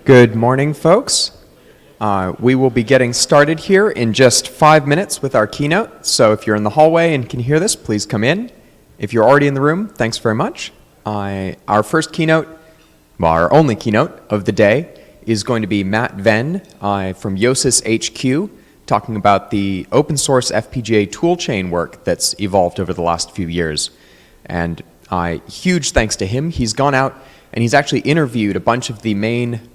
Good morning, folks. We will be getting started here in just 5 minutes with our keynote. So if you're in the hallway and can hear this, please come in. If you're already in the room, thanks very much. Our first keynote, well, our only keynote of the day is going to be Matt Venn from Yosis HQ, talking about the open source FPGA toolchain work that's evolved over the last few years. And huge thanks to him. He's gone out and he's actually interviewed a bunch of the main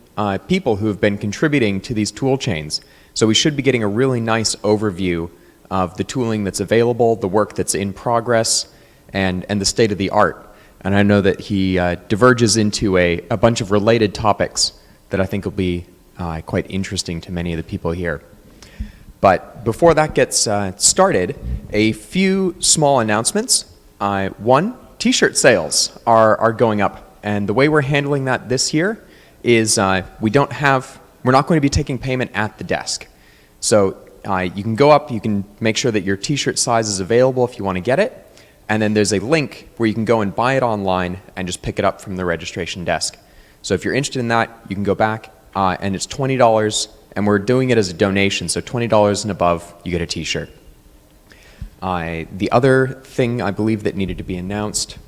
people who have been contributing to these tool chains. So we should be getting a really nice overview of the tooling that's available, the work that's in progress, and the state of the art. And I know that he diverges into a bunch of related topics that I think will be quite interesting to many of the people here. But before that gets started, a few small announcements. One, t-shirt sales are going up. And the way we're handling that this year is we're not going to be taking payment at the desk. So you can go up, you can make sure that your t-shirt size is available if you want to get it, and then there's a link where you can go and buy it online and just pick it up from the registration desk. So if you're interested in that, you can go back, and it's $20, and we're doing it as a donation, so $20 and above, you get a t-shirt. The other thing I believe that needed to be announced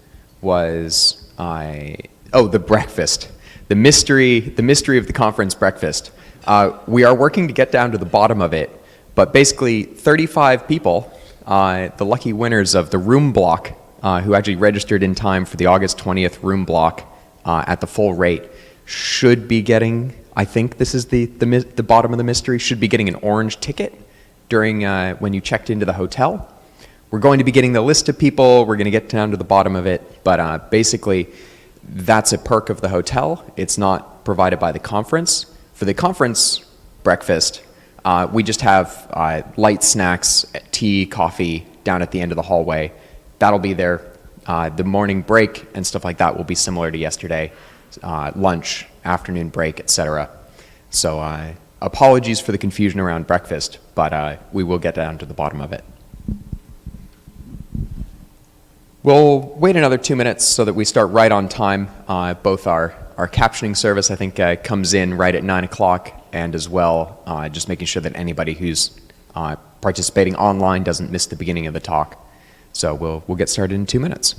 was, the breakfast. The mystery of the conference breakfast. We are working to get down to the bottom of it, but basically 35 people, the lucky winners of the room block, who actually registered in time for the August 20th room block at the full rate, should be getting, I think this is the bottom of the mystery, should be getting an orange ticket during when you checked into the hotel. We're going to be getting the list of people, we're going to get down to the bottom of it, but basically that's a perk of the hotel. It's not provided by the conference. For the conference breakfast, we just have light snacks, tea, coffee down at the end of the hallway. That'll be there. The morning break and stuff like that will be similar to yesterday. Lunch, afternoon break, etc. So apologies for the confusion around breakfast, but we will get down to the bottom of it. We'll wait another 2 minutes so that we start right on time. Both our captioning service, I think, comes in right at 9 o'clock, and as well, just making sure that anybody who's participating online doesn't miss the beginning of the talk. So we'll get started in 2 minutes.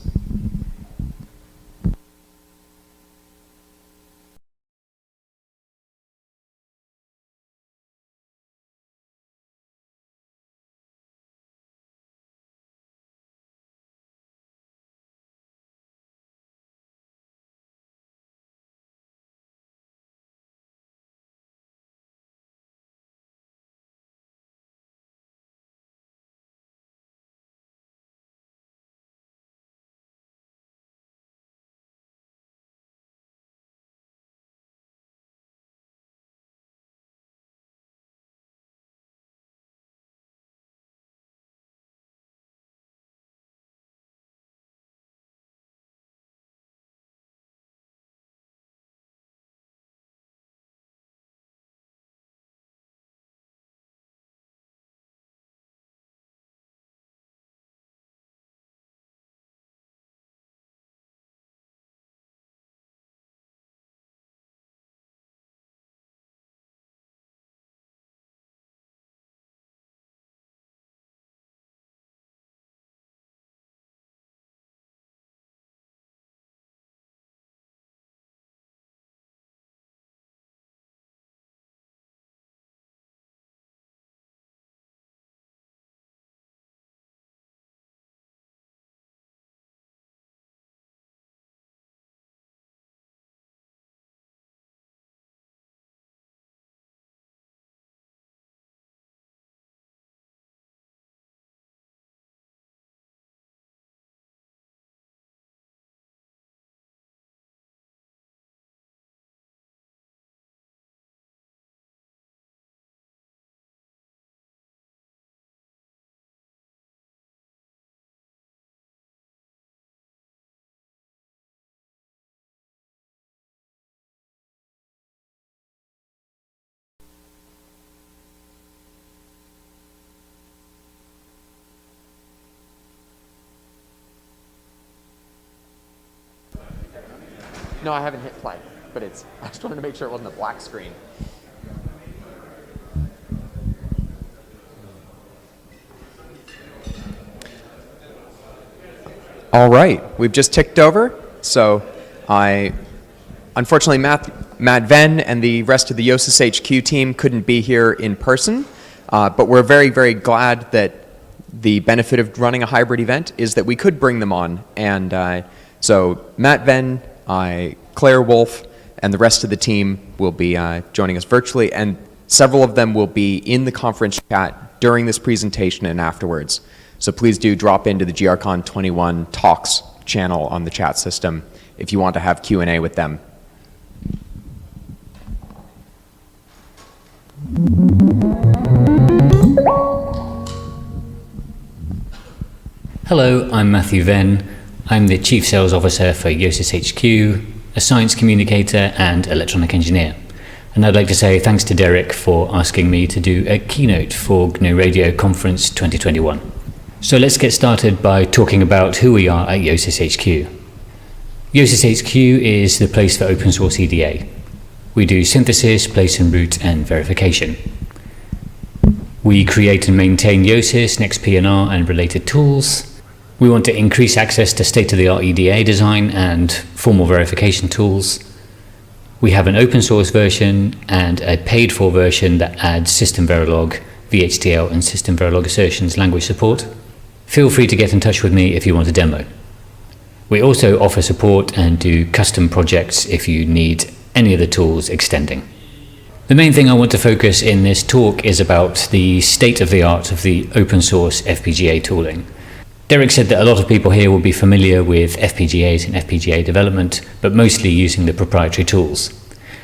No, I haven't hit play. but I just wanted to make sure it wasn't a black screen. All right, we've just ticked over. So unfortunately, Matt Venn and the rest of the Yosis HQ team couldn't be here in person, but we're very, very glad that the benefit of running a hybrid event is that we could bring them on. And so Matt Venn, Claire Wolf, and the rest of the team will be joining us virtually, and several of them will be in the conference chat during this presentation and afterwards. So please do drop into the GRCon21 talks channel on the chat system if you want to have Q&A with them. Hello, I'm Matthew Venn. I'm the Chief Sales Officer for Yosis HQ, a science communicator and electronic engineer. And I'd like to say thanks to Derek for asking me to do a keynote for GNU Radio Conference 2021. So let's get started by talking about who we are at Yosis HQ. Yosis HQ is the place for open source EDA. We do synthesis, place and route, and verification. We create and maintain Yosis, NextPNR, and related tools. We want to increase access to state-of-the-art EDA design and formal verification tools. We have an open source version and a paid for version that adds System Verilog, VHDL, and System Verilog assertions language support. Feel free to get in touch with me if you want a demo. We also offer support and do custom projects if you need any of the tools extending. The main thing I want to focus in this talk is about the state-of-the-art of the open source FPGA tooling. Derek said that a lot of people here will be familiar with FPGAs and FPGA development, but mostly using the proprietary tools.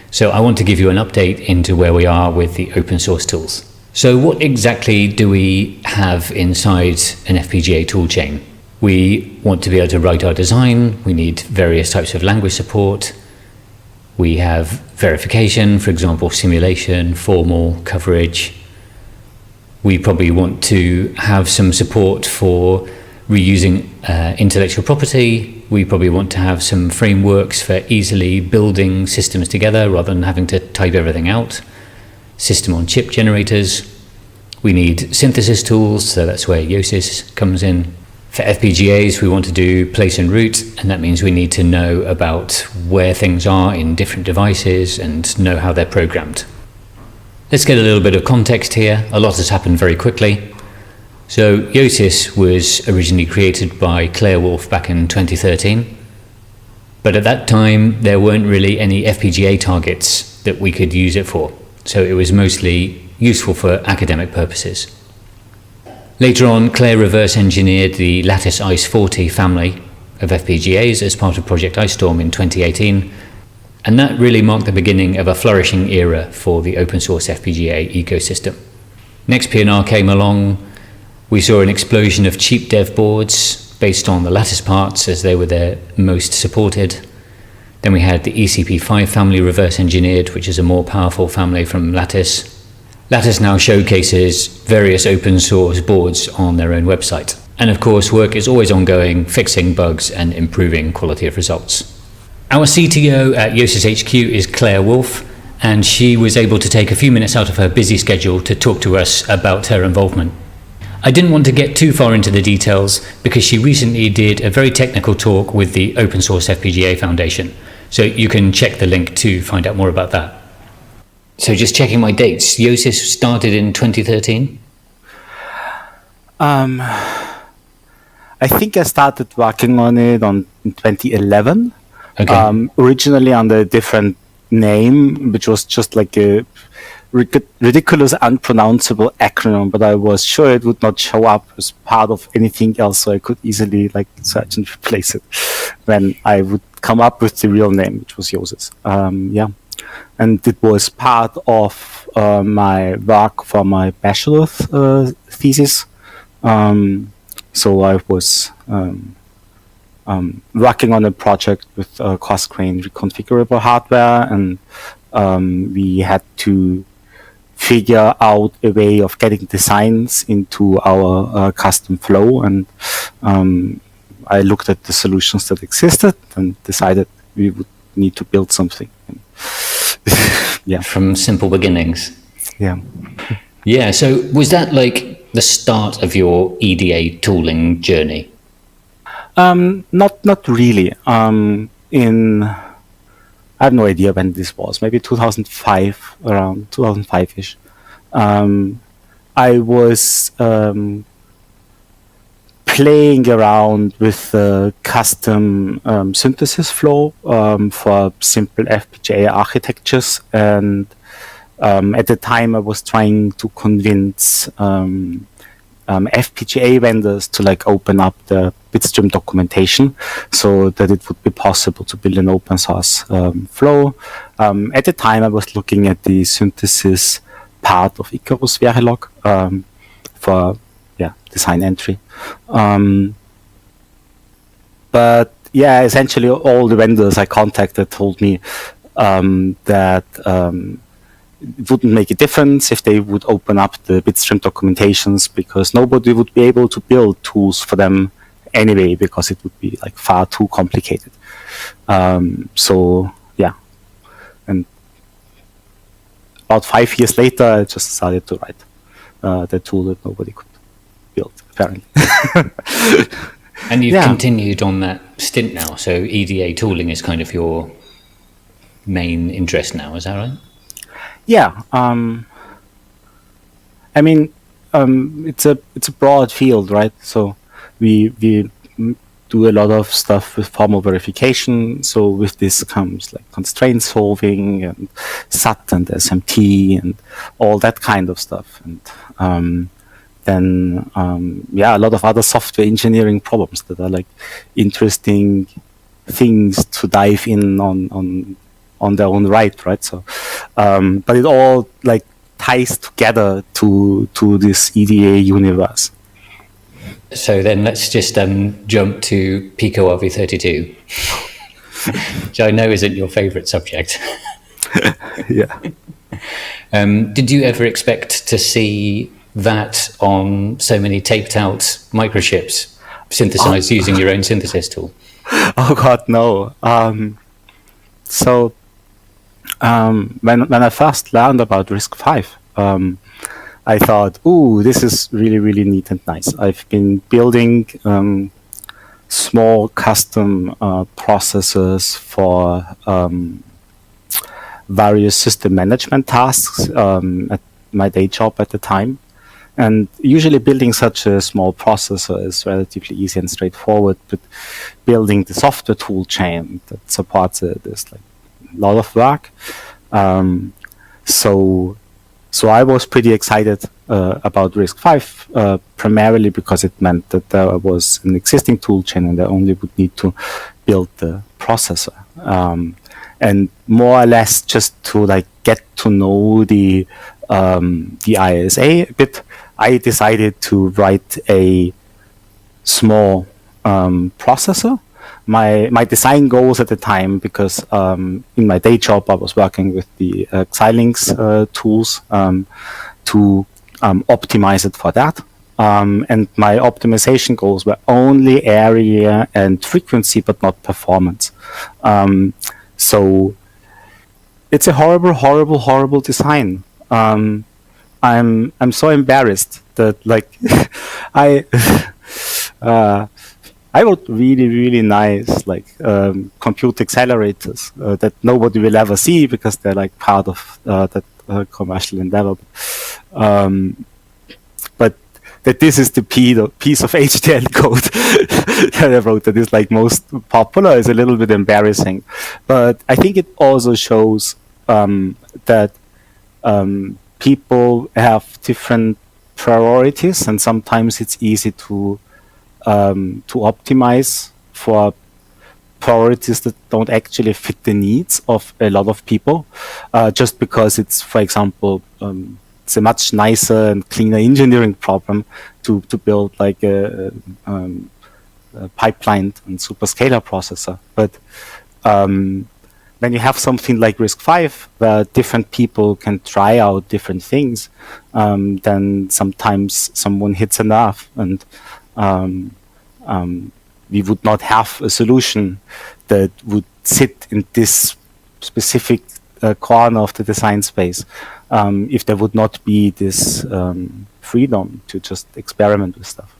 So I want to give you an update into where we are with the open source tools. So what exactly do we have inside an FPGA toolchain? We want to be able to write our design. We need various types of language support. We have verification, for example, simulation, formal, coverage. We probably want to have some support for reusing intellectual property. We probably want to have some frameworks for easily building systems together rather than having to type everything out. System on chip generators. We need synthesis tools, so that's where Yosis comes in. For FPGAs, we want to do place and route, and that means we need to know about where things are in different devices and know how they're programmed. Let's get a little bit of context here. A lot has happened very quickly. So Yosis was originally created by Claire Wolf back in 2013. But at that time, there weren't really any FPGA targets that we could use it for. So it was mostly useful for academic purposes. Later on, Claire reverse engineered the Lattice ICE 40 family of FPGAs as part of Project Ice Storm in 2018. And that really marked the beginning of a flourishing era for the open source FPGA ecosystem. NextPNR came along. We saw an explosion of cheap dev boards based on the Lattice parts as they were their most supported. Then we had the ECP5 family reverse engineered, which is a more powerful family from Lattice. Lattice now showcases various open source boards on their own website. And of course, work is always ongoing, fixing bugs and improving quality of results. Our CTO at Yosis HQ is Claire Wolf, and she was able to take a few minutes out of her busy schedule to talk to us about her involvement. I didn't want to get too far into the details because she recently did a very technical talk with the Open Source FPGA Foundation. So you can check the link to find out more about that. So just checking my dates, Yosis started in 2013? I think I started working on it in 2011. Okay. Originally under a different name, which was just like a ridiculous, unpronounceable acronym, but I was sure it would not show up as part of anything else, so I could easily search and replace it when I would come up with the real name, which was Yosis. And it was part of my work for my bachelor's thesis. So I was working on a project with coarse-grained reconfigurable hardware, and we had to figure out a way of getting designs into our custom flow, and I looked at the solutions that existed and decided we would need to build something. Yeah. From simple beginnings. Yeah. Yeah. So was that like the start of your EDA tooling journey? Not really. I have no idea when this was. Maybe 2005, around 2005-ish. I was playing around with the custom synthesis flow for simple FPGA architectures, and at the time I was trying to convince FPGA vendors to like open up the bitstream documentation so that it would be possible to build an open source flow. At the time I was looking at the synthesis part of Icarus Verilog for design entry. But yeah, essentially all the vendors I contacted told me that it wouldn't make a difference if they would open up the bitstream documentations, because nobody would be able to build tools for them anyway, because it would be like far too complicated. So yeah, and about 5 years later, I just started to write the tool that nobody could build, apparently. And you've continued on that stint now, so EDA tooling is kind of your main interest now, is that right? Yeah, I mean, it's a broad field, right? So we do a lot of stuff with formal verification. So with this comes like constraint solving and SAT and SMT and all that kind of stuff. And then a lot of other software engineering problems that are like interesting things to dive in on their own right? So, but it all like ties together to this EDA universe. So then let's just jump to Pico RV32, which I know isn't your favorite subject. Yeah. Did you ever expect to see that on so many taped out microchips synthesized using your own synthesis tool? Oh God, no. So when I first learned about RISC-V, I thought, ooh, this is really, really neat and nice. I've been building small custom processors for various system management tasks at my day job at the time. And usually building such a small processor is relatively easy and straightforward, but building the software tool chain that supports it is like a lot of work. So I was pretty excited about RISC-V, primarily because it meant that there was an existing tool chain and I only would need to build the processor. And more or less just to like get to know the ISA a bit, I decided to write a small processor. My design goals at the time, because in my day job I was working with the Xilinx tools to optimize it for that. And my optimization goals were only area and frequency, but not performance. So it's a horrible design. I'm so embarrassed that like I wrote really nice like compute accelerators that nobody will ever see because they're like part of that commercial endeavor. But that this is the piece of HDL code that I wrote that is like most popular is a little bit embarrassing. But I think it also shows that people have different priorities, and sometimes it's easy to optimize for priorities that don't actually fit the needs of a lot of people, just because it's, for example, it's a much nicer and cleaner engineering problem to build like a pipelined and superscalar processor. But when you have something like RISC-V, where different people can try out different things, then sometimes someone hits a nerve, and we would not have a solution that would sit in this specific corner of the design space if there would not be this freedom to just experiment with stuff.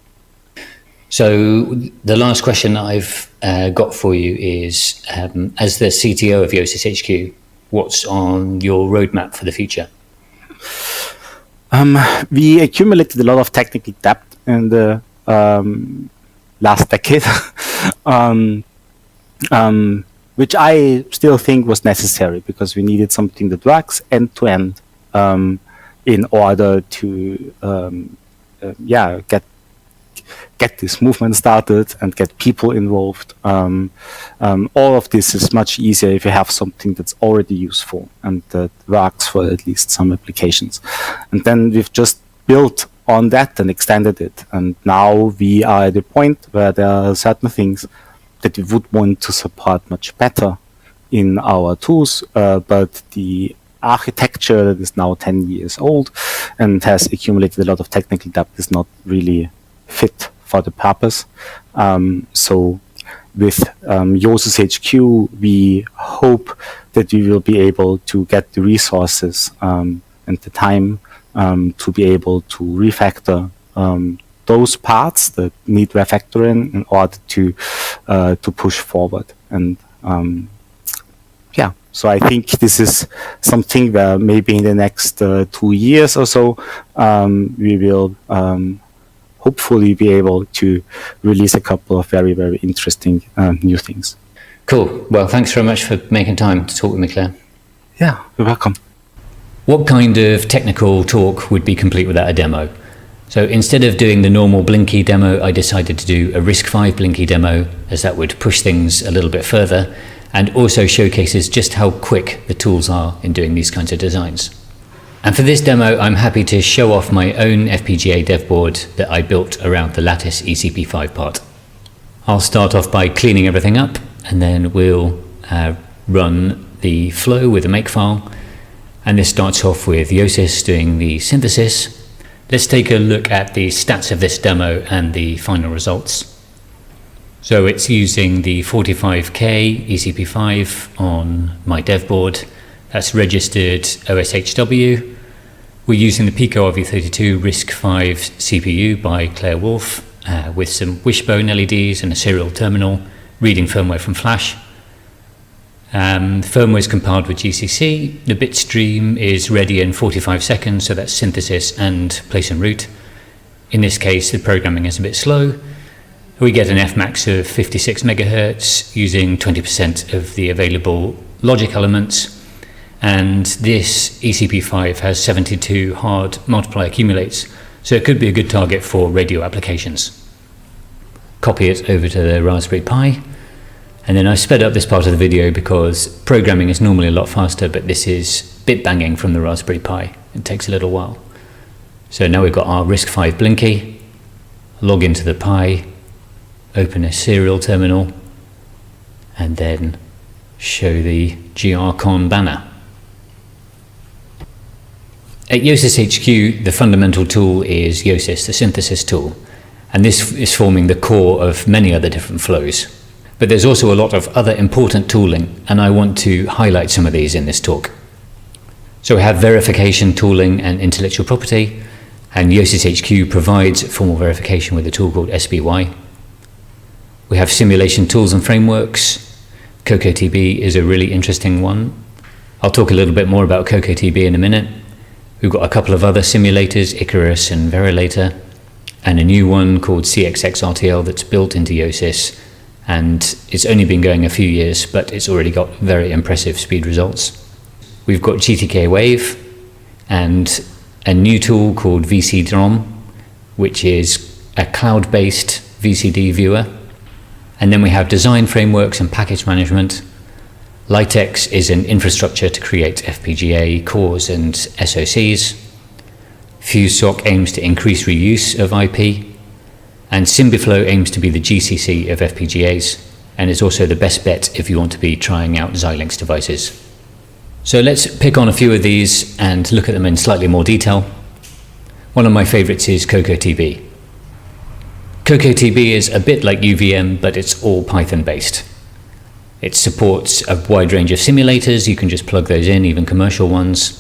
So the last question I've got for you is, as the CTO of Yosis HQ, what's on your roadmap for the future? We accumulated a lot of technical debt in the last decade, which I still think was necessary because we needed something that works end to end in order to get this movement started and get people involved. All of this is much easier if you have something that's already useful and that works for at least some applications. And then we've just built on that and extended it. And now we are at a point where there are certain things that we would want to support much better in our tools, but the architecture that is now 10 years old and has accumulated a lot of technical debt is not really fit for the purpose. So with Yosis HQ, we hope that we will be able to get the resources and the time to be able to refactor those parts that need refactoring in order to push forward. And so I think this is something where maybe in the next 2 years or so, we will hopefully be able to release a couple of very, very interesting new things. Cool. Well, thanks very much for making time to talk with me, Claire. Yeah, you're welcome. What kind of technical talk would be complete without a demo? So instead of doing the normal Blinky demo, I decided to do a RISC-V Blinky demo, as that would push things a little bit further and also showcases just how quick the tools are in doing these kinds of designs. And for this demo, I'm happy to show off my own FPGA dev board that I built around the Lattice ECP5 part. I'll start off by cleaning everything up, and then we'll run the flow with the makefile. And this starts off with Yosis doing the synthesis. Let's take a look at the stats of this demo and the final results. So it's using the 45K ECP5 on my dev board. That's registered OSHW. We're using the Pico RV32 RISC-V CPU by Claire Wolf with some wishbone LEDs and a serial terminal, reading firmware from Flash. The firmware is compiled with GCC. The bit stream is ready in 45 seconds, so that's synthesis and place and route. In this case, the programming is a bit slow. We get an Fmax of 56 megahertz using 20% of the available logic elements. And this ECP5 has 72 hard multiply accumulates, so it could be a good target for radio applications. Copy it over to the Raspberry Pi. And then I sped up this part of the video because programming is normally a lot faster, but this is bit banging from the Raspberry Pi. It takes a little while. So now we've got our RISC-V Blinky, log into the Pi, open a serial terminal, and then show the GRCon banner. At Yosis HQ, the fundamental tool is Yosis, the synthesis tool, and this is forming the core of many other different flows. But there's also a lot of other important tooling, and I want to highlight some of these in this talk. So we have verification tooling and intellectual property, and Yosis HQ provides formal verification with a tool called SBY. We have simulation tools and frameworks. CocoTB is a really interesting one. I'll talk a little bit more about CocoTB in a minute. We've got a couple of other simulators, Icarus and Verilator, and a new one called CXX-RTL that's built into Yosis, and it's only been going a few years, but it's already got very impressive speed results. We've got GTK Wave and a new tool called VCDROM, which is a cloud-based VCD viewer. And then we have design frameworks and package management. Litex is an infrastructure to create FPGA cores and SoCs. FuseSock aims to increase reuse of IP. And Symbiflow aims to be the GCC of FPGAs, and is also the best bet if you want to be trying out Xilinx devices. So let's pick on a few of these and look at them in slightly more detail. One of my favorites is CocoTB. CocoTB is a bit like UVM, but it's all Python based. It supports a wide range of simulators. You can just plug those in, even commercial ones.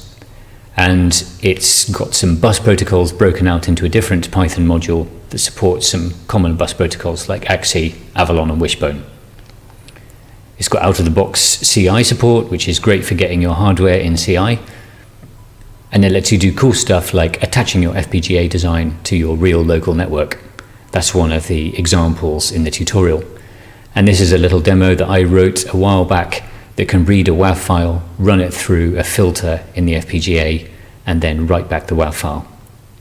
And it's got some bus protocols broken out into a different Python module that supports some common bus protocols like AXI, Avalon, and Wishbone. It's got out-of-the-box CI support, which is great for getting your hardware in CI. And it lets you do cool stuff like attaching your FPGA design to your real local network. That's one of the examples in the tutorial. And this is a little demo that I wrote a while back that can read a WAV file, run it through a filter in the FPGA, and then write back the WAV file.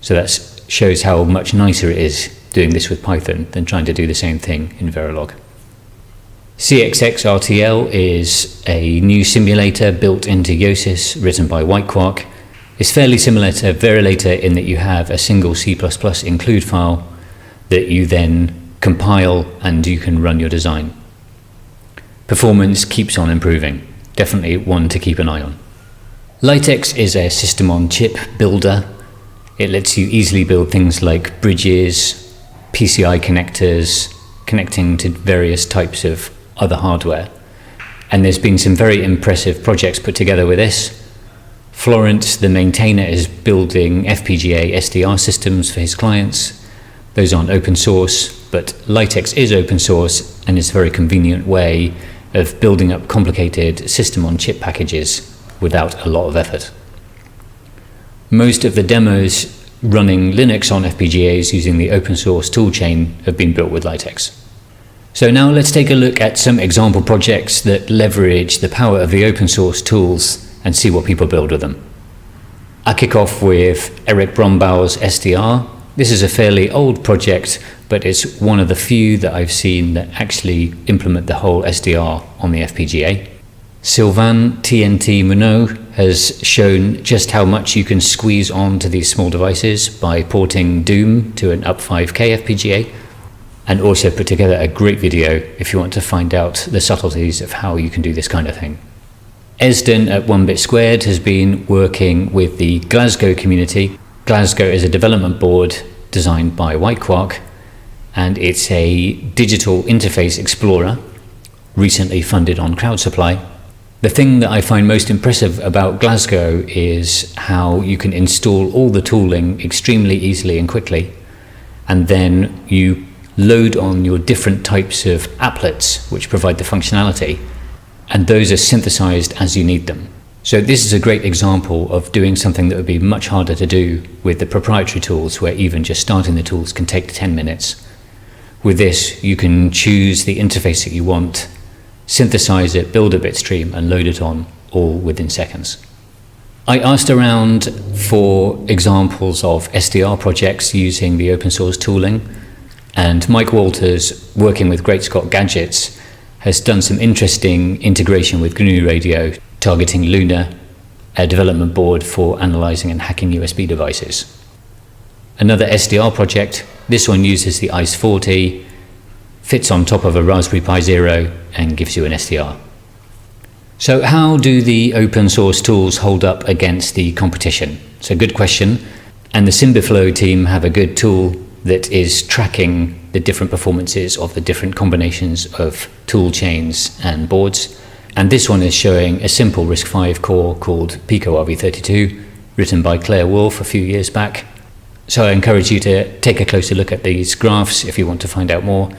So that shows how much nicer it is doing this with Python than trying to do the same thing in Verilog. CXX-RTL is a new simulator built into Yosis, written by Whitequark. It's fairly similar to Verilator in that you have a single C++ include file that you then compile and you can run your design. Performance keeps on improving. Definitely one to keep an eye on. Litex is a system-on-chip builder. It lets you easily build things like bridges, PCI connectors, connecting to various types of other hardware. And there's been some very impressive projects put together with this. Florence, the maintainer, is building FPGA SDR systems for his clients. Those aren't open source, but Litex is open source and is a very convenient way of building up complicated system-on-chip packages without a lot of effort. Most of the demos running Linux on FPGAs using the open source toolchain have been built with Litex. So now let's take a look at some example projects that leverage the power of the open source tools and see what people build with them. I'll kick off with Eric Brombauer's SDR. This is a fairly old project, but it's one of the few that I've seen that actually implement the whole SDR on the FPGA. Sylvain TNT Monod has shown just how much you can squeeze onto these small devices by porting Doom to an UP5K FPGA, and also put together a great video if you want to find out the subtleties of how you can do this kind of thing. Esden at 1bit Squared has been working with the Glasgow community. Glasgow is a development board designed by Whitequark, and it's a digital interface explorer, recently funded on CrowdSupply. The thing that I find most impressive about Glasgow is how you can install all the tooling extremely easily and quickly, and then you load on your different types of applets which provide the functionality, and those are synthesized as you need them. So this is a great example of doing something that would be much harder to do with the proprietary tools, where even just starting the tools can take 10 minutes. With this, you can choose the interface that you want, synthesize it, build a bit stream, and load it on all within seconds. I asked around for examples of SDR projects using the open source tooling, and Mike Walters, working with Great Scott Gadgets, has done some interesting integration with GNU Radio, targeting Luna, a development board for analyzing and hacking USB devices. Another SDR project, this one uses the ICE40, fits on top of a Raspberry Pi Zero, and gives you an SDR. So how do the open source tools hold up against the competition? It's a good question, and the Symbiflow team have a good tool that is tracking the different performances of the different combinations of tool chains and boards. And this one is showing a simple RISC-V core called Pico RV32, written by Claire Wolf a few years back. So I encourage you to take a closer look at these graphs if you want to find out more.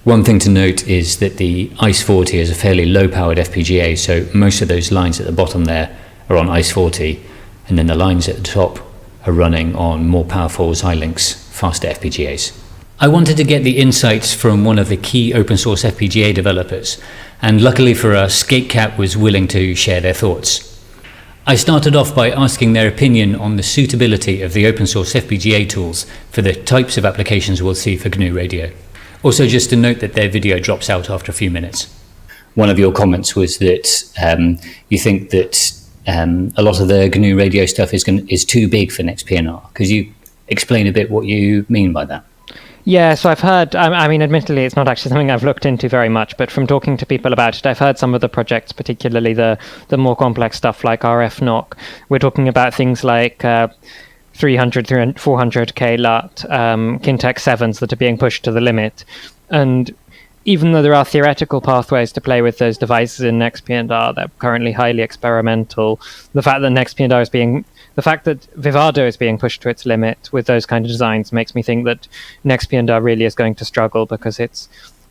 One thing to note is that the ICE40 is a fairly low-powered FPGA, so most of those lines at the bottom there are on ICE40, and then the lines at the top are running on more powerful Xilinx faster FPGAs. I wanted to get the insights from one of the key open source FPGA developers, and luckily for us, GateCap was willing to share their thoughts. I started off by asking their opinion on the suitability of the open source FPGA tools for the types of applications we'll see for GNU Radio. Also, just to note that their video drops out after a few minutes. One of your comments was that you think that a lot of the GNU Radio stuff is too big for NextPNR. Could you explain a bit what you mean by that? Yeah, so I've heard, I mean, admittedly, it's not actually something I've looked into very much, but from talking to people about it, I've heard some of the projects, particularly the more complex stuff like RFNoC. We're talking about things like 300, 400k LUT Kintex 7s that are being pushed to the limit. And even though there are theoretical pathways to play with those devices in NextPNR, they're currently highly experimental. The fact that Vivado is being pushed to its limit with those kind of designs makes me think that NextPNR really is going to struggle, because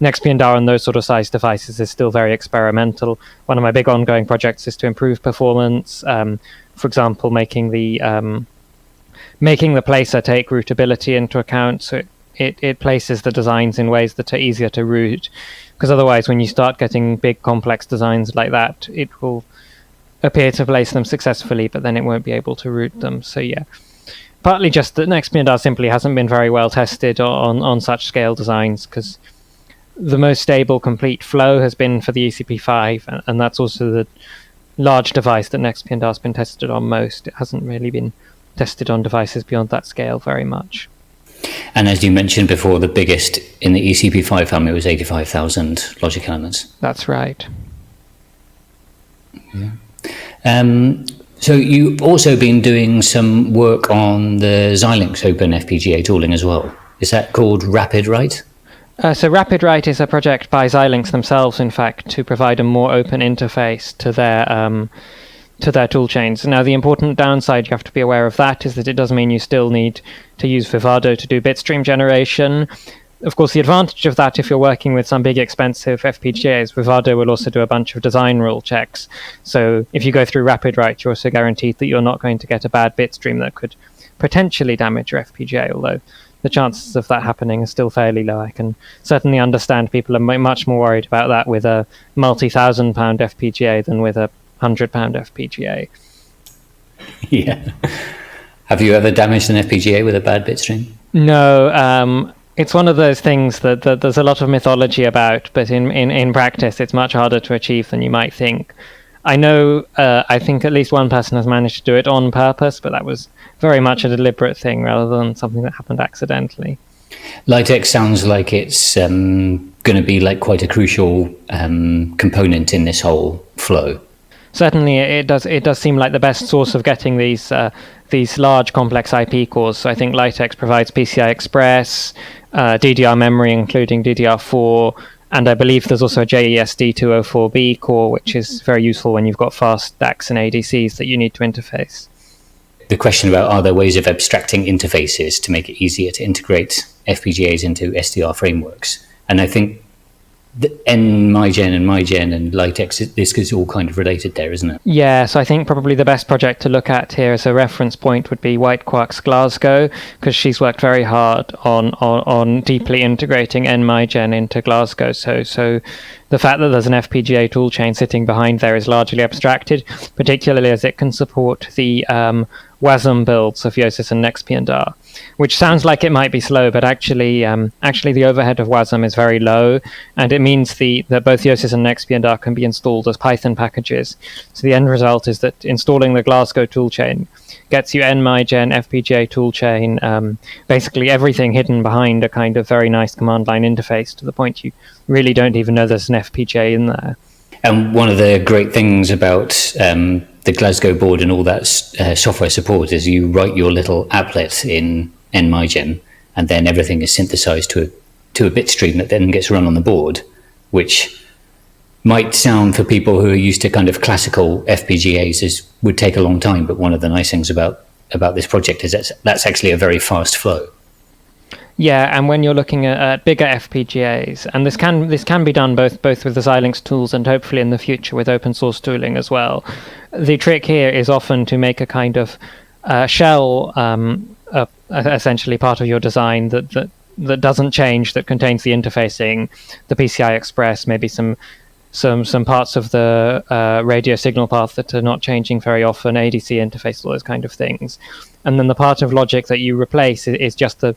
NextPNR on those sort of size devices is still very experimental. One of my big ongoing projects is to improve performance. For example, making the placer take routability into account, so it places the designs in ways that are easier to root, because otherwise when you start getting big complex designs like that, it will appear to place them successfully, but then it won't be able to root them. So yeah, partly just that NextPNR simply hasn't been very well tested on such scale designs, because the most stable complete flow has been for the ECP5, and that's also the large device that NextPNR has been tested on most. It hasn't really been tested on devices beyond that scale very much. And as you mentioned before, the biggest in the ECP5 family was 85,000 logic elements. That's right. Yeah. So you've also been doing some work on the Xilinx Open FPGA tooling as well. Is that called RapidWrite? So RapidWrite is a project by Xilinx themselves, in fact, to provide a more open interface to their tool chains. Now, the important downside you have to be aware of that is that it does mean you still need to use Vivado to do bitstream generation. Of course, the advantage of that, if you're working with some big expensive FPGAs, Vivado will also do a bunch of design rule checks. So if you go through RapidWrite, you're also guaranteed that you're not going to get a bad bitstream that could potentially damage your FPGA, although the chances of that happening are still fairly low. I can certainly understand people are much more worried about that with a multi-thousand-pound FPGA than with a £100 FPGA. Yeah. Have you ever damaged an FPGA with a bad bitstream? No. It's one of those things that there's a lot of mythology about, but in practice, it's much harder to achieve than you might think. I know, I think at least one person has managed to do it on purpose, but that was very much a deliberate thing rather than something that happened accidentally. Litex sounds like it's going to be like quite a crucial component in this whole flow. Certainly, it does seem like the best source of getting these large complex IP cores. So I think Litex provides PCI Express, DDR memory, including DDR4, and I believe there's also a JESD204B core, which is very useful when you've got fast DACs and ADCs that you need to interface. The question about, are there ways of abstracting interfaces to make it easier to integrate FPGAs into SDR frameworks? And I think the MyGen and MyGen and Litex, this is all kind of related there, isn't it? Yeah, so I think probably the best project to look at here as a reference point would be White Quark's Glasgow, because she's worked very hard on deeply integrating NMyGen into Glasgow. So the fact that there's an FPGA toolchain sitting behind there is largely abstracted, particularly as it can support the WASM builds of Yosis and NextPNR, which sounds like it might be slow, but actually the overhead of WASM is very low, and it means that both Yosis and NextPNR can be installed as Python packages. So the end result is that installing the Glasgow toolchain gets you NMyGen, FPGA toolchain, basically everything hidden behind a kind of very nice command line interface to the point you really don't even know there's an FPGA in there. And one of the great things about the Glasgow board and all that software support is you write your little applet in NMyGen, and then everything is synthesized to a bit stream that then gets run on the board, which might sound for people who are used to kind of classical FPGAs would take a long time. But one of the nice things about this project is that's actually a very fast flow. Yeah, and when you're looking at bigger FPGAs, and this can be done both with the Xilinx tools and hopefully in the future with open source tooling as well. The trick here is often to make a kind of shell, essentially part of your design that doesn't change, that contains the interfacing, the PCI Express, maybe some parts of the radio signal path that are not changing very often, ADC interface, all those kind of things. And then the part of logic that you replace is just the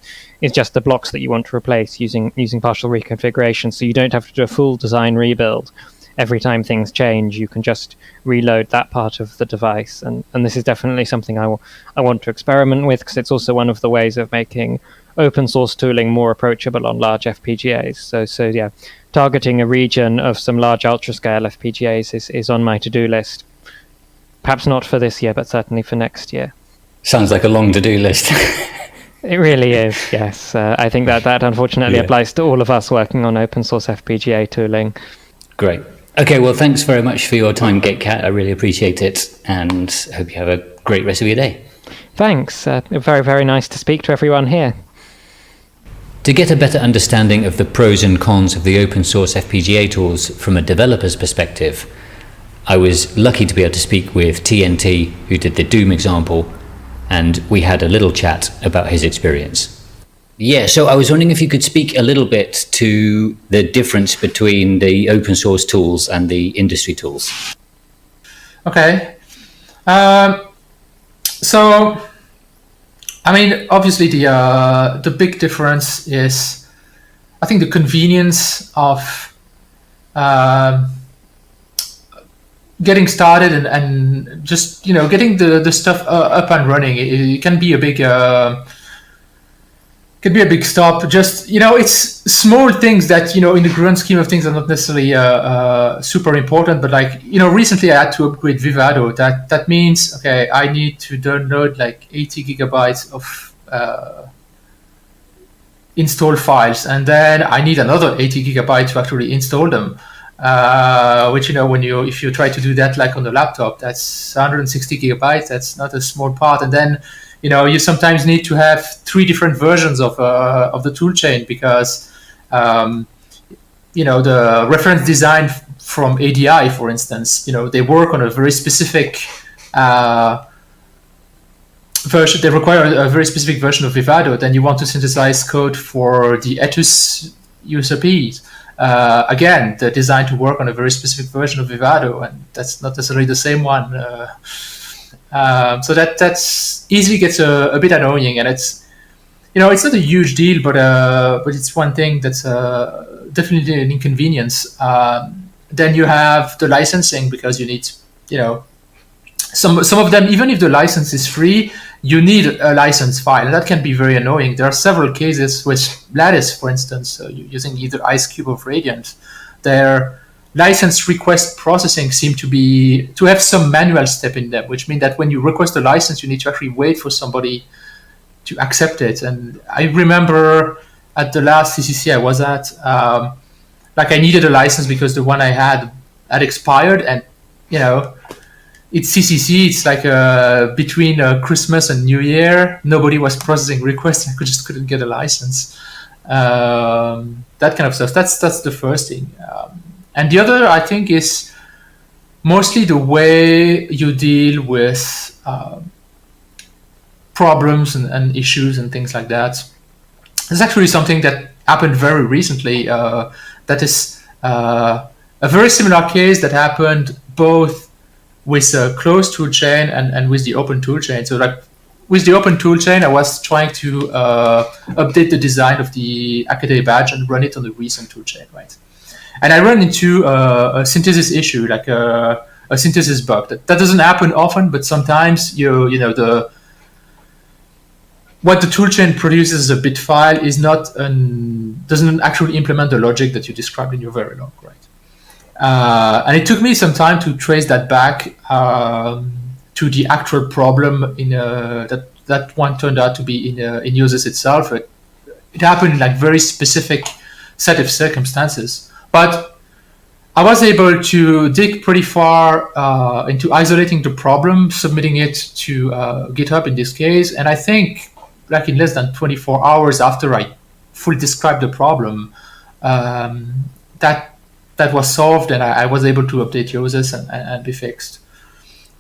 blocks that you want to replace using partial reconfiguration. So you don't have to do a full design rebuild every time things change. You can just reload that part of the device. And this is definitely something I want to experiment with, because it's also one of the ways of making open source tooling more approachable on large FPGAs. So yeah, targeting a region of some large ultra-scale FPGAs is on my to-do list. Perhaps not for this year, but certainly for next year. Sounds like a long to-do list. It really is, yes. I think that unfortunately Yeah. applies to all of us working on open source FPGA tooling. Great. Okay, well, thanks very much for your time, GitCat. I really appreciate it, and hope you have a great rest of your day. Thanks. Very, very nice to speak to everyone here. To get a better understanding of the pros and cons of the open source FPGA tools from a developer's perspective, I was lucky to be able to speak with TNT, who did the Doom example, and we had a little chat about his experience. Yeah, so I was wondering if you could speak a little bit to the difference between the open source tools and the industry tools. Okay. So, I mean, obviously the big difference is, I think, the convenience of getting started and just, you know, getting the stuff up and running. It can be a big stop. Just, you know, it's small things that, you know, in the grand scheme of things are not necessarily super important. But like, you know, recently I had to upgrade Vivado. That means, okay, I need to download like 80 gigabytes of install files, and then I need another 80 gigabytes to actually install them. Which, you know, if you try to do that like on the laptop, that's 160 gigabytes. That's not a small part. And then, you know, you sometimes need to have 3 different versions of the toolchain because, you know, the reference design from ADI, for instance, you know, they work on a very specific version. They require a very specific version of Vivado. Then you want to synthesize code for the Etus USRPs. Again, they're designed to work on a very specific version of Vivado, and that's not necessarily the same one. So that's easily gets a bit annoying, and it's, you know, it's not a huge deal, but it's one thing that's definitely an inconvenience. Then you have the licensing, because you need, you know, some of them, even if the license is free, you need a license file, and that can be very annoying. There are several cases with Lattice, for instance, using either IceCube or Radiant. Their license request processing seem to have some manual step in them, which means that when you request a license, you need to actually wait for somebody to accept it. And I remember at the last CCC I was at, like I needed a license because the one I had expired, and, you know, it's CCC. It's like between Christmas and New Year, nobody was processing requests. I just couldn't get a license. That kind of stuff. That's the first thing. And the other, I think, is mostly the way you deal with problems and issues and things like that. It's actually something that happened very recently. That is a very similar case that happened both with a closed toolchain and with the open toolchain. So like with the open toolchain, I was trying to update the design of the Academy badge and run it on the recent toolchain, right? And I ran into a synthesis issue, like a synthesis bug. That doesn't happen often, but sometimes you know what the toolchain produces as a bit file is doesn't actually implement the logic that you described in your Verilog, right? And it took me some time to trace that back to the actual problem in that one turned out to be in users itself. It happened in like very specific set of circumstances, but I was able to dig pretty far into isolating the problem, submitting it to GitHub in this case, and I think like in less than 24 hours after I fully described the problem, that was solved, and I was able to update users and be fixed.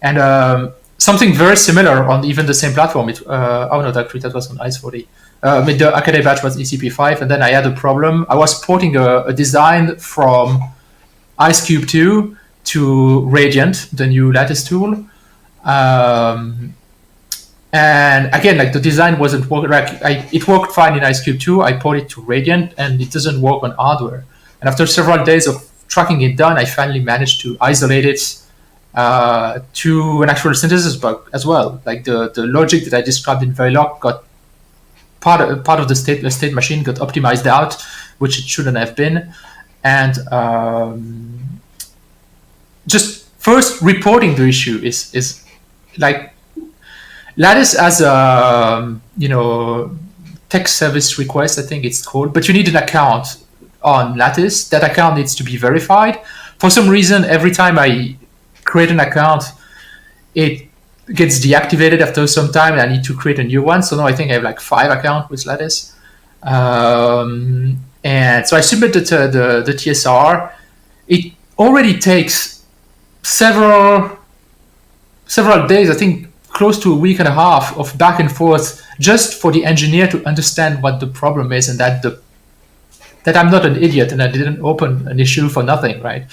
And something very similar on even the same platform. That was on Ice40. The Academy batch was ECP5, and then I had a problem. I was porting a design from IceCube 2 to Radiant, the new Lattice tool. And again, like the design wasn't working. It worked fine in IceCube 2. I ported it to Radiant, and it doesn't work on hardware. And after several days of tracking it down, I finally managed to isolate it to an actual synthesis bug as well. Like the logic that I described in Verilog got part of the state machine got optimized out, which it shouldn't have been. And just first reporting the issue is like Lattice has a, text service request, I think it's called, but you need an account on Lattice. That account needs to be verified. For some reason, every time I create an account, it gets deactivated after some time, and I need to create a new one. So now I think I have like 5 accounts with Lattice. And so I submitted the TSR. It already takes several days, I think close to a week and a half of back and forth, just for the engineer to understand what the problem is, and that I'm not an idiot and I didn't open an issue for nothing, right?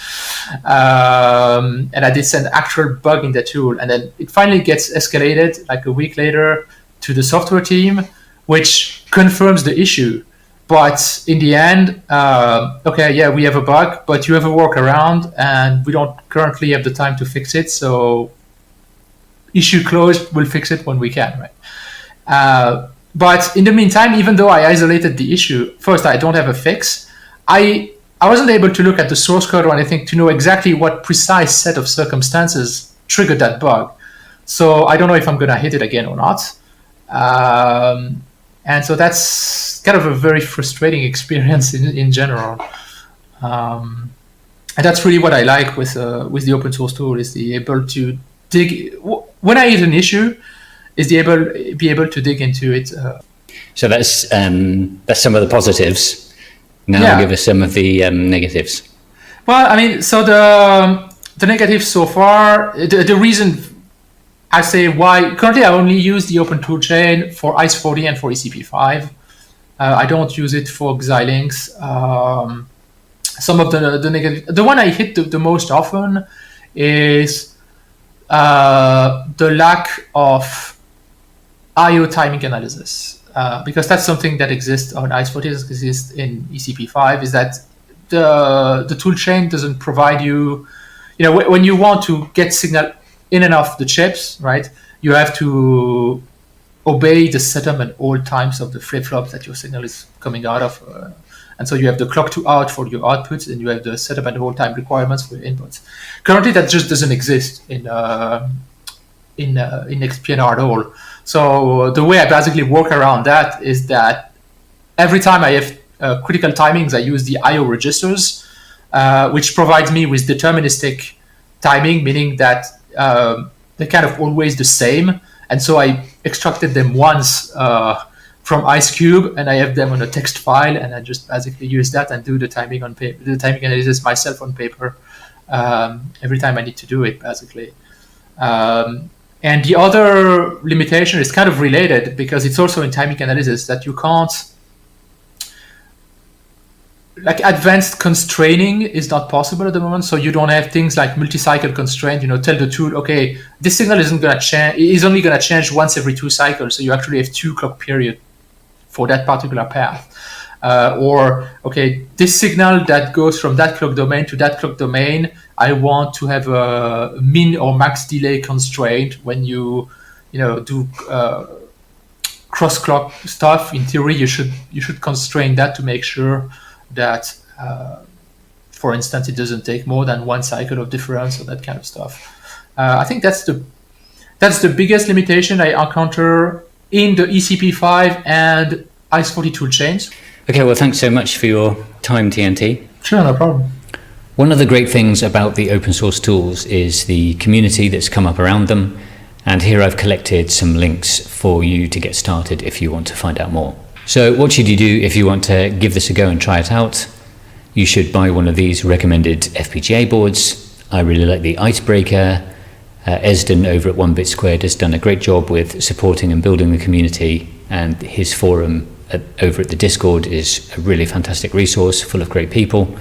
And I did send actual bug in the tool, and then it finally gets escalated like a week later to the software team, which confirms the issue. But in the end, we have a bug, but you have a workaround, and we don't currently have the time to fix it. So issue closed, we'll fix it when we can, right? But in the meantime, even though I isolated the issue, first, I don't have a fix. I wasn't able to look at the source code or anything to know exactly what precise set of circumstances triggered that bug. So I don't know if I'm going to hit it again or not. And so that's kind of a very frustrating experience in general. And that's really what I like with the open source tool, is the able to dig. When I hit an issue, is be able to dig into it. So that's some of the positives. Now give us some of the negatives. Well, I mean, so the negatives so far, the reason I say why, currently I only use the open toolchain for ICE40 and for ECP5. I don't use it for Xilinx. Some of the negative, the one I hit the most often is the lack of I/O timing analysis, because that's something that exists on ICE40, doesn't exist in ECP5, is that the toolchain doesn't provide you, when you want to get signal in and off the chips, right, you have to obey the setup and hold times of the flip-flops that your signal is coming out of. And so you have the clock to out for your outputs, and you have the setup and hold time requirements for your inputs. Currently, that just doesn't exist in XPNR at all. So the way I basically work around that is that every time I have critical timings, I use the I/O registers, which provides me with deterministic timing, meaning that they're kind of always the same. And so I extracted them once from IceCube, and I have them on a text file, and I just basically use that and do the timing on paper, the timing analysis myself on paper every time I need to do it, basically. And the other limitation is kind of related, because it's also in timing analysis that you can't, like, advanced constraining is not possible at the moment. So you don't have things like multi-cycle constraint, tell the tool, okay, this signal isn't going to change, is only going to change once every 2 cycles. So you actually have 2 clock periods for that particular path. Or, okay, this signal that goes from that clock domain to that clock domain, I want to have a min or max delay constraint when you do cross-clock stuff. In theory, you should constrain that to make sure that, for instance, it doesn't take more than 1 cycle of difference or that kind of stuff. I think that's the biggest limitation I encounter in the ECP5 and ICE40 tool chains. Okay, well, thanks so much for your time, TNT. Sure, no problem. One of the great things about the open source tools is the community that's come up around them. And here I've collected some links for you to get started if you want to find out more. So what should you do if you want to give this a go and try it out? You should buy one of these recommended FPGA boards. I really like the Icebreaker. Esden over at 1-Bit Squared has done a great job with supporting and building the community, and his forum over at the Discord is a really fantastic resource full of great people.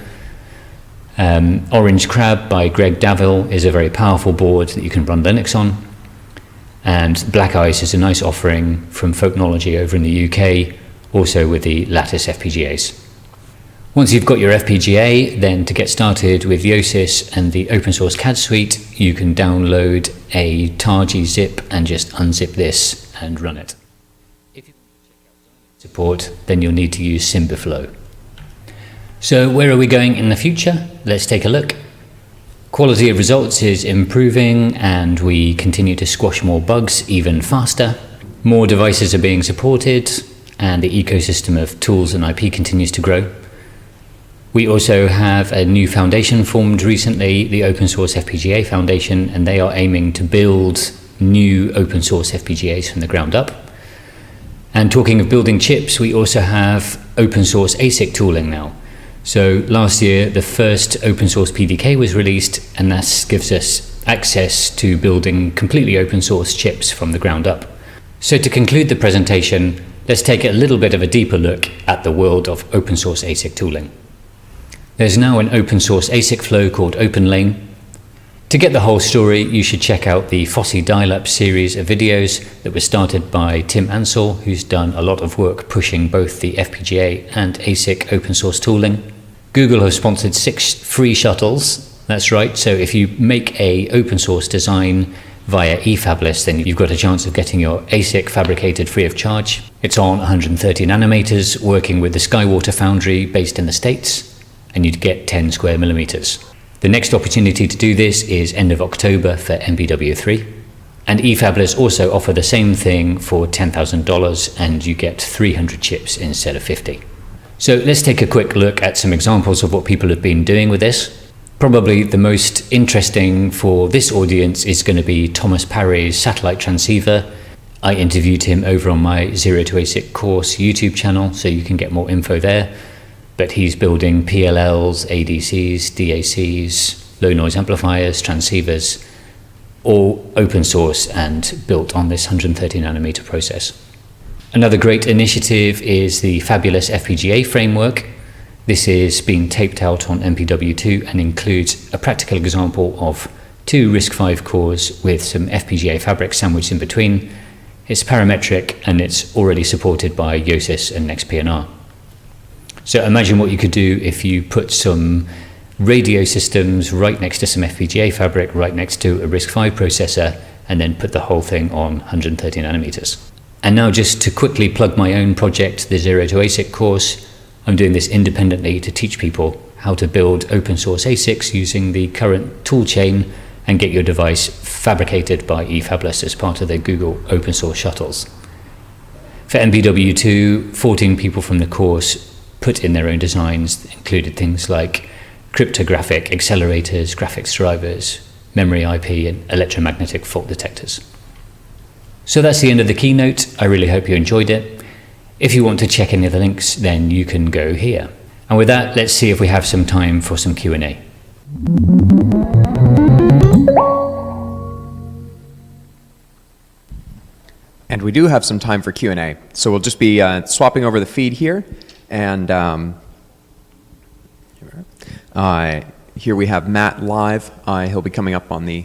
Orange Crab by Greg Davil is a very powerful board that you can run Linux on. And Black Ice is a nice offering from Folknology over in the UK, also with the Lattice FPGAs. Once you've got your FPGA, then to get started with Yosis and the open source CAD suite, you can download a Targi zip and just unzip this and run it. If you want to check out support, then you'll need to use Symbioflow. So where are we going in the future? Let's take a look. Quality of results is improving, and we continue to squash more bugs even faster. More devices are being supported, and the ecosystem of tools and IP continues to grow. We also have a new foundation formed recently, the Open Source FPGA Foundation, and they are aiming to build new open source FPGAs from the ground up. And talking of building chips, we also have open source ASIC tooling now. So last year, the first open source PDK was released, and that gives us access to building completely open source chips from the ground up. So to conclude the presentation, let's take a little bit of a deeper look at the world of open source ASIC tooling. There's now an open source ASIC flow called OpenLane. To get the whole story, you should check out the FOSSI dial-up series of videos that was started by Tim Ansell, who's done a lot of work pushing both the FPGA and ASIC open source tooling. Google have sponsored 6 free shuttles. That's right, so if you make a open source design via eFabless, then you've got a chance of getting your ASIC fabricated free of charge. It's on 130 nanometers, working with the Skywater foundry based in the States, and you'd get 10 square millimeters. The next opportunity to do this is end of October for MBW3. And eFabless also offer the same thing for $10,000, and you get 300 chips instead of 50. So let's take a quick look at some examples of what people have been doing with this. Probably the most interesting for this audience is going to be Thomas Parry's satellite transceiver. I interviewed him over on my Zero to ASIC course YouTube channel, so you can get more info there. But he's building PLLs, ADCs, DACs, low noise amplifiers, transceivers, all open source and built on this 130 nanometer process. Another great initiative is the fabulous FPGA framework. This is being taped out on MPW2 and includes a practical example of 2 RISC-V cores with some FPGA fabric sandwiched in between. It's parametric, and it's already supported by Yosis and NextPNR. So imagine what you could do if you put some radio systems right next to some FPGA fabric, right next to a RISC-V processor, and then put the whole thing on 130 nanometers. And now, just to quickly plug my own project, the Zero to ASIC course, I'm doing this independently to teach people how to build open source ASICs using the current tool chain and get your device fabricated by eFabless as part of the Google open source shuttles. For MPW2, 14 people from the course put in their own designs, included things like cryptographic accelerators, graphics drivers, memory IP, and electromagnetic fault detectors. So that's the end of the keynote. I really hope you enjoyed it. If you want to check any of the links, then you can go here. And with that, let's see if we have some time for some Q&A. And we do have some time for Q&A. So we'll just be swapping over the feed here. And here we have Matt live. He'll be coming up on the...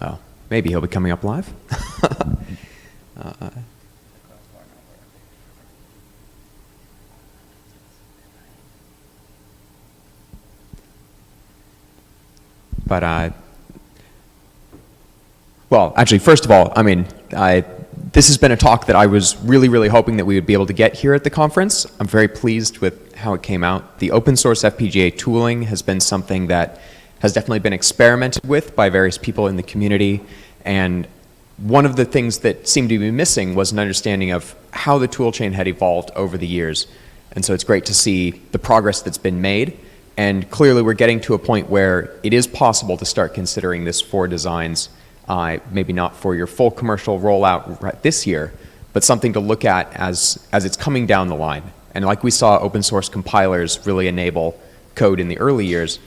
Oh, maybe he'll be coming up live. Well, actually, first of all, I mean, this has been a talk that I was really, really hoping that we would be able to get here at the conference. I'm very pleased with how it came out. The open source FPGA tooling has been something that has definitely been experimented with by various people in the community. And one of the things that seemed to be missing was an understanding of how the tool chain had evolved over the years. And so it's great to see the progress that's been made. And clearly we're getting to a point where it is possible to start considering this for designs. Maybe not for your full commercial rollout right this year, but something to look at as it's coming down the line. And like we saw open source compilers really enable code in the early years,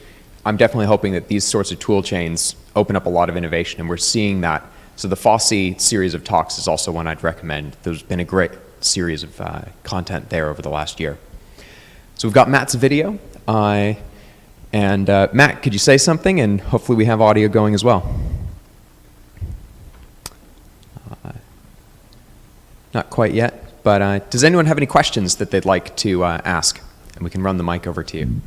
I'm definitely hoping that these sorts of tool chains open up a lot of innovation, and we're seeing that. So the FOSSI series of talks is also one I'd recommend. There's been a great series of content there over the last year. So we've got Matt's video. And Matt, could you say something? And hopefully we have audio going as well. Not quite yet, but does anyone have any questions that they'd like to ask? And we can run the mic over to you.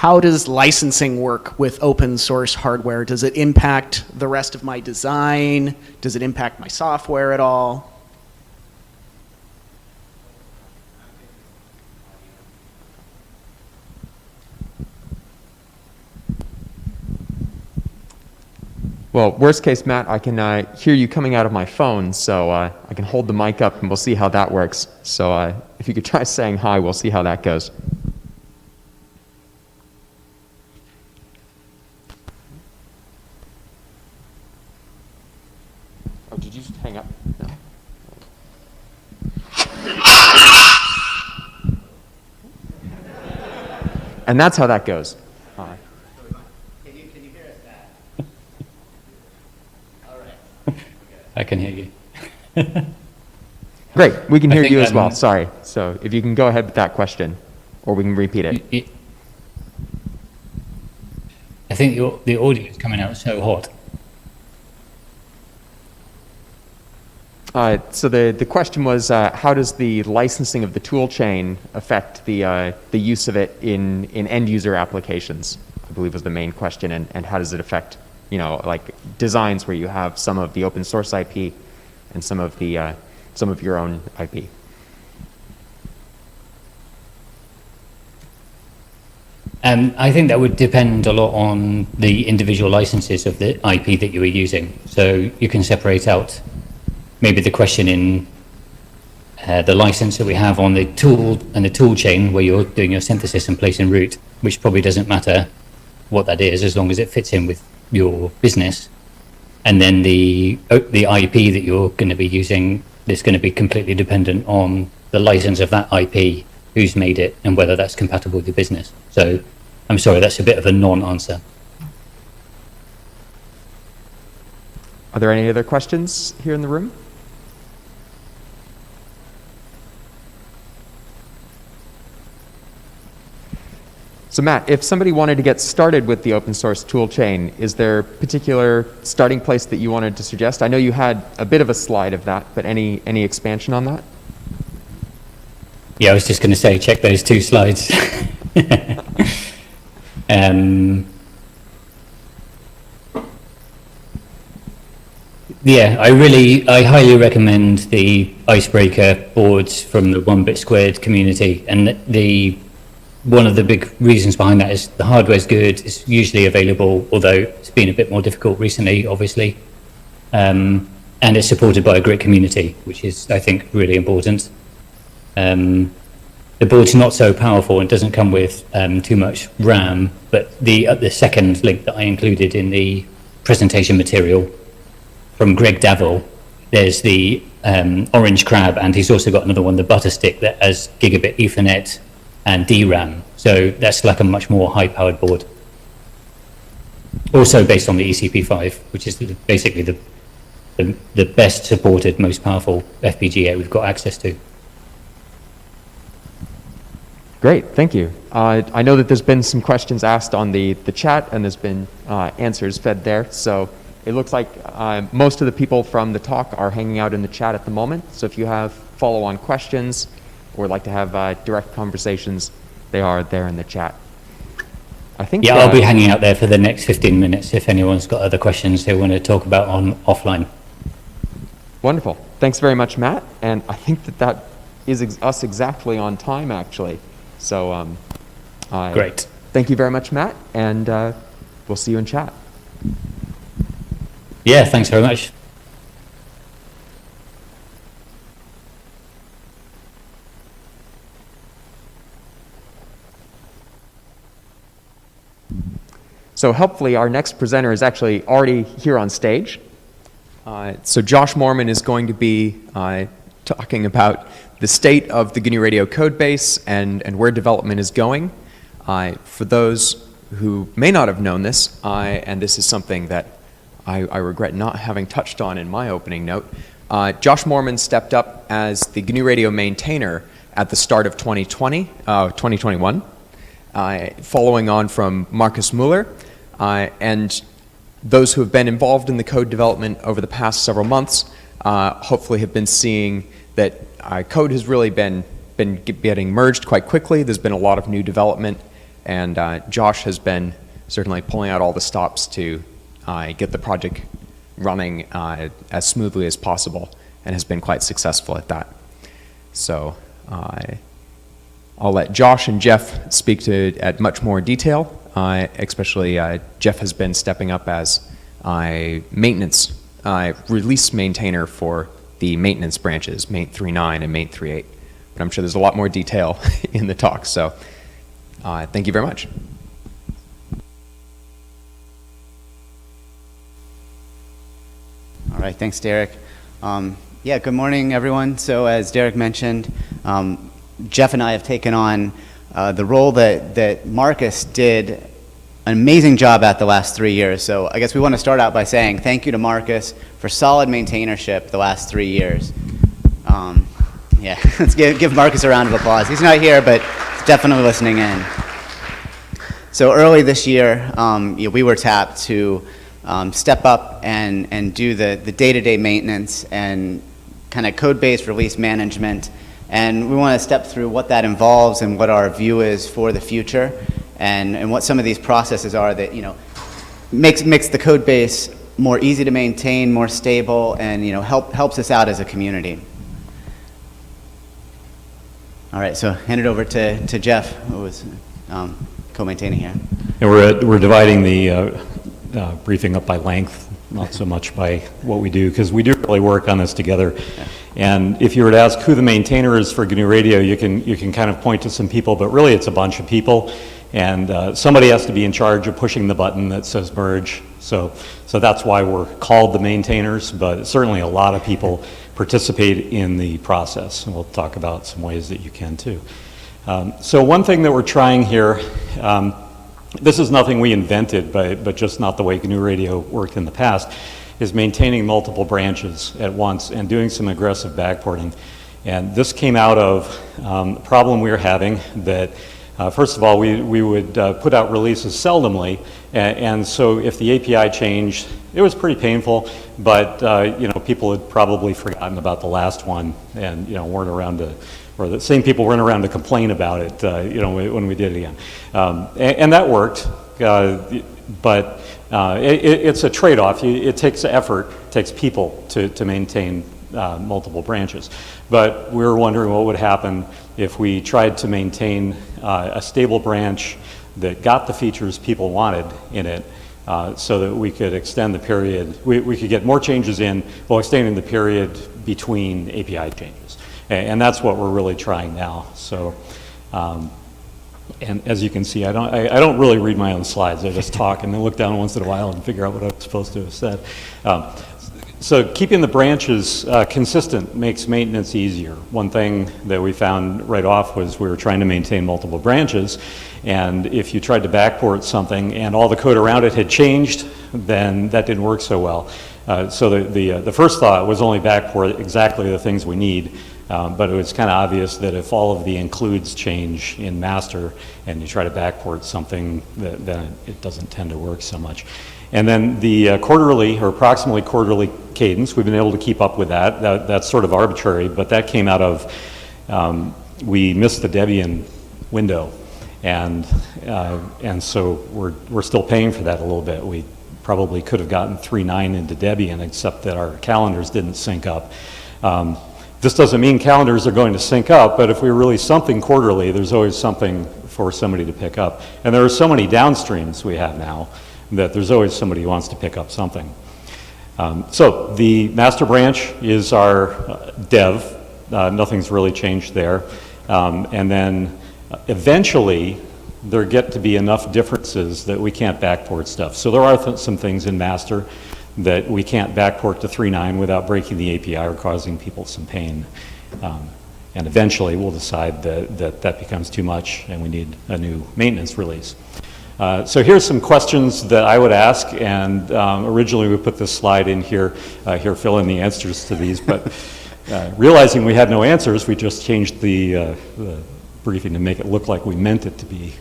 how does licensing work with open source hardware? Does it impact the rest of my design? Does it impact my software at all? Well, worst case, Matt, I can hear you coming out of my phone, so I can hold the mic up and we'll see how that works. So if you could try saying hi, we'll see how that goes. Oh, did you just hang up? No. And that's how that goes. I can hear you. Great, we can hear think, you as well, sorry. So if you can go ahead with that question, or we can repeat it. I think the audio is coming out so hot. So the question was, how does the licensing of the tool chain affect the use of it in end user applications? I believe was the main question, and how does it affect, like designs where you have some of the open source IP and some of your own IP. I think that would depend a lot on the individual licenses of the IP that you are using. So you can separate out maybe the question in the license that we have on the tool and the tool chain where you're doing your synthesis and place and route, which probably doesn't matter what that is as long as it fits in with your business. And then the IP that you're going to be using is going to be completely dependent on the license of that IP, who's made it, and whether that's compatible with your business. So I'm sorry, that's a bit of a non-answer. Are there any other questions here in the room? So Matt, if somebody wanted to get started with the open source tool chain, is there a particular starting place that you wanted to suggest? I know you had a bit of a slide of that, but any expansion on that? Yeah, I was just going to say, check those 2 slides. Yeah, I highly recommend the icebreaker boards from the 1-bit-squared community, and one of the big reasons behind that is the hardware is good, it's usually available, although it's been a bit more difficult recently, obviously. And it's supported by a great community, which is, I think, really important. The board's not so powerful and doesn't come with too much RAM, but the second link that I included in the presentation material from Greg Davil, there's the Orange Crab, and he's also got another one, the Butterstick, that has gigabit Ethernet and DRAM. So that's like a much more high-powered board. Also based on the ECP5, which is basically the best supported, most powerful FPGA we've got access to. Great, thank you. I know that there's been some questions asked on the chat, and there's been answers fed there. So it looks like most of the people from the talk are hanging out in the chat at the moment. So if you have follow-on questions or would like to have direct conversations, they are there in the chat. I think. Yeah, I'll be hanging out there for the next 15 minutes if anyone's got other questions they want to talk about on offline. Wonderful. Thanks very much, Matt. And I think that is us exactly on time, actually. So great. Thank you very much, Matt, and we'll see you in chat. Yeah, thanks very much. So helpfully, our next presenter is actually already here on stage. So Josh Moorman is going to be talking about the state of the GNU Radio code base and where development is going. For those who may not have known this, and this is something that I regret not having touched on in my opening note, Josh Moorman stepped up as the GNU Radio maintainer at the start of 2021, following on from Markus Müller. And those who have been involved in the code development over the past several months hopefully have been seeing that code has really been getting merged quite quickly. There's been a lot of new development, And Josh has been certainly pulling out all the stops to get the project running as smoothly as possible, and has been quite successful at that. So I'll let Josh and Jeff speak to at much more detail. Especially Jeff has been stepping up as maintenance release maintainer for the maintenance branches, maint 3.9 and maint 3.8. But I'm sure there's a lot more detail in the talk. So thank you very much. All right, thanks, Derek. Yeah, good morning, everyone. So as Derek mentioned, Jeff and I have taken on the role that Marcus did an amazing job at the last 3 years. So I guess we want to start out by saying thank you to Marcus for solid maintainership the last 3 years. Yeah, let's give Marcus a round of applause. He's not here, but he's definitely listening in. So early this year, we were tapped to step up and do the day-to-day maintenance and kind of code-based release management. And we want to step through what that involves and what our view is for the future, and what some of these processes are that, makes the code base more easy to maintain, more stable, and, helps us out as a community. All right, so hand it over to Jeff, who was co-maintaining here. And we're dividing the briefing up by length, not so much by what we do, because we do really work on this together. Yeah. And if you were to ask who the maintainer is for GNU Radio, you can kind of point to some people, but really it's a bunch of people. And somebody has to be in charge of pushing the button that says merge. So that's why we're called the maintainers, but certainly a lot of people participate in the process. And we'll talk about some ways that you can too. So one thing that we're trying here, this is nothing we invented, but just not the way GNU Radio worked in the past, is maintaining multiple branches at once and doing some aggressive backporting. And this came out of a problem we were having that, first of all, we would put out releases seldomly, and so if the API changed, it was pretty painful, but people had probably forgotten about the last one and weren't around to, or the same people weren't around to complain about it when we did it again. And that worked, but it's a trade-off. It takes effort, it takes people to maintain multiple branches. But we were wondering what would happen if we tried to maintain a stable branch that got the features people wanted in it, so that we could extend the period, we could get more changes in while extending the period between API changes. And that's what we're really trying now. So, and as you can see, I don't really read my own slides. I just talk and then look down once in a while and figure out what I'm supposed to have said. So keeping the branches consistent makes maintenance easier. One thing that we found right off was we were trying to maintain multiple branches, and if you tried to backport something and all the code around it had changed, then that didn't work so well. So the first thought was only backport exactly the things we need. But it was kind of obvious that if all of the includes change in master and you try to backport something, then it doesn't tend to work so much. And then the quarterly or approximately quarterly cadence, we've been able to keep up with that. That's sort of arbitrary, but that came out of, we missed the Debian window. And so we're still paying for that a little bit. We probably could have gotten 3.9 into Debian, except that our calendars didn't sync up. This doesn't mean calendars are going to sync up, but if we release something quarterly, there's always something for somebody to pick up. And there are so many downstreams we have now that there's always somebody who wants to pick up something. So the master branch is our dev. Nothing's really changed there. And then eventually, there get to be enough differences that we can't backport stuff. So there are some things in master that we can't backport to 3.9 without breaking the API or causing people some pain. And eventually we'll decide that becomes too much and we need a new maintenance release. So here's some questions that I would ask, and originally we put this slide in here, fill in the answers to these, but realizing we had no answers, we just changed the briefing to make it look like we meant it to be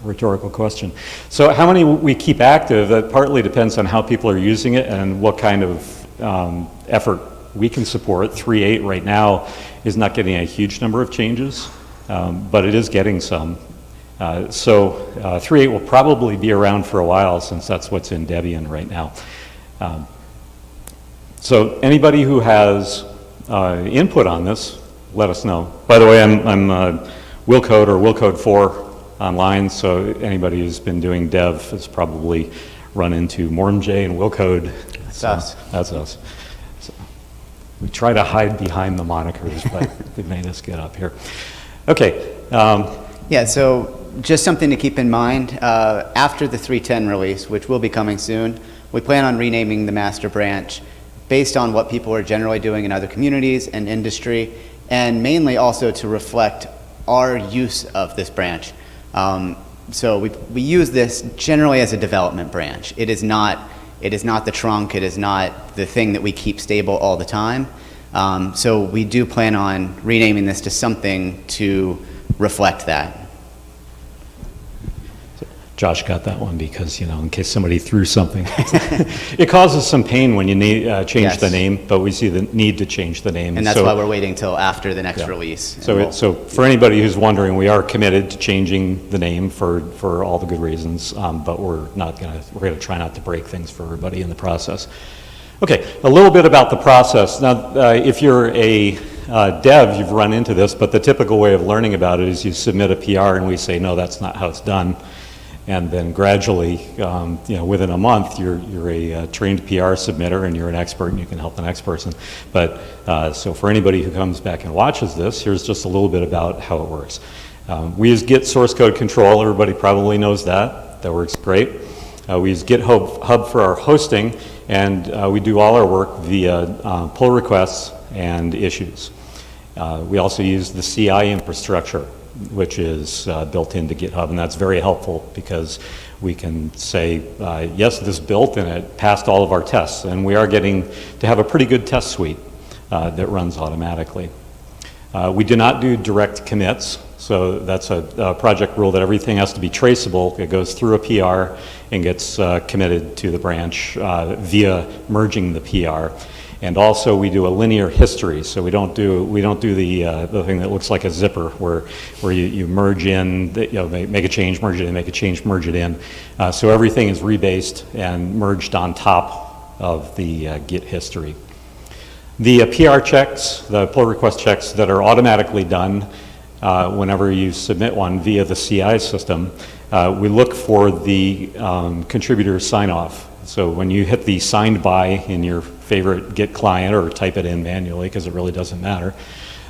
rhetorical question. So how many we keep active, that partly depends on how people are using it and what kind of effort we can support. 3.8 right now is not getting a huge number of changes, but it is getting some. So 3.8 will probably be around for a while since that's what's in Debian right now. So anybody who has input on this, let us know. By the way, I'm Willcode or Willcode 4 online, so anybody who's been doing dev has probably run into Mormj and Willcode. That's us. That's us. So we try to hide behind the monikers, but they made us get up here. Okay. Yeah, so just something to keep in mind, after the 3.10 release, which will be coming soon, we plan on renaming the master branch based on what people are generally doing in other communities and industry, and mainly also to reflect our use of this branch. So we use this generally as a development branch. It is not the trunk, it is not the thing that we keep stable all the time. So we do plan on renaming this to something to reflect that. Josh got that one because, in case somebody threw something. It causes some pain when you change the name, but we see the need to change the name. And that's why we're waiting till after the next release. So for anybody who's wondering, we are committed to changing the name for all the good reasons, but we're going to try not to break things for everybody in the process. Okay, a little bit about the process. Now, if you're a dev, you've run into this, but the typical way of learning about it is you submit a PR and we say, no, that's not how it's done. And then gradually, within a month, you're a trained PR submitter and you're an expert and you can help the next person. But so for anybody who comes back and watches this, here's just a little bit about how it works. We use Git source code control. Everybody probably knows that. That works great. We use GitHub for our hosting, and we do all our work via pull requests and issues. We also use the CI infrastructure, which is built into GitHub, and that's very helpful because we can say, yes, this built and it passed all of our tests, and we are getting to have a pretty good test suite that runs automatically. We do not do direct commits, so that's a project rule that everything has to be traceable. It goes through a PR and gets committed to the branch via merging the PR. And also we do a linear history, so we don't do the thing that looks like a zipper where you merge in, make a change, merge it in, make a change, merge it in. So everything is rebased and merged on top of the Git history. The PR checks, the pull request checks that are automatically done whenever you submit one via the CI system, we look for the contributor sign off. So when you hit the signed by in your favorite Git client or type it in manually, because it really doesn't matter,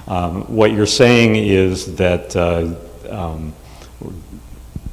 what you're saying is that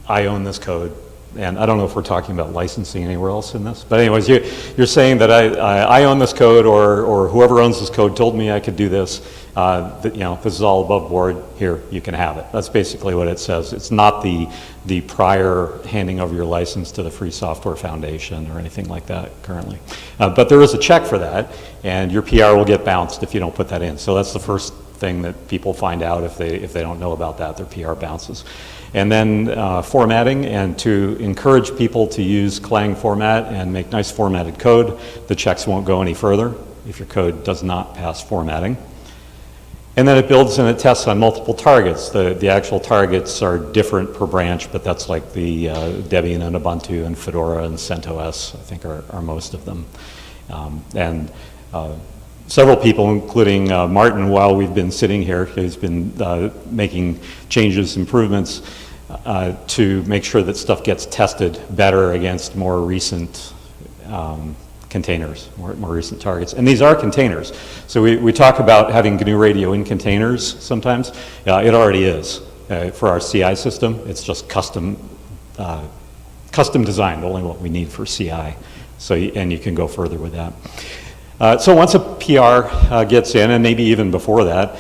I own this code. And I don't know if we're talking about licensing anywhere else in this, but anyways, you're saying that I own this code, or whoever owns this code told me I could do this. This is all above board. Here, you can have it. That's basically what it says. It's not the prior handing over your license to the Free Software Foundation or anything like that currently. But there is a check for that, and your PR will get bounced if you don't put that in. So that's the first thing that people find out if they don't know about that. Their PR bounces. And then formatting, and to encourage people to use Clang format and make nice formatted code, the checks won't go any further if your code does not pass formatting. And then it builds and it tests on multiple targets. The actual targets are different per branch, but that's like the Debian and Ubuntu and Fedora and CentOS, I think are most of them. Several people, including Martin, while we've been sitting here, who's been making changes, improvements to make sure that stuff gets tested better against more recent containers, more recent targets. And these are containers. So we talk about having GNU Radio in containers sometimes. It already is. For our CI system, it's just custom designed, only what we need for CI. So, and you can go further with that. So once a PR gets in, and maybe even before that,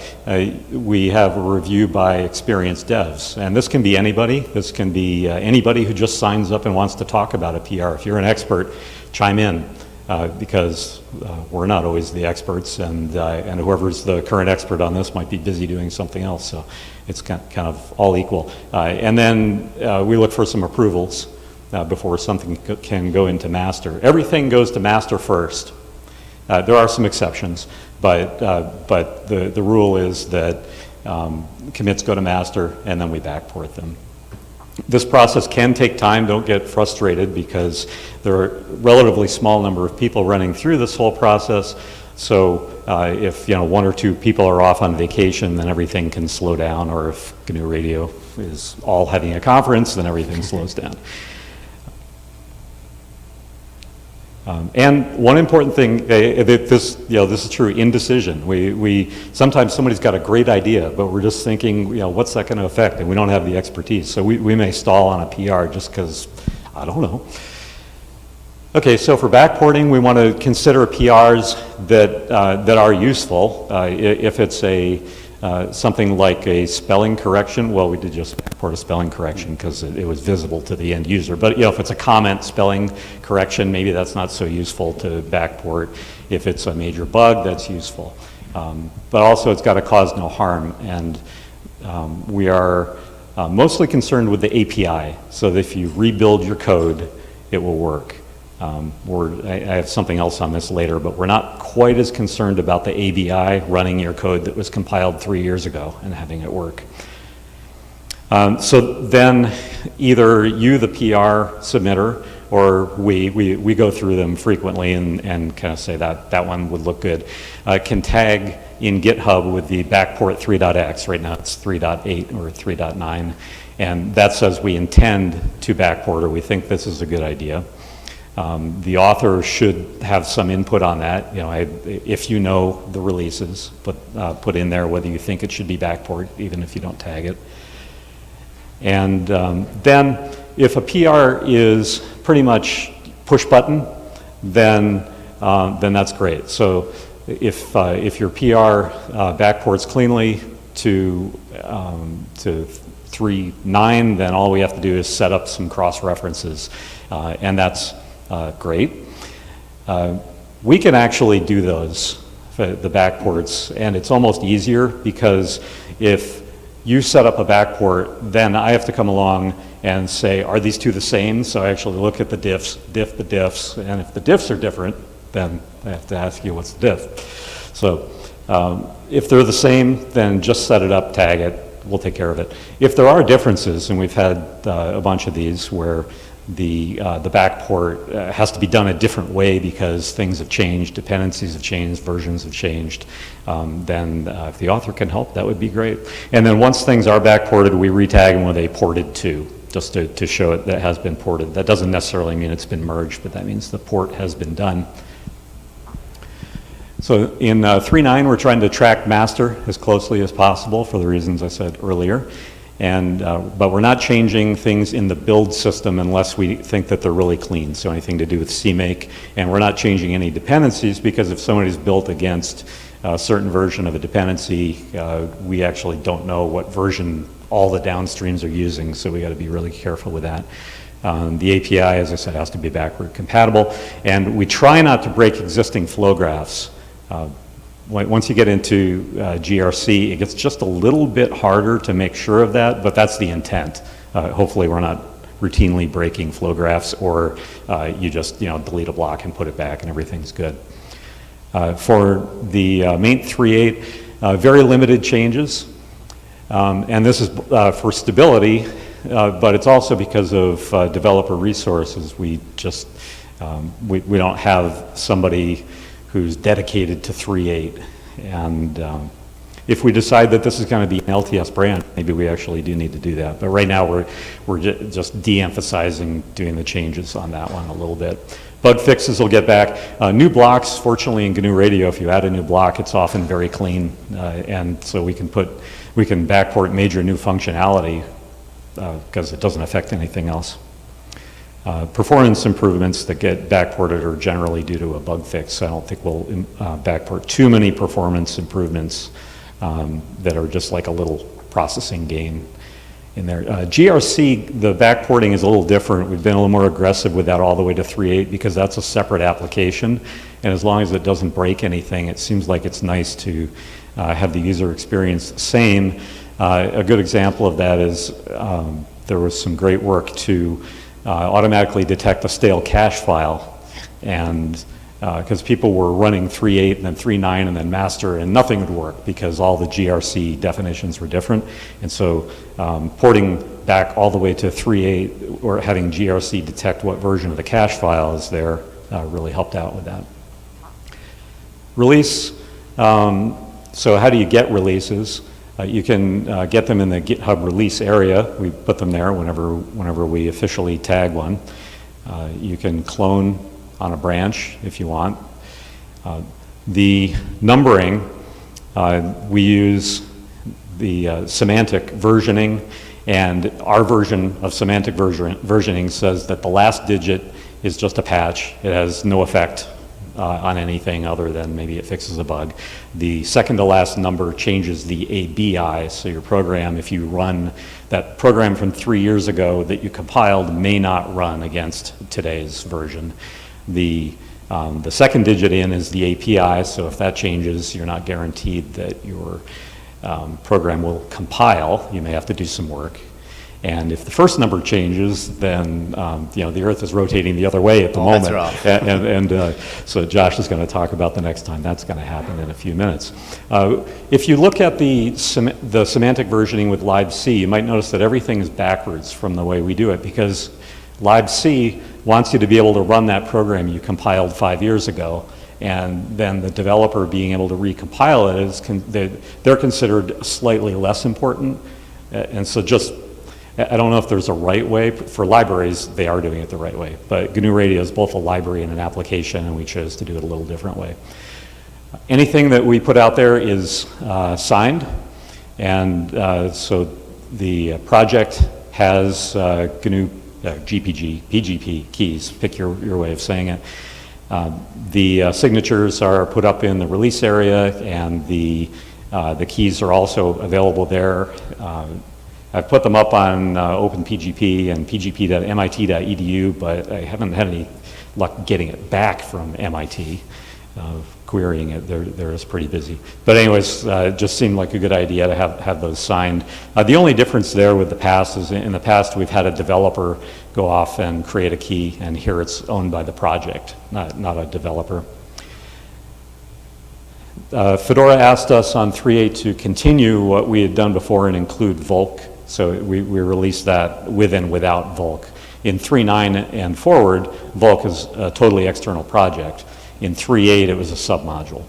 we have a review by experienced devs. And this can be anybody. This can be anybody who just signs up and wants to talk about a PR. If you're an expert, chime in, because we're not always the experts, and whoever's the current expert on this might be busy doing something else. So it's kind of all equal. And then we look for some approvals before something can go into master. Everything goes to master first. There are some exceptions, but the rule is that commits go to master and then we backport them. This process can take time. Don't get frustrated because there are a relatively small number of people running through this whole process. So if one or two people are off on vacation, then everything can slow down. Or if GNU Radio is all having a conference, then everything slows down. And one important thing, this is true, indecision. We sometimes somebody's got a great idea, but we're just thinking, what's that going to affect? And we don't have the expertise. So we may stall on a PR just because, I don't know. Okay, so for backporting, we want to consider PRs that are useful. If it's something like a spelling correction, well, we did just backport a spelling correction because it was visible to the end user. But if it's a comment spelling correction, maybe that's not so useful to backport. If it's a major bug, that's useful. But also, it's got to cause no harm. And we are mostly concerned with the API, so that if you rebuild your code, it will work. I have something else on this later, but we're not quite as concerned about the ABI running your code that was compiled 3 years ago and having it work. So then either you, the PR submitter, or we go through them frequently and kind of say that one would look good, can tag in GitHub with the backport 3.x. Right now it's 3.8 or 3.9. And that says we intend to backport, or we think this is a good idea. The author should have some input on that. If you know the releases, put in there whether you think it should be backport, even if you don't tag it. And then, if a PR is pretty much push button, then that's great. So if your PR backports cleanly to 3.9, then all we have to do is set up some cross references, and that's great. We can actually do those, the backports, and it's almost easier because if you set up a backport, then I have to come along and say, are these two the same? So I actually look at the diffs, diff the diffs, and if the diffs are different, then I have to ask you what's the diff. So if they're the same, then just set it up, tag it, we'll take care of it. If there are differences, and we've had a bunch of these where the backport has to be done a different way because things have changed, dependencies have changed, versions have changed, then if the author can help, that would be great. And then once things are backported, we retag them with a ported to, just to show it that it has been ported. That doesn't necessarily mean it's been merged, but that means the port has been done. So in 3.9, we're trying to track master as closely as possible for the reasons I said earlier. But we're not changing things in the build system unless we think that they're really clean, so anything to do with CMake. And we're not changing any dependencies because if somebody's built against a certain version of a dependency, we actually don't know what version all the downstreams are using, so we got to be really careful with that. The API, as I said, has to be backward compatible, and we try not to break existing flow graphs. Once you get into GRC, it gets just a little bit harder to make sure of that, but that's the intent. Hopefully we're not routinely breaking flow graphs, or you just delete a block and put it back and everything's good. For the main 3.8, very limited changes. And this is for stability, but it's also because of developer resources. We just, we don't have somebody who's dedicated to 3.8. And if we decide that this is going to be an LTS brand, maybe we actually do need to do that. But right now we're just de-emphasizing doing the changes on that one a little bit. Bug fixes will get back. New blocks, fortunately in GNU Radio, if you add a new block, it's often very clean. And so we can backport major new functionality because it doesn't affect anything else. Performance improvements that get backported are generally due to a bug fix. So I don't think we'll backport too many performance improvements that are just like a little processing gain in there. GRC, the backporting is a little different. We've been a little more aggressive with that all the way to 3.8 because that's a separate application. And as long as it doesn't break anything, it seems like it's nice to have the user experience the same. A good example of that is there was some great work to automatically detect a stale cache file, and because people were running 3.8 and then 3.9 and then master, and nothing would work because all the GRC definitions were different. And so porting back all the way to 3.8, or having GRC detect what version of the cache file is there, really helped out with that. Release. So how do you get releases? You can get them in the GitHub release area. We put them there whenever we officially tag one. You can clone on a branch if you want. The numbering, we use the semantic versioning, and our version of semantic versioning says that the last digit is just a patch. It has no effect on anything other than maybe it fixes a bug. The second to last number changes the ABI, so your program, if you run that program from 3 years ago that you compiled, may not run against today's version. The second digit in is the API, so if that changes, you're not guaranteed that your program will compile. You may have to do some work. And if the first number changes, then the Earth is rotating the other way at the moment. And so Josh is going to talk about the next time that's going to happen in a few minutes. If you look at the semantic versioning with libc, you might notice that everything is backwards from the way we do it, because libc wants you to be able to run that program you compiled 5 years ago, and then the developer being able to recompile it they're considered slightly less important. And so I don't know if there's a right way. For libraries, they are doing it the right way. But GNU Radio is both a library and an application, and we chose to do it a little different way. Anything that we put out there is signed. And so the project has GNU GPG, PGP keys, pick your way of saying it. The signatures are put up in the release area, and the keys are also available there. I've put them up on OpenPGP and pgp.mit.edu, but I haven't had any luck getting it back from MIT. Querying it, they're just pretty busy. But anyways, it just seemed like a good idea to have those signed. The only difference there with the past is in the past we've had a developer go off and create a key, and here it's owned by the project, not a developer. Fedora asked us on 3.8 to continue what we had done before and include Vulk. So we released that with and without Vulk. In 3.9 and forward, Vulk is a totally external project. In 3.8, it was a submodule.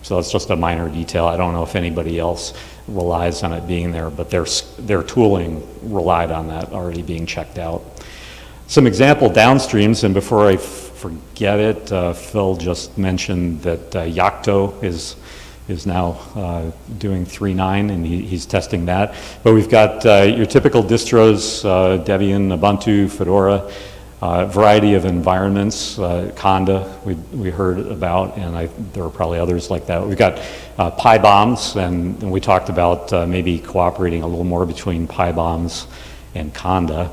So that's just a minor detail. I don't know if anybody else relies on it being there, but their tooling relied on that already being checked out. Some example downstreams, and before I forget it, Phil just mentioned that Yocto is now doing 3.9, and he's testing that. But we've got your typical distros, Debian, Ubuntu, Fedora, variety of environments, Conda we heard about, and there are probably others like that. We've got PyBombs, and we talked about maybe cooperating a little more between PyBombs and Conda.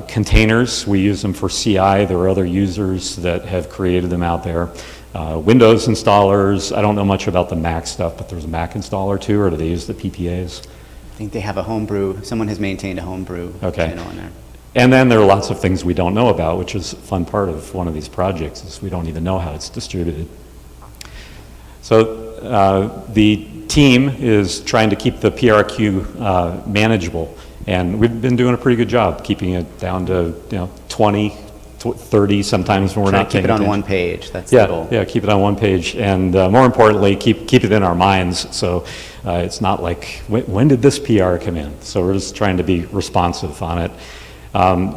Containers, we use them for CI. There are other users that have created them out there. Windows installers, I don't know much about the Mac stuff, but there's a Mac installer too, or do they use the PPAs? I think they have a homebrew, someone has maintained a homebrew channel in there. And then there are lots of things we don't know about, which is a fun part of one of these projects, is we don't even know how it's distributed. So the team is trying to keep the PRQ manageable, and we've been doing a pretty good job keeping it down to 20, 30 sometimes when we're not paying attention. Keep it on one page, that's the goal. Yeah, keep it on one page, and more importantly, keep it in our minds, so it's not like, when did this PR come in? So we're just trying to be responsive on it.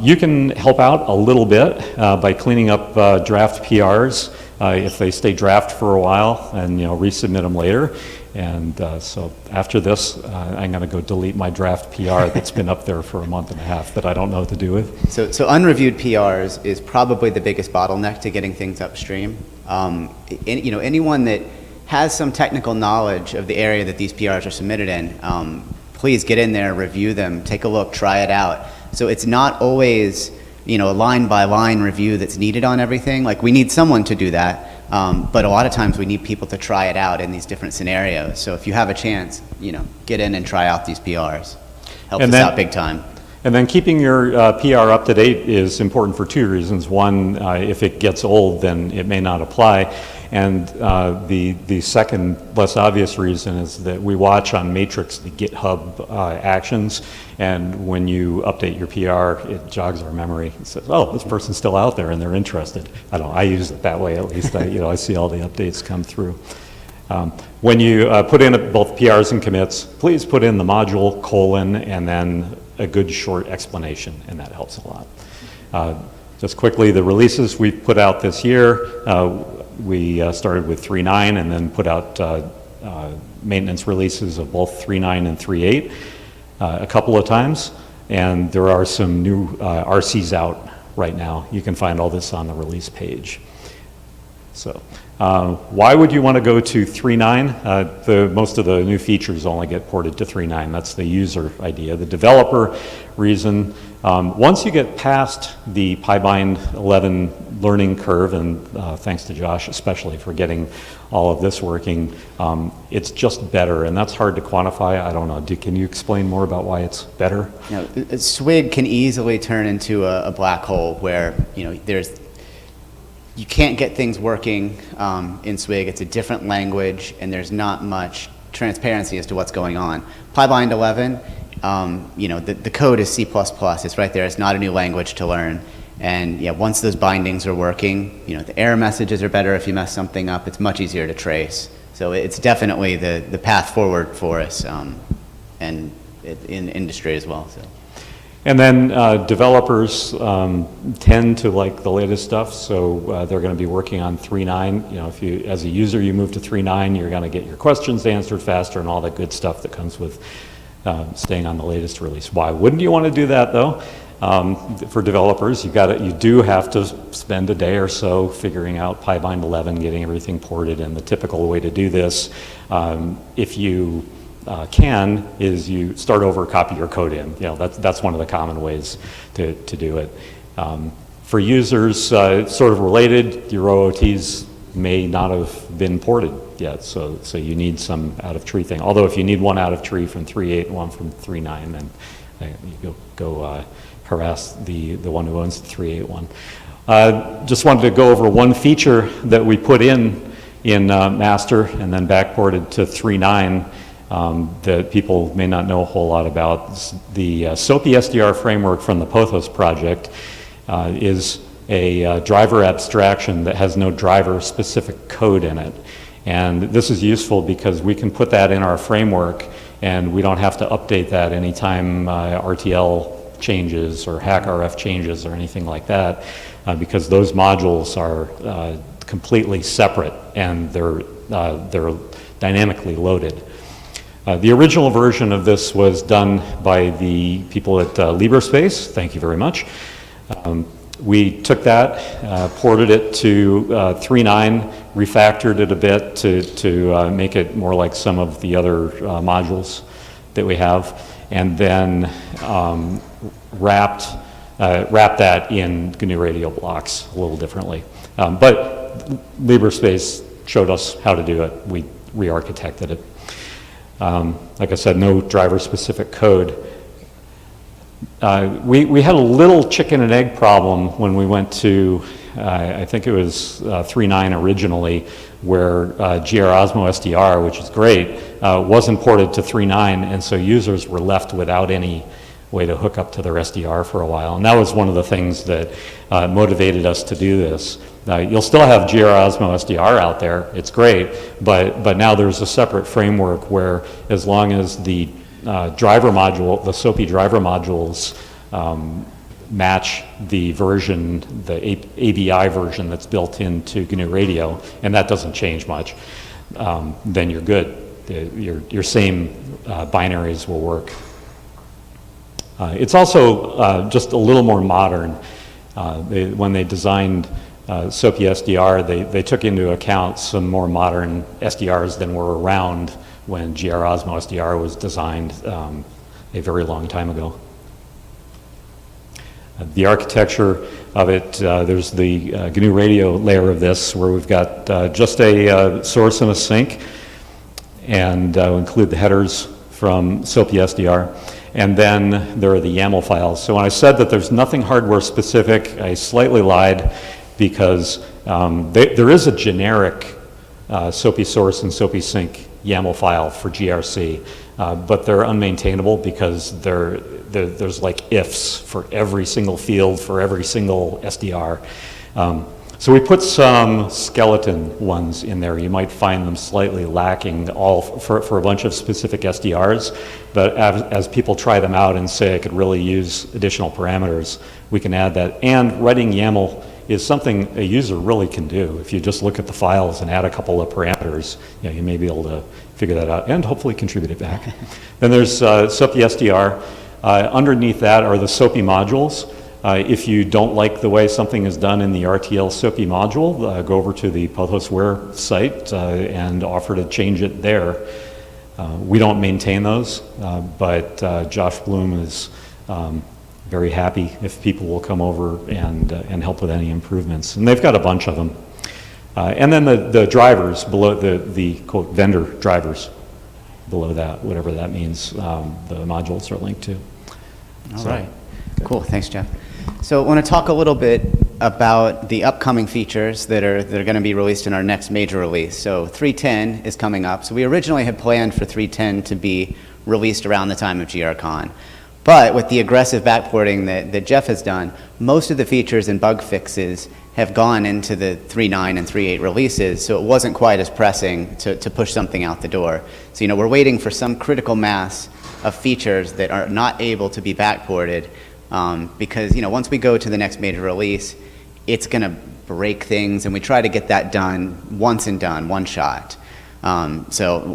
You can help out a little bit by cleaning up draft PRs if they stay draft for a while, and resubmit them later. And so after this, I'm going to go delete my draft PR that's been up there for a month and a half that I don't know what to do with. So unreviewed PRs is probably the biggest bottleneck to getting things upstream. Anyone that has some technical knowledge of the area that these PRs are submitted in, please get in there, review them, take a look, try it out. So it's not always, a line-by-line review that's needed on everything. Like, we need someone to do that, but a lot of times we need people to try it out in these different scenarios. So if you have a chance, get in and try out these PRs. Helps us out big time. And then keeping your PR up to date is important for two reasons. One, if it gets old, then it may not apply. And the second, less obvious reason is that we watch on Matrix the GitHub actions, and when you update your PR, it jogs our memory. It says, oh, this person's still out there and they're interested. I don't know, I use it that way at least. I see all the updates come through. When you put in both PRs and commits, please put in the module, colon, and then a good short explanation, and that helps a lot. Just quickly, the releases we've put out this year, we started with 3.9 and then put out maintenance releases of both 3.9 and 3.8 a couple of times, and there are some new RCs out right now. You can find all this on the release page. So why would you want to go to 3.9? Most of the new features only get ported to 3.9. That's the user idea. The developer reason, once you get past the PyBind 11 learning curve, and thanks to Josh especially for getting all of this working, it's just better, and that's hard to quantify. I don't know. Can you explain more about why it's better? Swig can easily turn into a black hole where you can't get things working in Swig. It's a different language, and there's not much transparency as to what's going on. PyBind 11, the code is C++. It's right there. It's not a new language to learn. And yeah, once those bindings are working, the error messages are better if you mess something up. It's much easier to trace. So it's definitely the path forward for us, and in industry as well. So. And then developers tend to like the latest stuff, so they're going to be working on 3.9. If you, as a user, you move to 3.9, you're going to get your questions answered faster and all that good stuff that comes with staying on the latest release. Why wouldn't you want to do that, though? For developers, you do have to spend a day or so figuring out PyBind 11, getting everything ported, and the typical way to do this, if you can, is you start over, copy your code in. That's one of the common ways to do it. For users, sort of related, your OOTs may not have been ported yet, so you need some out of tree thing. Although if you need one out of tree from 3.8 and one from 3.9, then you go harass the one who owns the 3.8 one. Just wanted to go over one feature that we put in master and then backported to 3.9 that people may not know a whole lot about. The SOAPy SDR framework from the Pothos project is a driver abstraction that has no driver-specific code in it. And this is useful because we can put that in our framework and we don't have to update that anytime RTL changes or HackRF changes or anything like that, because those modules are completely separate and they're dynamically loaded. The original version of this was done by the people at LibreSpace. Thank you very much. We took that, ported it to 3.9, refactored it a bit to make it more like some of the other modules that we have, and then wrapped that in GNU Radio blocks a little differently. But LibreSpace showed us how to do it. We re-architected it. Like I said, no driver-specific code. We had a little chicken and egg problem when we went to, I think it was 3.9 originally, where gr-osmo SDR, which is great, wasn't ported to 3.9, and so users were left without any way to hook up to their SDR for a while. And that was one of the things that motivated us to do this. You'll still have gr-osmo SDR out there, it's great, but now there's a separate framework where as long as the driver module, the SOAPy driver modules match the version, the ABI version that's built into GNU Radio, and that doesn't change much, then you're good. Your same binaries will work. It's also just a little more modern. When they designed SOAPy SDR, they took into account some more modern SDRs than were around when gr-osmo SDR was designed a very long time ago. The architecture of it, there's the GNU Radio layer of this, where we've got just a source and a sink, and we'll include the headers from SOAPy SDR. And then there are the YAML files. So when I said that there's nothing hardware specific, I slightly lied, because there is a generic SOAPy source and SOAPy sync YAML file for GRC, but they're unmaintainable because there's like ifs for every single field, for every single SDR. So we put some skeleton ones in there. You might find them slightly lacking all for a bunch of specific SDRs, but as people try them out and say I could really use additional parameters, we can add that. And writing YAML is something a user really can do. If you just look at the files and add a couple of parameters, you may be able to figure that out and hopefully contribute it back. Then there's SOAPy SDR. Underneath that are the SOAPy modules. If you don't like the way something is done in the RTL SOAPy module, go over to the Pothosware site and offer to change it there. We don't maintain those, but Josh Bloom is very happy if people will come over and help with any improvements. And they've got a bunch of them. And then the drivers below, the quote vendor drivers below that, whatever that means, the modules are linked to. All right. Cool. Thanks, Jeff. So I want to talk a little bit about the upcoming features that are going to be released in our next major release. So 3.10 is coming up. So we originally had planned for 3.10 to be released around the time of GRCon. But with the aggressive backporting that Jeff has done, most of the features and bug fixes have gone into the 3.9 and 3.8 releases, so it wasn't quite as pressing to push something out the door. So, we're waiting for some critical mass of features that are not able to be backported because, once we go to the next major release, it's going to break things, and we try to get that done once and done, one shot. The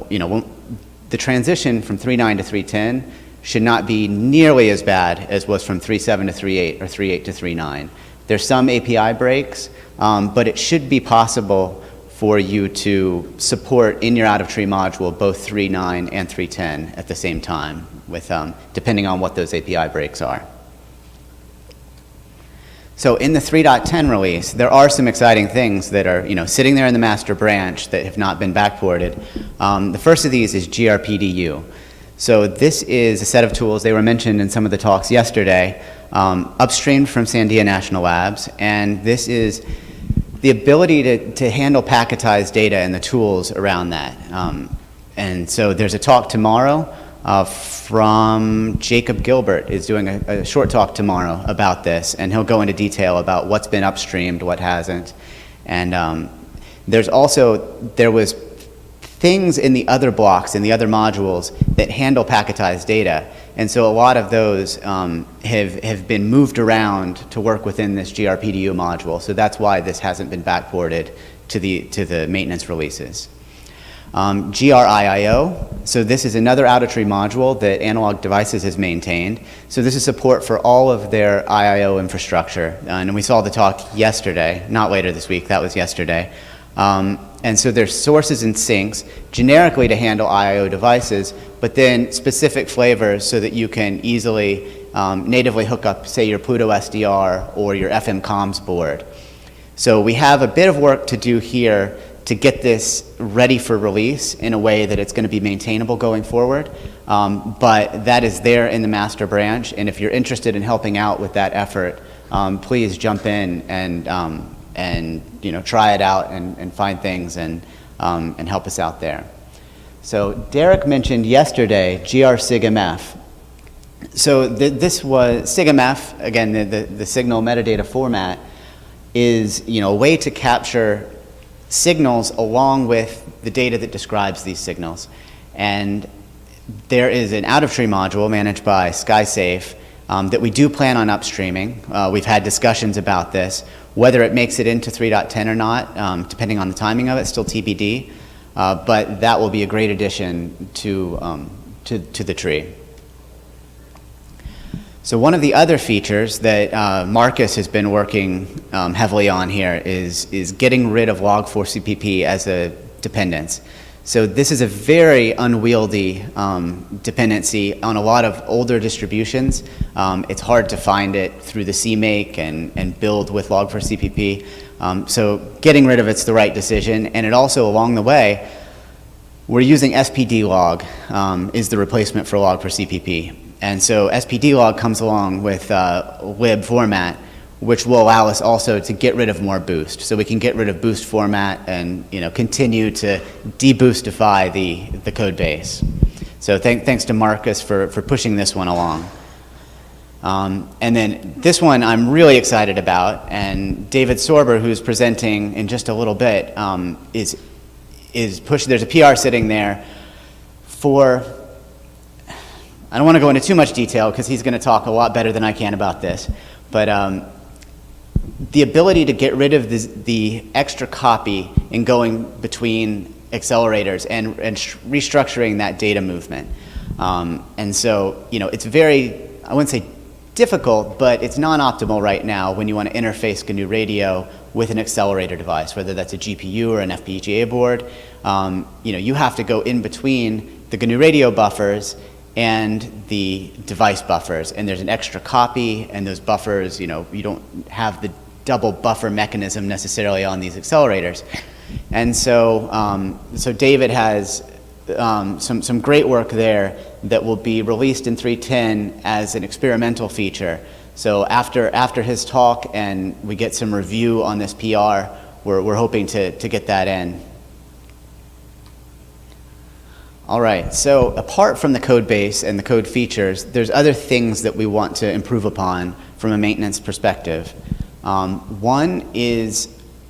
transition from 3.9 to 3.10 should not be nearly as bad as was from 3.7 to 3.8 or 3.8 to 3.9. There's some API breaks, but it should be possible for you to support in your out-of-tree module both 3.9 and 3.10 at the same time, with depending on what those API breaks are. So in the 3.10 release, there are some exciting things that are sitting there in the master branch that have not been backported. The first of these is grPDU. So this is a set of tools, they were mentioned in some of the talks yesterday, upstream from Sandia National Labs, and this is the ability to handle packetized data and the tools around that. And so there's a talk tomorrow from Jacob Gilbert is doing a short talk tomorrow about this, and he'll go into detail about what's been upstreamed, what hasn't. And there was things in the other blocks, in the other modules that handle packetized data. And so a lot of those have been moved around to work within this grPDU module. So that's why this hasn't been backported to the maintenance releases. GRIIO, so this is another out-of-tree module that Analog Devices has maintained. So this is support for all of their IIO infrastructure. And we saw the talk yesterday, not later this week, that was yesterday. And so there's sources and sinks generically to handle IIO devices, but then specific flavors so that you can easily natively hook up, say, your Pluto SDR or your FM comms board. So we have a bit of work to do here to get this ready for release in a way that it's going to be maintainable going forward. But that is there in the master branch, and if you're interested in helping out with that effort, please jump in and try it out and find things and help us out there. So Derek mentioned yesterday gr-sig-mf. So this was sig-mf, again, the signal metadata format is a way to capture signals along with the data that describes these signals. And there is an out-of-tree module managed by SkySafe that we do plan on upstreaming. We've had discussions about this. Whether it makes it into 3.10 or not, depending on the timing of it, still TBD. But that will be a great addition to the tree. So one of the other features that Marcus has been working heavily on here is getting rid of log4CPP as a dependence. So this is a very unwieldy dependency on a lot of older distributions. It's hard to find it through the CMake and build with log4CPP. So getting rid of it's the right decision. And it also, along the way, we're using spdlog is the replacement for log4CPP. And so spdlog comes along with lib format, which will allow us also to get rid of more boost. So we can get rid of boost format and continue to deboostify the code base. So thanks to Marcus for pushing this one along. And then this one I'm really excited about, and David Sorber, who's presenting in just a little bit, is pushing. There's a PR sitting there for, I don't want to go into too much detail because he's going to talk a lot better than I can about this, but the ability to get rid of the extra copy in going between accelerators and restructuring that data movement. And so, it's very, I wouldn't say difficult, but it's non-optimal right now when you want to interface GNU Radio with an accelerator device, whether that's a GPU or an FPGA board. You have to go in between the GNU Radio buffers and the device buffers, and there's an extra copy, and those buffers, you don't have the double buffer mechanism necessarily on these accelerators. And so, so David has some great work there that will be released in 3.10 as an experimental feature. So after his talk and we get some review on this PR, we're hoping to get that in. All right, so apart from the code base and the code features, there's other things that we want to improve upon from a maintenance perspective. One is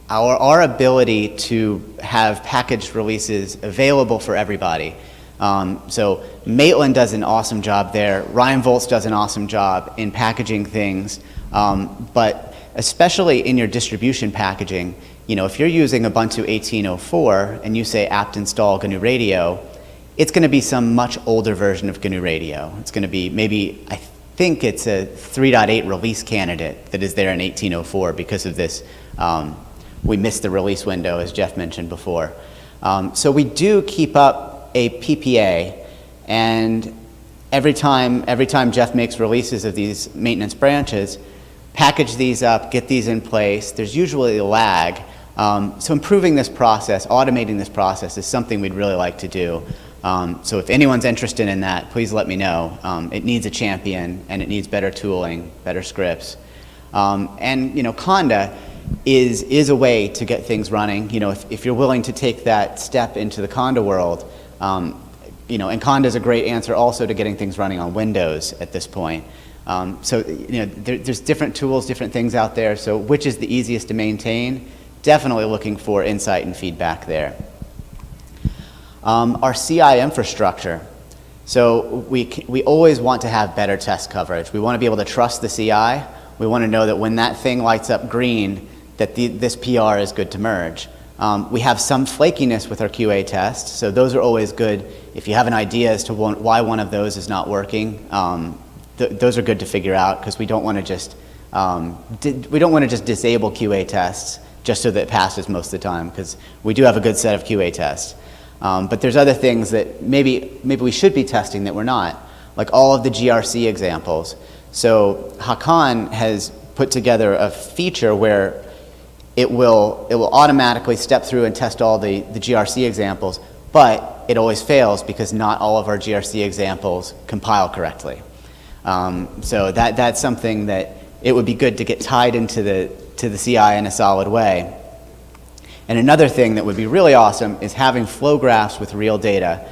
our ability to have packaged releases available for everybody. So Maitland does an awesome job there. Ryan Volz does an awesome job in packaging things, but especially in your distribution packaging, if you're using Ubuntu 18.04 and you say apt install GNU Radio, it's going to be some much older version of GNU Radio. It's going to be maybe, I think it's a 3.8 release candidate that is there in 18.04 because of this. We missed the release window, as Jeff mentioned before. So we do keep up a PPA, and every time Jeff makes releases of these maintenance branches, package these up, get these in place. There's usually a lag. So improving this process, automating this process is something we'd really like to do. So if anyone's interested in that, please let me know. It needs a champion, and it needs better tooling, better scripts. And Conda is a way to get things running. If you're willing to take that step into the Conda world, and Conda is a great answer also to getting things running on Windows at this point. So there's different tools, different things out there. So which is the easiest to maintain? Definitely looking for insight and feedback there. Our CI infrastructure. So we always want to have better test coverage. We want to be able to trust the CI. We want to know that when that thing lights up green, that this PR is good to merge. We have some flakiness with our QA tests, so those are always good. If you have an idea as to why one of those is not working, those are good to figure out, because we don't want to just disable QA tests just so that it passes most of the time, because we do have a good set of QA tests. But there's other things that maybe we should be testing that we're not, like all of the GRC examples. So Hakan has put together a feature where it will automatically step through and test all the GRC examples, but it always fails because not all of our GRC examples compile correctly. So that's something that it would be good to get tied into the CI in a solid way. And another thing that would be really awesome is having flow graphs with real data.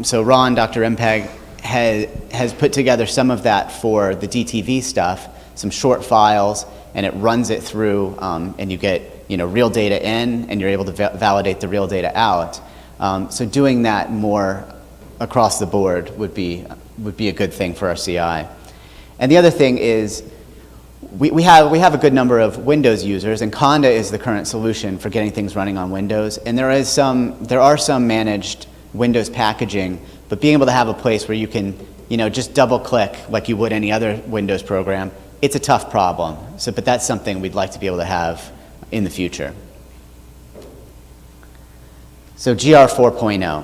So Ron, Dr. Mpeg, has put together some of that for the DTV stuff, some short files, and it runs it through, and you get real data in, and you're able to validate the real data out. So doing that more across the board would be a good thing for our CI. And the other thing is, we have a good number of Windows users, and Conda is the current solution for getting things running on Windows. And there are some managed Windows packaging, but being able to have a place where you can just double click like you would any other Windows program, it's a tough problem. But that's something we'd like to be able to have in the future. So GR 4.0.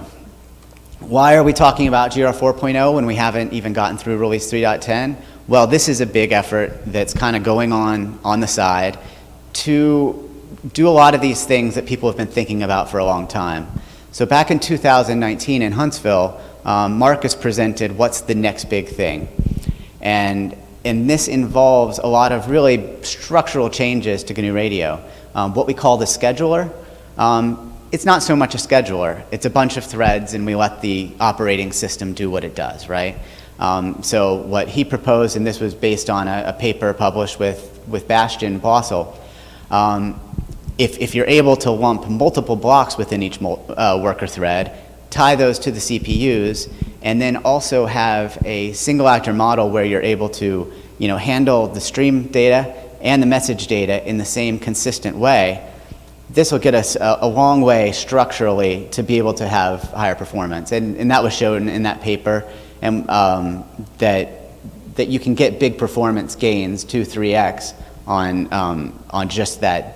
Why are we talking about GR 4.0 when we haven't even gotten through release 3.10? Well, this is a big effort that's kind of going on the side to do a lot of these things that people have been thinking about for a long time. So back in 2019 in Huntsville, Marcus presented what's the next big thing. And this involves a lot of really structural changes to GNU Radio. What we call the scheduler, it's not so much a scheduler. It's a bunch of threads, and we let the operating system do what it does, right? So what he proposed, and this was based on a paper published with Bastian Bossel, if you're able to lump multiple blocks within each worker thread, tie those to the CPUs, and then also have a single actor model where you're able to handle the stream data and the message data in the same consistent way, this will get us a long way structurally to be able to have higher performance. And that was shown in that paper, and that you can get big performance gains, 2-3x, on just that,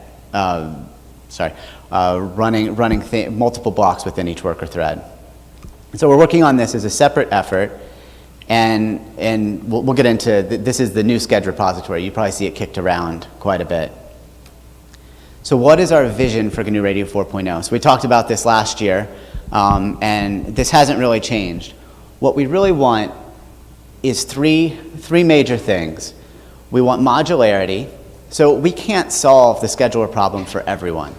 running multiple blocks within each worker thread. So we're working on this as a separate effort, and we'll get into, this is the new Sched repository. You probably see it kicked around quite a bit. So what is our vision for GNU Radio 4.0? So we talked about this last year, and this hasn't really changed. What we really want is three major things. We want modularity. So we can't solve the scheduler problem for everyone.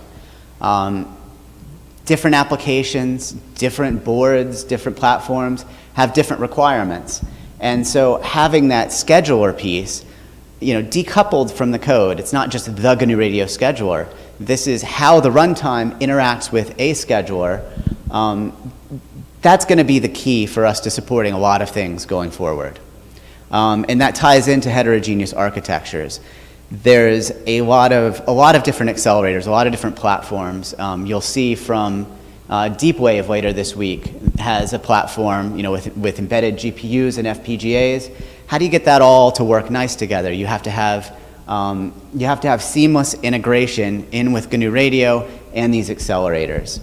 Different applications, different boards, different platforms have different requirements. And so having that scheduler piece, decoupled from the code, it's not just the GNU Radio scheduler. This is how the runtime interacts with a scheduler. That's going to be the key for us to supporting a lot of things going forward. And that ties into heterogeneous architectures. There's a lot of different accelerators, a lot of different platforms. You'll see from DeepWave later this week has a platform, with embedded GPUs and FPGAs. How do you get that all to work nice together? You have to have seamless integration in with GNU Radio and these accelerators.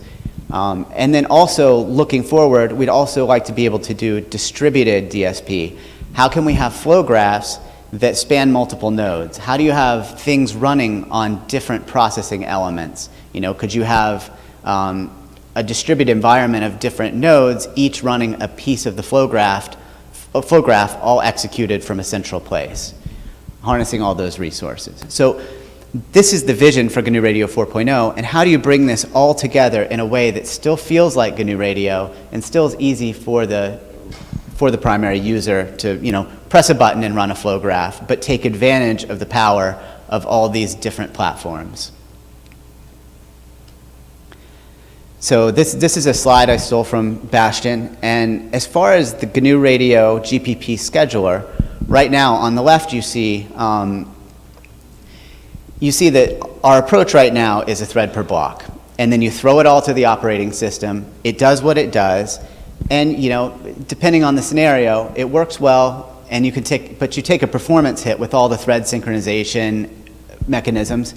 And then also looking forward, we'd also like to be able to do distributed DSP. How can we have flow graphs that span multiple nodes? How do you have things running on different processing elements? Could you have a distributed environment of different nodes, each running a piece of the flow graph, all executed from a central place, harnessing all those resources? So this is the vision for GNU Radio 4.0, and how do you bring this all together in a way that still feels like GNU Radio and still is easy for the primary user to press a button and run a flow graph, but take advantage of the power of all these different platforms. So this is a slide I stole from Bastian, and as far as the GNU Radio GPP scheduler, right now on the left you see that our approach right now is a thread per block, and then you throw it all to the operating system. It does what it does, and depending on the scenario, it works well, and you take a performance hit with all the thread synchronization mechanisms.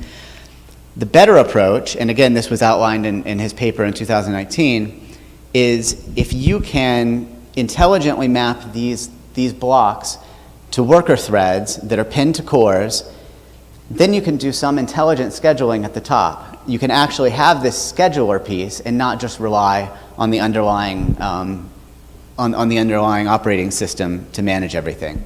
The better approach, and again this was outlined in his paper in 2019, is if you can intelligently map these blocks to worker threads that are pinned to cores, then you can do some intelligent scheduling at the top. You can actually have this scheduler piece and not just rely on the underlying operating system to manage everything.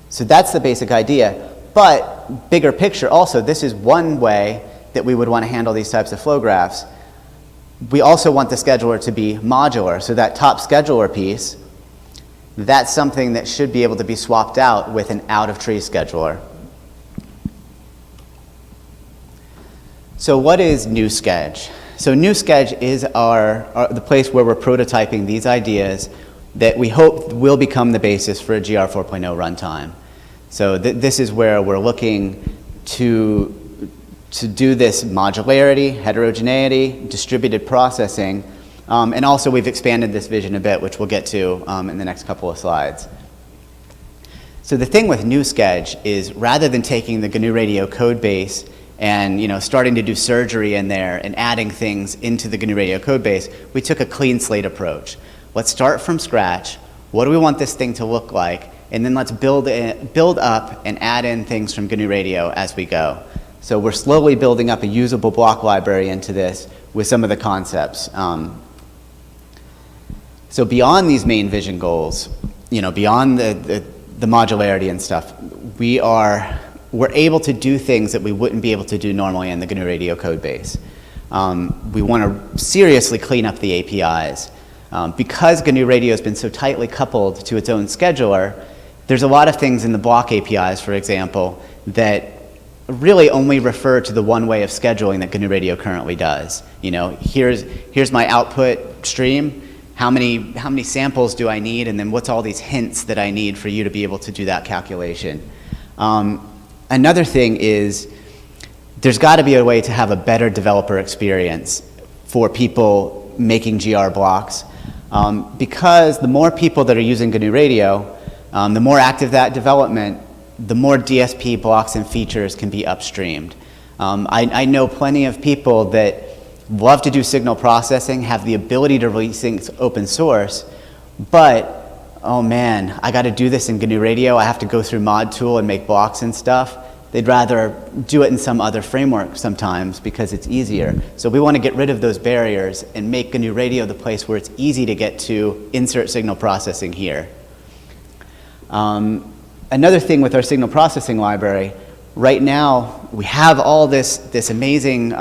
So that's the basic idea. But bigger picture also, this is one way that we would want to handle these types of flow graphs. We also want the scheduler to be modular. So that top scheduler piece, that's something that should be able to be swapped out with an out-of-tree scheduler. So what is new Sched? So new Sched is the place where we're prototyping these ideas that we hope will become the basis for a GR 4.0 runtime. So this is where we're looking to do this modularity, heterogeneity, distributed processing, and also we've expanded this vision a bit, which we'll get to in the next couple of slides. So the thing with new Sched is rather than taking the GNU Radio code base and starting to do surgery in there and adding things into the GNU Radio code base, we took a clean slate approach. Let's start from scratch. What do we want this thing to look like? And then let's build up and add in things from GNU Radio as we go. So we're slowly building up a usable block library into this with some of the concepts. So beyond these main vision goals, beyond the the modularity and stuff. We're able to do things that we wouldn't be able to do normally in the GNU Radio code base. We want to seriously clean up the APIs. Because GNU Radio has been so tightly coupled to its own scheduler, there's a lot of things in the block APIs, for example, that really only refer to the one way of scheduling that GNU Radio currently does. You know, here's my output stream. How many samples do I need? And then what's all these hints that I need for you to be able to do that calculation? Another thing is there's got to be a way to have a better developer experience for people making GR blocks. Because the more people that are using GNU Radio, the more active that development, the more DSP blocks and features can be upstreamed. I know plenty of people that love to do signal processing, have the ability to release things open source, but oh man, I got to do this in GNU Radio. I have to go through mod tool and make blocks and stuff. They'd rather do it in some other framework sometimes because it's easier. So we want to get rid of those barriers and make GNU Radio the place where it's easy to get to insert signal processing here. Another thing with our signal processing library, right now we have all this amazing,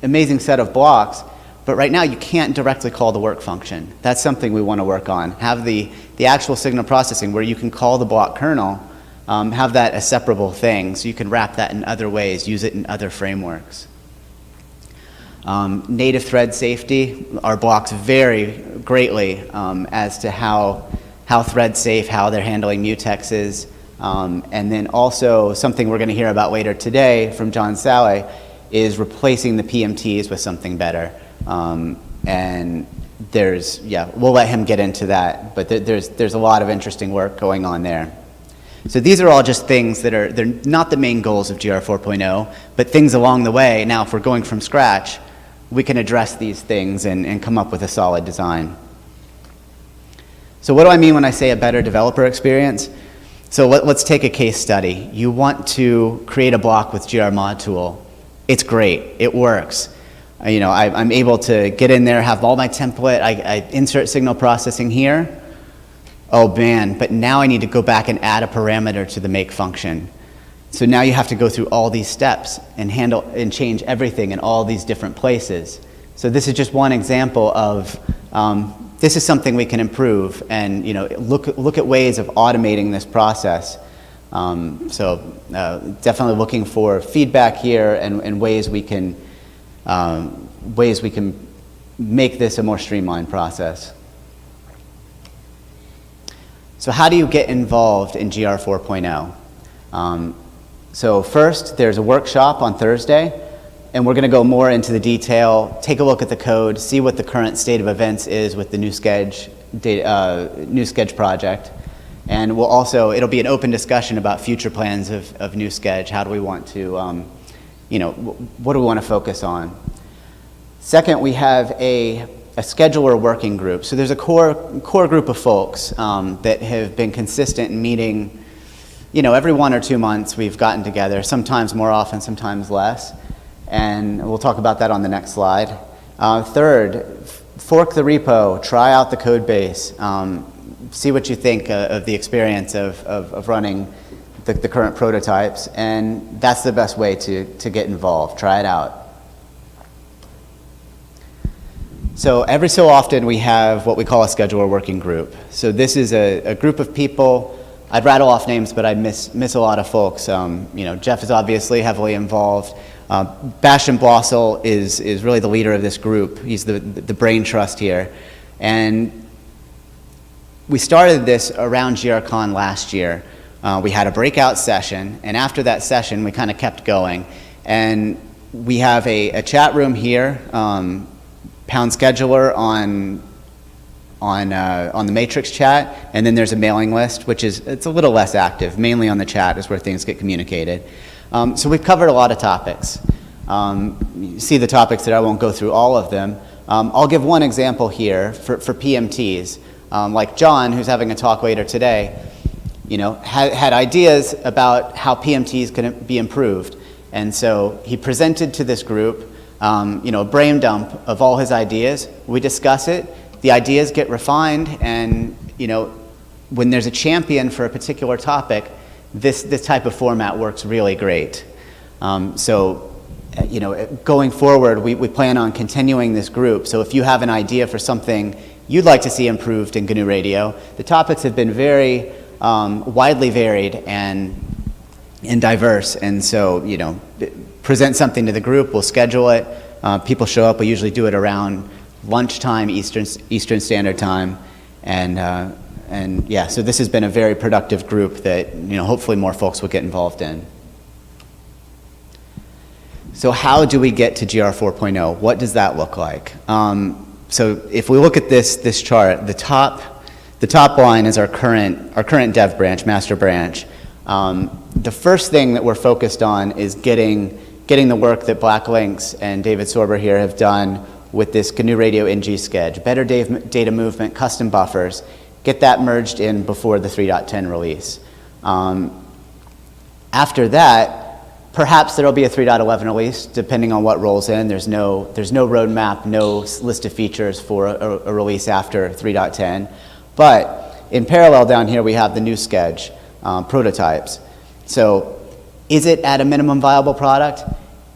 amazing set of blocks, but right now you can't directly call the work function. That's something we want to work on. Have the actual signal processing where you can call the block kernel, have that a separable thing so you can wrap that in other ways, use it in other frameworks. Native thread safety, our blocks vary greatly as to how thread safe, how they're handling mutexes, and then also something we're going to hear about later today from John Sallay is replacing the PMTs with something better. And we'll let him get into that, but there's a lot of interesting work going on there. So these are all just things they're not the main goals of GR 4.0, but things along the way. Now, if we're going from scratch, we can address these things and come up with a solid design. So what do I mean when I say a better developer experience? So let's take a case study. You want to create a block with GR mod tool. It's great, it works. You know, I'm able to get in there, have all my template, I insert signal processing here. Oh man, but now I need to go back and add a parameter to the make function. So now you have to go through all these steps and handle and change everything in all these different places. So this is just one example of this is something we can improve and look at ways of automating this process. Definitely looking for feedback here and ways we can make this a more streamlined process. So how do you get involved in GR 4.0? So first, there's a workshop on Thursday, and we're going to go more into the detail, take a look at the code, see what the current state of events is with the new Sketch project. And it'll be an open discussion about future plans of new Sketch. How do we want to, what do we want to focus on? Second, we have a scheduler working group. So there's a core group of folks that have been consistent in meeting, every 1 or 2 months we've gotten together, sometimes more often, sometimes less. And we'll talk about that on the next slide. Third, fork the repo, try out the code base, see what you think of the experience of running the current prototypes, and that's the best way to get involved. Try it out. So every so often we have what we call a scheduler working group. So this is a group of people. I'd rattle off names, but I'd miss a lot of folks. Jeff is obviously heavily involved. Bastian Blossel is really the leader of this group. He's the brain trust here. And we started this around GRCon last year. We had a breakout session, and after that session, we kind of kept going. And we have a chat room here, pound scheduler on the matrix chat, and then there's a mailing list, it's a little less active. Mainly on the chat is where things get communicated. So we've covered a lot of topics. You see the topics there, I won't go through all of them. I'll give one example here for PMTs. Like John, who's having a talk later today, had ideas about how PMTs can be improved. And so he presented to this group, a brain dump of all his ideas. We discuss it, the ideas get refined, and when there's a champion for a particular topic, this type of format works really great. Going forward, we plan on continuing this group. So if you have an idea for something you'd like to see improved in GNU Radio, the topics have been very widely varied and diverse. And so, present something to the group, we'll schedule it. People show up, we usually do it around lunchtime, Eastern Standard Time. And yeah, so this has been a very productive group that, hopefully more folks will get involved in. So how do we get to GR 4.0? What does that look like? So if we look at this chart, the top line is our current dev branch, master branch. The first thing that we're focused on is getting the work that Black Lynx and David Sorber here have done with this GNU Radio NG Schedule, better data movement, custom buffers, get that merged in before the 3.10 release. After that, perhaps there'll be a 3.11 release, depending on what rolls in. There's no roadmap, no list of features for a release after 3.10. But in parallel down here, we have the new Schedule prototypes. So is it at a minimum viable product?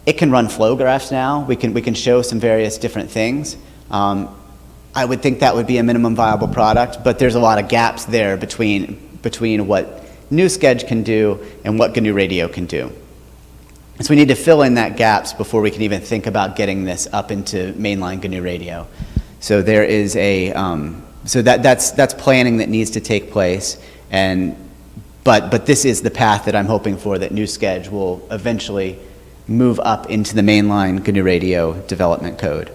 It can run flow graphs now. We can show some various different things. I would think that would be a minimum viable product, but there's a lot of gaps there between what new Schedule can do and what GNU Radio can do. So we need to fill in that gaps before we can even think about getting this up into mainline GNU Radio. So there is that's planning that needs to take place, but this is the path that I'm hoping for, that new Schedule will eventually move up into the mainline GNU Radio development code.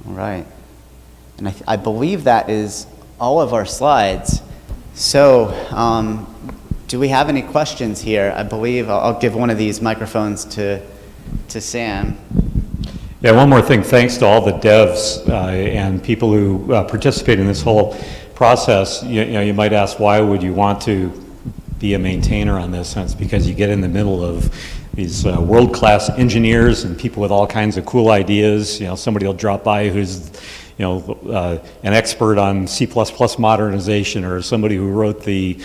All right, and I believe that is all of our slides. So. Do we have any questions here? I believe I'll give one of these microphones to Sam. Yeah, one more thing. Thanks to all the devs and people who participate in this whole process. You might ask, why would you want to be a maintainer on this? And it's because you get in the middle of these world-class engineers and people with all kinds of cool ideas. Somebody will drop by who's an expert on C++ modernization, or somebody who wrote the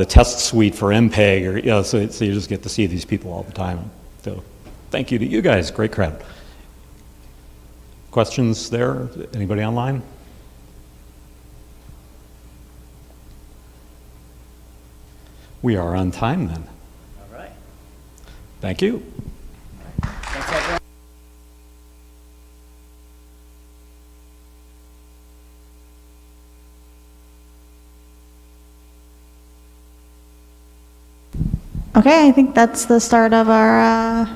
test suite for MPEG, or so you just get to see these people all the time. So, thank you to you guys. Great crowd. Questions there? Anybody online? We are on time then. All right. Thank you. Thanks, everyone. Okay, I think that's the start of our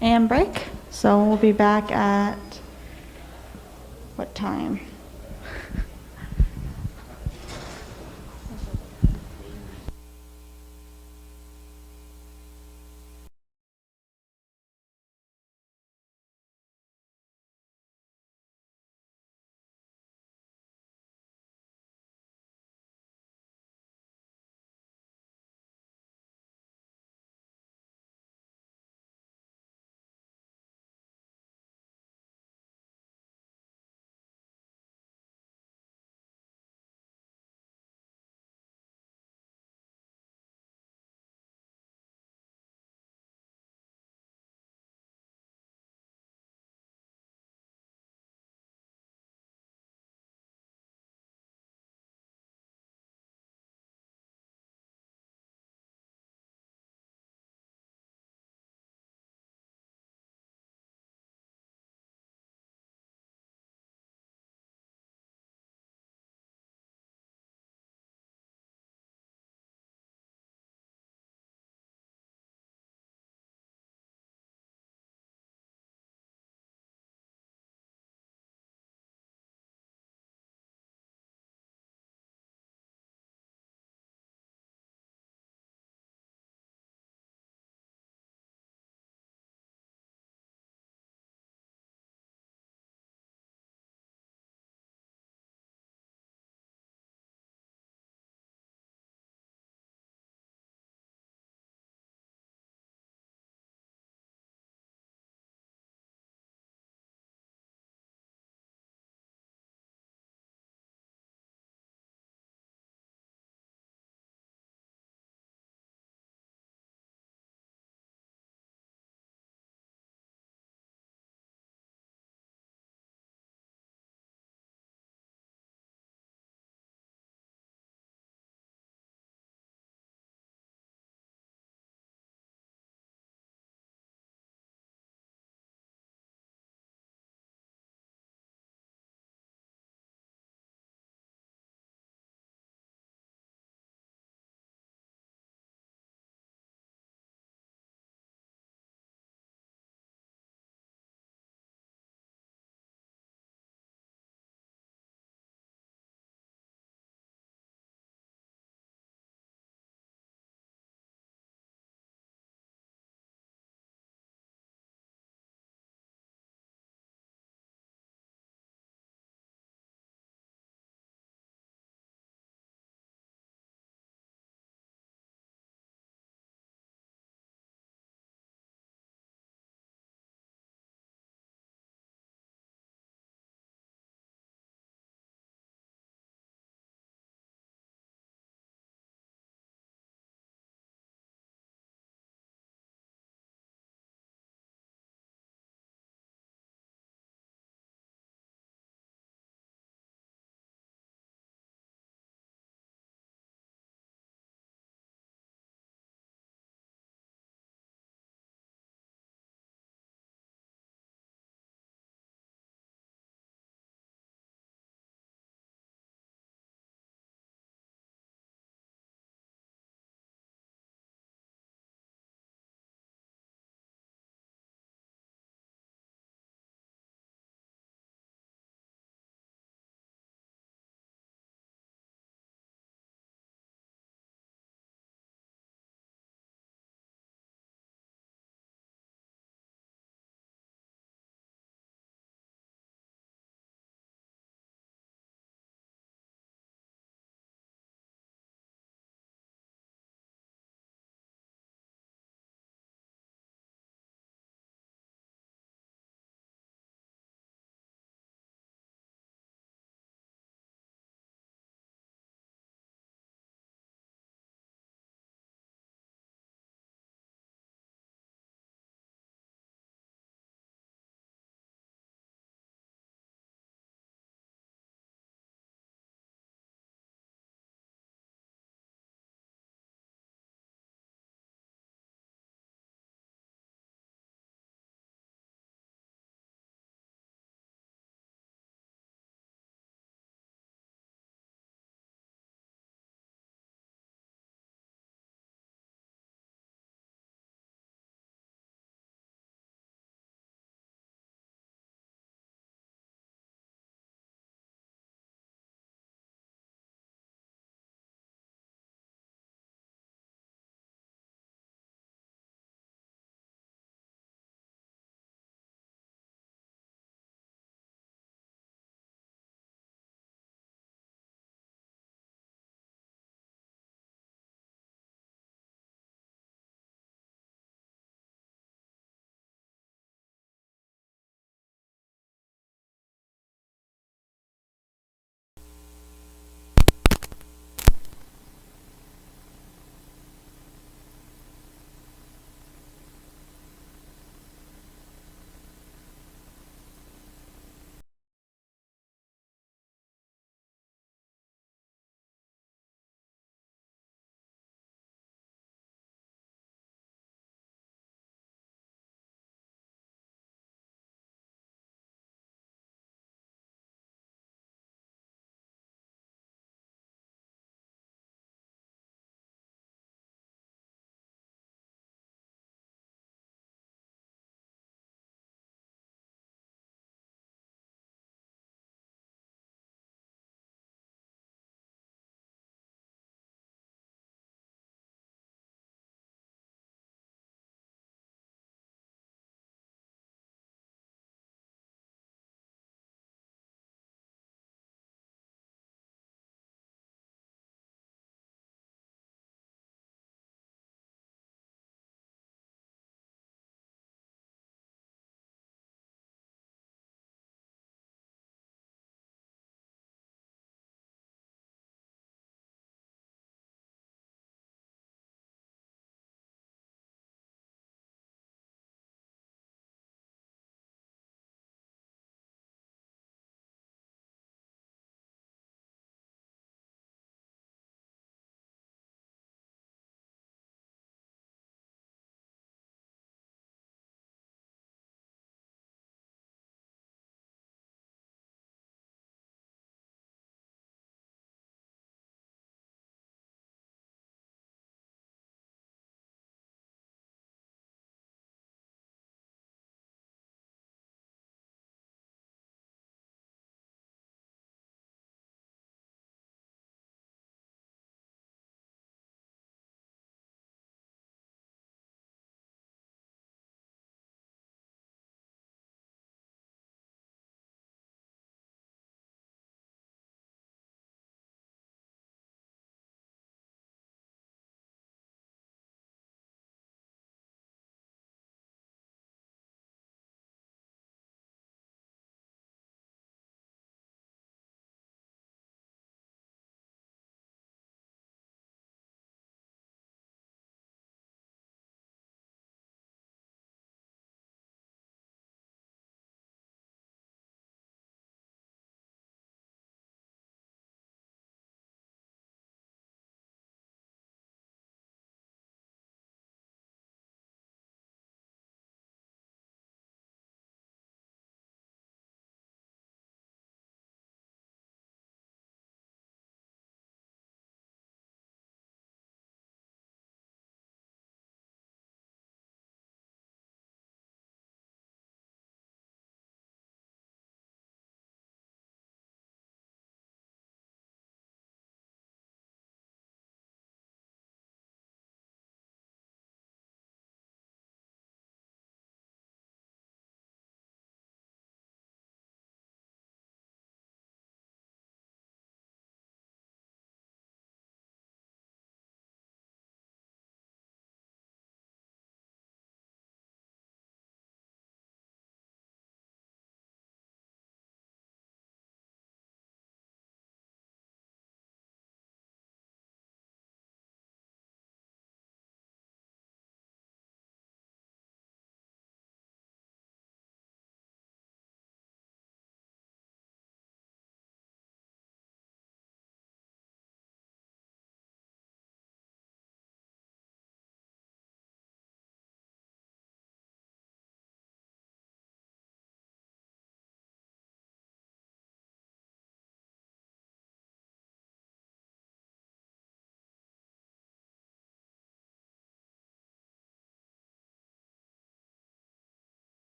AM break. So we'll be back at what time?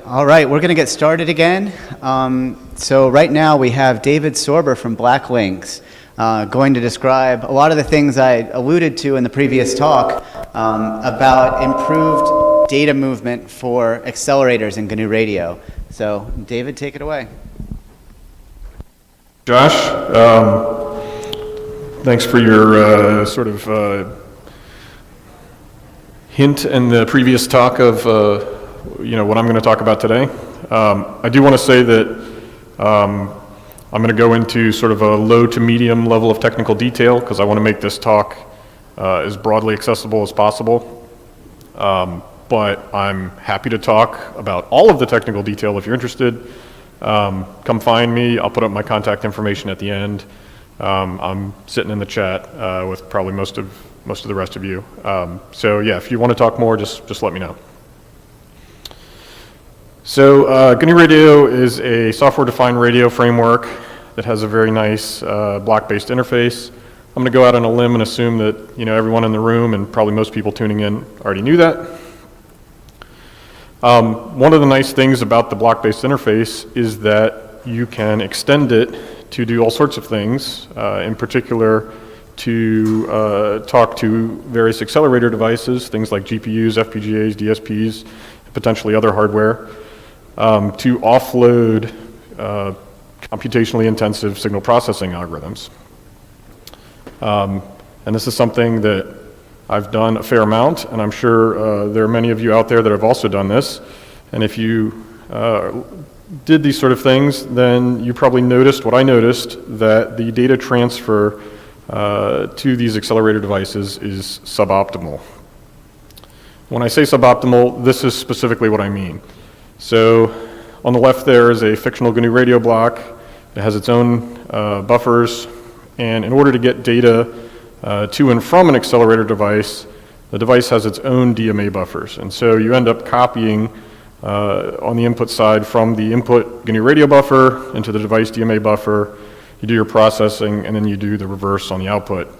All right, we're going to get started again. So right now we have David Sorber from Blacklinks going to describe a lot of the things I alluded to in the previous talk about improved data movement for accelerators in GNU Radio. So David, take it away. Josh, thanks for your sort of hint in the previous talk of what I'm going to talk about today. I do want to say that I'm going to go into sort of a low to medium level of technical detail because I want to make this talk as broadly accessible as possible. But I'm happy to talk about all of the technical detail if you're interested. Come find me. I'll put up my contact information at the end. I'm sitting in the chat with probably most of the rest of you. So yeah, if you want to talk more, just let me know. So GNU Radio is a software-defined radio framework that has a very nice block-based interface. I'm going to go out on a limb and assume that everyone in the room and probably most people tuning in already knew that. One of the nice things about the block-based interface is that you can extend it to do all sorts of things, in particular to talk to various accelerator devices, things like GPUs, FPGAs, DSPs, and potentially other hardware. To offload computationally intensive signal processing algorithms. And this is something that I've done a fair amount, and I'm sure there are many of you out there that have also done this. And if you did these sort of things, then you probably noticed what I noticed, that the data transfer to these accelerator devices is suboptimal. When I say suboptimal, this is specifically what I mean. So on the left there is a fictional GNU Radio block. It has its own buffers, and in order to get data to and from an accelerator device, the device has its own DMA buffers. And so you end up copying on the input side from the input GNU Radio buffer into the device DMA buffer. You do your processing, and then you do the reverse on the output.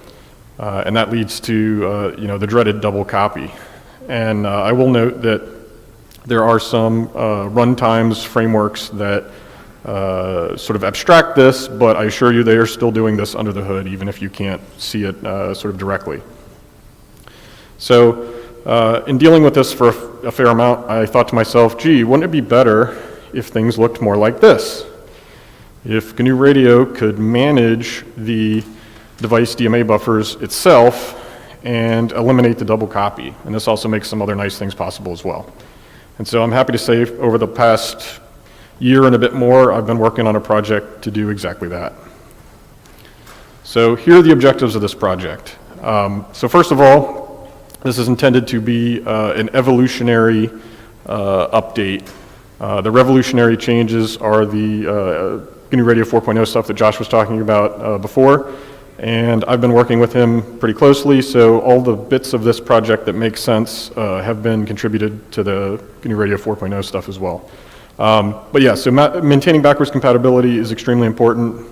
And that leads to the dreaded double copy. And I will note that there are some runtimes frameworks that sort of abstract this, but I assure you they are still doing this under the hood, even if you can't see it sort of directly. So in dealing with this for a fair amount, I thought to myself, gee, wouldn't it be better if things looked more like this? If GNU Radio could manage the device DMA buffers itself and eliminate the double copy. And this also makes some other nice things possible as well. And so I'm happy to say over the past year and a bit more, I've been working on a project to do exactly that. So here are the objectives of this project. So first of all, this is intended to be an evolutionary update. The revolutionary changes are the GNU Radio 4.0 stuff that Josh was talking about before. And I've been working with him pretty closely, so all the bits of this project that make sense have been contributed to the GNU Radio 4.0 stuff as well. But yeah, so maintaining backwards compatibility is extremely important.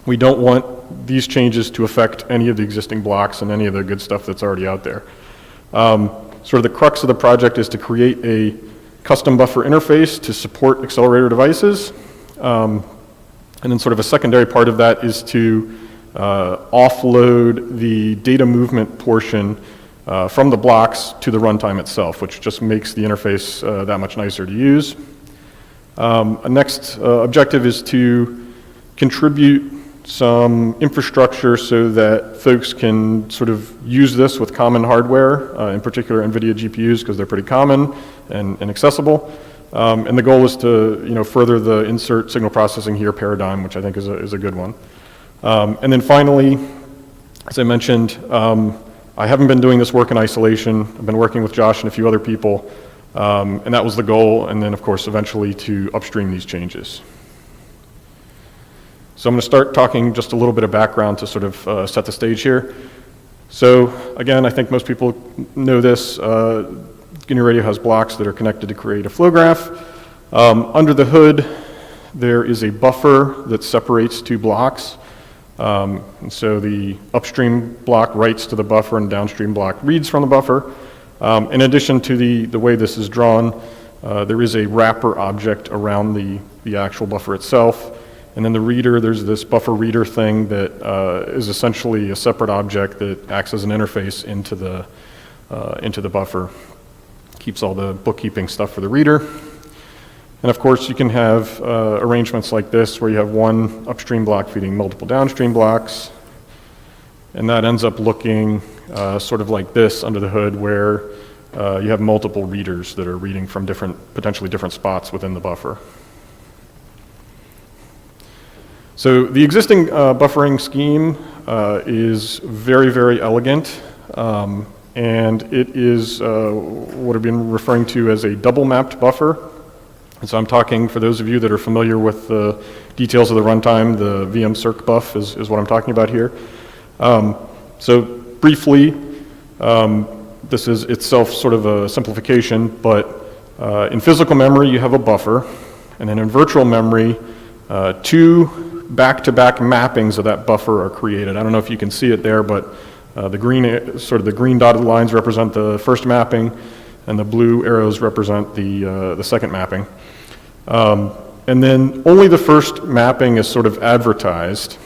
We don't want these changes to affect any of the existing blocks and any of the good stuff that's already out there. Sort of the crux of the project is to create a custom buffer interface to support accelerator devices. And then sort of a secondary part of that is to offload the data movement portion from the blocks to the runtime itself, which just makes the interface that much nicer to use. A next objective is to contribute some infrastructure so that folks can sort of use this with common hardware, in particular NVIDIA GPUs, because they're pretty common and accessible. And the goal is to further the insert signal processing here paradigm, which I think is a good one. And then finally, as I mentioned, I haven't been doing this work in isolation. I've been working with Josh and a few other people, and that was the goal, and then of course eventually to upstream these changes. So I'm going to start talking just a little bit of background to sort of set the stage here. So again, I think most people know this. GNU Radio has blocks that are connected to create a flow graph. Under the hood, there is a buffer that separates two blocks. And so the upstream block writes to the buffer and downstream block reads from the buffer. In addition to the way this is drawn, there is a wrapper object around the actual buffer itself. And then the reader, there's this buffer reader thing that is essentially a separate object that acts as an interface into the buffer. Keeps all the bookkeeping stuff for the reader. And of course, you can have arrangements like this where you have one upstream block feeding multiple downstream blocks. And that ends up looking sort of like this under the hood, where you have multiple readers that are reading from potentially different spots within the buffer. So the existing buffering scheme is very, very elegant. And it is what I've been referring to as a double mapped buffer. And so I'm talking, for those of you that are familiar with the details of the runtime, the VM circ buff is what I'm talking about here. So briefly, this is itself sort of a simplification, but in physical memory you have a buffer, and then in virtual memory, two back-to-back mappings of that buffer are created. I don't know if you can see it there, but the green dotted lines represent the first mapping, and the blue arrows represent the second mapping. And then only the first mapping is sort of advertised,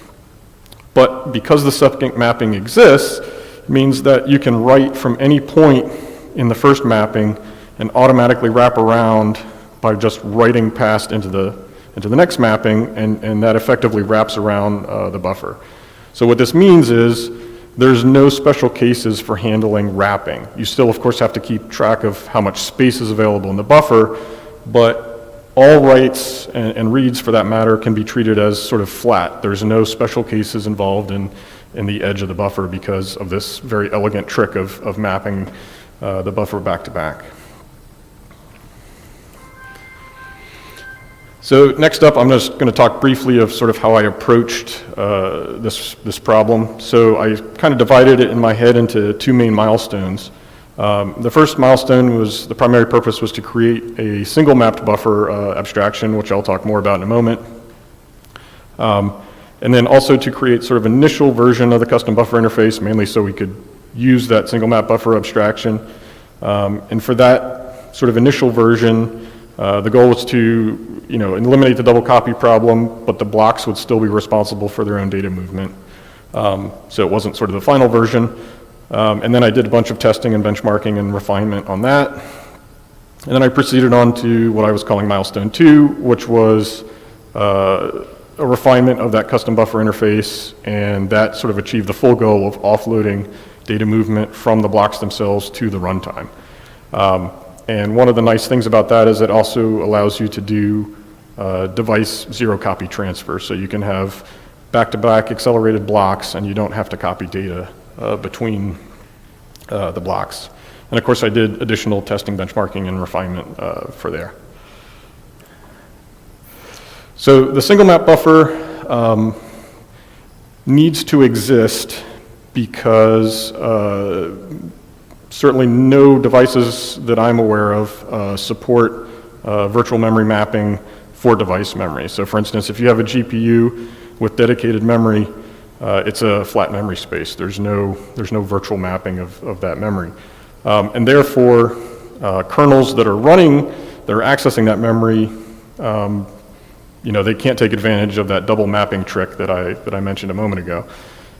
but because the second mapping exists, it means that you can write from any point in the first mapping and automatically wrap around by just writing past into the next mapping, and that effectively wraps around the buffer. So what this means is there's no special cases for handling wrapping. You still, of course, have to keep track of how much space is available in the buffer, but all writes and reads, for that matter, can be treated as sort of flat. There's no special cases involved in the edge of the buffer because of this very elegant trick of mapping the buffer back to back. So next up, I'm just going to talk briefly of sort of how I approached this problem. So I kind of divided it in my head into two main milestones. The first milestone was, the primary purpose was to create a single mapped buffer abstraction, which I'll talk more about in a moment. And then also to create sort of initial version of the custom buffer interface, mainly so we could use that single map buffer abstraction. And for that sort of initial version, the goal was to eliminate the double copy problem, but the blocks would still be responsible for their own data movement. So it wasn't sort of the final version. And then I did a bunch of testing and benchmarking and refinement on that. And then I proceeded on to what I was calling milestone 2, which was a refinement of that custom buffer interface, and that sort of achieved the full goal of offloading data movement from the blocks themselves to the runtime. And one of the nice things about that is it also allows you to do device zero copy transfer. So you can have back-to-back accelerated blocks, and you don't have to copy data between the blocks. And of course I did additional testing, benchmarking, and refinement for there. So the single map buffer needs to exist because certainly no devices that I'm aware of support virtual memory mapping for device memory. So for instance, if you have a GPU with dedicated memory, it's a flat memory space. There's no virtual mapping of that memory. And therefore, kernels that are running, that are accessing that memory, they can't take advantage of that double mapping trick that I mentioned a moment ago.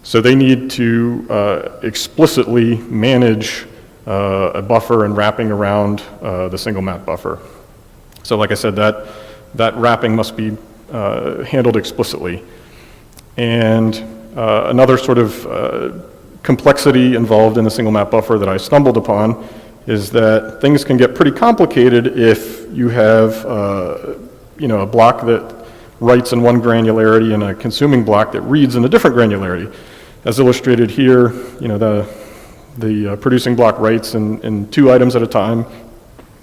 So they need to explicitly manage a buffer and wrapping around the single map buffer. So like I said, that wrapping must be handled explicitly. And another sort of complexity involved in the single map buffer that I stumbled upon is that things can get pretty complicated if you have a block that writes in one granularity and a consuming block that reads in a different granularity. As illustrated here, the producing block writes in 2 items at a time,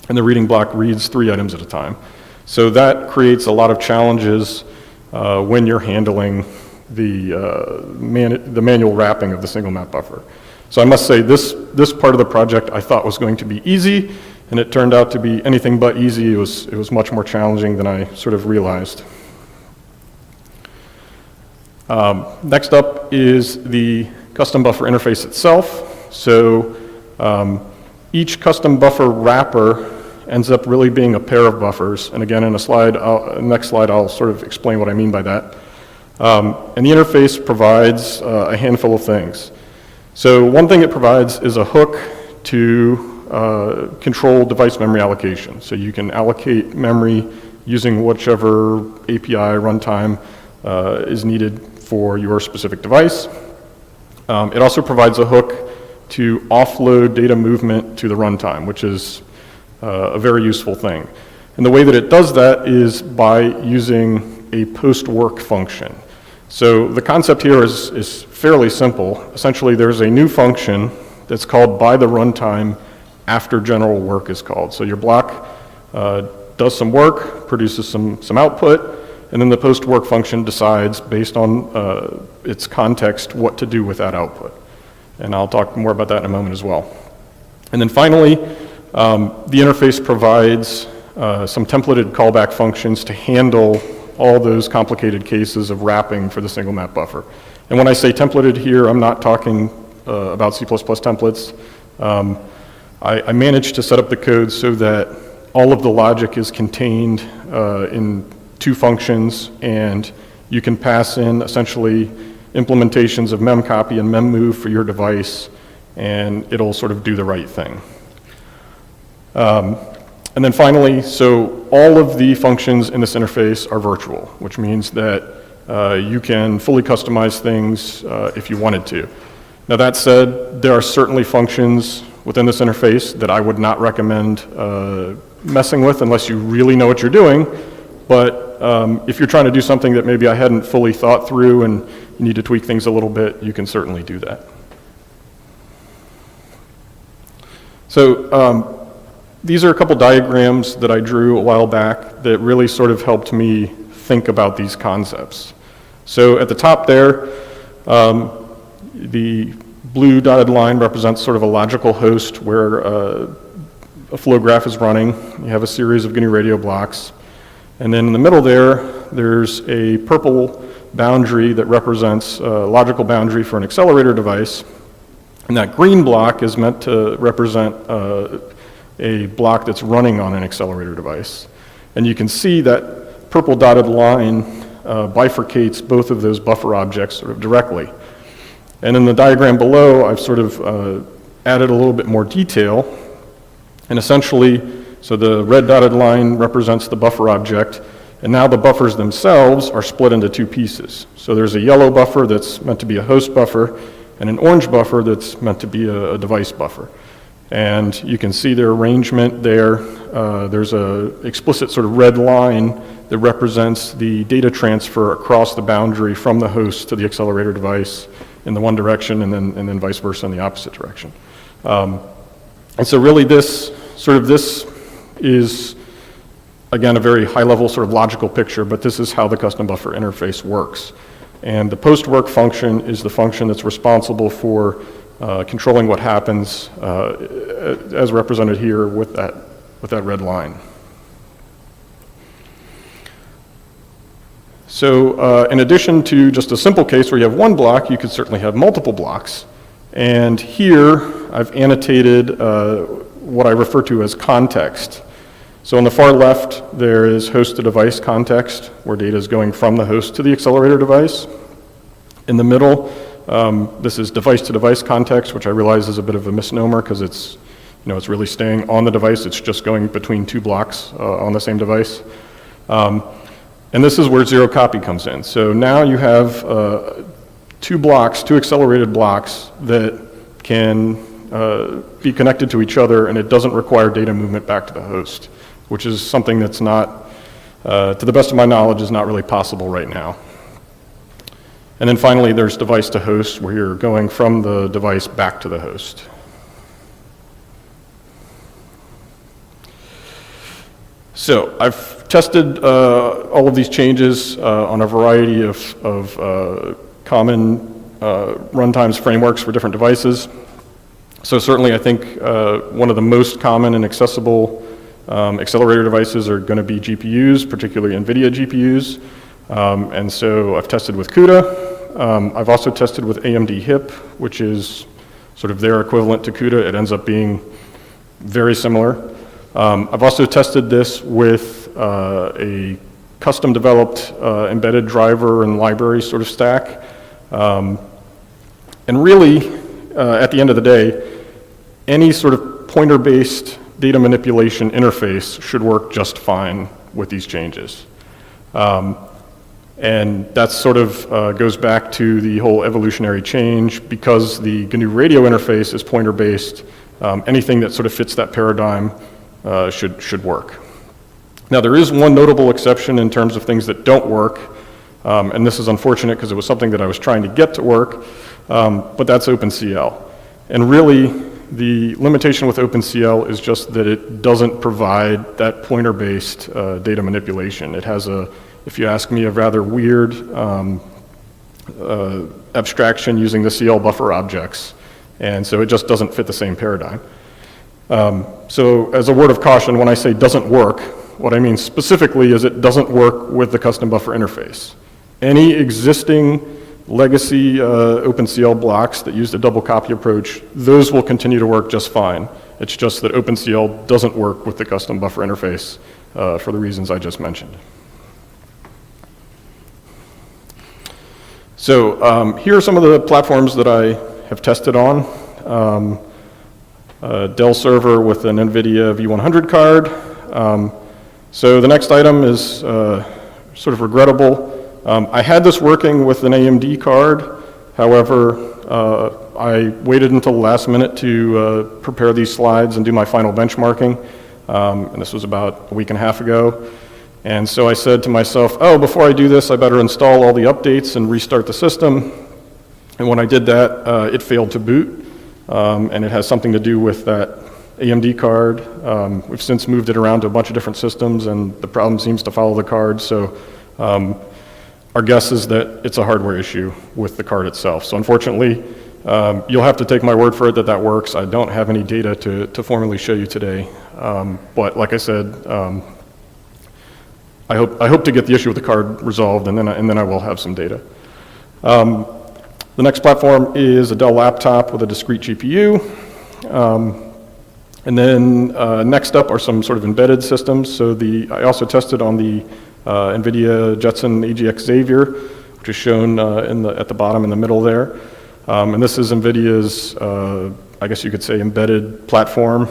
and the reading block reads 3 items at a time. So that creates a lot of challenges when you're handling the manual wrapping of the single map buffer. So I must say this part of the project I thought was going to be easy, and it turned out to be anything but easy. It was much more challenging than I sort of realized. Next up is the custom buffer interface itself. So each custom buffer wrapper ends up really being a pair of buffers. And again, in a next slide, I'll sort of explain what I mean by that. And the interface provides a handful of things. So one thing it provides is a hook to control device memory allocation. So you can allocate memory using whichever API runtime is needed for your specific device. It also provides a hook to offload data movement to the runtime, which is a very useful thing. And the way that it does that is by using a post-work function. So the concept here is fairly simple. Essentially, there's a new function that's called by the runtime after general work is called. So your block does some work, produces some output, and then the post-work function decides, based on its context, what to do with that output. And I'll talk more about that in a moment as well. And then finally, the interface provides some templated callback functions to handle all those complicated cases of wrapping for the single map buffer. And when I say templated here, I'm not talking about C++ templates. I managed to set up the code so that all of the logic is contained in two functions, and you can pass in essentially implementations of memcopy and memmove for your device, and it'll sort of do the right thing. And then finally, so all of the functions in this interface are virtual, which means that you can fully customize things if you wanted to. Now that said, there are certainly functions within this interface that I would not recommend messing with unless you really know what you're doing. But if you're trying to do something that maybe I hadn't fully thought through and you need to tweak things a little bit, you can certainly do that. So these are a couple diagrams that I drew a while back that really sort of helped me think about these concepts. So at the top there, the blue dotted line represents sort of a logical host where a flow graph is running. You have a series of GNU Radio blocks. And then in the middle there's a purple boundary that represents a logical boundary for an accelerator device. And that green block is meant to represent a block that's running on an accelerator device. And you can see that purple dotted line bifurcates both of those buffer objects sort of directly. And in the diagram below, I've sort of added a little bit more detail. And essentially, so the red dotted line represents the buffer object, and now the buffers themselves are split into two pieces. So there's a yellow buffer that's meant to be a host buffer, and an orange buffer that's meant to be a device buffer. And you can see their arrangement there. There's an explicit sort of red line that represents the data transfer across the boundary from the host to the accelerator device in the one direction, and then vice versa in the opposite direction. And so really this is, again, a very high-level sort of logical picture, but this is how the custom buffer interface works. And the post-work function is the function that's responsible for controlling what happens as represented here with that red line. So in addition to just a simple case where you have one block, you could certainly have multiple blocks. And here I've annotated what I refer to as context. So on the far left, there is host to device context, where data is going from the host to the accelerator device. In the middle, this is device to device context, which I realize is a bit of a misnomer because it's really staying on the device. It's just going between two blocks on the same device. And this is where zero copy comes in. So now you have two accelerated blocks that can be connected to each other, and it doesn't require data movement back to the host, which is something that's not, to the best of my knowledge, is not really possible right now. And then finally, there's device to host, where you're going from the device back to the host. So I've tested all of these changes on a variety of common runtimes frameworks for different devices. So certainly I think one of the most common and accessible accelerator devices are going to be GPUs, particularly NVIDIA GPUs. And so I've tested with CUDA. I've also tested with AMD HIP, which is sort of their equivalent to CUDA. It ends up being very similar. I've also tested this with a custom developed embedded driver and library sort of stack. And really, at the end of the day, any sort of pointer-based data manipulation interface should work just fine with these changes. And that sort of goes back to the whole evolutionary change. Because the GNU Radio interface is pointer-based, anything that sort of fits that paradigm should work. Now, there is one notable exception in terms of things that don't work, and this is unfortunate because it was something that I was trying to get to work, but that's OpenCL. And really, the limitation with OpenCL is just that it doesn't provide that pointer-based data manipulation. It has a, if you ask me, a rather weird abstraction using the CL buffer objects, and so it just doesn't fit the same paradigm. So as a word of caution, when I say doesn't work, what I mean specifically is it doesn't work with the custom buffer interface. Any existing legacy OpenCL blocks that use the double copy approach, those will continue to work just fine. It's just that OpenCL doesn't work with the custom buffer interface for the reasons I just mentioned. So here are some of the platforms that I have tested on. Dell server with an NVIDIA V100 card. So the next item is sort of regrettable. I had this working with an AMD card. However, I waited until the last minute to prepare these slides and do my final benchmarking. And this was about a week and a half ago. And so I said to myself, oh, before I do this, I better install all the updates and restart the system. And when I did that, it failed to boot. And it has something to do with that AMD card. We've since moved it around to a bunch of different systems, and the problem seems to follow the card. So our guess is that it's a hardware issue with the card itself. So unfortunately, you'll have to take my word for it that that works. I don't have any data to formally show you today. But like I said, I hope to get the issue with the card resolved, and then I will have some data. The next platform is a Dell laptop with a discrete GPU. And then next up are some sort of embedded systems. So I also tested on the NVIDIA Jetson AGX Xavier, which is shown at the bottom in the middle there. And this is NVIDIA's, I guess you could say, embedded platform.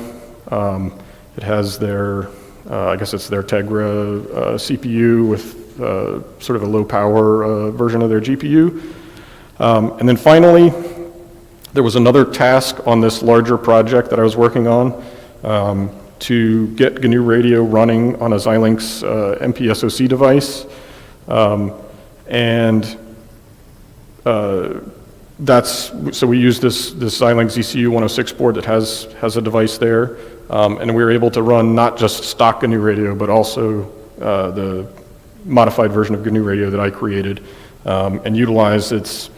It has their, I guess it's their Tegra CPU with sort of a low power version of their GPU. And then finally, there was another task on this larger project that I was working on to get GNU Radio running on a Xilinx MPSoC device. So we used this Xilinx ECU 106 board that has a device there. And we were able to run not just stock GNU Radio, but also the modified version of GNU Radio that I created, and utilize its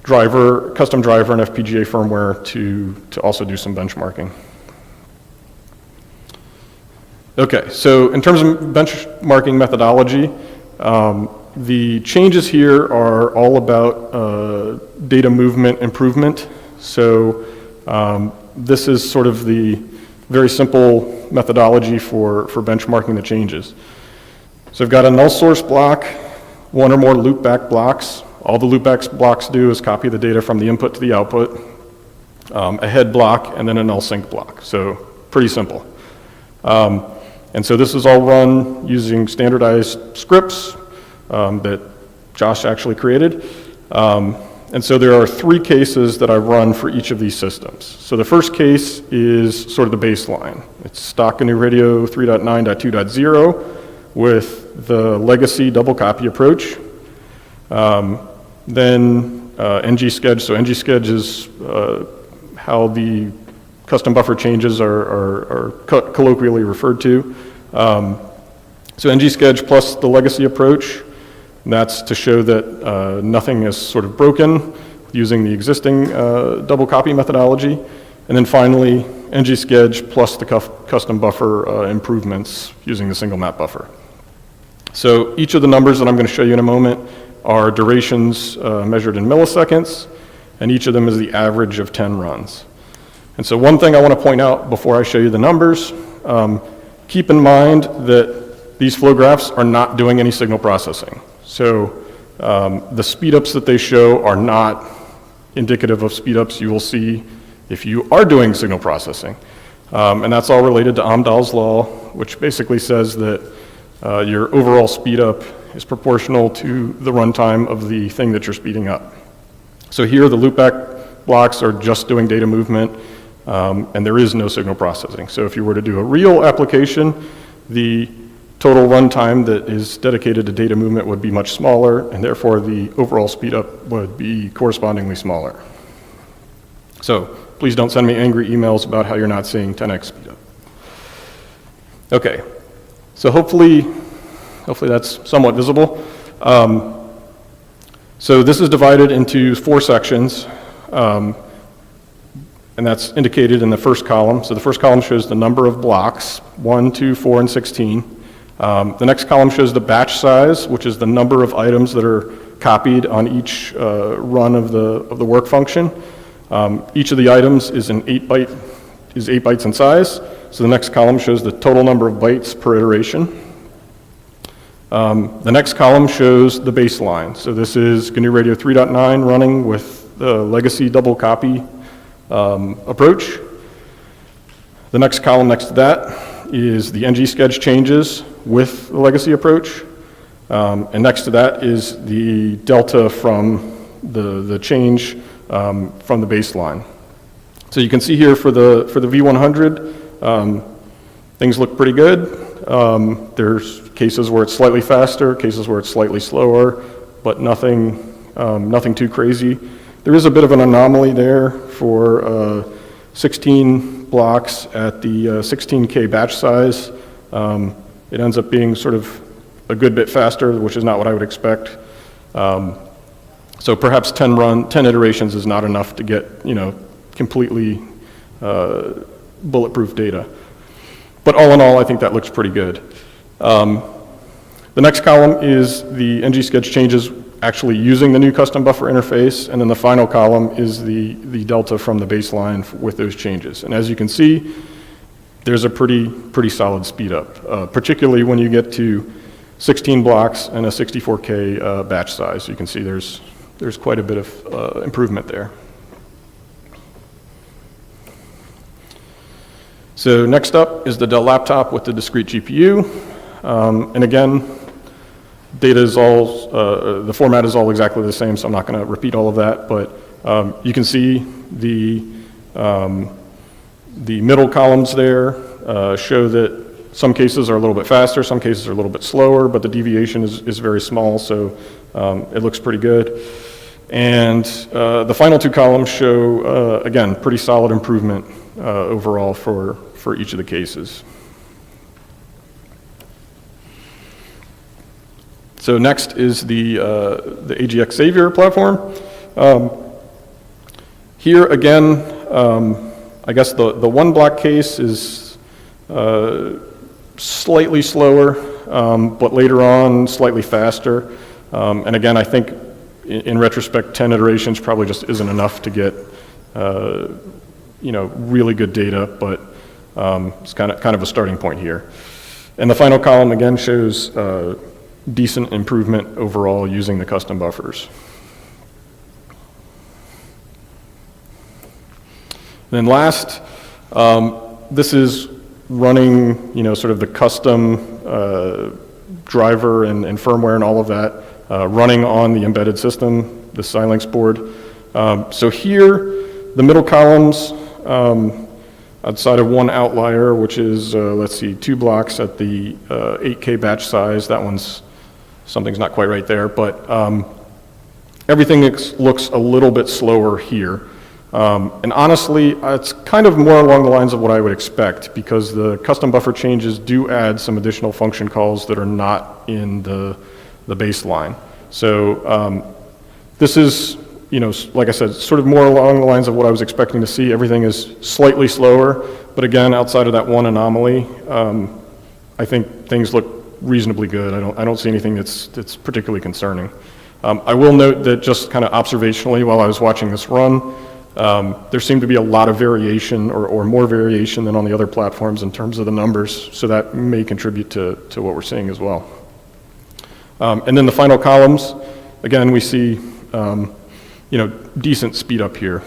custom driver and FPGA firmware to also do some benchmarking. Okay, so in terms of benchmarking methodology, the changes here are all about data movement improvement. So this is sort of the very simple methodology for benchmarking the changes. So I've got a null source block, one or more loopback blocks. All the loopback blocks do is copy the data from the input to the output, a head block, and then a null sync block. So pretty simple. And so this is all run using standardized scripts that Josh actually created. And so there are 3 cases that I run for each of these systems. So the first case is sort of the baseline. It's stock GNU Radio 3.9.2.0 with the legacy double copy approach. Then ng-sketch. So ng-sketch is how the custom buffer changes are colloquially referred to. So ng-sketch plus the legacy approach. And that's to show that nothing is sort of broken using the existing double copy methodology. And then finally, ng-sketch plus the custom buffer improvements using the single map buffer. So each of the numbers that I'm going to show you in a moment are durations measured in milliseconds, and each of them is the average of 10 runs. And so one thing I want to point out before I show you the numbers Keep in mind that these flow graphs are not doing any signal processing. So the speedups that they show are not indicative of speedups you will see if you are doing signal processing. And that's all related to Amdahl's law, which basically says that your overall speedup is proportional to the runtime of the thing that you're speeding up. So here the loopback blocks are just doing data movement, and there is no signal processing. So if you were to do a real application, the total runtime that is dedicated to data movement would be much smaller, and therefore the overall speedup would be correspondingly smaller. So please don't send me angry emails about how you're not seeing 10x speedup. Okay, so hopefully that's somewhat visible. So this is divided into 4 sections, and that's indicated in the first column. So the first column shows the number of blocks, 1, 2, 4, and 16. The next column shows the batch size, which is the number of items that are copied on each run of the work function. Each of the items is 8 bytes in size. So the next column shows the total number of bytes per iteration. The next column shows the baseline. So this is GNU Radio 3.9 running with the legacy double copy approach. The next column next to that is the ng-sketch changes with the legacy approach. And next to that is the delta from the change from the baseline. So you can see here for the V100, things look pretty good. There's cases where it's slightly faster, cases where it's slightly slower, but nothing too crazy. There is a bit of an anomaly there for 16 blocks at the 16K batch size. It ends up being sort of a good bit faster, which is not what I would expect. So perhaps 10 iterations is not enough to get, completely bulletproof data. But all in all, I think that looks pretty good. The next column is the ng-sketch changes actually using the new custom buffer interface, and then the final column is the delta from the baseline with those changes. And as you can see, there's a pretty solid speed up, particularly when you get to 16 blocks and a 64K batch size. You can see there's quite a bit of improvement there. So next up is the Dell laptop with the discrete GPU. And again, data is all, the format is all exactly the same, so I'm not going to repeat all of that, but you can see the middle columns there show that some cases are a little bit faster, some cases are a little bit slower, but the deviation is very small, so it looks pretty good. And the final 2 columns show, again, pretty solid improvement overall for each of the cases. So next is the AGX Savior platform. Here again, I guess the 1 block case is slightly slower, but later on slightly faster. And again, I think in retrospect, 10 iterations probably just isn't enough to get really good data, but it's kind of a starting point here. And the final column again shows decent improvement overall using the custom buffers. And then last, this is running, sort of the custom driver and firmware and all of that, running on the embedded system, the Xilinx board. So here, the middle columns, outside of 1 outlier, which is, let's see, 2 blocks at the 8K batch size. That something's not quite right there, but everything looks a little bit slower here. And honestly, it's kind of more along the lines of what I would expect, because the custom buffer changes do add some additional function calls that are not in the baseline. So this is, like I said, sort of more along the lines of what I was expecting to see. Everything is slightly slower, but again, outside of that 1 anomaly, I think things look reasonably good. I don't see anything that's particularly concerning. I will note that just kind of observationally while I was watching this run, there seemed to be a lot of variation or more variation than on the other platforms in terms of the numbers, so that may contribute to what we're seeing as well. And then the final columns, again, we see decent speed up here.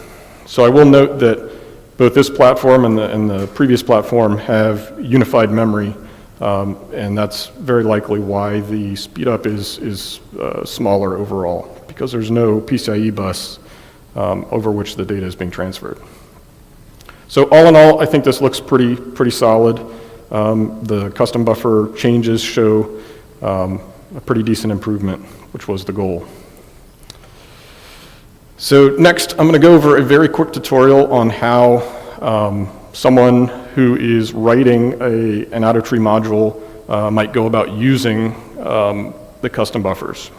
So I will note that both this platform and the previous platform have unified memory, and that's very likely why the speed up is smaller overall, because there's no PCIe bus over which the data is being transferred. So all in all, I think this looks pretty solid. The custom buffer changes show a pretty decent improvement, which was the goal. So next, I'm going to go over a very quick tutorial on how someone who is writing an out-of-tree module might go about using the custom buffers.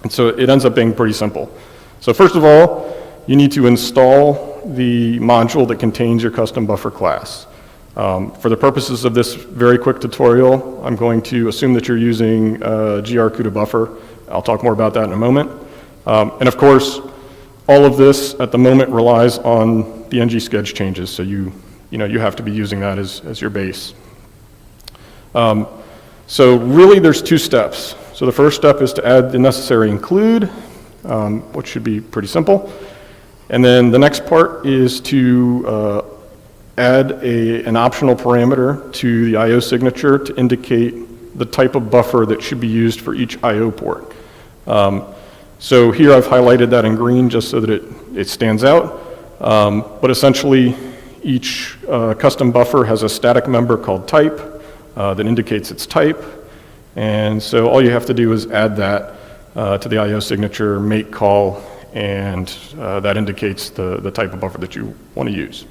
And so it ends up being pretty simple. So first of all, you need to install the module that contains your custom buffer class. For the purposes of this very quick tutorial, I'm going to assume that you're using gr-CUDA buffer. I'll talk more about that in a moment. And of course, all of this at the moment relies on the ng-sched changes, so you have to be using that as your base. So really there's two steps. So the first step is to add the necessary include, which should be pretty simple. And then the next part is to add an optional parameter to the I/O signature to indicate the type of buffer that should be used for each I/O port. So here I've highlighted that in green just so that it stands out. But essentially, each custom buffer has a static member called type that indicates its type. And so all you have to do is add that to the I/O signature, make call, and that indicates the type of buffer that you want to use.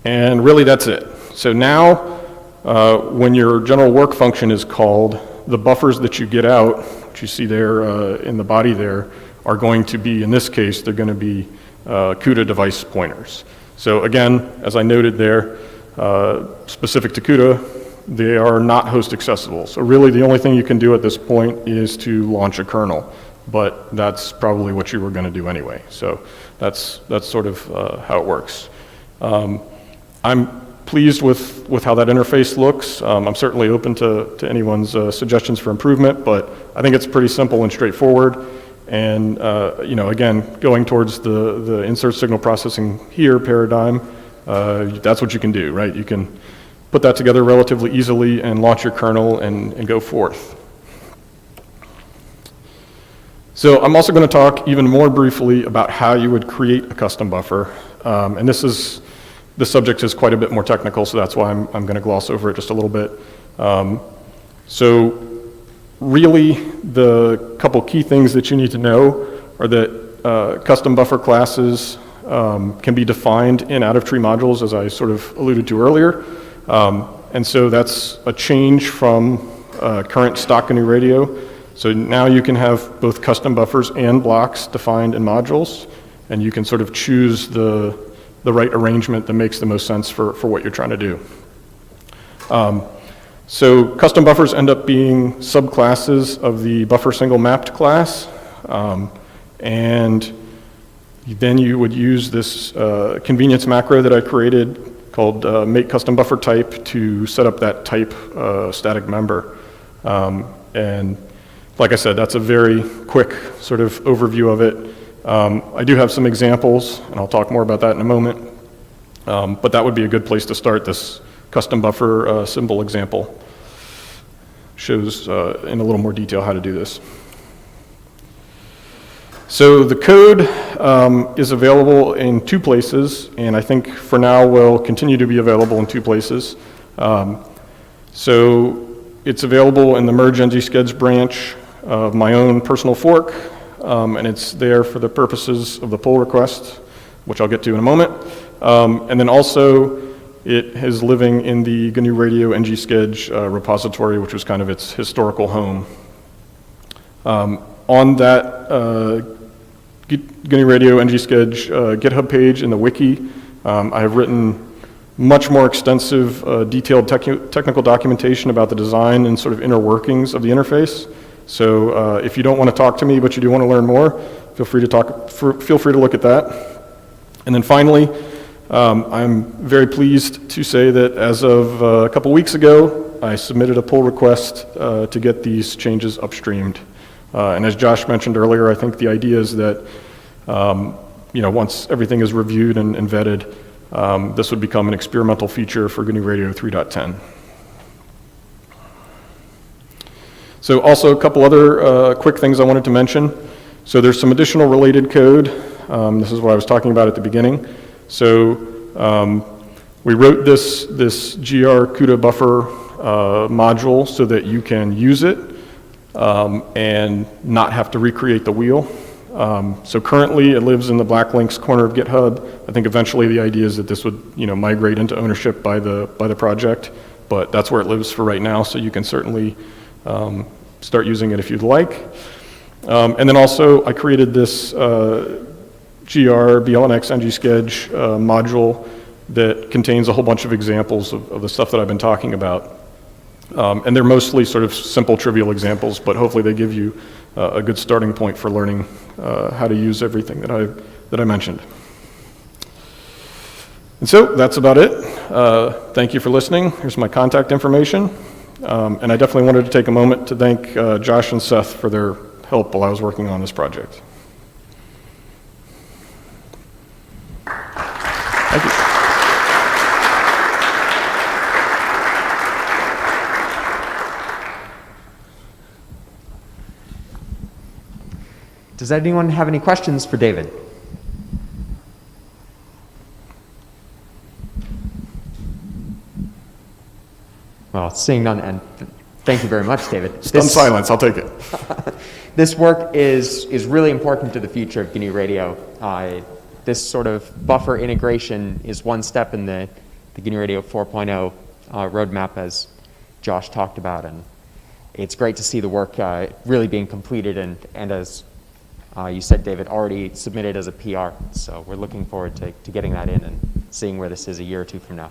And really that's it. So now, when your general work function is called, the buffers that you get out, which you see there in the body there, are going to be, in this case, they're going to be CUDA device pointers. So again, as I noted there, specific to CUDA, they are not host accessible. So really the only thing you can do at this point is to launch a kernel, but that's probably what you were going to do anyway. So that's sort of how it works. I'm pleased with how that interface looks. I'm certainly open to anyone's suggestions for improvement, but I think it's pretty simple and straightforward. And again, going towards the insert signal processing here paradigm, that's what you can do, right? You can put that together relatively easily and launch your kernel and go forth. So I'm also going to talk even more briefly about how you would create a custom buffer. And this subject is quite a bit more technical, so that's why I'm going to gloss over it just a little bit. So really, the couple key things that you need to know are that custom buffer classes can be defined in out-of-tree modules, as I sort of alluded to earlier. And so that's a change from current stock GNU Radio. So now you can have both custom buffers and blocks defined in modules, and you can sort of choose the right arrangement that makes the most sense for what you're trying to do. So custom buffers end up being subclasses of the buffer single mapped class, and then you would use this convenience macro that I created called make custom buffer type to set up that type static member. And like I said, that's a very quick sort of overview of it. I do have some examples, and I'll talk more about that in a moment. But that would be a good place to start. This custom buffer symbol example shows in a little more detail how to do this. So the code is available in two places, and I think for now will continue to be available in two places. So it's available in the merge ng-sched branch of my own personal fork, and it's there for the purposes of the pull request, which I'll get to in a moment. And then also it is living in the GNU Radio ng-sched repository, which was kind of its historical home. On that GNU Radio ng-sched GitHub page in the wiki, I have written much more extensive detailed technical documentation about the design and sort of inner workings of the interface. So if you don't want to talk to me, but you do want to learn more, feel free to look at that. And then finally, I'm very pleased to say that as of a couple weeks ago, I submitted a pull request to get these changes upstreamed. And as Josh mentioned earlier, I think the idea is that once everything is reviewed and vetted, this would become an experimental feature for GNU Radio 3.10. So also a couple other quick things I wanted to mention. So there's some additional related code. This is what I was talking about at the beginning. So we wrote this gr-CUDA buffer module so that you can use it and not have to recreate the wheel. So currently it lives in the Black Links corner of GitHub. I think eventually the idea is that this would migrate into ownership by the project, but that's where it lives for right now, so you can certainly start using it if you'd like. And then also I created this gr-BLNX ngsketch module that contains a whole bunch of examples of the stuff that I've been talking about. And they're mostly sort of simple, trivial examples, but hopefully they give you a good starting point for learning how to use everything that I mentioned. And so that's about it. Thank you for listening. Here's my contact information. And I definitely wanted to take a moment to thank Josh and Seth for their help while I was working on this project. Thank you. Does anyone have any questions for David? Well, seeing none, and thank you very much, David. Stunned silence, I'll take it. This work is really important to the future of GNU Radio. This sort of buffer integration is one step in the GNU Radio 4.0 roadmap, as Josh talked about, and it's great to see the work really being completed and as you said, David, already submitted as a PR. So we're looking forward to getting that in and seeing where this is a year or two from now.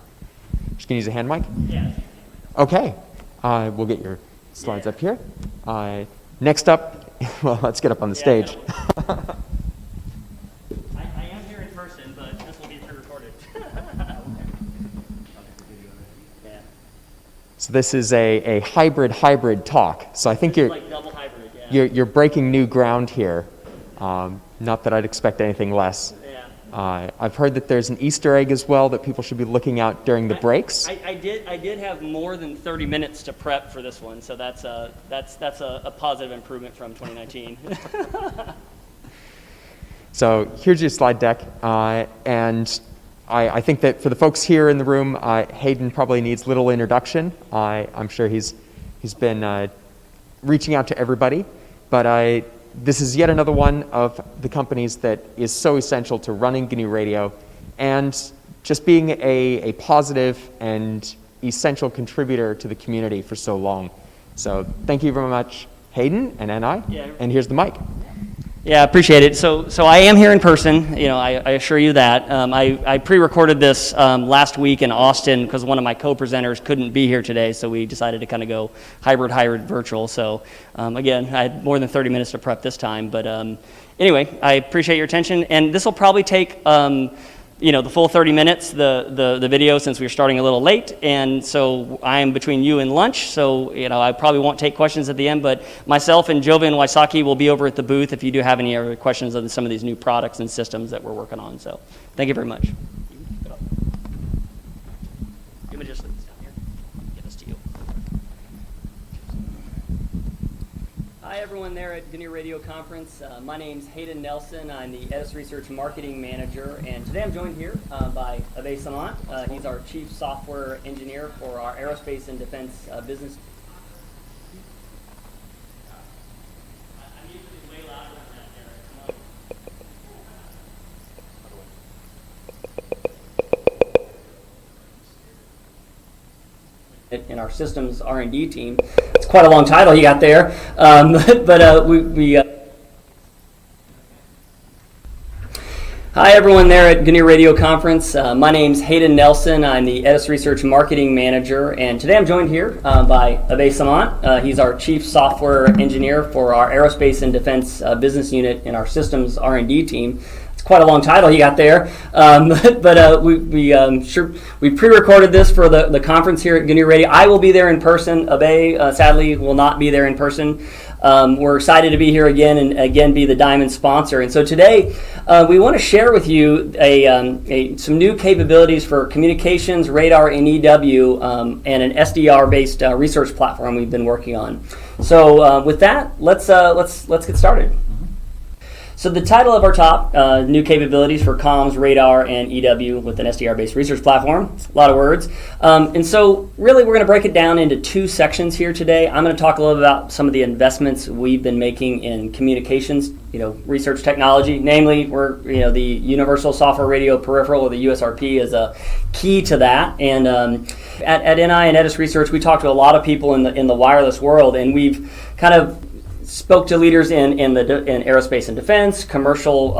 Just gonna use a hand mic? Yeah. Okay, we'll get your slides up here. Next up, well, let's get up on the stage. I am here in person, but this will be pre-recorded. Yeah. So this is a hybrid talk. So I think like double hybrid, yeah. you're breaking new ground here. Not that I'd expect anything less. Yeah. I've heard that there's an Easter egg as well that people should be looking out during the breaks. I did have more than 30 minutes to prep for this one, so that's a positive improvement from 2019. So here's your slide deck, and I think that for the folks here in the room, Haydn probably needs little introduction. I'm sure he's been reaching out to everybody, but this is yet another one of the companies that is so essential to running GNU Radio and just being a positive and essential contributor to the community for so long. So thank you very much, Haydn and NI, and here's the mic. Yeah, appreciate it. So I am here in person. I assure you that. I pre-recorded this last week in Austin because one of my co-presenters couldn't be here today, so we decided to kind of go hybrid virtual. So again, I had more than 30 minutes to prep this time, but anyway, I appreciate your attention, and this will probably take the full 30 minutes, the video, since we're starting a little late, and so I'm between you and lunch, so I probably won't take questions at the end, but myself and Jovian Wysocki will be over at the booth if you do have any other questions on some of these new products and systems that we're working on. So thank you very much. Let me just leave this down here. Get this to you. Hi everyone there at GNU Radio Conference. My name's Haydn Nelson. I'm the EDIS Research Marketing Manager, and today I'm joined here by Abhay Samant. He's our Chief Software Engineer for our Aerospace and Defense business. I'm usually way louder than that, Derek. In our systems R&D team. It's quite a long title you got there, but Hi everyone there at GNU Radio Conference. My name's Haydn Nelson. I'm the Edis Research Marketing Manager, and today I'm joined here by Abhay Samant. He's our Chief Software Engineer for our Aerospace and Defense Business Unit in our Systems R&D team. It's quite a long title he got there, but we pre-recorded this for the conference here at GNU Radio. I will be there in person. Abhay, sadly, will not be there in person. We're excited to be here again and again be the Diamond sponsor. And so today we want to share with you some new capabilities for communications, radar, and EW, and an SDR-based research platform we've been working on. So with that, let's get started. So the title of our talk, new capabilities for comms, radar, and EW with an SDR-based research platform. It's a lot of words. And so really we're going to break it down into two sections here today. I'm going to talk a little bit about some of the investments we've been making in communications, research technology. Namely, the Universal Software Radio Peripheral, or the USRP, is a key to that. And at NI and Edis Research, we talk to a lot of people in the wireless world, and we've kind of spoke to leaders in aerospace and defense, commercial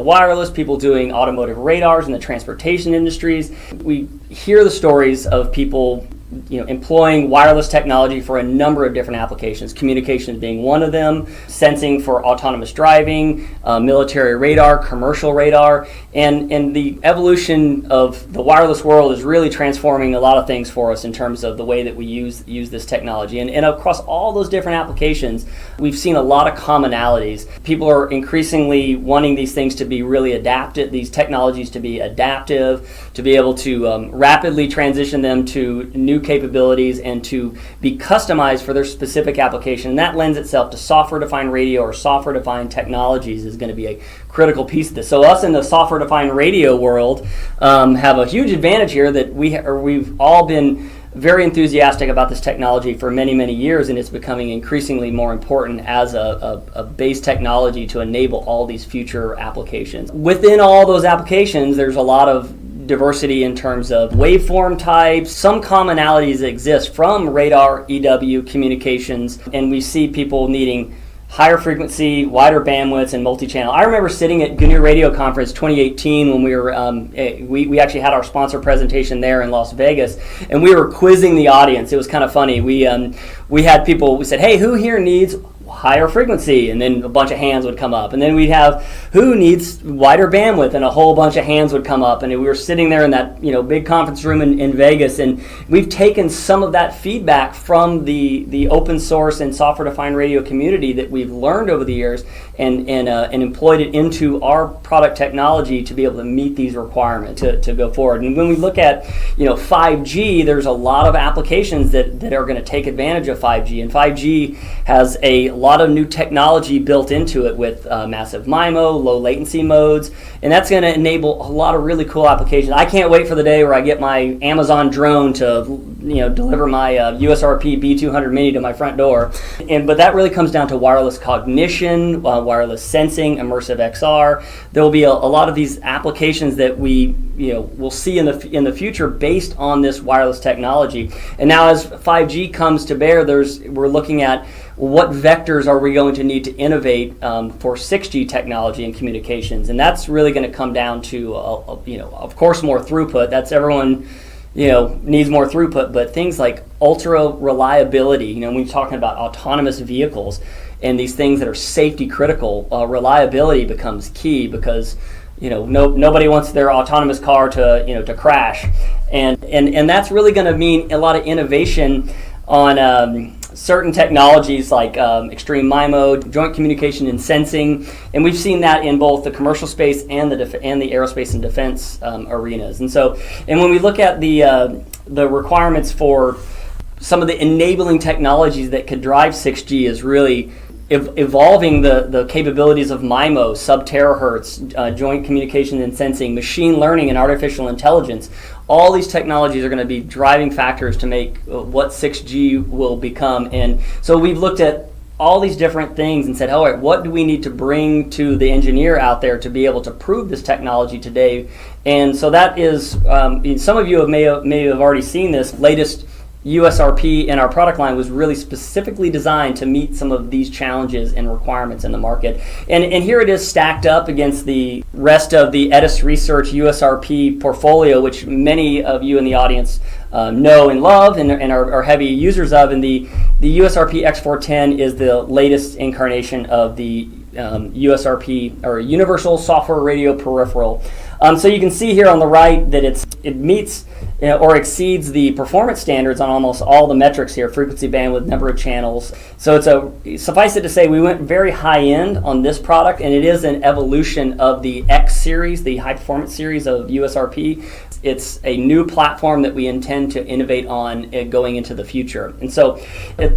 wireless, people doing automotive radars in the transportation industries. We hear the stories of people employing wireless technology for a number of different applications, communications being one of them, sensing for autonomous driving, military radar, commercial radar, and the evolution of the wireless world is really transforming a lot of things for us in terms of the way that we use this technology. And across all those different applications, we've seen a lot of commonalities. People are increasingly wanting these things to be really adaptive, these technologies to be adaptive, to be able to rapidly transition them to new capabilities and to be customized for their specific application. And that lends itself to software-defined radio or software-defined technologies is going to be a critical piece of this. So us in the software-defined radio world have a huge advantage here that we've all been very enthusiastic about this technology for many, many years, and it's becoming increasingly more important as a base technology to enable all these future applications. Within all those applications, there's a lot of diversity in terms of waveform types. Some commonalities exist from radar, EW, communications, and we see people needing higher frequency, wider bandwidths, and multi-channel. I remember sitting at GNU Radio Conference 2018 when we were we actually had our sponsor presentation there in Las Vegas, and we were quizzing the audience. It was kind of funny. We had people. We said, "Hey, who here needs higher frequency?" And then a bunch of hands would come up. And then we'd have, "Who needs wider bandwidth?" And a whole bunch of hands would come up. And we were sitting there in that big conference room in Vegas, and we've taken some of that feedback from the open source and software-defined radio community that we've learned over the years and employed it into our product technology to be able to meet these requirements to go forward. And when we look at 5G, there's a lot of applications that are going to take advantage of 5G, and 5G has a lot of new technology built into it with massive MIMO, low latency modes, and that's going to enable a lot of really cool applications. I can't wait for the day where I get my Amazon drone to deliver my USRP B200 Mini to my front door. But that really comes down to wireless cognition, wireless sensing, immersive XR. There will be a lot of these applications that we will see in the future based on this wireless technology. And now as 5G comes to bear, we're looking at what vectors are we going to need to innovate for 6G technology and communications, and that's really going to come down to of course more throughput. That's everyone needs more throughput, but things like ultra reliability. When we're talking about autonomous vehicles and these things that are safety critical, reliability becomes key because nobody wants their autonomous car to crash, and that's really going to mean a lot of innovation on certain technologies like extreme MIMO, joint communication and sensing, and we've seen that in both the commercial space and the aerospace and defense arenas. And when we look at the requirements for some of the enabling technologies that could drive 6G is really evolving the capabilities of MIMO, sub-terahertz, joint communication and sensing, machine learning and artificial intelligence. All these technologies are going to be driving factors to make what 6G will become. And so we've looked at all these different things and said, all right, what do we need to bring to the engineer out there to be able to prove this technology today? And so that is, some of you may have already seen this latest USRP in our product line was really specifically designed to meet some of these challenges and requirements in the market. And here it is stacked up against the rest of the Edis Research USRP portfolio, which many of you in the audience know and love and are heavy users of. And the USRP X410 is the latest incarnation of the USRP, or Universal Software Radio Peripheral. So you can see here on the right that it meets or exceeds the performance standards on almost all the metrics here: frequency, bandwidth, number of channels. So suffice it to say, we went very high end on this product, and it is an evolution of the X series, the high performance series of USRP. It's a new platform that we intend to innovate on going into the future. And so, I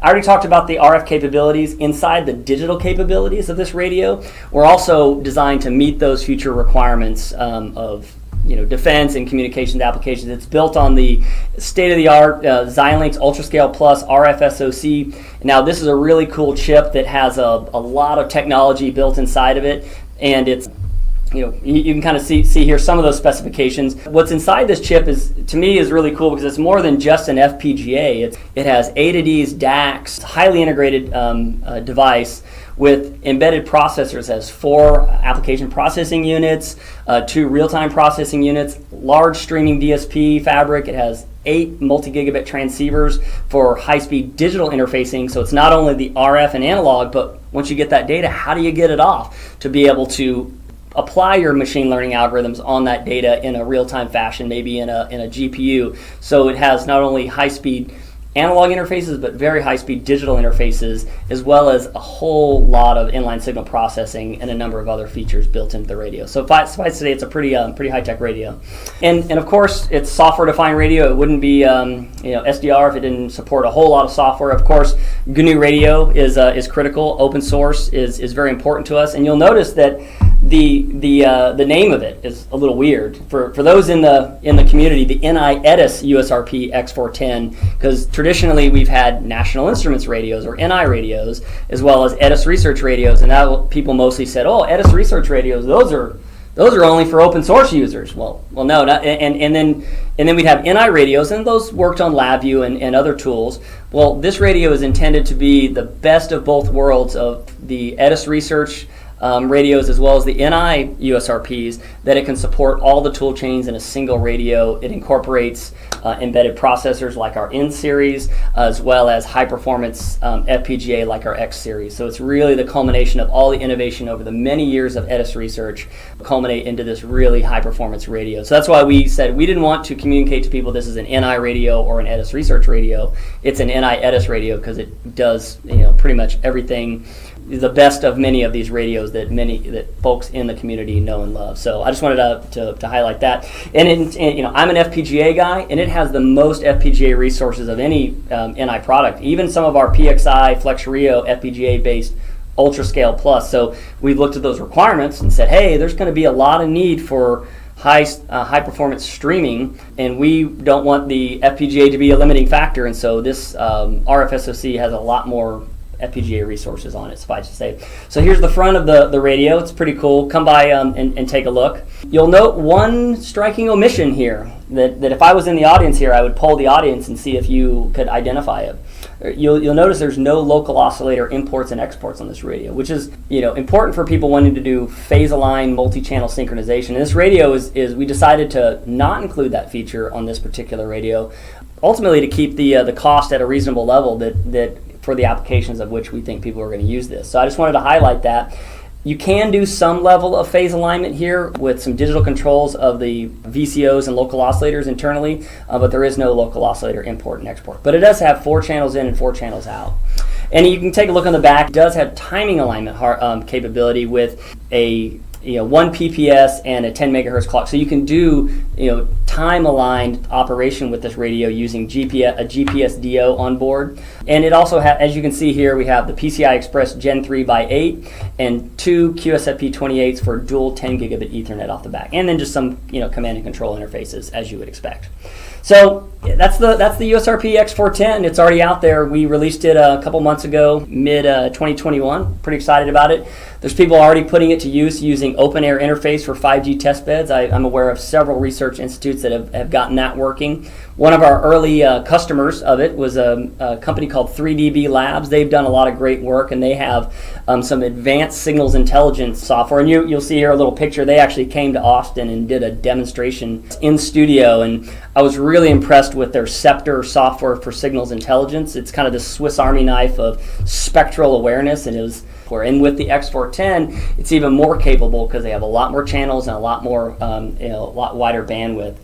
already talked about the RF capabilities. Inside the digital capabilities of this radio, we're also designed to meet those future requirements of defense and communications applications. It's built on the state-of-the-art Xilinx UltraScale Plus RFSoC. Now, this is a really cool chip that has a lot of technology built inside of it, and it's you can kind of see here some of those specifications. What's inside this chip to me is really cool because it's more than just an FPGA. It has A to D's, DACs, highly integrated device with embedded processors. It has 4 application processing units, 2 real-time processing units, large streaming DSP fabric. It has 8 multi-gigabit transceivers for high-speed digital interfacing. So it's not only the RF and analog, but once you get that data, how do you get it off to be able to apply your machine learning algorithms on that data in a real-time fashion, maybe in a GPU. So it has not only high-speed analog interfaces, but very high-speed digital interfaces, as well as a whole lot of inline signal processing and a number of other features built into the radio. So suffice to say, it's a pretty high-tech radio. And of course, it's software-defined radio. It wouldn't be SDR if it didn't support a whole lot of software. Of course, GNU Radio is critical. Open source is very important to us. And you'll notice that the name of it is a little weird for those in the community. The NI Edis USRP X410, because traditionally we've had National Instruments radios or NI radios, as well as Edis Research radios, and now people mostly said, "Oh, Edis Research radios, those are only for open source users." Well, no, and then we'd have NI radios, and those worked on LabVIEW and other tools. Well, this radio is intended to be the best of both worlds of the Edis Research radios as well as the NI USRPs, that it can support all the tool chains in a single radio. It incorporates embedded processors like our N series, as well as high performance FPGA like our X series. So it's really the culmination of all the innovation over the many years of Edis Research culminate into this really high performance radio. So that's why we said we didn't want to communicate to people this is an NI radio or an Edis Research radio. It's an NI Edis radio because it does pretty much everything, the best of many of these radios that folks in the community know and love. So I just wanted to highlight that. And I'm an FPGA guy, and it has the most FPGA resources of any NI product. Even some of our PXI, FlexRio FPGA based UltraScale Plus. So we've looked at those requirements and said, hey, there's going to be a lot of need for high performance streaming, and we don't want the FPGA to be a limiting factor. And so this RFSoC has a lot more FPGA resources on it, suffice to say. So here's the front of the radio. It's pretty cool. Come by and take a look. You'll note one striking omission here, that if I was in the audience here, I would poll the audience and see if you could identify it. You'll notice there's no local oscillator imports and exports on this radio, which is important for people wanting to do phase-aligned multi-channel synchronization. And this radio is we decided to not include that feature on this particular radio, ultimately to keep the cost at a reasonable level that for the applications of which we think people are going to use this. So I just wanted to highlight that. You can do some level of phase alignment here with some digital controls of the VCOs and local oscillators internally, but there is no local oscillator import and export. But it does have 4 channels in and 4 channels out. And you can take a look on the back. It does have timing alignment capability with a 1 PPS and a 10 megahertz clock. So you can do time aligned operation with this radio using a GPS DO on board. And it also has, as you can see here, we have the PCI Express Gen 3 by 8 and 2 QSFP28s for dual 10 gigabit Ethernet off the back, and then just some command and control interfaces as you would expect. So that's the USRP X410. It's already out there. We released it a couple months ago, mid 2021. Pretty excited about it. There's people already putting it to use using open air interface for 5G test beds. I'm aware of several research institutes that have gotten that working. One of our early customers of it was a company called 3DB Labs. They've done a lot of great work, and they have some advanced signals intelligence software. And you'll see here a little picture. They actually came to Austin and did a demonstration in studio, and I was really impressed with their Scepter software for signals intelligence. It's kind of the Swiss Army knife of spectral awareness, and it was. And with the X410, it's even more capable because they have a lot more channels and a lot more, a lot wider bandwidth.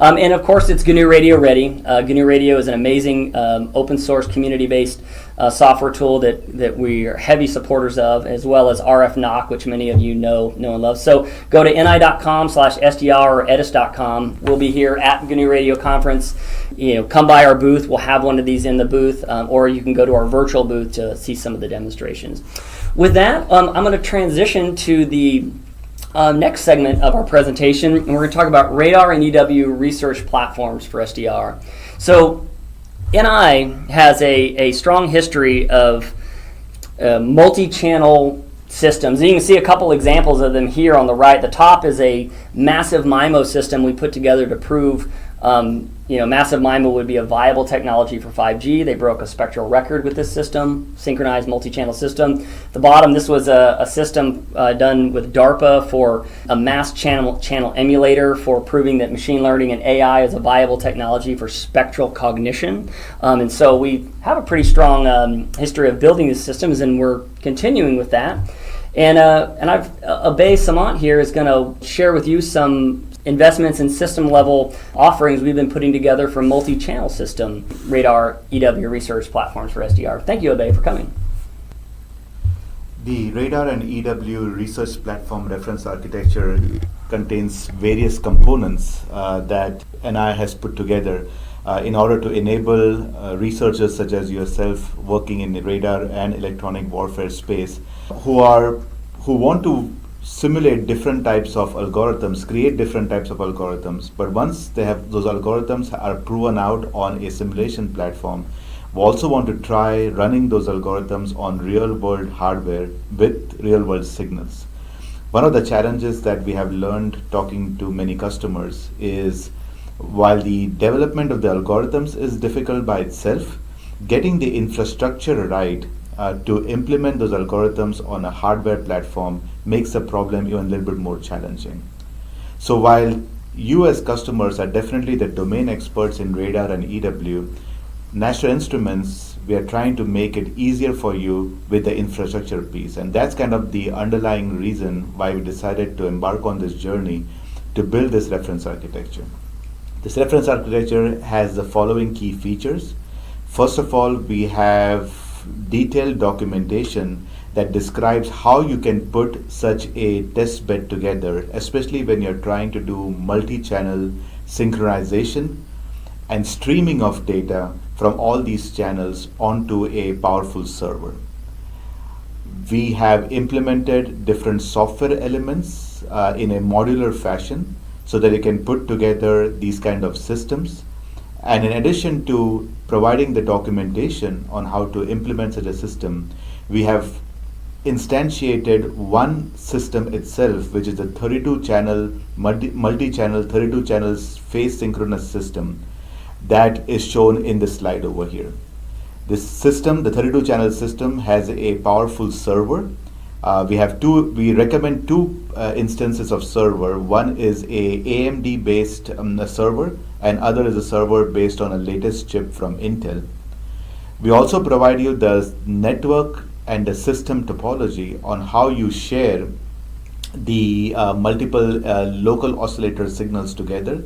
And of course, it's GNU Radio ready. GNU Radio is an amazing open source community-based software tool that we are heavy supporters of, as well as RFNoC, which many of you know and love. So go to ni.com/SDR or edis.com. We'll be here at GNU Radio Conference. Come by our booth. We'll have one of these in the booth, or you can go to our virtual booth to see some of the demonstrations. With that, I'm going to transition to the next segment of our presentation, and we're going to talk about radar and EW research platforms for SDR. So NI has a strong history of multi-channel systems. And you can see a couple examples of them here on the right. The top is a massive MIMO system we put together to prove massive MIMO would be a viable technology for 5G. They broke a spectral record with this system, synchronized multi-channel system. The bottom, this was a system done with DARPA for a mass channel emulator for proving that machine learning and AI is a viable technology for spectral cognition. And so we have a pretty strong history of building these systems, and we're continuing with that. And Abhay Samant here is going to share with you some investments in system level offerings we've been putting together for multi-channel system radar EW research platforms for SDR. Thank you, Abhay, for coming. The radar and EW research platform reference architecture contains various components that NI has put together in order to enable researchers such as yourself working in the radar and electronic warfare space who want to simulate different types of algorithms, create different types of algorithms, but once they have those algorithms are proven out on a simulation platform, we also want to try running those algorithms on real-world hardware with real-world signals. One of the challenges that we have learned talking to many customers is while the development of the algorithms is difficult by itself, getting the infrastructure right to implement those algorithms on a hardware platform makes the problem even a little bit more challenging. So while you as customers are definitely the domain experts in radar and EW, National Instruments, we are trying to make it easier for you with the infrastructure piece. And that's kind of the underlying reason why we decided to embark on this journey to build this reference architecture. This reference architecture has the following key features. First of all, we have detailed documentation that describes how you can put such a test bed together, especially when you're trying to do multi-channel synchronization and streaming of data from all these channels onto a powerful server. We have implemented different software elements in a modular fashion so that you can put together these kind of systems. And in addition to providing the documentation on how to implement such a system, we have instantiated one system itself, which is the 32-channel, multi-channel, 32 channels phase synchronous system that is shown in the slide over here. This system, the 32-channel system, has a powerful server. We recommend two instances of server. One is a AMD-based server, and other is a server based on a latest chip from Intel. We also provide you the network and the system topology on how you share the multiple local oscillator signals together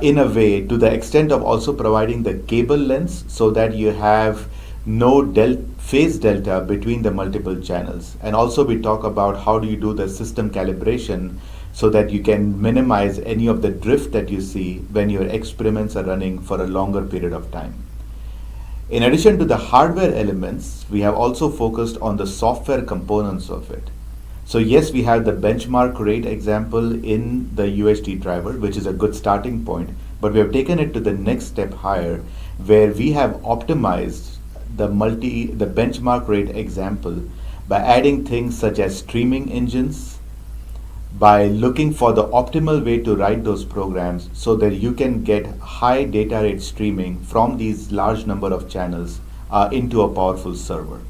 in a way to the extent of also providing the cable lengths so that you have no phase delta between the multiple channels. And also we talk about how do you do the system calibration so that you can minimize any of the drift that you see when your experiments are running for a longer period of time. In addition to the hardware elements, we have also focused on the software components of it. So yes, we have the benchmark rate example in the UHD driver, which is a good starting point, but we have taken it to the next step higher, where we have optimized the benchmark rate example by adding things such as streaming engines, by looking for the optimal way to write those programs so that you can get high data rate streaming from these large number of channels into a powerful server.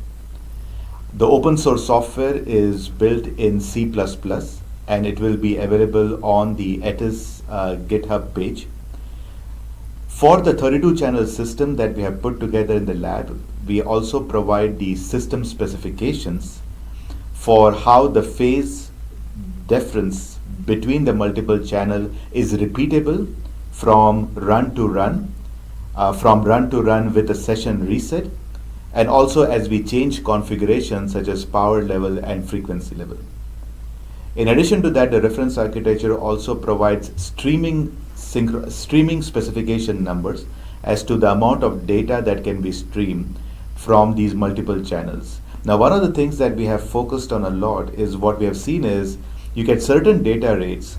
The open source software is built in C++, and it will be available on the ETIS GitHub page. For the 32-channel system that we have put together in the lab, we also provide the system specifications for how the phase difference between the multiple channel is repeatable from run to run with a session reset, and also as we change configurations such as power level and frequency level. In addition to that, the reference architecture also provides streaming specification numbers as to the amount of data that can be streamed from these multiple channels. Now, one of the things that we have focused on a lot is what we have seen is you get certain data rates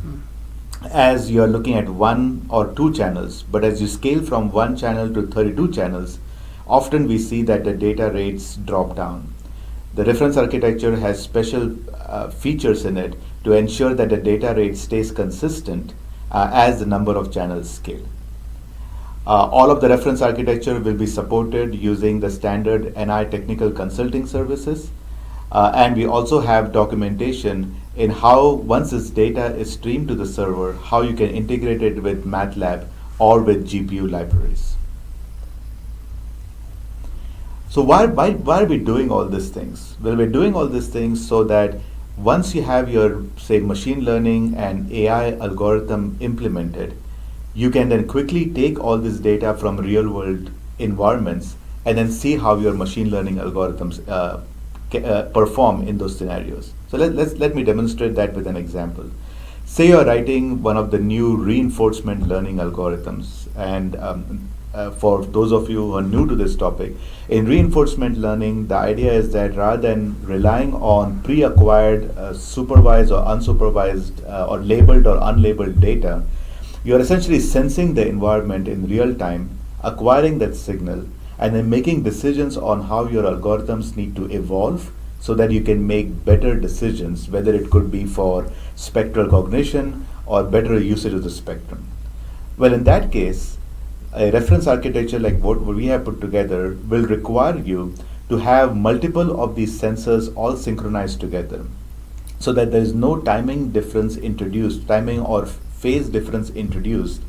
as you are looking at 1 or 2 channels, but as you scale from 1 channel to 32 channels, often we see that the data rates drop down. The reference architecture has special features in it to ensure that the data rate stays consistent as the number of channels scale. All of the reference architecture will be supported using the standard NI technical consulting services, and we also have documentation in how, once this data is streamed to the server, how you can integrate it with MATLAB or with GPU libraries. So why are we doing all these things? Well, we're doing all these things so that once you have your, say, machine learning and AI algorithm implemented, you can then quickly take all this data from real world environments and then see how your machine learning algorithms perform in those scenarios. So let me demonstrate that with an example. Say you're writing one of the new reinforcement learning algorithms, and for those of you who are new to this topic, in reinforcement learning, the idea is that rather than relying on pre-acquired supervised or unsupervised or labeled or unlabeled data, you're essentially sensing the environment in real time, acquiring that signal, and then making decisions on how your algorithms need to evolve so that you can make better decisions, whether it could be for spectral cognition or better usage of the spectrum. Well, in that case, a reference architecture like what we have put together will require you to have multiple of these sensors all synchronized together so that there is no timing or phase difference introduced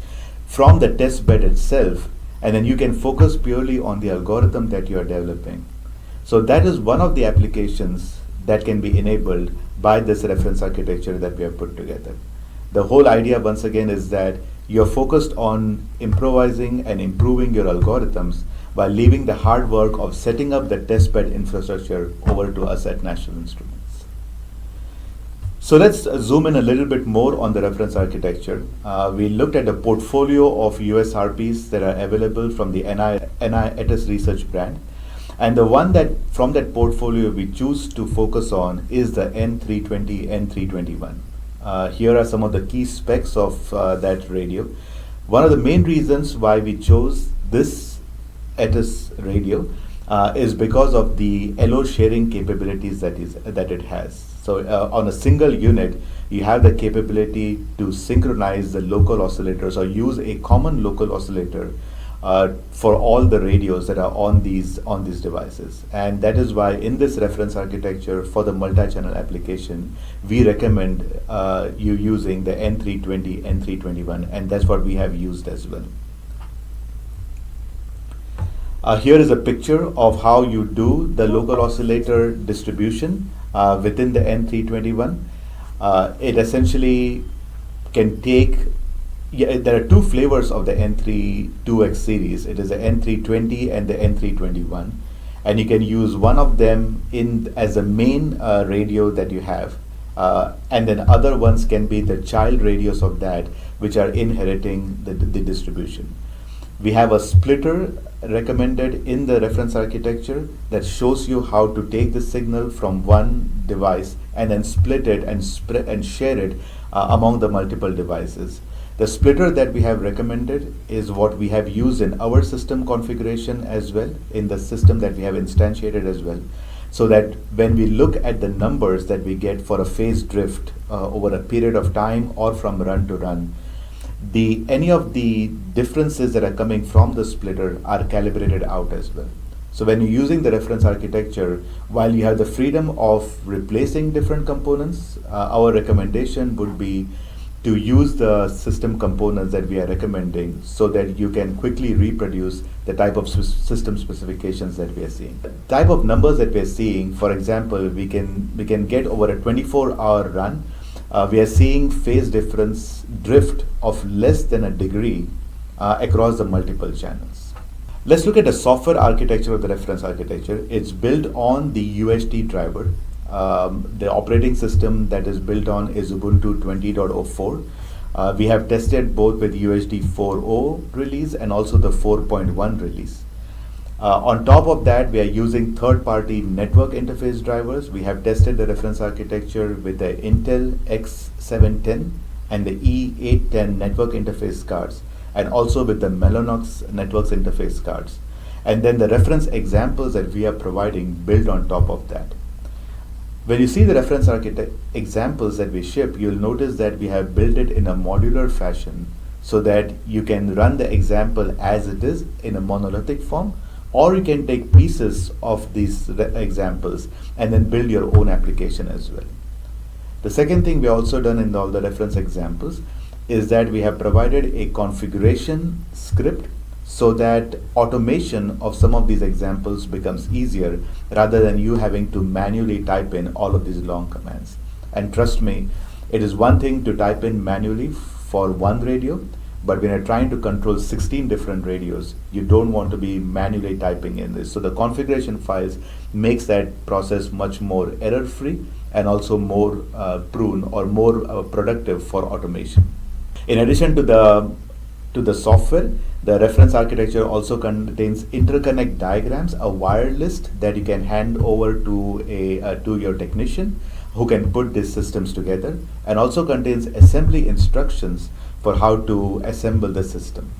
from the test bed itself, and then you can focus purely on the algorithm that you are developing. So that is one of the applications that can be enabled by this reference architecture that we have put together. The whole idea, once again, is that you're focused on improvising and improving your algorithms while leaving the hard work of setting up the testbed infrastructure over to us at National Instruments. So let's zoom in a little bit more on the reference architecture. We looked at a portfolio of USRPs that are available from the NI ETIS Research brand. And the one that from that portfolio we choose to focus on is the N320, N321. Here are some of the key specs of that radio. One of the main reasons why we chose this ETIS radio is because of the LO sharing capabilities that it has. So on a single unit, you have the capability to synchronize the local oscillators or use a common local oscillator for all the radios that are on these devices. And that is why in this reference architecture for the multi-channel application, we recommend you using the N320, N321, and that's what we have used as well. Here is a picture of how you do the local oscillator distribution within the N321. It essentially can take, there are two flavors of the N32X series. It is the N320 and the N321. And you can use one of them as a main radio that you have. And then other ones can be the child radios of that, which are inheriting the distribution. We have a splitter recommended in the reference architecture that shows you how to take the signal from one device and then split it and share it among the multiple devices. The splitter that we have recommended is what we have used in our system configuration as well, in the system that we have instantiated as well, so that when we look at the numbers that we get for a phase drift over a period of time or from run to run, any of the differences that are coming from the splitter are calibrated out as well. So when you're using the reference architecture, while you have the freedom of replacing different components, our recommendation would be to use the system components that we are recommending so that you can quickly reproduce the type of system specifications that we are seeing. The type of numbers that we are seeing, for example, we can get over a 24-hour run. We are seeing phase difference drift of less than a degree across the multiple channels. Let's look at the software architecture of the reference architecture. It's built on the UHT driver. The operating system that is built on is Ubuntu 20.04. We have tested both with UHD 4.0 release and also the 4.1 release. On top of that, we are using third-party network interface drivers. We have tested the reference architecture with the Intel X710 and the E810 network interface cards, and also with the Mellanox networks interface cards. And then the reference examples that we are providing built on top of that. When you see the reference examples that we ship, you'll notice that we have built it in a modular fashion so that you can run the example as it is in a monolithic form, or you can take pieces of these examples and then build your own application as well. The second thing we also done in all the reference examples is that we have provided a configuration script so that automation of some of these examples becomes easier rather than you having to manually type in all of these long commands. And trust me, it is one thing to type in manually for one radio, but when you're trying to control 16 different radios, you don't want to be manually typing in this. So the configuration files makes that process much more error-free and also more prone or more productive for automation. In addition to the software, the reference architecture also contains interconnect diagrams, a wire list that you can hand over to your technician who can put these systems together, and also contains assembly instructions for how to assemble the system.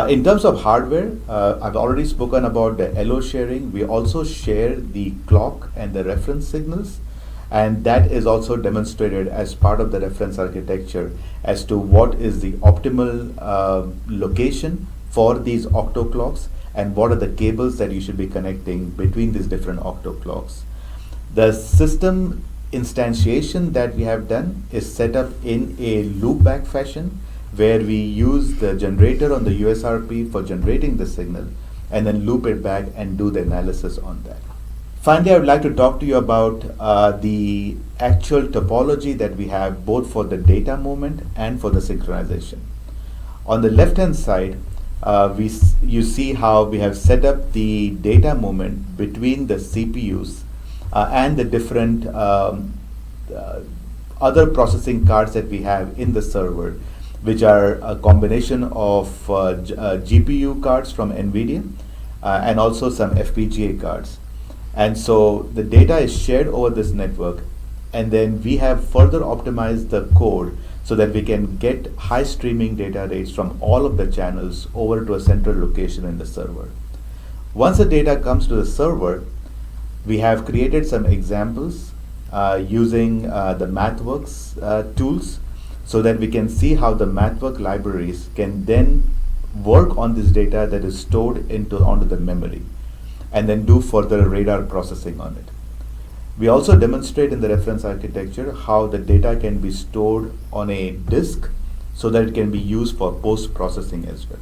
In terms of hardware, I've already spoken about the LO sharing. We also share the clock and the reference signals, and that is also demonstrated as part of the reference architecture as to what is the optimal location for these octo clocks and what are the cables that you should be connecting between these different octo clocks. The system instantiation that we have done is set up in a loopback fashion, where we use the generator on the USRP for generating the signal and then loop it back and do the analysis on that. Finally, I would like to talk to you about the actual topology that we have both for the data movement and for the synchronization. On the left-hand side, you see how we have set up the data movement between the CPUs and the different other processing cards that we have in the server, which are a combination of GPU cards from NVIDIA and also some FPGA cards. And so the data is shared over this network, and then we have further optimized the code so that we can get high streaming data rates from all of the channels over to a central location in the server. Once the data comes to the server, we have created some examples using the MathWorks tools so that we can see how the MathWorks libraries can then work on this data that is stored onto the memory and then do further radar processing on it. We also demonstrate in the reference architecture how the data can be stored on a disk so that it can be used for post-processing as well.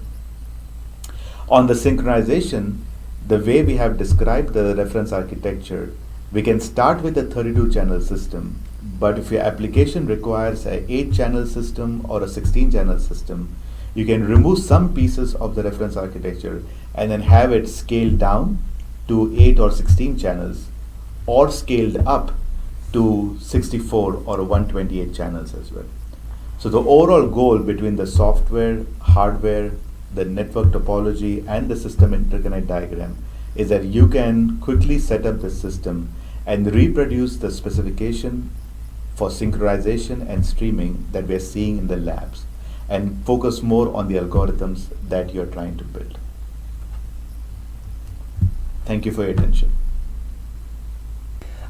On the synchronization, the way we have described the reference architecture, we can start with a 32-channel system, but if your application requires an 8-channel system or a 16-channel system, you can remove some pieces of the reference architecture and then have it scaled down to 8 or 16 channels, or scaled up to 64 or 128 channels as well. So the overall goal between the software, hardware, the network topology, and the system interconnect diagram is that you can quickly set up the system and reproduce the specification for synchronization and streaming that we're seeing in the labs, and focus more on the algorithms that you're trying to build. Thank you for your attention.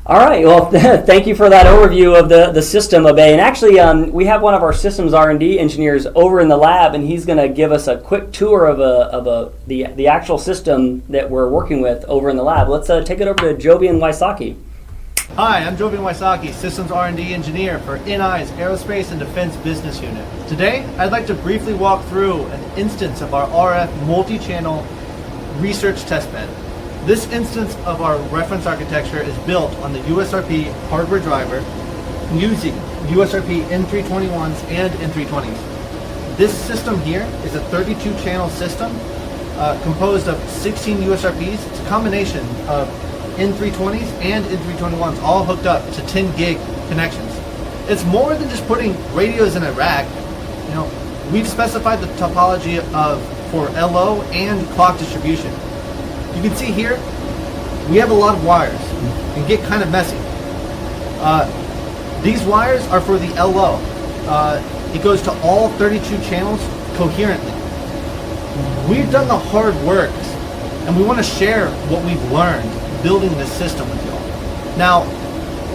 All right, well, thank you for that overview of the system, Abhay. And actually, we have one of our systems R&D engineers over in the lab, and he's going to give us a quick tour of the actual system that we're working with over in the lab. Let's take it over to Jovian Wysocki. Hi, I'm Jovian Wysocki, Systems R&D Engineer for NI's Aerospace and Defense Business Unit. Today, I'd like to briefly walk through an instance of our RF multi-channel research testbed. This instance of our reference architecture is built on the USRP hardware driver using USRP N321s and N320s. This system here is a 32-channel system composed of 16 USRPs. It's a combination of N320s and N321s all hooked up to 10 gig connections. It's more than just putting radios in a rack. You know, we've specified the topology for LO and clock distribution. You can see here, we have a lot of wires and get kind of messy. These wires are for the LO. It goes to all 32 channels coherently. We've done the hard work, and we want to share what we've learned building this system with you all. Now,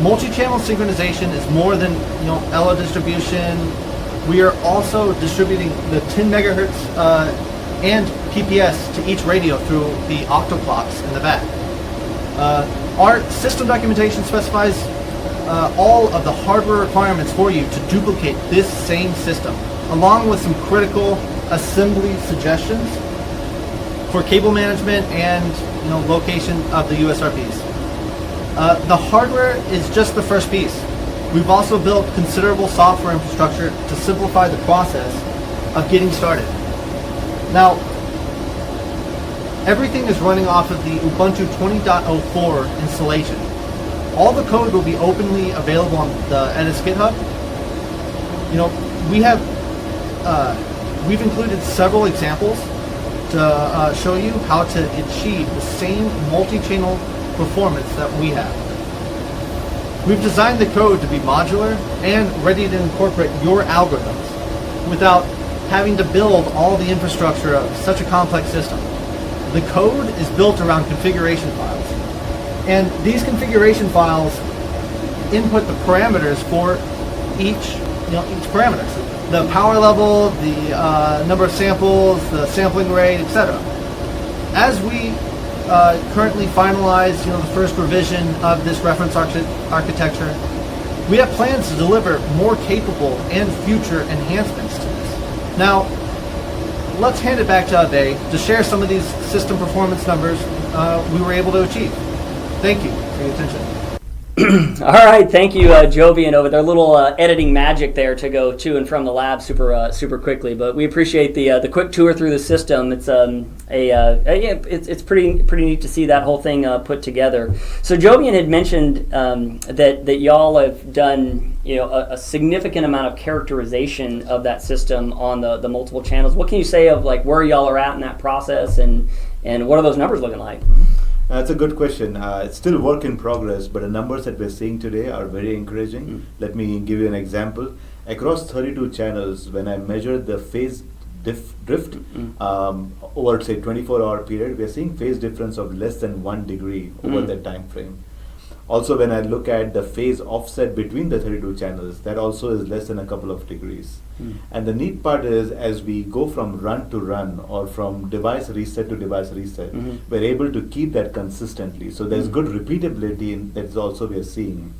multi-channel synchronization is more than LO distribution. We are also distributing the 10 megahertz and PPS to each radio through the octoclocks in the back. Our system documentation specifies all of the hardware requirements for you to duplicate this same system, along with some critical assembly suggestions for cable management and location of the USRPs. The hardware is just the first piece. We've also built considerable software infrastructure to simplify the process of getting started. Now, everything is running off of the Ubuntu 20.04 installation. All the code will be openly available on the Edis GitHub. We've included several examples to show you how to achieve the same multi-channel performance that we have. We've designed the code to be modular and ready to incorporate your algorithms without having to build all the infrastructure of such a complex system. The code is built around configuration files. And these configuration files input the parameters for each parameter. So the power level, the number of samples, the sampling rate, etc. As we currently finalize the first revision of this reference architecture, we have plans to deliver more capable and future enhancements to this. Now, let's hand it back to Abhay to share some of these system performance numbers we were able to achieve. Thank you for your attention. All right, thank you, Jovian, over their little editing magic there to go to and from the lab super quickly. But we appreciate the quick tour through the system. It's it's pretty neat to see that whole thing put together. So Jovian had mentioned that y'all have done a significant amount of characterization of that system on the multiple channels. What can you say of where y'all are at in that process, and what are those numbers looking like? That's a good question. It's still work in progress, but the numbers that we're seeing today are very encouraging. Let me give you an example. Across 32 channels, when I measured the phase drift over, say, 24-hour period, we're seeing phase difference of less than 1 degree over that time frame. Also, when I look at the phase offset between the 32 channels, that also is less than a couple of degrees. And the neat part is, as we go from run to run, or from device reset to device reset, we're able to keep that consistently. So there's good repeatability that's also we are seeing,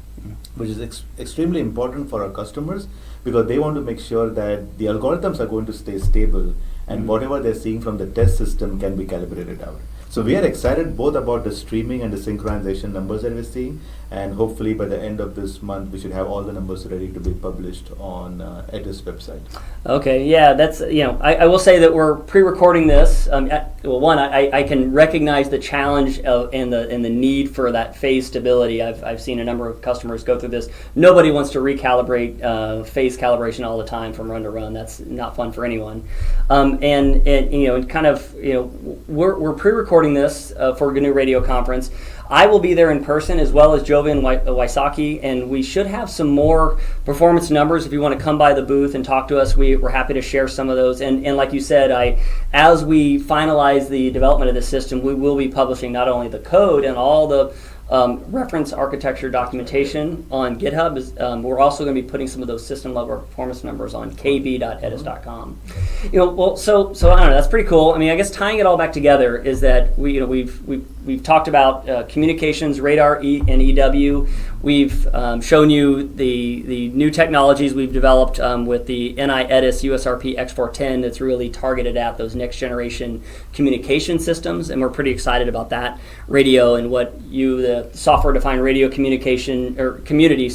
which is extremely important for our customers, because they want to make sure that the algorithms are going to stay stable, and whatever they're seeing from the test system can be calibrated out. So we are excited both about the streaming and the synchronization numbers that we're seeing, And hopefully by the end of this month, we should have all the numbers ready to be published on ETIS website. Okay, yeah, that's, I will say that we're pre-recording this. Well, one, I can recognize the challenge and the need for that phase stability. I've seen a number of customers go through this. Nobody wants to recalibrate phase calibration all the time from run to run. That's not fun for anyone. And we're pre-recording this for GNU Radio Conference. I will be there in person, as well as Jovian Wysocki, and we should have some more performance numbers. If you want to come by the booth and talk to us, we're happy to share some of those. And like you said, as we finalize the development of the system, we will be publishing not only the code and all the reference architecture documentation on GitHub. We're also going to be putting some of those system level performance numbers on kb.etis.com. So I don't know. That's pretty cool. I mean, I guess tying it all back together is that we've talked about communications, radar, and EW. We've shown you the new technologies we've developed with the NI ETIS USRP X410 that's really targeted at those next generation communication systems, and we're pretty excited about that radio and what the software-defined radio communication or community,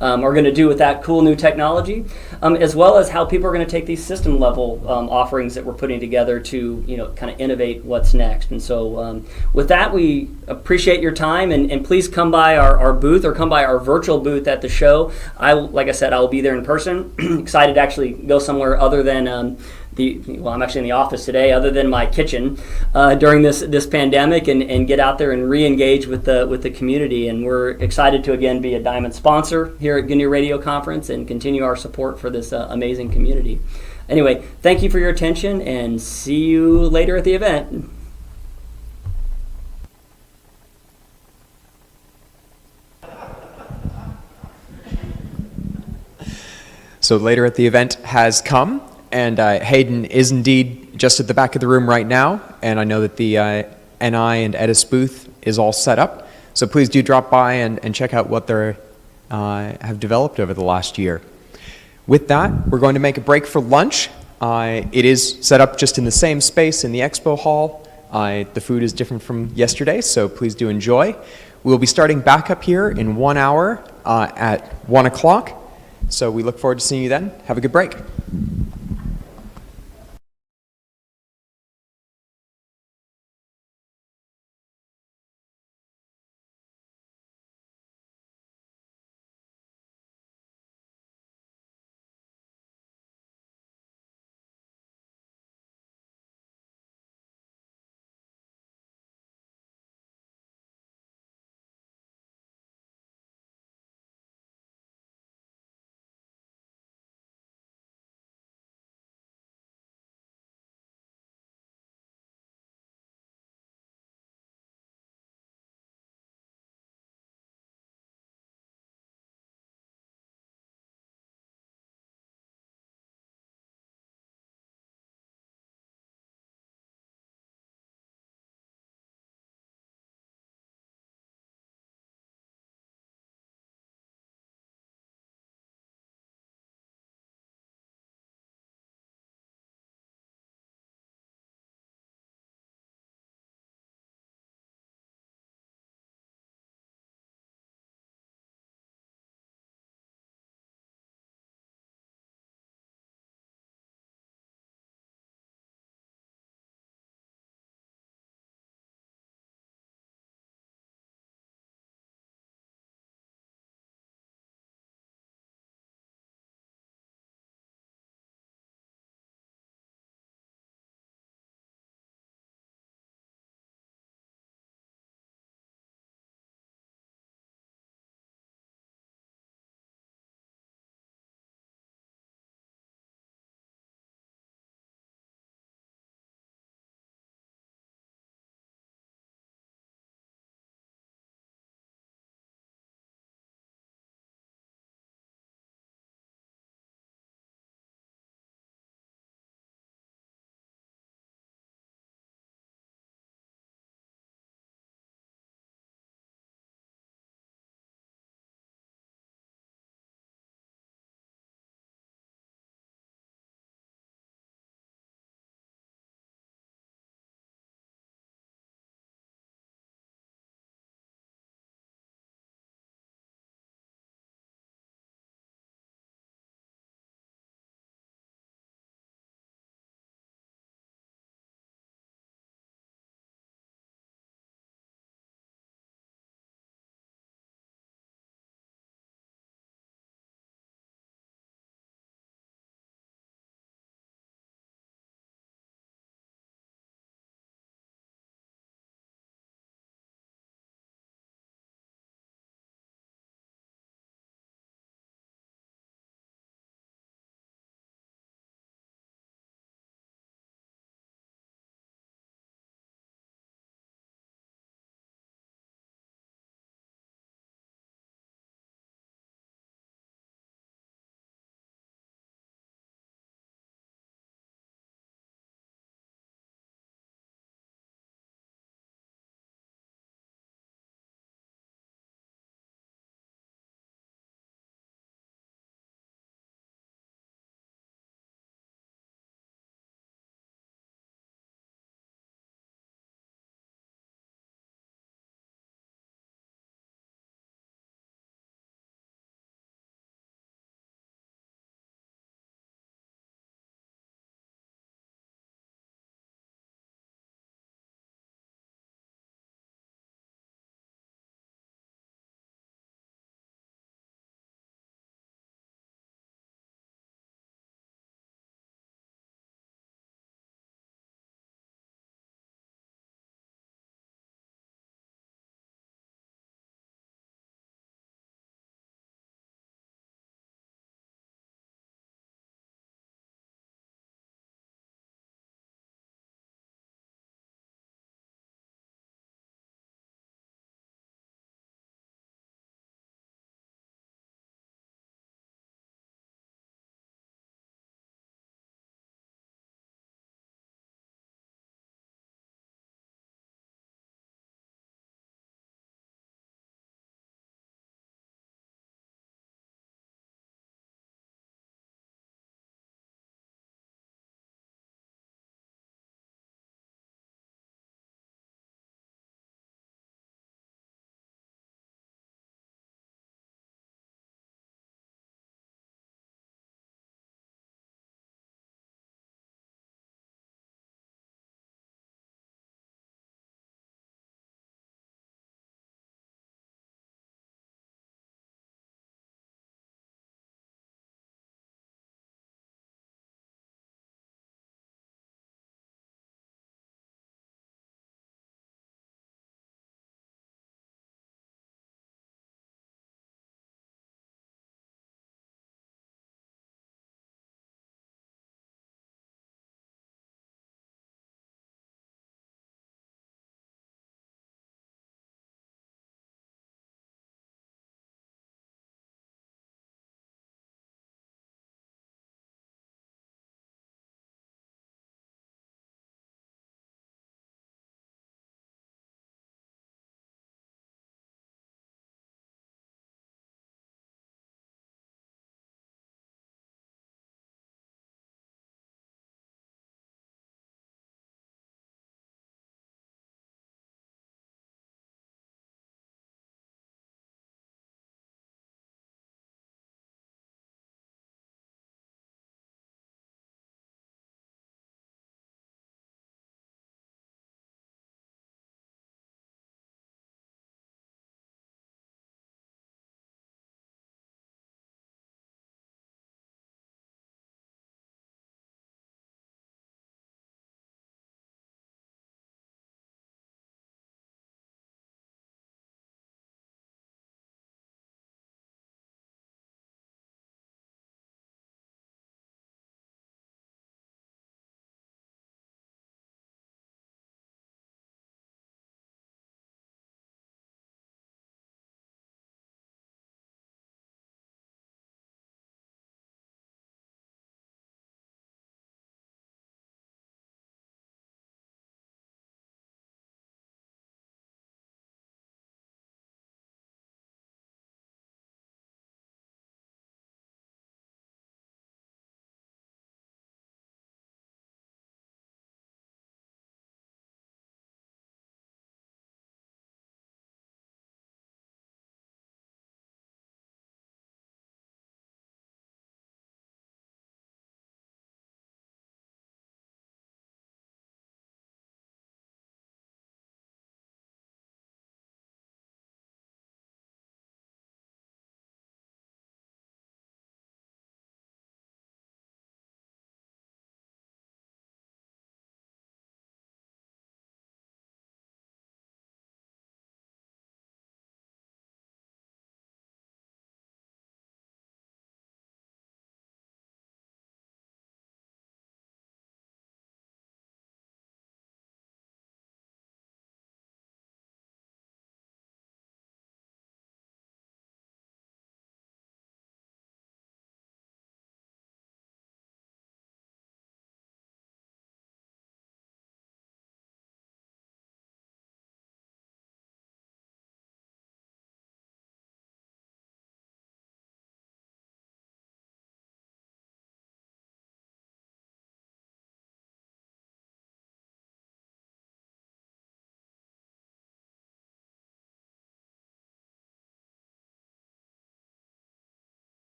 are going to do with that cool new technology, as well as how people are going to take these system-level offerings that we're putting together to kind of innovate what's next. And so with that, we appreciate your time, and please come by our booth or come by our virtual booth at the show. Like I said, I will be there in person. Excited to actually go somewhere other than I'm actually in the office today, other than my kitchen during this pandemic, and get out there and re-engage with the community. And we're excited to again be a Diamond sponsor here at GNU Radio Conference and continue our support for this amazing community. Anyway, thank you for your attention, and see you later at the event. So later at the event has come, and Haydn is indeed just at the back of the room right now, and I know that the NI and ETIS booth is all set up. So please do drop by and check out what they have developed over the last year. With that, we're going to make a break for lunch. It is set up just in the same space in the expo hall. The food is different from yesterday, so please do enjoy. We'll be starting back up here in 1 hour at 1 o'clock. So we look forward to seeing you then. Have a good break.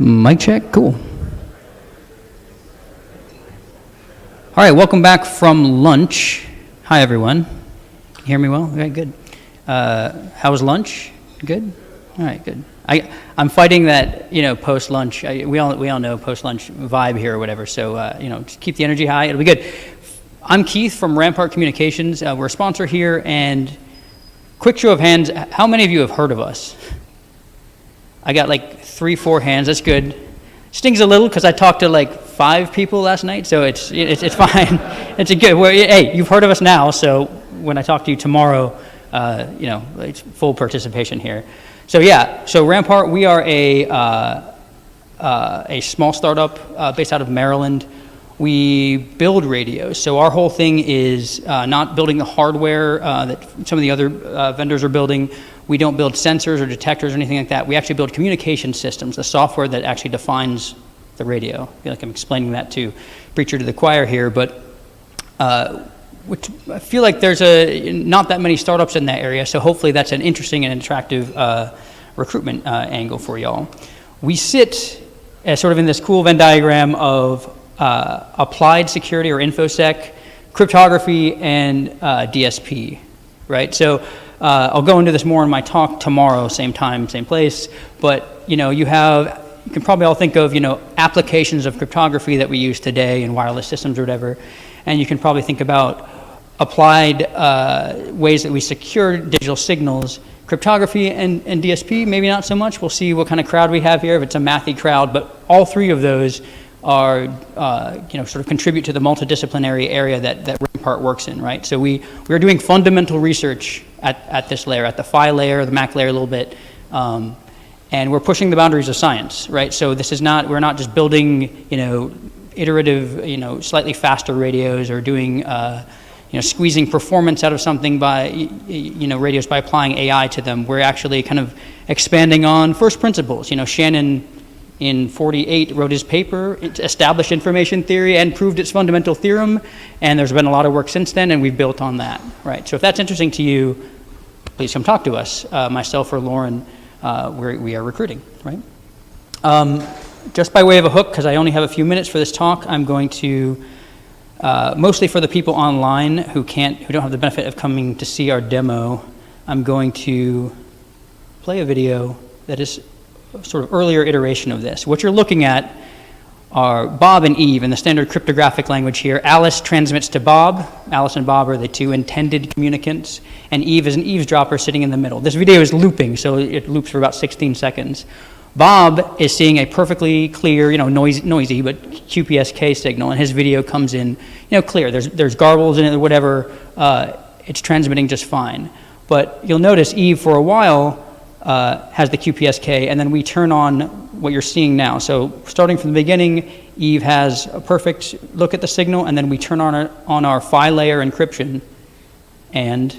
Mic check, cool. All right, welcome back from lunch. Hi, everyone. Can you hear me well? Okay, good. How was lunch? Good? All right, good. I'm fighting that, post-lunch, we all know post-lunch vibe here or whatever, so, just keep the energy high, it'll be good. I'm Keith from Rampart Communications. We're a sponsor here, and quick show of hands, how many of you have heard of us? I got like 3-4 hands, that's good. Stings a little because I talked to like 5 people last night, so it's fine. It's a good, hey, you've heard of us now, so when I talk to you tomorrow, it's full participation here. So yeah, so Rampart, we are a small startup based out of Maryland. We build radios. So our whole thing is not building the hardware that some of the other vendors are building. We don't build sensors or detectors or anything like that. We actually build communication systems, the software that actually defines the radio. I feel like I'm explaining that to preacher to the choir here, but which I feel like there's not that many startups in that area, so hopefully that's an interesting and attractive recruitment angle for y'all. We sit as sort of in this cool Venn diagram of applied security or InfoSec, cryptography, and DSP, right? So I'll go into this more in my talk tomorrow, same time, same place, but you can probably all think of, applications of cryptography that we use today in wireless systems or whatever, and you can probably think about applied ways that we secure digital signals. Cryptography and DSP, maybe not so much. We'll see what kind of crowd we have here, if it's a mathy crowd, but all 3 of those are, sort of contribute to the multidisciplinary area that Rampart works in, right? So we're doing fundamental research at this layer, at the PHY layer, the MAC layer a little bit, and we're pushing the boundaries of science, right? So we're not just building, iterative, slightly faster radios or doing, squeezing performance out of something by, radios by applying AI to them. We're actually kind of expanding on first principles. Shannon in 48 wrote his paper, established information theory and proved its fundamental theorem, and there's been a lot of work since then, and we've built on that, right? So if that's interesting to you, please come talk to us, myself or Lauren, we are recruiting, right? Just by way of a hook, because I only have a few minutes for this talk, I'm going to, mostly for the people online who don't have the benefit of coming to see our demo, I'm going to play a video that is a sort of earlier iteration of this. What you're looking at are Bob and Eve in the standard cryptographic language here. Alice transmits to Bob. Alice and Bob are the 2 intended communicants, and Eve is an eavesdropper sitting in the middle. This video is looping, so it loops for about 16 seconds. Bob is seeing a perfectly clear, noisy, but QPSK signal, and his video comes in, clear. There's garbles in it or whatever. It's transmitting just fine. But you'll notice Eve, for a while, has the QPSK, and then we turn on what you're seeing now. So starting from the beginning, Eve has a perfect look at the signal, and then we turn on our PHY layer encryption, and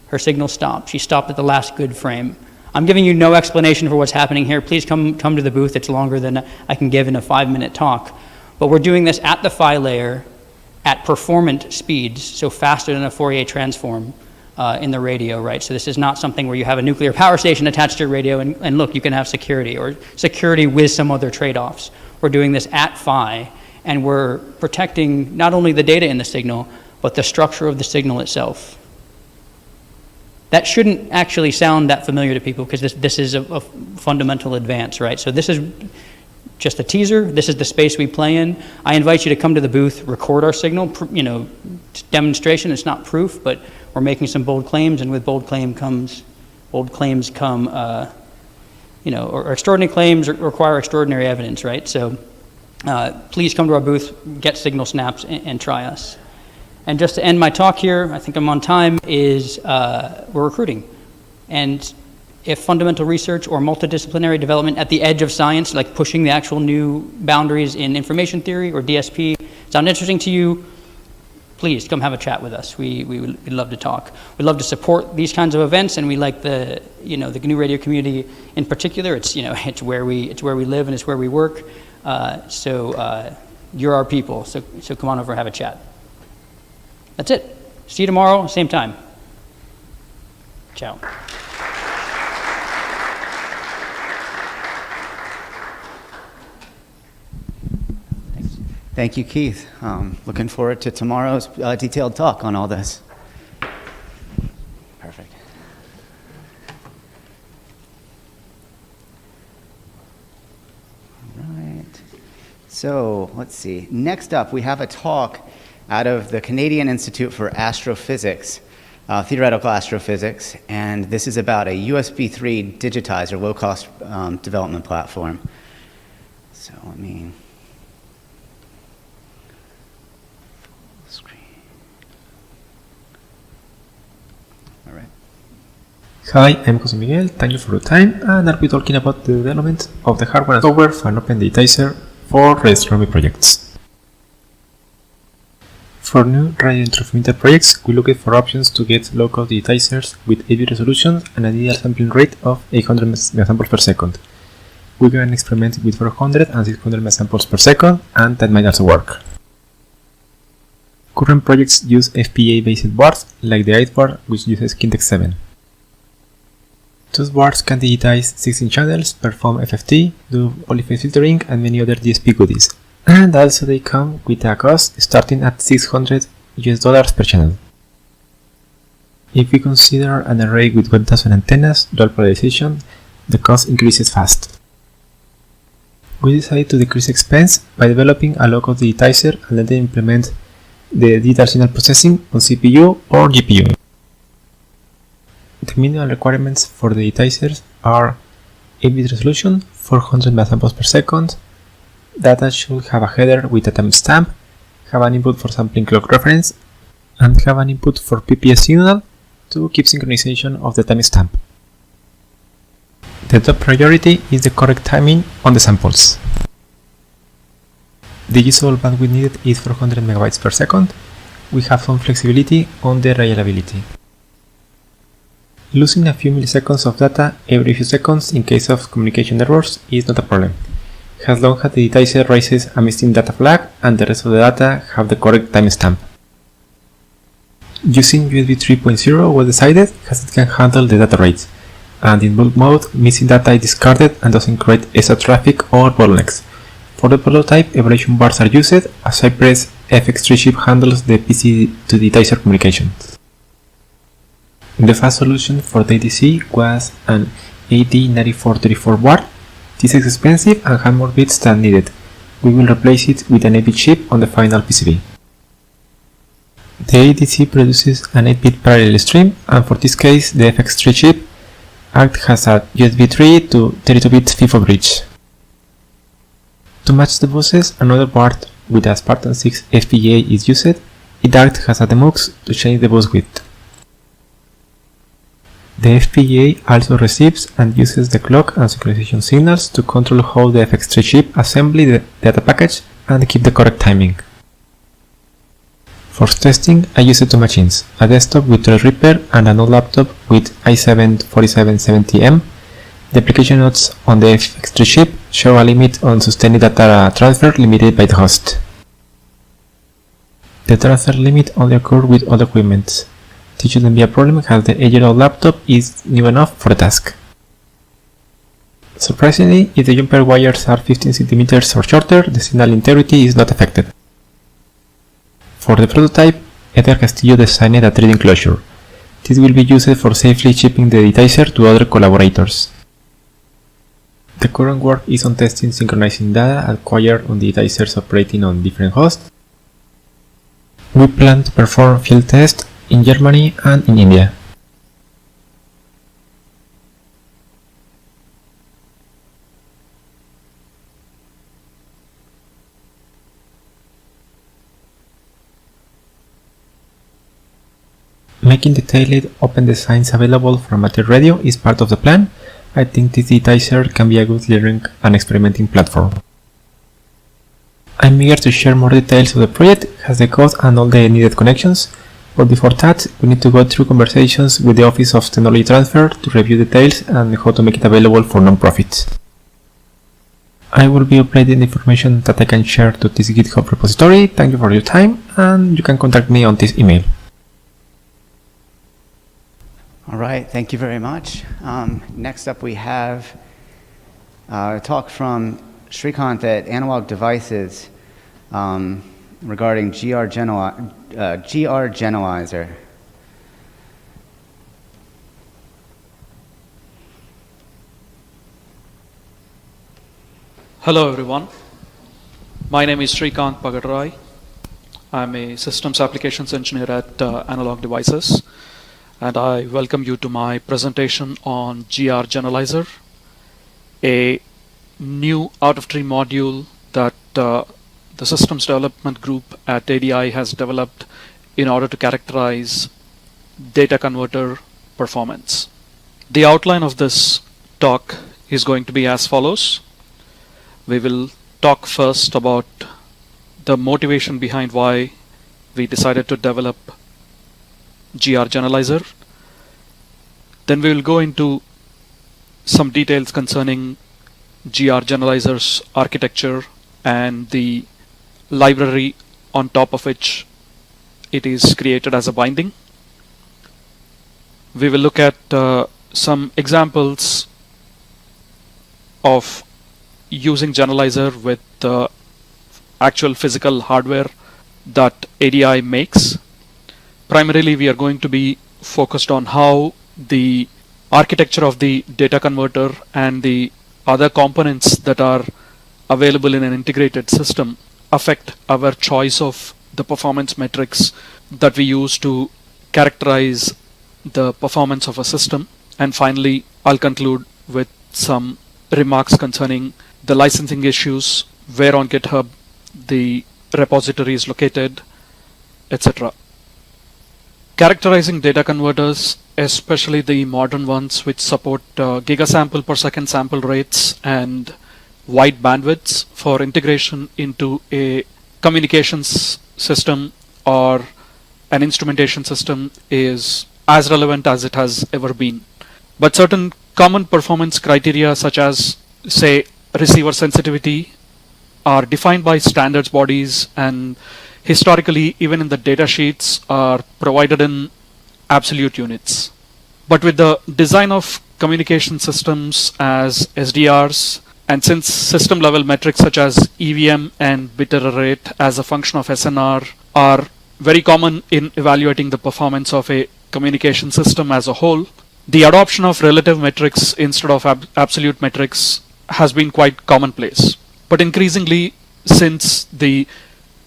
her signal stopped. She stopped at the last good frame. I'm giving you no explanation for what's happening here. Please come to the booth. It's longer than I can give in a 5-minute talk. But we're doing this at the PHY layer at performant speeds, so faster than a Fourier transform in the radio, right? So this is not something where you have a nuclear power station attached to your radio and look, you can have security, or security with some other trade-offs. We're doing this at PHY, and we're protecting not only the data in the signal, but the structure of the signal itself. That shouldn't actually sound that familiar to people because this is a fundamental advance, right? So this is just a teaser. This is the space we play in. I invite you to come to the booth, record our signal, demonstration. It's not proof, but we're making some bold claims, and with bold claims come, or extraordinary claims require extraordinary evidence, right? So please come to our booth, get signal snaps, and try us. And just to end my talk here, I think I'm on time, is we're recruiting. And if fundamental research or multidisciplinary development at the edge of science, like pushing the actual new boundaries in information theory or DSP, sound interesting to you, please come have a chat with us. We'd love to talk. We'd love to support these kinds of events, and we like the GNU Radio community in particular. It's where we live and it's where we work. So you're our people. So come on over and have a chat. That's it. See you tomorrow, same time. Ciao. Thank you, Keith. Looking forward to tomorrow's detailed talk on all this. Perfect. All right. So let's see. Next up, we have a talk out of the Canadian Institute for Astrophysics, theoretical astrophysics, and this is about a USB 3 digitizer, low-cost development platform. So let me... Hi, I'm Miguel, thank you for your time, and I'll be talking about the development of the hardware and software for an open digitizer for radio astronomy projects. For new radio interferometer projects, we looked for options to get low-cost digitizers with 8-bit resolution and a digital sampling rate of 800 megasamples per second. We can experiment with 400 and 600 megasamples per second, and that might also work. Current projects use FPGA-based boards like the ICE board, which uses Kintex 7. Those boards can digitize 16 channels, perform FFT, do polyphase filtering, and many other DSP goodies. And also they come with a cost starting at $600 per channel. If we consider an array with 1000 antennas, dual polarization, the cost increases fast. We decided to decrease expense by developing a low-cost digitizer and let them implement the digital signal processing on CPU or GPU. The minimal requirements for the digitizers are 8-bit resolution, 400 megasamples per second, data should have a header with a timestamp, have an input for sampling clock reference, and have an input for PPS signal to keep synchronization of the timestamp. The top priority is the correct timing on the samples. The usable bandwidth needed is 400 megabytes per second. We have some flexibility on the reliability. Losing a few milliseconds of data every few seconds in case of communication errors is not a problem, as long as the digitizer raises a missing data flag and the rest of the data have the correct timestamp. Using USB 3.0 was decided as it can handle the data rates, and in bulk mode missing data is discarded and doesn't create extra traffic or bottlenecks. For the prototype, evaluation bars are used as Cypress FX3 chip handles the PC to digitizer communication. The fast solution for the ADC was an AD9434 board. This is expensive and had more bits than needed. We will replace it with an 8-bit chip on the final PCB. The ADC produces an 8-bit parallel stream, and for this case the FX3 chip acts as a USB 3 to 32-bit FIFO bridge. To match the buses, another board with a Spartan 6 FPGA is used. It acts as a demux to change the bus width. The FPGA also receives and uses the clock and synchronization signals to control how the FX3 chip assembles the data package and keep the correct timing. For testing, I used two machines, a desktop with Threadripper and an old laptop with i7-4770M. The application notes on the FX3 chip show a limit on sustained data transfer limited by the host. The transfer limit only occurs with old equipment. This shouldn't be a problem as the 8-year-old laptop is new enough for the task. Surprisingly, if the jumper wires are 15 cm or shorter, the signal integrity is not affected. For the prototype, Edgar Castillo designed a 3D enclosure. This will be used for safely shipping the digitizer to other collaborators. The current work is on testing synchronizing data acquired on digitizers operating on different hosts. We plan to perform field tests in Germany and in India. Making detailed open designs available for amateur radio is part of the plan. I think this digitizer can be a good learning and experimenting platform. I'm eager to share more details of the project, has the code and all the needed connections, but before that we need to go through conversations with the Office of Technology Transfer to review details and how to make it available for non-profits. I will be uploading the information that I can share to this GitHub repository. Thank you for your time, and you can contact me on this email. All right, thank you very much. Next up we have a talk from Srikanth at Analog Devices regarding gr-genalyzer. Hello everyone, my name is Srikanth Pagadarai. I'm a systems applications engineer at Analog Devices, and I welcome you to my presentation on gr-genalyzer, a new out-of-tree module that the systems development group at ADI has developed in order to characterize data converter performance. The outline of this talk is going to be as follows. We will talk first about the motivation behind why we decided to develop gr-genalyzer. Then we will go into some details concerning gr-genalyzer's architecture and the library on top of which it is created as a binding. We will look at some examples of using genalyzer with the actual physical hardware that ADI makes. Primarily, we are going to be focused on how the architecture of the data converter and the other components that are available in an integrated system affect our choice of the performance metrics that we use to characterize the performance of a system. And finally, I'll conclude with some remarks concerning the licensing issues, where on GitHub the repository is located, etc. Characterizing data converters, especially the modern ones which support gigasample per second sample rates and wide bandwidths for integration into a communications system or an instrumentation system, is as relevant as it has ever been. But certain common performance criteria, such as, say, receiver sensitivity, are defined by standards bodies, and historically, even in the data sheets, are provided in absolute units. But with the design of communication systems as SDRs, and since system level metrics such as EVM and bit error rate as a function of SNR are very common in evaluating the performance of a communication system as a whole, the adoption of relative metrics instead of absolute metrics has been quite commonplace. But increasingly, since the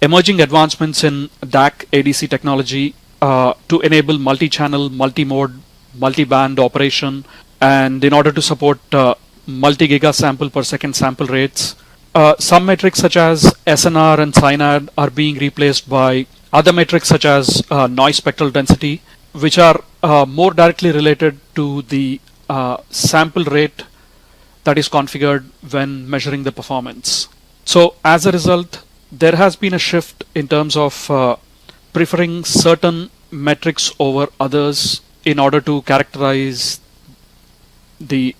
emerging advancements in DAC ADC technology to enable multi-channel, multi-mode, multi-band operation, and in order to support multi-giga sample per second sample rates, some metrics such as SNR and SINAD are being replaced by other metrics such as noise spectral density, which are more directly related to the sample rate that is configured when measuring the performance. So as a result, there has been a shift in terms of preferring certain metrics over others in order to characterize the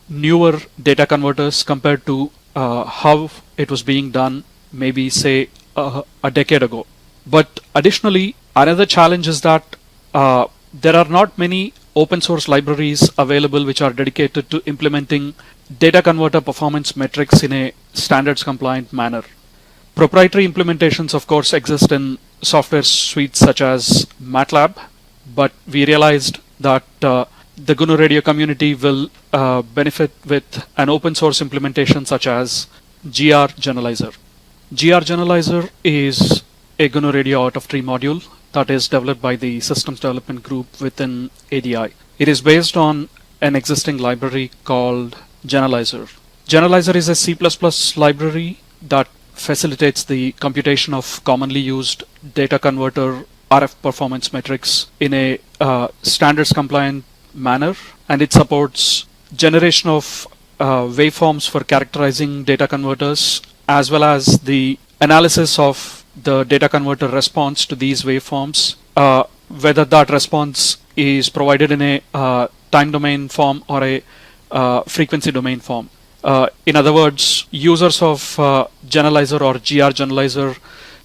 newer data converters compared to how it was being done maybe, say, a decade ago. But additionally, another challenge is that there are not many open source libraries available which are dedicated to implementing data converter performance metrics in a standards compliant manner. Proprietary implementations, of course, exist in software suites such as MATLAB, but we realized that the GNU Radio community will benefit with an open source implementation such as gr-genalyzer. gr-genalyzer is a GNU Radio out-of-tree module that is developed by the systems development group within ADI. It is based on an existing library called Genalyzer. Genalyzer is a C++ library that facilitates the computation of commonly used data converter RF performance metrics in a standards compliant manner, and it supports generation of waveforms for characterizing data converters, as well as the analysis of the data converter response to these waveforms, whether that response is provided in a time domain form or a frequency domain form. In other words, users of Genalyzer or gr-genalyzer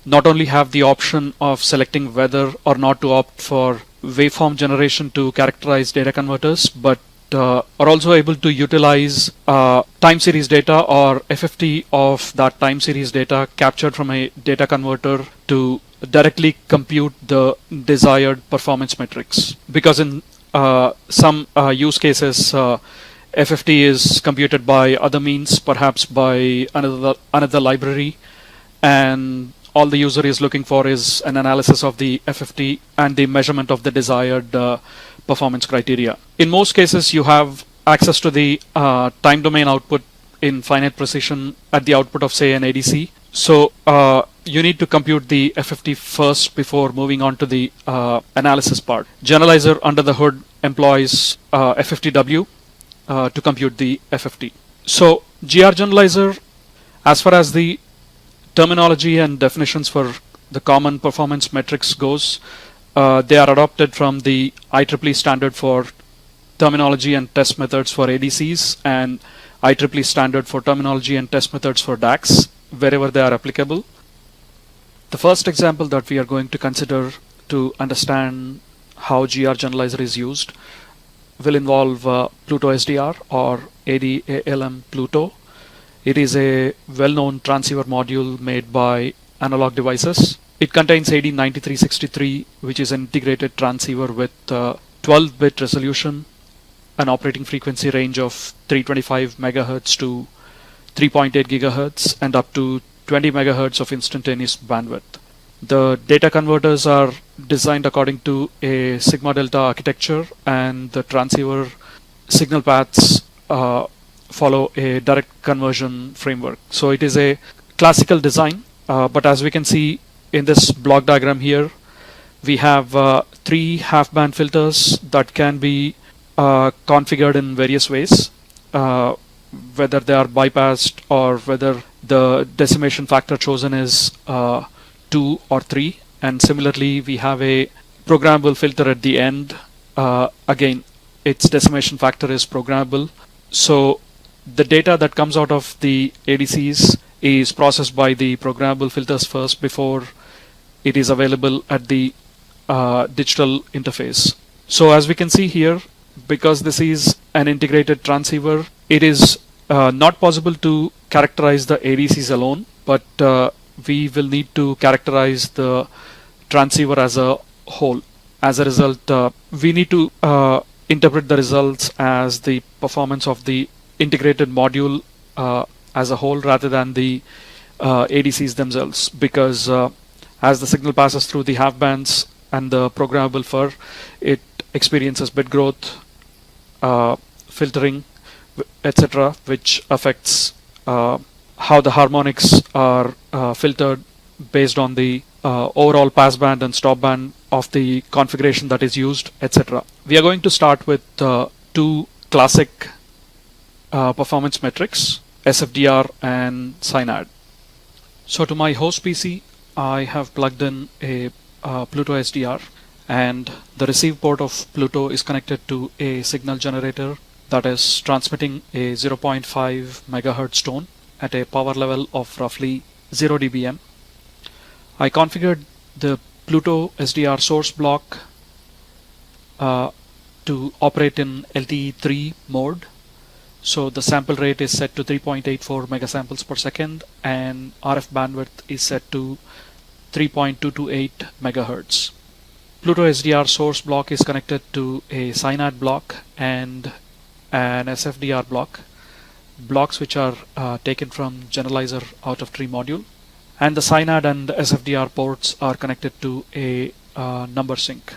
not only have the option of selecting whether or not to opt for waveform generation to characterize data converters, but are also able to utilize time series data or FFT of that time series data captured from a data converter to directly compute the desired performance metrics. Because in some use cases, FFT is computed by other means, perhaps by another library, and all the user is looking for is an analysis of the FFT and the measurement of the desired performance criteria. In most cases, you have access to the time domain output in finite precision at the output of, say, an ADC. So you need to compute the FFT first before moving on to the analysis part. Genalyzer under the hood employs FFTW to compute the FFT. So gr-genalyzer, as far as the terminology and definitions for the common performance metrics goes, they are adopted from the IEEE standard for terminology and test methods for ADCs and IEEE standard for terminology and test methods for DACs, wherever they are applicable. The first example that we are going to consider to understand how gr-genalyzer is used will involve Pluto SDR or ADALM Pluto. It is a well-known transceiver module made by Analog Devices. It contains AD9363, which is an integrated transceiver with 12-bit resolution, an operating frequency range of 325 MHz to 3.8 GHz, and up to 20 MHz of instantaneous bandwidth. The data converters are designed according to a sigma delta architecture, and the transceiver signal paths follow a direct conversion framework. So it is a classical design, but as we can see in this block diagram here, we have 3 half-band filters that can be configured in various ways, whether they are bypassed or whether the decimation factor chosen is 2 or 3. And similarly, we have a programmable filter at the end. Again, its decimation factor is programmable. So the data that comes out of the ADCs is processed by the programmable filters first before it is available at the digital interface. So as we can see here, because this is an integrated transceiver, it is not possible to characterize the ADCs alone, but we will need to characterize the transceiver as a whole. As a result, we need to interpret the results as the performance of the integrated module as a whole rather than the ADCs themselves, because as the signal passes through the half bands and the programmable FIR, it experiences bit growth, filtering, etc., which affects how the harmonics are filtered based on the overall passband and stopband of the configuration that is used, etc. We are going to start with 2 classic performance metrics, SFDR and SINAD. So to my host PC, I have plugged in a Pluto SDR, and the receive port of Pluto is connected to a signal generator that is transmitting a 0.5 MHz tone at a power level of roughly 0 dBm. I configured the Pluto SDR source block to operate in LTE3 mode. So the sample rate is set to 3.84 megasamples per second, and RF bandwidth is set to 3.228 megahertz. Pluto SDR source block is connected to a SINAD block and an SFDR block, blocks which are taken from Genalyzer out of tree module, and the SINAD and SFDR ports are connected to a number sync.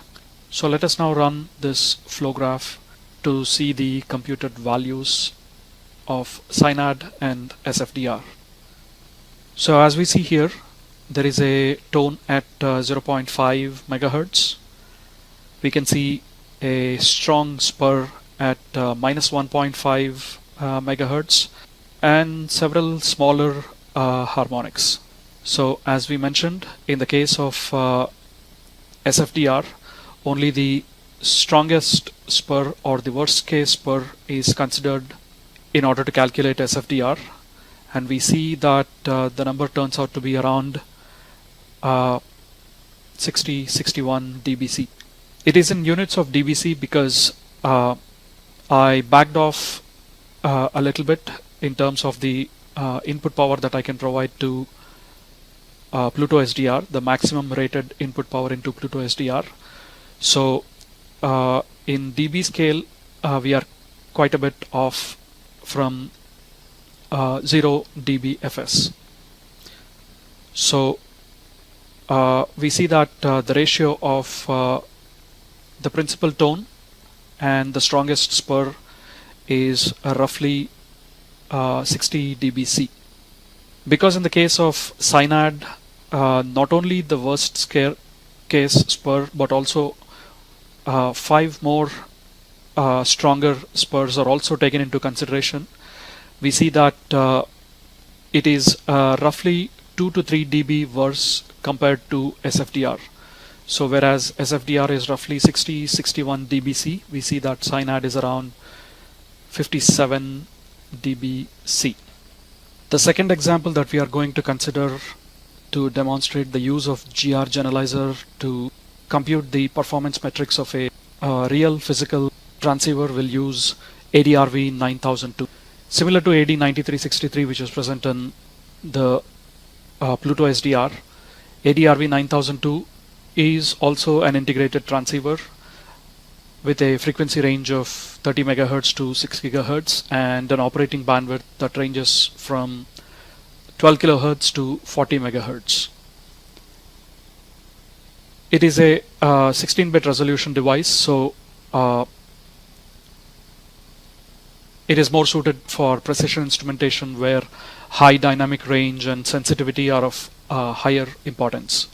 So let us now run this flow graph to see the computed values of SINAD and SFDR. So as we see here, there is a tone at 0.5 megahertz. We can see a strong spur at minus 1.5 megahertz and several smaller harmonics. So as we mentioned, in the case of SFDR, only the strongest spur or the worst case spur is considered in order to calculate SFDR, and we see that the number turns out to be around 61 dBc. It is in units of dBc because our I backed off a little bit in terms of the input power that I can provide to Pluto SDR, the maximum rated input power into Pluto SDR. So in dB scale, we are quite a bit off from 0 dB FS. So we see that the ratio of the principal tone and the strongest spur is roughly 60 dBc. Because in the case of Synad, not only the worst case spur, but also 5 more stronger spurs are also taken into consideration. We see that it is roughly 2 to 3 dB worse compared to SFDR. So whereas SFDR is roughly 60-61 dBc, we see that Synad is around 57 dBc. The second example that we are going to consider to demonstrate the use of gr-genalyzer to compute the performance metrics of a real physical transceiver will use ADRV9002. Similar to AD9363, which is present in the Pluto SDR, ADRV9002 is also an integrated transceiver with a frequency range of 30 MHz to 6 GHz and an operating bandwidth that ranges from 12 kHz to 40 MHz. It is a 16-bit resolution device, so it is more suited for precision instrumentation where high dynamic range and sensitivity are of higher importance.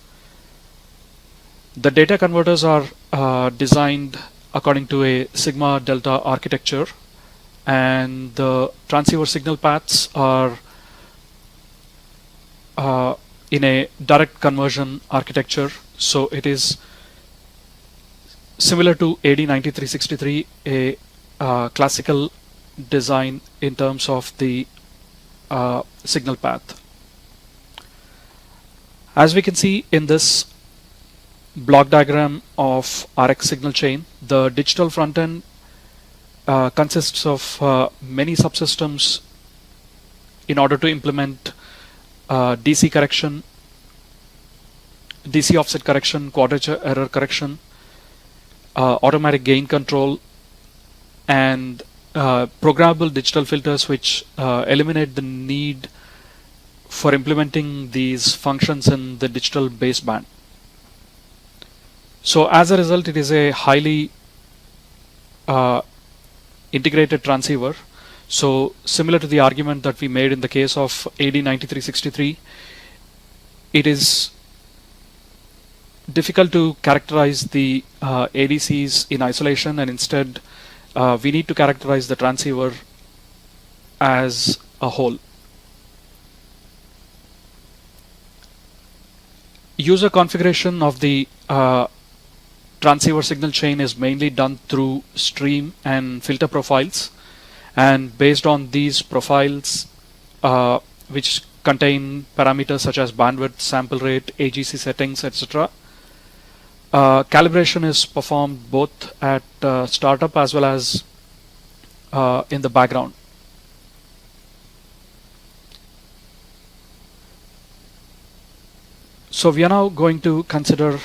The data converters are designed according to a sigma delta architecture, and the transceiver signal paths are in a direct conversion architecture. So it is similar to AD9363, a classical design in terms of the signal path. As we can see in this block diagram of RX signal chain, the digital front end consists of many subsystems in order to implement DC correction, DC offset correction, quadrature error correction, automatic gain control, and programmable digital filters which eliminate the need for implementing these functions in the digital baseband. So as a result, it is a highly integrated transceiver. So similar to the argument that we made in the case of AD9363, it is difficult to characterize the ADCs in isolation, and instead we need to characterize the transceiver as a whole. User configuration of the transceiver signal chain is mainly done through stream and filter profiles, and based on these profiles, which contain parameters such as bandwidth, sample rate, AGC settings, etc., calibration is performed both at startup as well as in the background. So we are now going to consider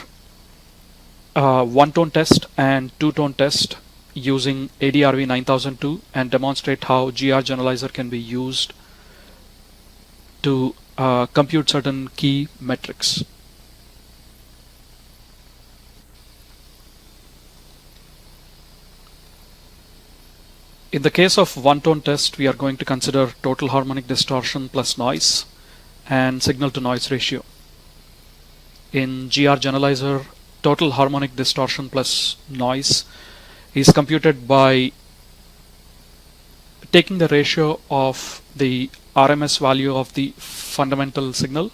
one-tone test and two-tone test using ADRV9002 and demonstrate how gr-genalyzer can be used to compute certain key metrics. In the case of one-tone test, we are going to consider total harmonic distortion plus noise and signal-to-noise ratio. In gr-genalyzer, total harmonic distortion plus noise is computed by taking the ratio of the RMS value of the fundamental signal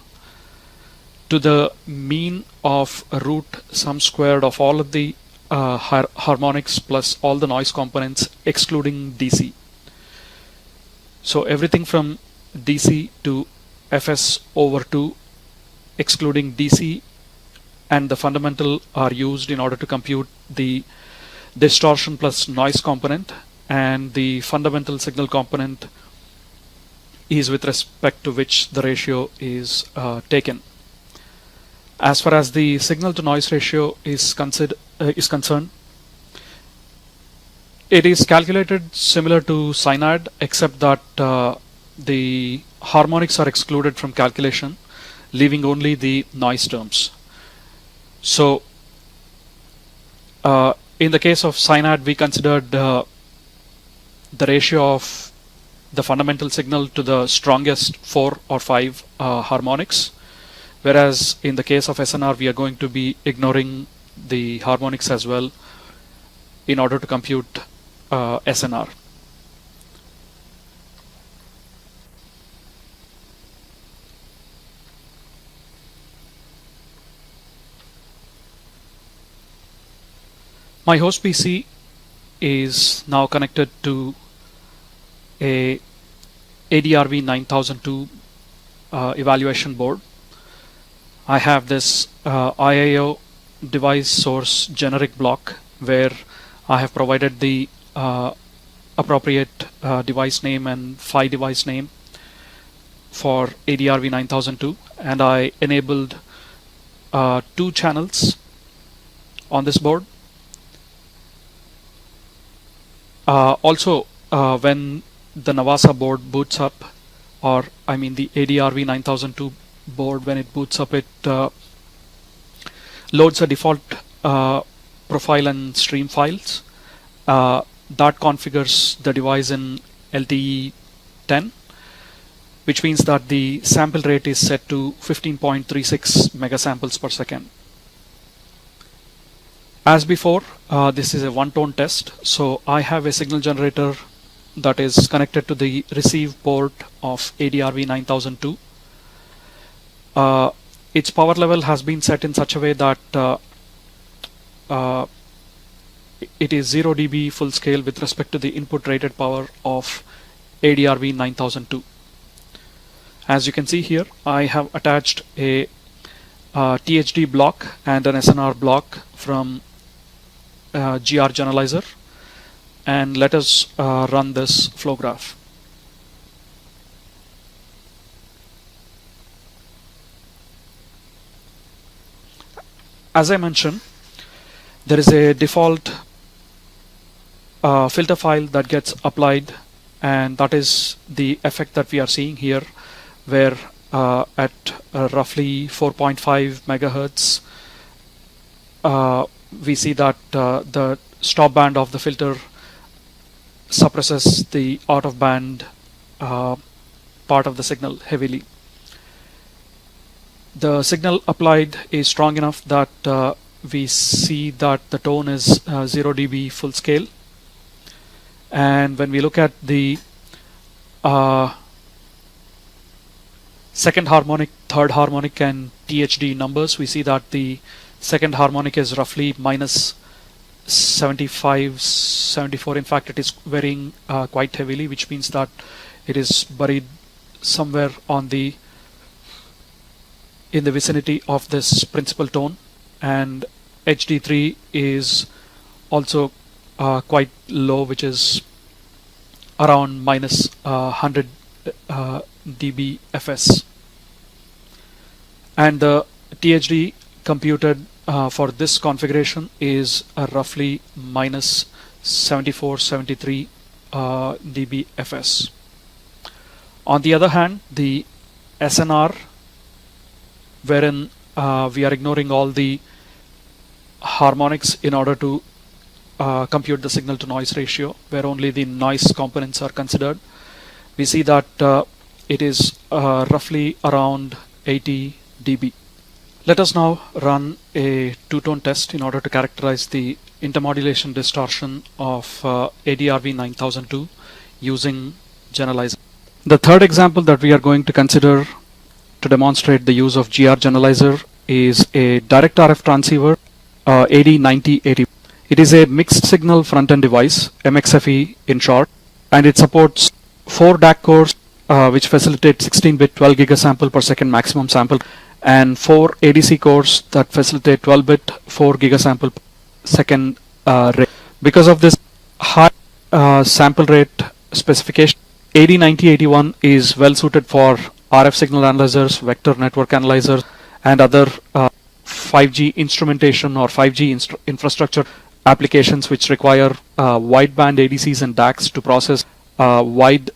to the mean of root sum squared of all of the harmonics plus all the noise components excluding DC. So everything from DC to Fs over 2 excluding DC and the fundamental are used in order to compute the distortion plus noise component, and the fundamental signal component is with respect to which the ratio is taken. As far as the signal to noise ratio is concerned, it is calculated similar to SINAD, except that the harmonics are excluded from calculation, leaving only the noise terms. So in the case of SINAD, we considered the ratio of the fundamental signal to the strongest 4 or 5 harmonics, whereas in the case of SNR, we are going to be ignoring the harmonics as well in order to compute SNR. My host PC is now connected to a ADRV9002 evaluation board. I have this IIO device source generic block where I have provided the appropriate device name and PHY device name for ADRV9002, and I enabled 2 channels on this board. Also, when the Navasa board boots up, or I mean the ADRV9002 board, when it boots up, it loads a default profile and stream files. That configures the device in LTE 10, which means that the sample rate is set to 15.36 megasamples per second. As before, this is a one-tone test, so I have a signal generator that is connected to the receive port of ADRV9002. Its power level has been set in such a way that it is 0 dB full scale with respect to the input rated power of ADRV9002. As you can see here, I have attached a THD block and an SNR block from gr-genalyzer, and let us run this flow graph. As I mentioned, there is a default filter file that gets applied, and that is the effect that we are seeing here, where at roughly 4.5 megahertz we see that the stop band of the filter suppresses the out of band part of the signal heavily. The signal applied is strong enough that we see that the tone is 0 dB full scale, and when we look at the second harmonic, third harmonic and THD numbers, we see that the second harmonic is roughly minus 75, 74. In fact, it is varying quite heavily, which means that it is buried somewhere on the in the vicinity of this principal tone, and HD3 is also quite low, which is around minus 100 dB FS, and the THD computed for this configuration is roughly minus 74, 73 dB FS. On the other hand, the SNR, wherein we are ignoring all the harmonics in order to compute the signal to noise ratio, where only the noise components are considered, we see that it is roughly around 80 dB. Let us now run a two-tone test in order to characterize the intermodulation distortion of ADRV9002 using Genalyzer. The third example that we are going to consider to demonstrate the use of gr-genalyzer is a direct RF transceiver, AD9080. It is a mixed signal front-end device, MXFE in short, and it supports 4 DAC cores which facilitate 16-bit 12 gigasample per second maximum sample, and 4 ADC cores that facilitate 12-bit 4 gigasample per second rate. Because of this high sample rate specification. AD9081 is well suited for RF signal analyzers, vector network analyzers, and other 5G instrumentation or 5G infrastructure applications which require wideband ADCs and DACs to process wide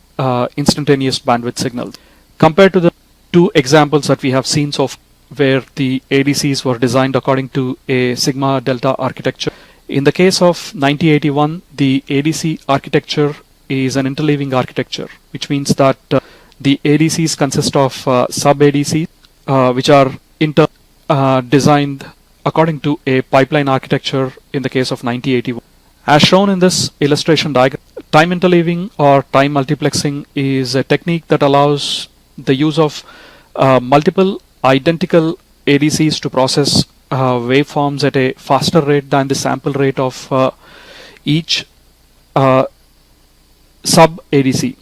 instantaneous bandwidth signals. Compared to the two examples that we have seen so far, where the ADCs were designed according to a sigma delta architecture, in the case of 9081, the ADC architecture is an interleaving architecture, which means that the ADCs consist of sub-ADCs, which are designed according to a pipeline architecture in the case of 9081. As shown in this illustration diagram, time interleaving or time multiplexing is a technique that allows the use of multiple identical ADCs to process waveforms at a faster rate than the sample rate of each sub-ADC.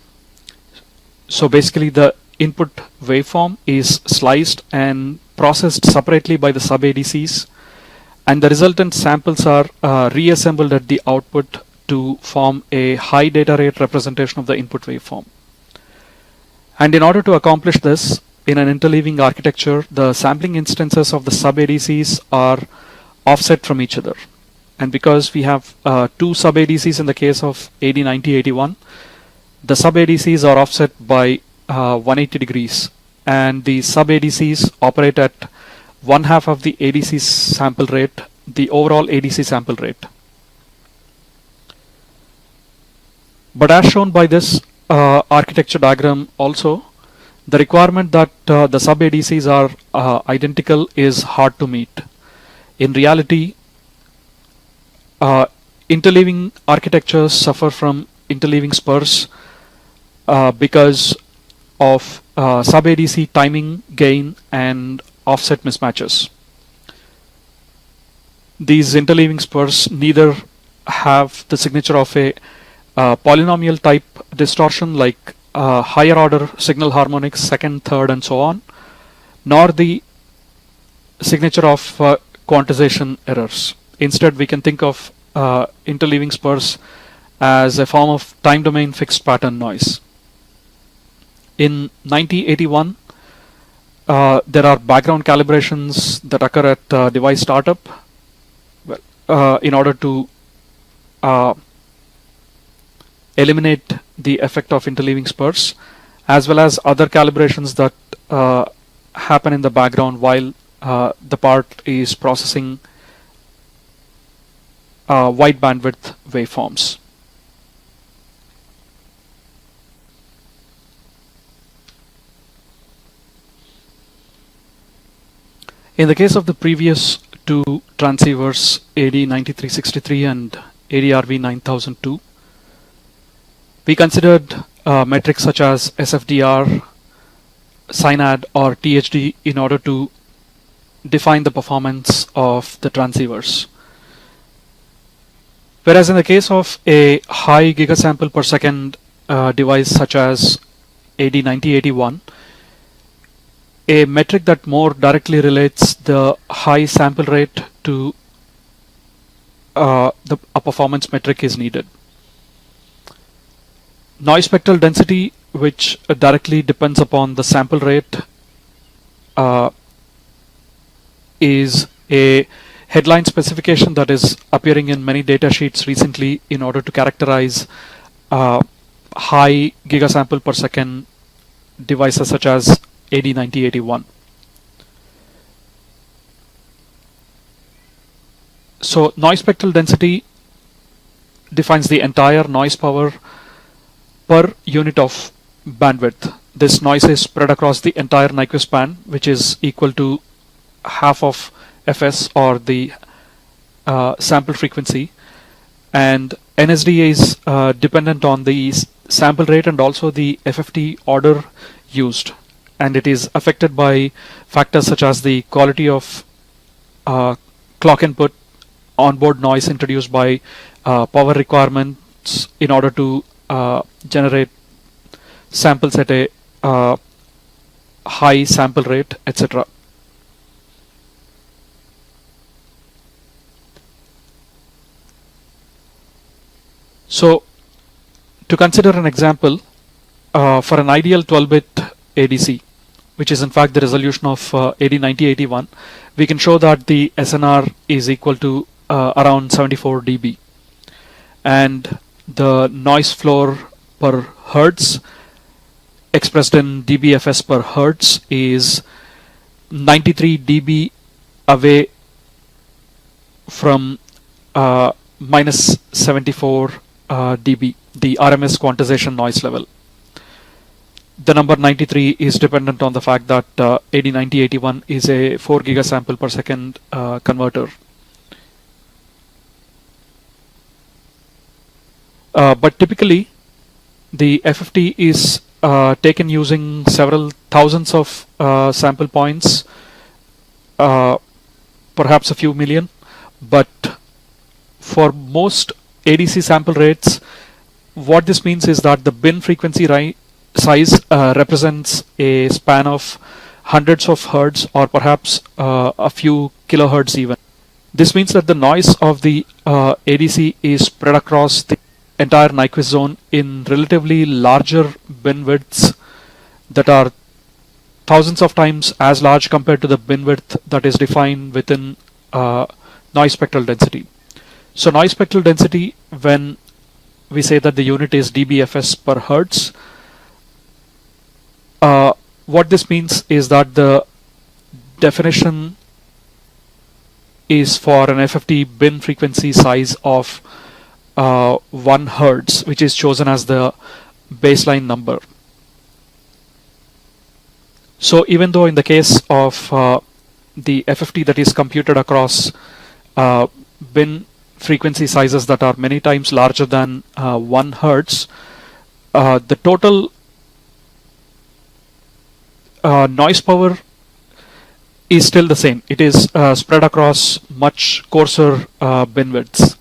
So basically the input waveform is sliced and processed separately by the sub-ADCs, and the resultant samples are reassembled at the output to form a high data rate representation of the input waveform. And in order to accomplish this, in an interleaving architecture, the sampling instances of the sub-ADCs are offset from each other. And because we have two sub-ADCs in the case of AD9081, the sub-ADCs are offset by 180 degrees, and the sub-ADCs operate at 1/2 of the ADC sample rate, the overall ADC sample rate. But as shown by this architecture diagram also, the requirement that the sub-ADCs are identical is hard to meet. In reality, interleaving architectures suffer from interleaving spurs because of sub-ADC timing gain and offset mismatches. These interleaving spurs neither have the signature of a polynomial type distortion like higher order signal harmonics, second, third, and so on, nor the signature of quantization errors. Instead, we can think of interleaving spurs as a form of time domain fixed pattern noise. In 9081, there are background calibrations that occur at device startup in order to eliminate the effect of interleaving spurs, as well as other calibrations that happen in the background while the part is processing wide bandwidth waveforms. In the case of the previous two transceivers, AD9363 and ADRV9002, we considered metrics such as SFDR, SINAD, or THD in order to define the performance of the transceivers. Whereas in the case of a high gigasample per second device such as AD9081, a metric that more directly relates the high sample rate to a performance metric is needed. Noise spectral density, which directly depends upon the sample rate, is a headline specification that is appearing in many data sheets recently in order to characterize high gigasample per second devices such as AD9081. So noise spectral density defines the entire noise power per unit of bandwidth. This noise is spread across the entire Nyquist band, which is equal to half of Fs, or the sample frequency, and NSD is dependent on the sample rate and also the FFT order used, and it is affected by factors such as the quality of clock input, onboard noise introduced by power requirements in order to generate samples at a high sample rate, etc. So To consider an example, for an ideal 12-bit ADC, which is in fact the resolution of AD9081, we can show that the SNR is equal to around 74 dB. And the noise floor per hertz expressed in dBFS per hertz is 93 dB away from minus 74 dB, the RMS quantization noise level. The number 93 is dependent on the fact that AD9081 is a 4 gigasample per second converter. But typically, the FFT is taken using several thousands of sample points, perhaps a few million. But for most ADC sample rates, what this means is that the bin frequency size represents a span of hundreds of hertz or perhaps a few kilohertz even. This means that the noise of the ADC is spread across the entire Nyquist zone in relatively larger bin widths that are thousands of times as large compared to the bin width that is defined within noise spectral density. So noise spectral density, when we say that the unit is dBFS per hertz, what this means is that the definition is for an FFT bin frequency size of 1 hertz, which is chosen as the baseline number. So even though in the case of the FFT that is computed across bin frequency sizes that are many times larger than 1 hertz, the total noise power is still the same. It is spread across much coarser bin widths.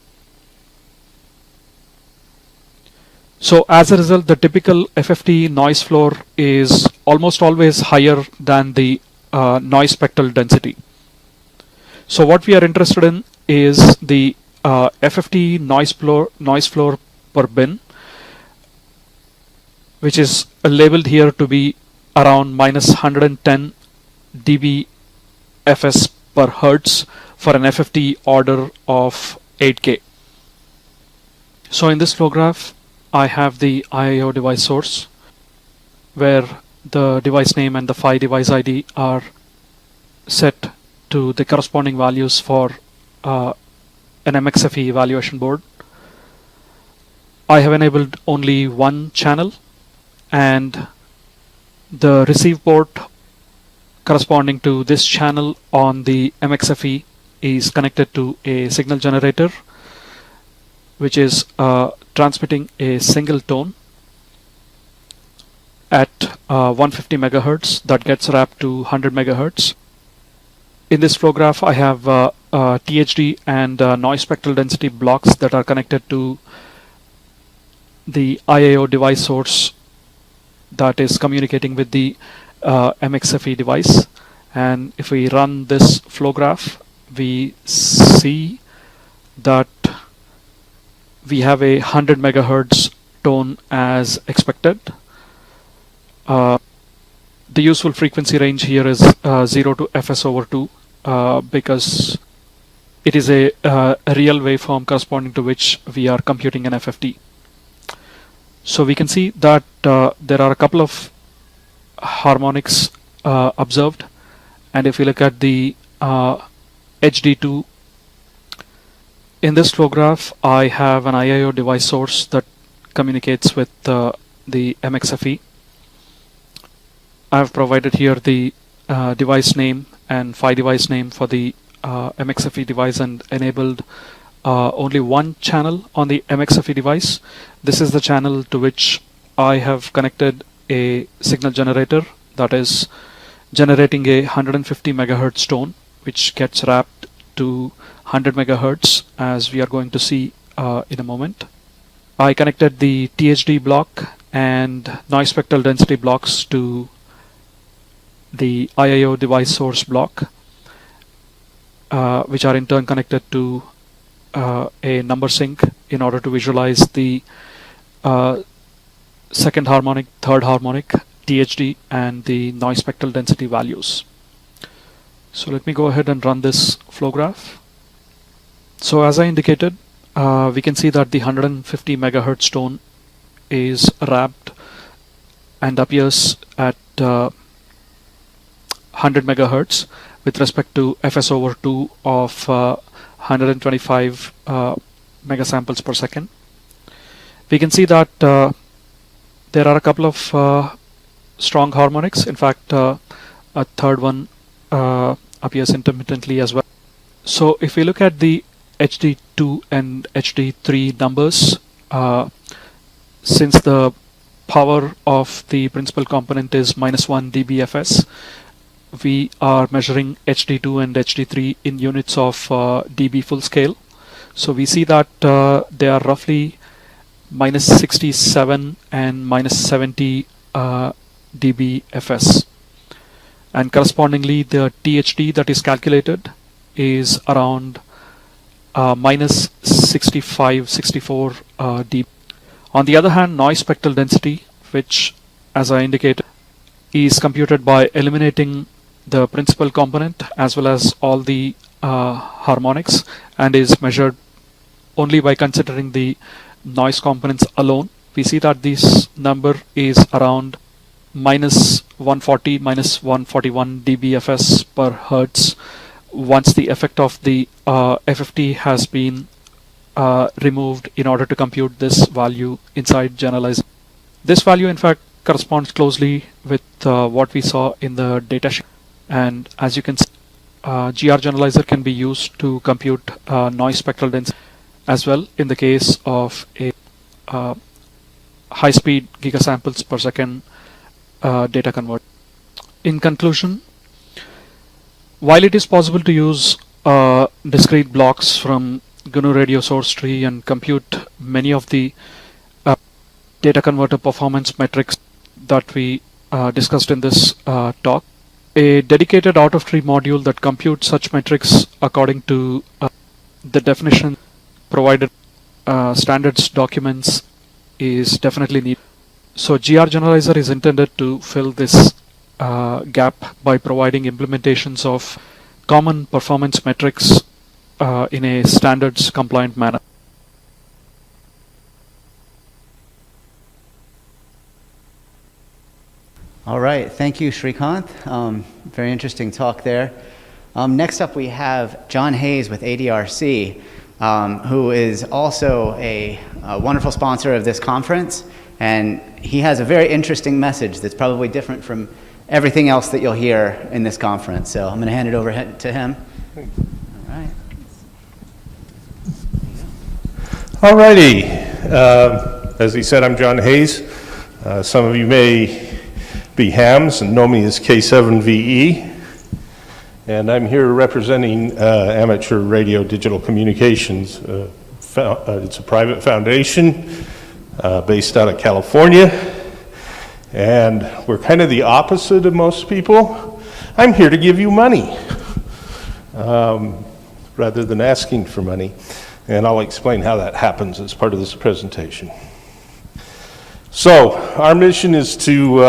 So as a result, the typical FFT noise floor is almost always higher than the noise spectral density. So what we are interested in is the FFT noise floor per bin, which is labeled here to be around minus 110 dB FS per hertz for an FFT order of 8K. So in this flow graph, I have the IIO device source, where the device name and the PHY device ID are set to the corresponding values for an MXFE evaluation board. I have enabled only one channel, and the receive port corresponding to this channel on the MXFE is connected to a signal generator, which is transmitting a single tone at 150 megahertz that gets wrapped to 100 megahertz. In this flow graph, I have THD and noise spectral density blocks that are connected to the IIO device source that is communicating with the MXFE device. And if we run this flow graph, we see that we have a 100 megahertz tone as expected. The useful frequency range here is 0 to fs over 2 because it is a real waveform corresponding to which we are computing an FFT. So we can see that there are a couple of harmonics observed, and if you look at the HD2, in this flow graph I have an IIO device source that communicates with the MXFE. I have provided here the device name and PHY device name for the MXFE device and enabled only one channel on the MXFE device. This is the channel to which I have connected a signal generator that is generating a 150 megahertz tone, which gets wrapped to 100 megahertz, as we are going to see in a moment. I connected the THD block and noise spectral density blocks to the IIO device source block, which are in turn connected to a number sync in order to visualize the second harmonic, third harmonic, THD, and the noise spectral density values. So let me go ahead and run this flow graph. So as I indicated, we can see that the 150 megahertz tone is wrapped and appears at 100 megahertz with respect to fs over 2 of 125 megasamples per second. We can see that there are a couple of strong harmonics. In fact, a third one appears intermittently as well. So if we look at the HD2 and HD3 numbers, since the power of the principal component is -1 dBFS, we are measuring HD2 and HD3 in units of dB full scale. So we see that they are roughly -67 and -70 dBFS. And correspondingly, the THD that is calculated is around -65, 64 dB. On the other hand, noise spectral density, which, as I indicated, is computed by eliminating the principal component as well as all the harmonics, and is measured only by considering the noise components alone. We see that this number is around -140, -141 dBFS per hertz once the effect of the FFT has been removed in order to compute this value inside GNalyzer. This value in fact corresponds closely with what we saw in the datasheet, and as you can see, gr-genalyzer can be used to compute noise spectral density as well in the case of a high-speed gigasamples per second data converter. In conclusion, while it is possible to use discrete blocks from GNU Radio source tree and compute many of the data converter performance metrics that we discussed in this talk, a dedicated out-of-tree module that computes such metrics according to the definition provided standards documents is definitely needed. So gr-genalyzer is intended to fill this gap by providing implementations of common performance metrics in a standards compliant manner. All right, thank you, Srikanth. Very interesting talk there. Next up, we have John Hayes with ADRC, who is also a wonderful sponsor of this conference, and he has a very interesting message that's probably different from everything else that you'll hear in this conference. So I'm going to hand it over to him. All right. All righty. As he said, I'm John Hayes. Some of you may be hams and know me as K7VE. And I'm here representing Amateur Radio Digital Communications. It's a private foundation based out of California. And we're kind of the opposite of most people. I'm here to give you money rather than asking for money. And I'll explain how that happens as part of this presentation. So our mission is to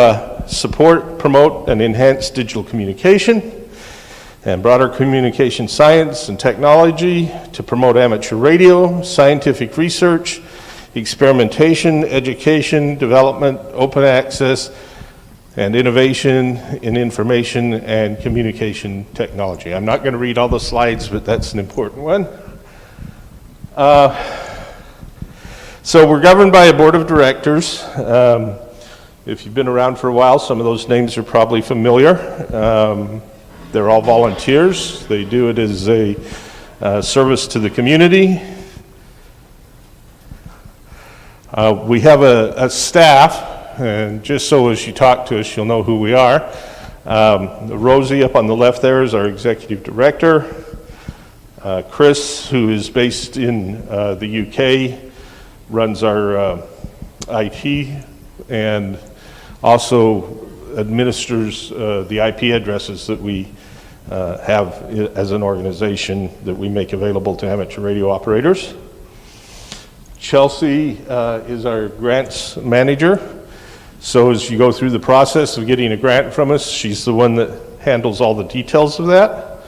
support, promote, and enhance digital communication and broader communication science and technology, to promote amateur radio, scientific research, experimentation, education, development, open access, and innovation in information and communication technology. I'm not going to read all the slides, but that's an important one. So we're governed by a board of directors. If you've been around for a while, some of those names are probably familiar. They're all volunteers. They do it as a service to the community. We have a staff, and just so as you talk to us, you'll know who we are. Rosie up on the left there is our executive director. Chris, who is based in the UK, runs our IT and also administers the IP addresses that we have as an organization that we make available to amateur radio operators. Chelsea is our grants manager, So as you go through the process of getting a grant from us, she's the one that handles all the details of that.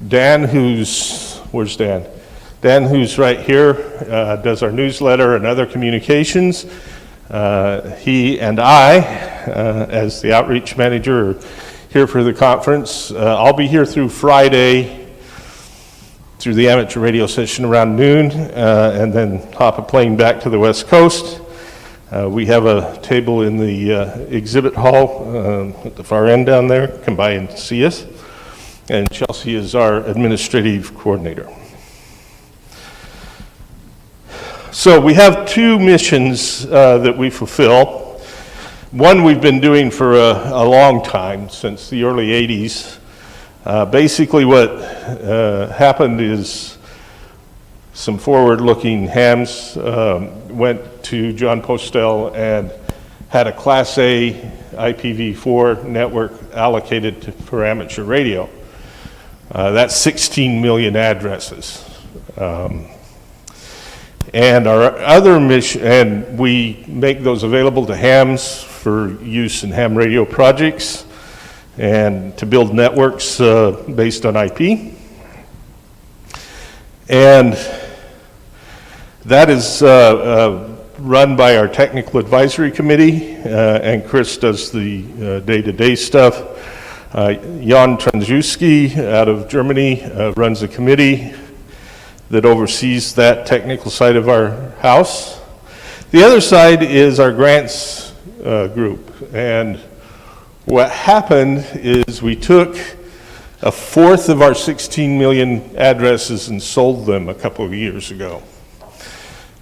Dan, where's Dan? Dan, who's right here, does our newsletter and other communications. He and I, as the outreach manager, are here for the conference. I'll be here through Friday, through the amateur radio session around noon, and then hop a plane back to the West Coast. We have a table in the exhibit hall at the far end down there. Come by and see us. And Chelsea is our administrative coordinator. So we have two missions that we fulfill. One we've been doing for a long time, since the early 80s. Basically what happened is some forward-looking hams went to John Postel and had a Class A IPv4 network allocated for amateur radio. That's 16 million addresses. And our other mission, and we make those available to hams for use in ham radio projects and to build networks based on IP. And that is run by our technical advisory committee, and Chris does the day-to-day stuff. Jan Tranjuski out of Germany runs a committee that oversees that technical side of our house. The other side is our grants group. And what happened is we took a fourth of our 16 million addresses and sold them a couple of years ago.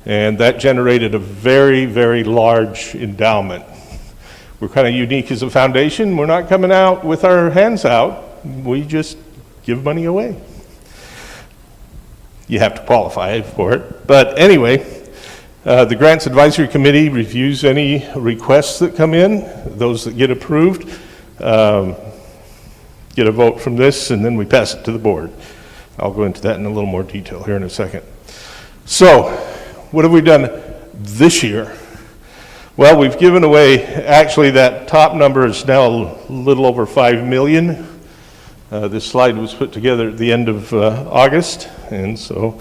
And that generated a very, very large endowment. We're kind of unique as a foundation. We're not coming out with our hands out. We just give money away. You have to qualify for it. But anyway, the Grants Advisory Committee reviews any requests that come in. Those that get approved get a vote from this, and then we pass it to the board. I'll go into that in a little more detail here in a second. So, what have we done this year? Well, we've given away, actually that top number is now a little over 5 million. This slide was put together at the end of August, and so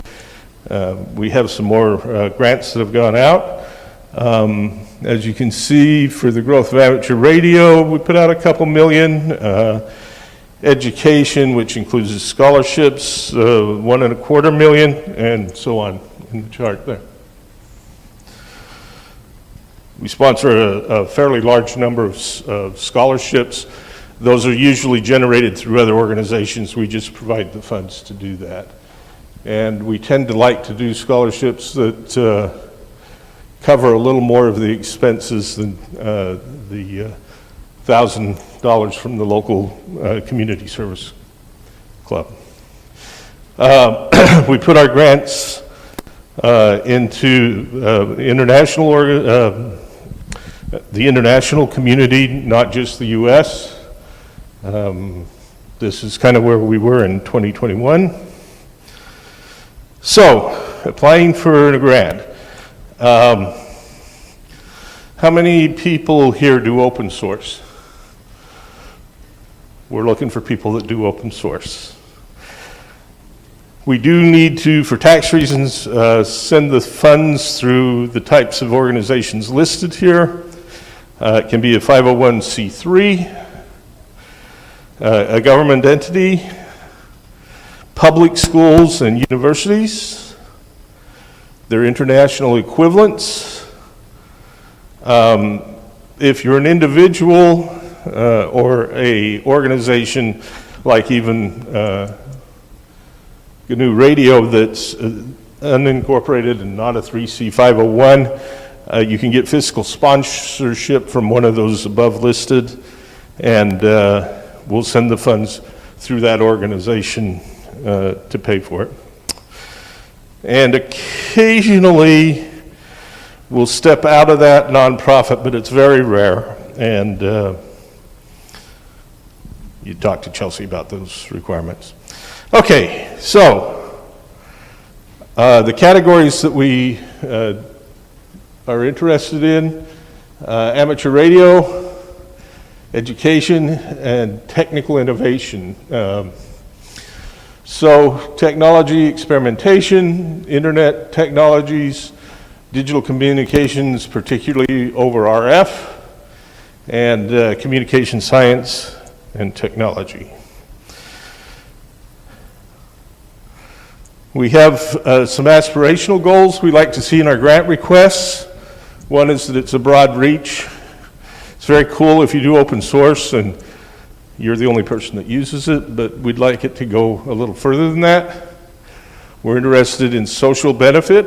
we have some more grants that have gone out. As you can see, for the growth of amateur radio, we put out a couple million. Education, which includes the scholarships, 1.25 million, and so on in the chart there. We sponsor a fairly large number of scholarships. Those are usually generated through other organizations. We just provide the funds to do that. And we tend to like to do scholarships that cover a little more of the expenses than the $1,000 from the local community service club. We put our grants into the international community, not just the U.S. This is kind of where we were in 2021. So, applying for a grant. How many people here do open source? We're looking for people that do open source. We do need to, for tax reasons, send the funds through the types of organizations listed here. It can be a 501c3, a government entity, public schools and universities, their international equivalents. If you're an individual or a organization like even GNU Radio that's unincorporated and not a 3C 501, you can get fiscal sponsorship from one of those above listed, and we'll send the funds through that organization to pay for it. And occasionally we'll step out of that nonprofit, but it's very rare, and you talk to Chelsea about those requirements. Okay, so the categories that we are interested in amateur radio, education, and technical innovation. So technology, experimentation, internet technologies, digital communications, particularly over RF, and communication science and technology. We have some aspirational goals we like to see in our grant requests. One is that it's a broad reach. It's very cool if you do open source and you're the only person that uses it, but we'd like it to go a little further than that. We're interested in social benefit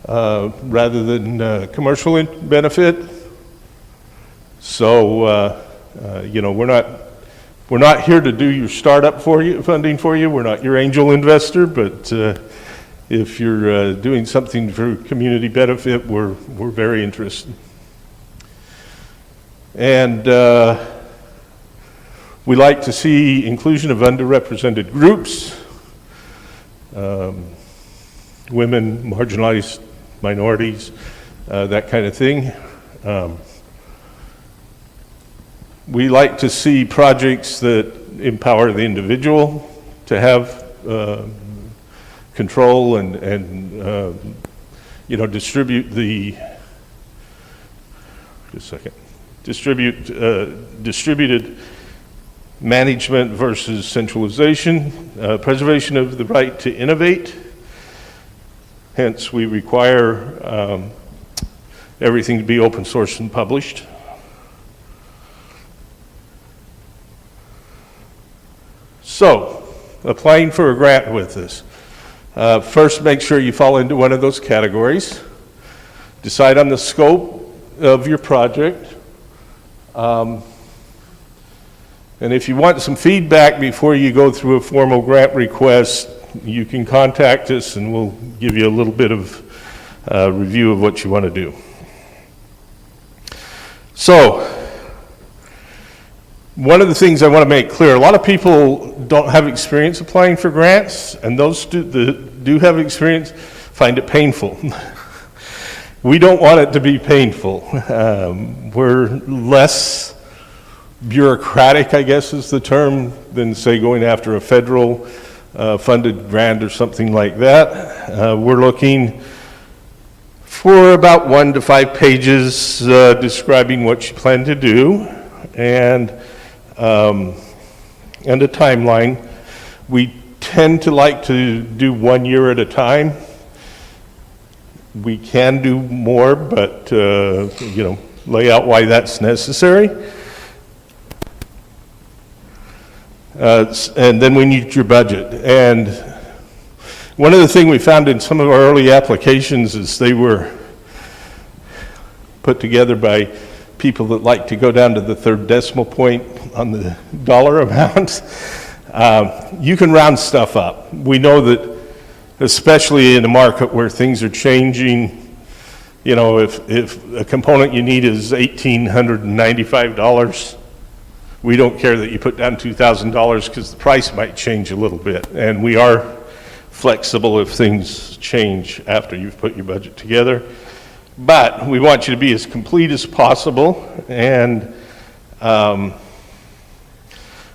rather than commercial benefit. So, you know, we're not here to do your startup funding for you. We're not your angel investor, but if you're doing something for community benefit, we're very interested. And we like to see inclusion of underrepresented groups, women, marginalized minorities, that kind of thing. We like to see projects that empower the individual to have control and you know, distribute the, just a second, distributed management versus centralization, preservation of the right to innovate. Hence, we require everything to be open source and published. So, applying for a grant with this. First, make sure you fall into one of those categories. Decide on the scope of your project. And if you want some feedback before you go through a formal grant request, you can contact us and we'll give you a little bit of review of what you want to do. So, one of the things I want to make clear, a lot of people don't have experience applying for grants, and those that do have experience find it painful. We don't want it to be painful. We're less bureaucratic, I guess is the term, than say going after a federal funded grant or something like that. We're looking for about 1 to 5 pages describing what you plan to do, and a timeline. We tend to like to do 1 year at a time. We can do more, but you know, lay out why that's necessary. And then we need your budget. And one of the things we found in some of our early applications is they were put together by people that like to go down to the third decimal point on the dollar amount. You can round stuff up. We know that, especially in a market where things are changing, you know, if a component you need is $1,895, we don't care that you put down $2,000 because the price might change a little bit. And we are flexible if things change after you've put your budget together. But we want you to be as complete as possible, and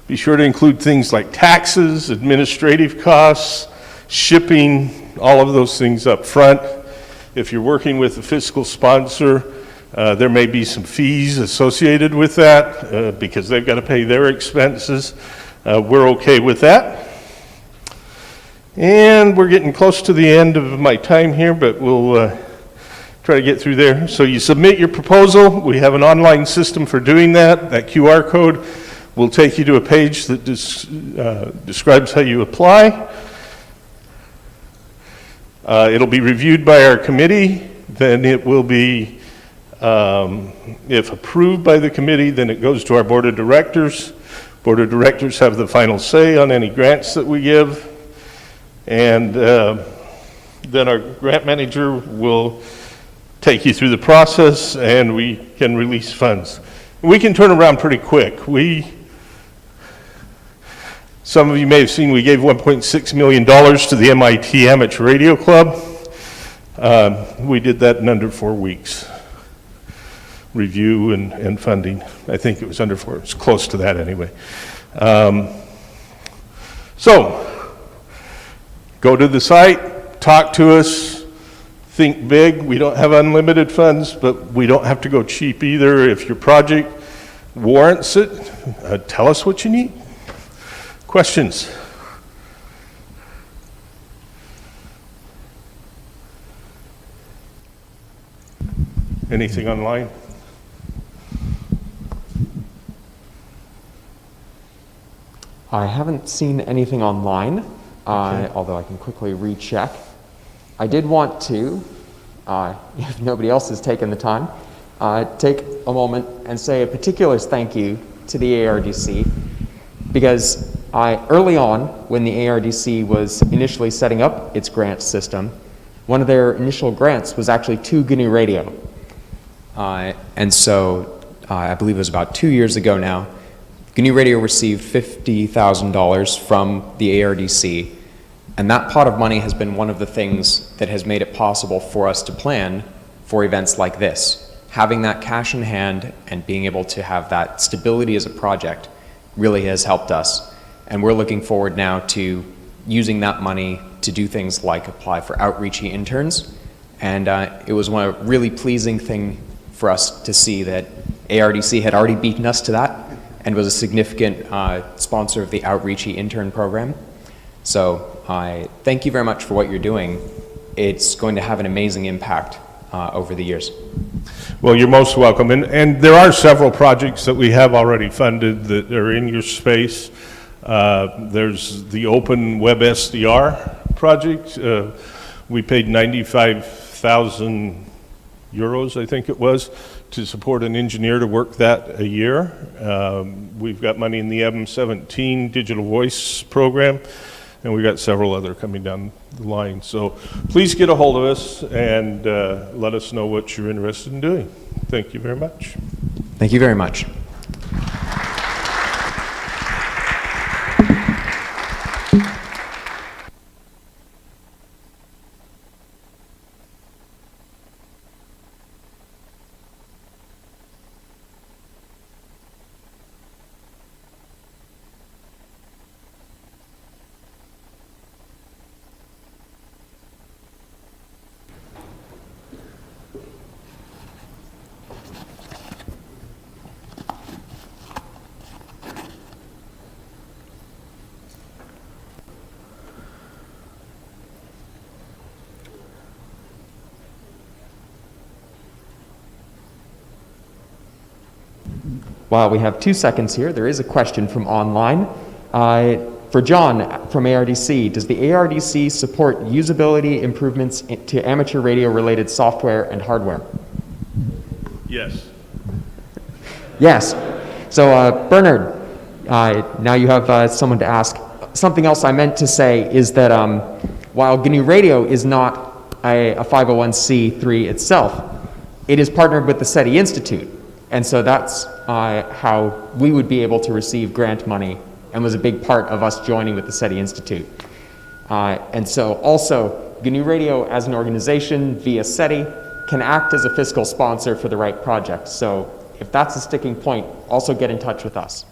be sure to include things like taxes, administrative costs, shipping, all of those things up front. If you're working with a fiscal sponsor, there may be some fees associated with that because they've got to pay their expenses. We're okay with that. And we're getting close to the end of my time here, but we'll try to get through there. So you submit your proposal. We have an online system for doing that. That QR code will take you to a page that describes how you apply. It'll be reviewed by our committee. Then it will be, if approved by the committee, then it goes to our board of directors. Board of directors have the final say on any grants that we give. And then our grant manager will take you through the process, and we can release funds. We can turn around pretty quick. Some of you may have seen we gave $1.6 million to the MIT Amateur Radio Club. We did that in under 4 weeks. review and funding. I think it was under 4, it's close to that anyway. So, go to the site, talk to us, think big. We don't have unlimited funds, but we don't have to go cheap either. If your project warrants it, tell us what you need. Questions? Anything online? I haven't seen anything online, although I can quickly recheck. I did want to, if nobody else has taken the time, take a moment and say a particular thank you to the ARDC, because early on, when the ARDC was initially setting up its grant system, one of their initial grants was actually to GNU Radio. And so I believe it was about 2 years ago now, GNU Radio received $50,000 from the ARDC, and that pot of money has been one of the things that has made it possible for us to plan for events like this. Having that cash in hand and being able to have that stability as a project really has helped us. And we're looking forward now to using that money to do things like apply for outreachy interns. And it was a really pleasing thing for us to see that ARDC had already beaten us to that and was a significant sponsor of the outreachy intern program. So thank you very much for what you're doing. It's going to have an amazing impact over the years. Well, you're most welcome. And there are several projects that we have already funded that are in your space. There's the Open Web SDR project. We paid 95,000 euros, I think it was, to support an engineer to work that a year. We've got money in the M17 digital voice program, and we've got several other coming down the line. So please get a hold of us and let us know what you're interested in doing. Thank you very much. Thank you very much. While we have 2 seconds here, there is a question from online. For John from ARDC, does the ARDC support usability improvements to amateur radio-related software and hardware? Yes. Yes. So Bernard, now you have someone to ask. Something else I meant to say is that while GNU Radio is not a 501c3 itself, it is partnered with the SETI Institute. And so that's how we would be able to receive grant money, and was a big part of us joining with the SETI Institute. And so also, GNU Radio as an organization via SETI can act as a fiscal sponsor for the right project. So if that's a sticking point, also get in touch with us.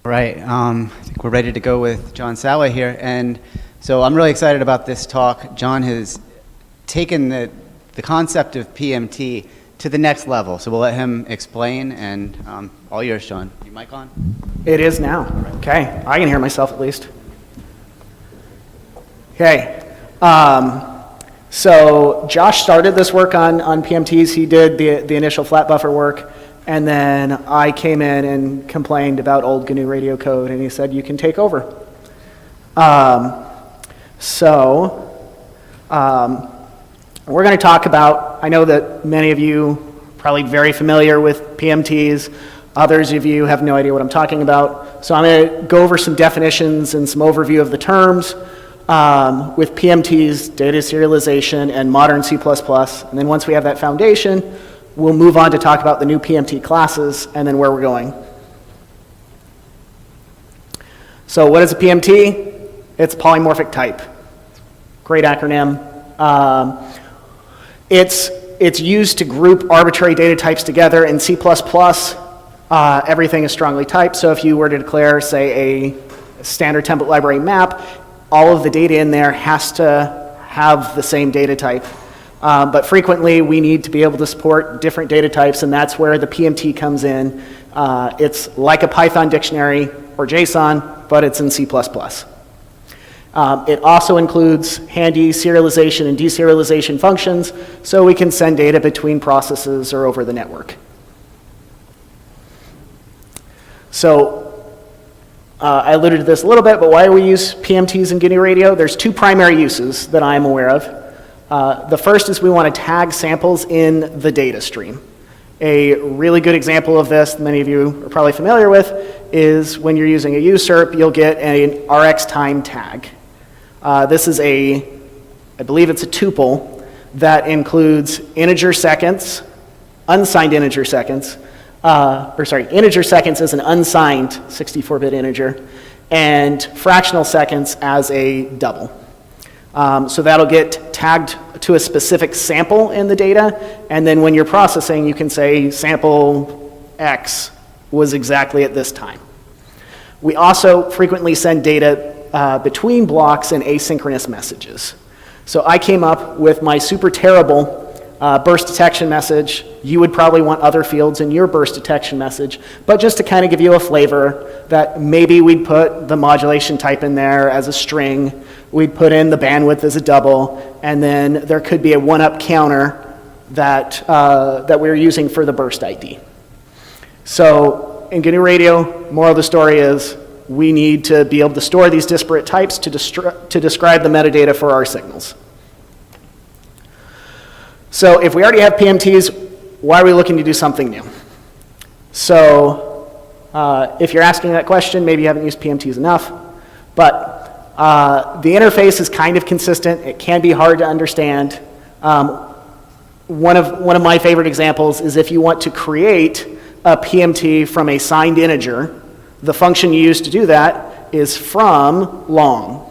All right, I think we're ready to go with John Sallay here. And so I'm really excited about this talk. John has taken the concept of PMT to the next level. So we'll let him explain, and all yours, John. Your mic on? It is now. Okay, I can hear myself at least. Okay, so Josh started this work on PMTs. He did the initial flat buffer work, and then I came in and complained about old GNU Radio code, and he said, you can take over. We're going to talk about, I know that many of you are probably very familiar with PMTs. Others of you have no idea what I'm talking about. So I'm going to go over some definitions and some overview of the terms with PMTs, data serialization, and modern C++. And then once we have that foundation, we'll move on to talk about the new PMT classes and then where we're going. So what is a PMT? It's a polymorphic type. Great acronym. It's it's used to group arbitrary data types together. In C++, everything is strongly typed. So if you were to declare, say, a standard template library map, all of the data in there has to have the same data type. But frequently, we need to be able to support different data types, and that's where the PMT comes in. It's like a Python dictionary or JSON, but it's in C++. It also includes handy serialization and deserialization functions, so we can send data between processes or over the network. So I alluded to this a little bit, but why do we use PMTs in GNU Radio? There's two primary uses that I'm aware of. The first is we want to tag samples in the data stream. A really good example of this, many of you are probably familiar with, is when you're using a usurp, you'll get an RX time tag. This is I believe it's a tuple that includes integer seconds, unsigned integer seconds, integer seconds as an unsigned 64-bit integer, and fractional seconds as a double. So that'll get tagged to a specific sample in the data, and then when you're processing, you can say sample X was exactly at this time. We also frequently send data between blocks in asynchronous messages. So I came up with my super terrible burst detection message. You would probably want other fields in your burst detection message, but just to kind of give you a flavor that maybe we'd put the modulation type in there as a string, we'd put in the bandwidth as a double, and then there could be a one-up counter that we're using for the burst ID. So in GNU Radio, moral of the story is we need to be able to store these disparate types to describe the metadata for our signals. So if we already have PMTs, why are we looking to do something new? So if you're asking that question, maybe you haven't used PMTs enough, but the interface is kind of consistent. It can be hard to understand. One of my favorite examples is if you want to create a PMT from a signed integer, the function you use to do that is from long.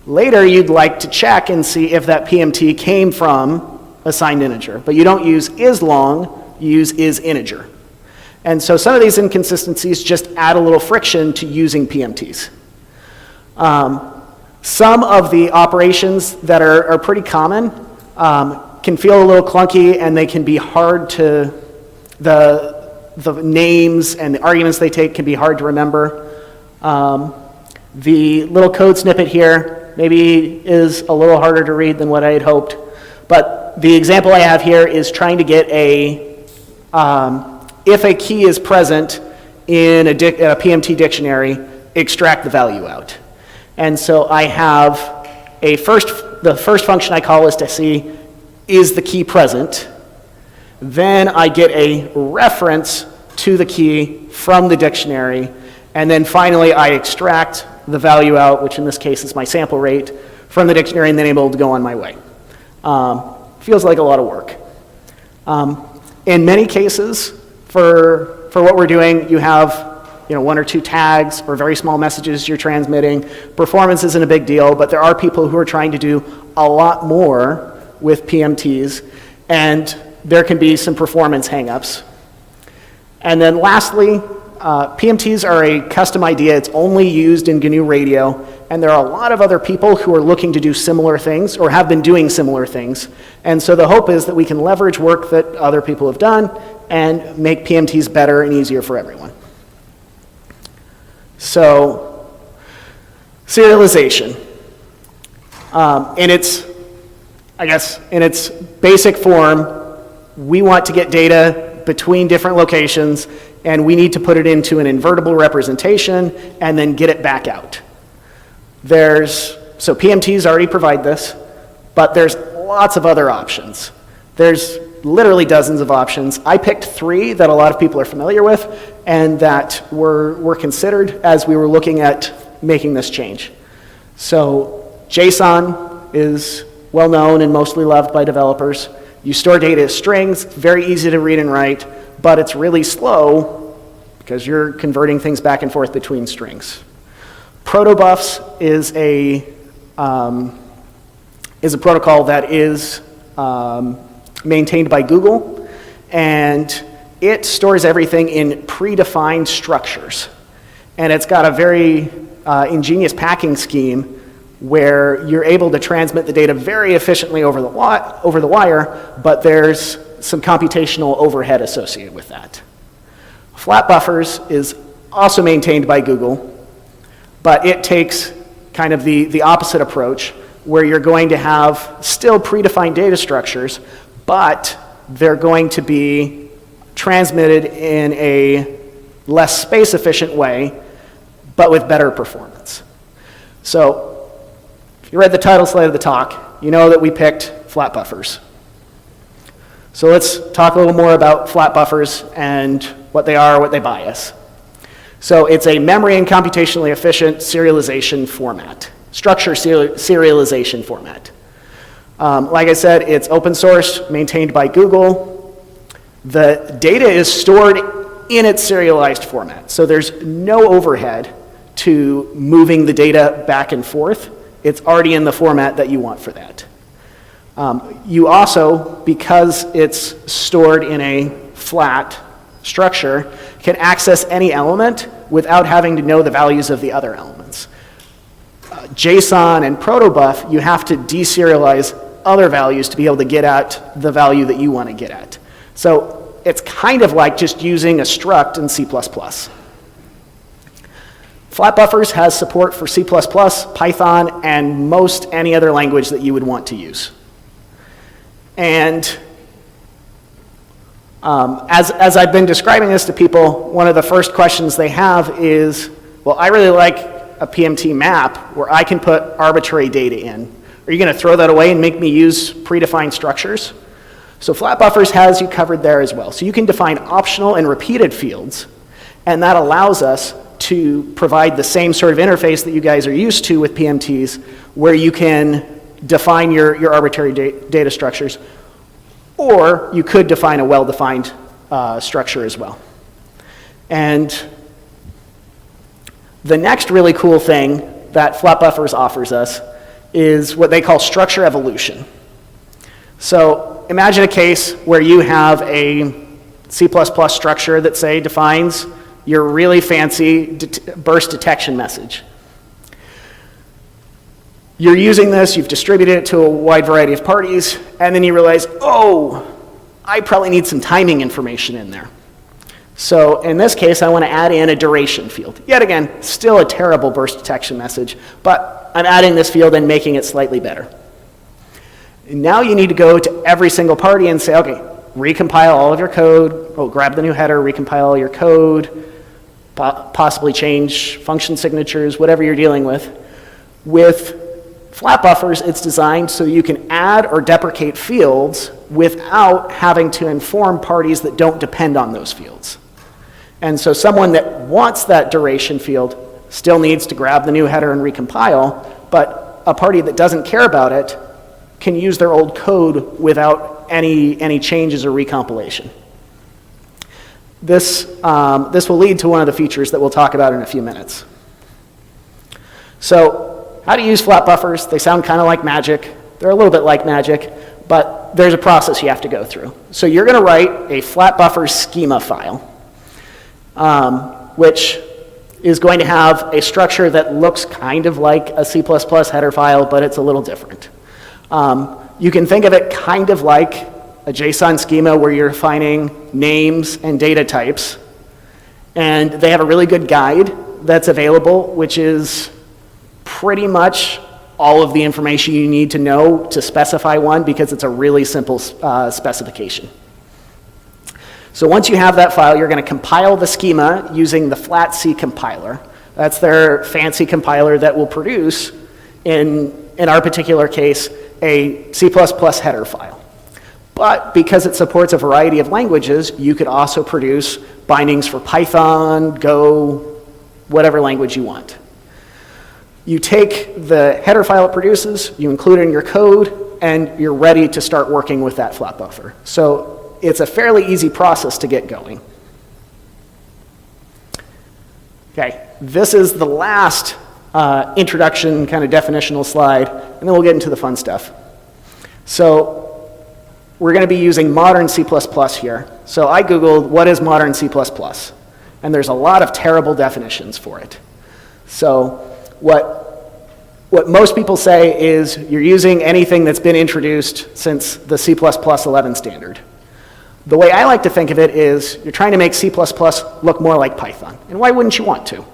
Later, you'd like to check and see if that PMT came from a signed integer, but you don't use isLong, you use isInteger. And so some of these inconsistencies just add a little friction to using PMTs. Some of the operations that are pretty common can feel a little clunky, and they can be hard to, the names and the arguments they take can be hard to remember. The little code snippet here maybe is a little harder to read than what I had hoped, but the example I have here is trying to get if a key is present in a PMT dictionary, extract the value out. And so I have the first function I call is to see, is the key present? Then I get a reference to the key from the dictionary, and then finally I extract the value out, which in this case is my sample rate, from the dictionary, and then able to go on my way. Feels like a lot of work. In many cases, for what we're doing, you have one or two tags or very small messages you're transmitting. Performance isn't a big deal, but there are people who are trying to do a lot more with PMTs, and there can be some performance hangups. And then lastly, PMTs are a custom idea. It's only used in GNU Radio, and there are a lot of other people who are looking to do similar things or have been doing similar things. And so the hope is that we can leverage work that other people have done and make PMTs better and easier for everyone. So, serialization. In its basic form, we want to get data between different locations, and we need to put it into an invertible representation and then get it back out. So PMTs already provide this, but there's lots of other options. There's literally dozens of options. I picked 3 that a lot of people are familiar with and that were considered as we were looking at making this change. So JSON is well known and mostly loved by developers. You store data as strings, very easy to read and write, but it's really slow because you're converting things back and forth between strings. Protobufs is a protocol that is maintained by Google, and it stores everything in predefined structures. And it's got a very ingenious packing scheme where you're able to transmit the data very efficiently over the wire, but there's some computational overhead associated with that. Flatbuffers is also maintained by Google, but it takes kind of the opposite approach, where you're going to have still predefined data structures, but they're going to be transmitted in a less space-efficient way, but with better performance. So, if you read the title slide of the talk, you know that we picked flatbuffers. So let's talk a little more about flatbuffers and what they are, what they buy us. So it's a memory and computationally efficient serialization format, structure serialization format. Like I said, it's open source, maintained by Google. The data is stored in its serialized format, so there's no overhead to moving the data back and forth. It's already in the format that you want for that. You also, because it's stored in a flat structure, can access any element without having to know the values of the other elements. JSON and protobuf, you have to deserialize other values to be able to get at the value that you want to get at. So it's kind of like just using a struct in C++. Flatbuffers has support for C++, Python, and most any other language that you would want to use. And as I've been describing this to people, one of the first questions they have is, well, I really like a PMT map where I can put arbitrary data in. Are you going to throw that away and make me use predefined structures? So Flatbuffers has you covered there as well. So you can define optional and repeated fields, and that allows us to provide the same sort of interface that you guys are used to with PMTs, where you can define your arbitrary data structures, or you could define a well-defined structure as well. And the next really cool thing that Flatbuffers offers us is what they call structure evolution. So imagine a case where you have a C++ structure that, say, defines your really fancy burst detection message. You're using this, you've distributed it to a wide variety of parties, and then you realize, oh, I probably need some timing information in there. So in this case, I want to add in a duration field. Yet again, still a terrible burst detection message, but I'm adding this field and making it slightly better. Now you need to go to every single party and say, okay, recompile all of your code, grab the new header, recompile all your code, possibly change function signatures, whatever you're dealing with. With Flatbuffers, it's designed so you can add or deprecate fields without having to inform parties that don't depend on those fields. And so someone that wants that duration field still needs to grab the new header and recompile, but a party that doesn't care about it can use their old code without any changes or recompilation. This will lead to one of the features that we'll talk about in a few minutes. So, how to use Flatbuffers? They sound kind of like magic. They're a little bit like magic, but there's a process you have to go through. So you're going to write a Flatbuffers schema file, which is going to have a structure that looks kind of like a C++ header file, but it's a little different. You can think of it kind of like a JSON schema where you're defining names and data types. And they have a really good guide that's available, which is pretty much all of the information you need to know to specify one, because it's a really simple specification. So once you have that file, you're going to compile the schema using the FlatC compiler. That's their fancy compiler that will produce, in our particular case, a C++ header file. But because it supports a variety of languages, you could also produce bindings for Python, Go, whatever language you want. You take the header file it produces, you include it in your code, and you're ready to start working with that Flatbuffer. So it's a fairly easy process to get going. Okay, this is the last introduction kind of definitional slide, and then we'll get into the fun stuff. So we're going to be using modern C++ here. So I Googled, what is modern C++? And there's a lot of terrible definitions for it. So what most people say is you're using anything that's been introduced since the C++ 11 standard. The way I like to think of it is you're trying to make C++ look more like Python. And why wouldn't you want to?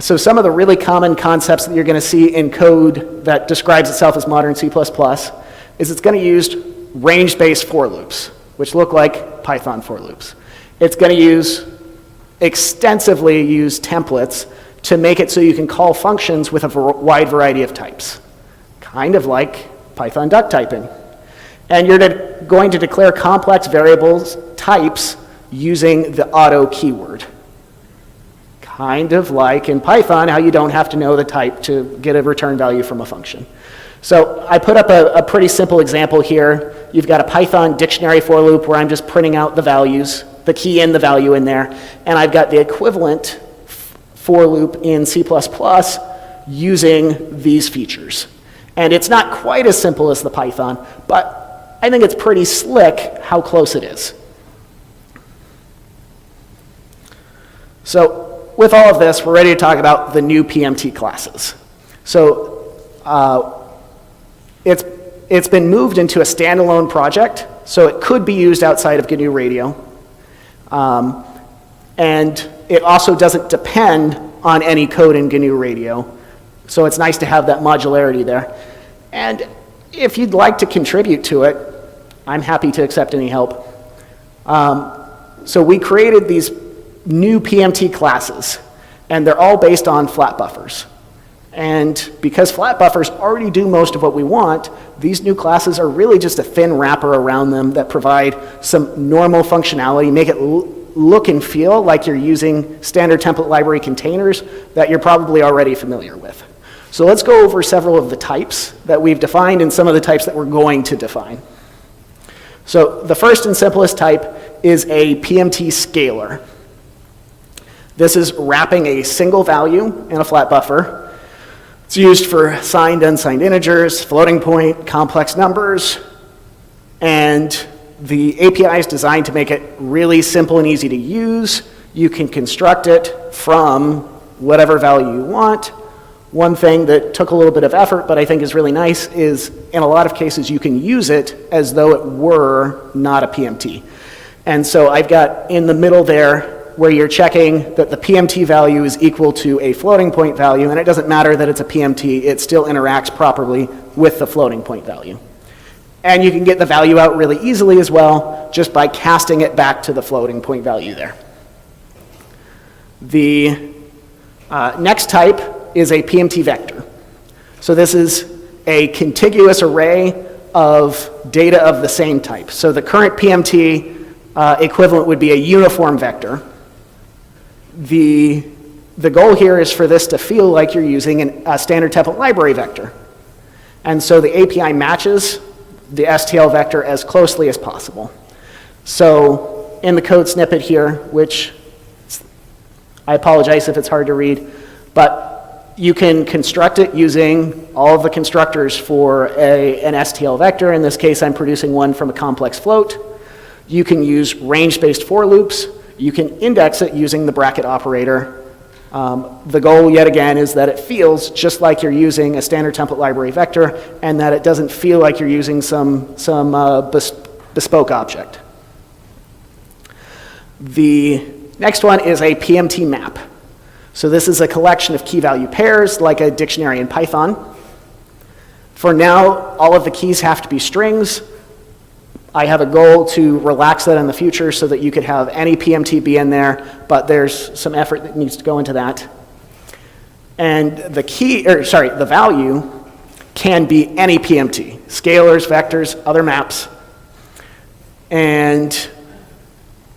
So some of the really common concepts that you're going to see in code that describes itself as modern C++ is it's going to use range-based for loops, which look like Python for loops. It's going to extensively use templates to make it so you can call functions with a wide variety of types, kind of like Python duck typing. And you're going to declare complex variables types using the auto keyword. Kind of like in Python, how you don't have to know the type to get a return value from a function. So I put up a pretty simple example here. You've got a Python dictionary for loop where I'm just printing out the values, the key in the value in there, and I've got the equivalent for loop in C++ using these features. And it's not quite as simple as the Python, but I think it's pretty slick how close it is. So with all of this, we're ready to talk about the new PMT classes. So it's been moved into a standalone project, so it could be used outside of GNU Radio. And it also doesn't depend on any code in GNU Radio, so it's nice to have that modularity there. And if you'd like to contribute to it, I'm happy to accept any help. So we created these new PMT classes, and they're all based on flatbuffers. And because flatbuffers already do most of what we want, these new classes are really just a thin wrapper around them that provide some normal functionality, make it look and feel like you're using standard template library containers that you're probably already familiar with. So let's go over several of the types that we've defined and some of the types that we're going to define. So the first and simplest type is a PMT scalar. This is wrapping a single value in a flat buffer. It's used for signed, unsigned integers, floating point, complex numbers, and the API is designed to make it really simple and easy to use. You can construct it from whatever value you want. One thing that took a little bit of effort, but I think is really nice, is in a lot of cases you can use it as though it were not a PMT. And so I've got in the middle there where you're checking that the PMT value is equal to a floating point value, and it doesn't matter that it's a PMT, it still interacts properly with the floating point value. And you can get the value out really easily as well, just by casting it back to the floating point value there. The next type is a PMT vector. So this is a contiguous array of data of the same type. So the current PMT equivalent would be a uniform vector. The goal here is for this to feel like you're using a standard template library vector. And so the API matches the STL vector as closely as possible. So in the code snippet here, which I apologize if it's hard to read, but you can construct it using all of the constructors for an STL vector. In this case, I'm producing one from a complex float. You can use range-based for loops. You can index it using the bracket operator. The goal, yet again, is that it feels just like you're using a standard template library vector and that it doesn't feel like you're using some bespoke object. The next one is a PMT map. So this is a collection of key value pairs like a dictionary in Python. For now, all of the keys have to be strings. I have a goal to relax that in the future so that you could have any PMT be in there, but there's some effort that needs to go into that. And the value can be any PMT, scalars, vectors, other maps. And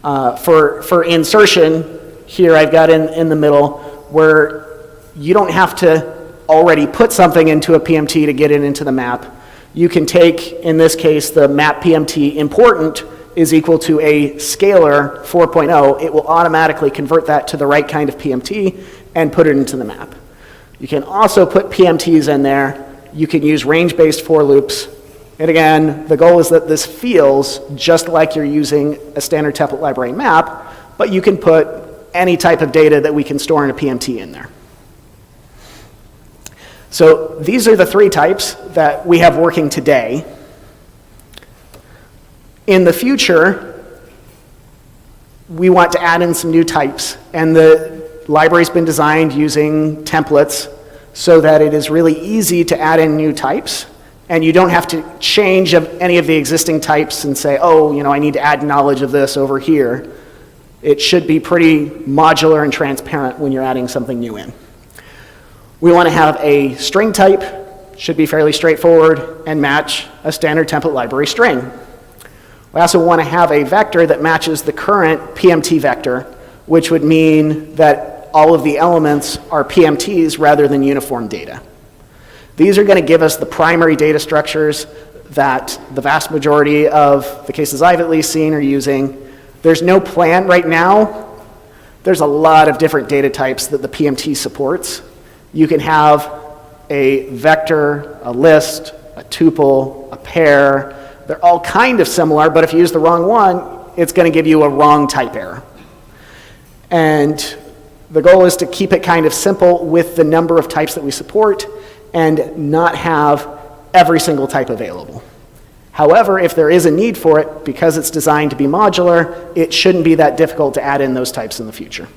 for insertion, here I've got in the middle where you don't have to already put something into a PMT to get it into the map. You can take, in this case, the map PMT important is equal to a scalar 4.0. It will automatically convert that to the right kind of PMT and put it into the map. You can also put PMTs in there. You can use range-based for loops And again, the goal is that this feels just like you're using a standard template library map, but you can put any type of data that we can store in a PMT in there. So these are the 3 types that we have working today. In the future, we want to add in some new types, and the library's been designed using templates so that it is really easy to add in new types, and you don't have to change any of the existing types and say, oh, you know, I need to add knowledge of this over here. It should be pretty modular and transparent when you're adding something new in. We want to have a string type, should be fairly straightforward, and match a standard template library string. We also want to have a vector that matches the current PMT vector, which would mean that all of the elements are PMTs rather than uniform data. These are going to give us the primary data structures that the vast majority of the cases I've at least seen are using. There's no plan right now. There's a lot of different data types that the PMT supports. You can have a vector, a list, a tuple, a pair. They're all kind of similar, but if you use the wrong one, it's going to give you a wrong type error. And the goal is to keep it kind of simple with the number of types that we support and not have every single type available. However, if there is a need for it, because it's designed to be modular, it shouldn't be that difficult to add in those types in the future.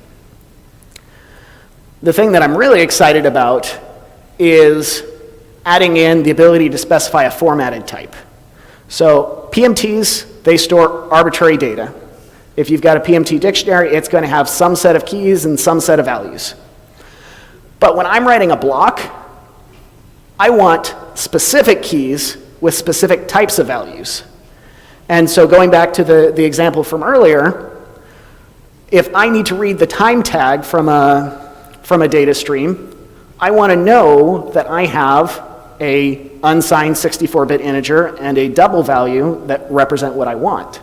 The thing that I'm really excited about is adding in the ability to specify a formatted type. So PMTs, they store arbitrary data. If you've got a PMT dictionary, it's going to have some set of keys and some set of values. But when I'm writing a block, I want specific keys with specific types of values. And so going back to the example from earlier, if I need to read the time tag from a data stream, I want to know that I have a unsigned 64-bit integer and a double value that represent what I want.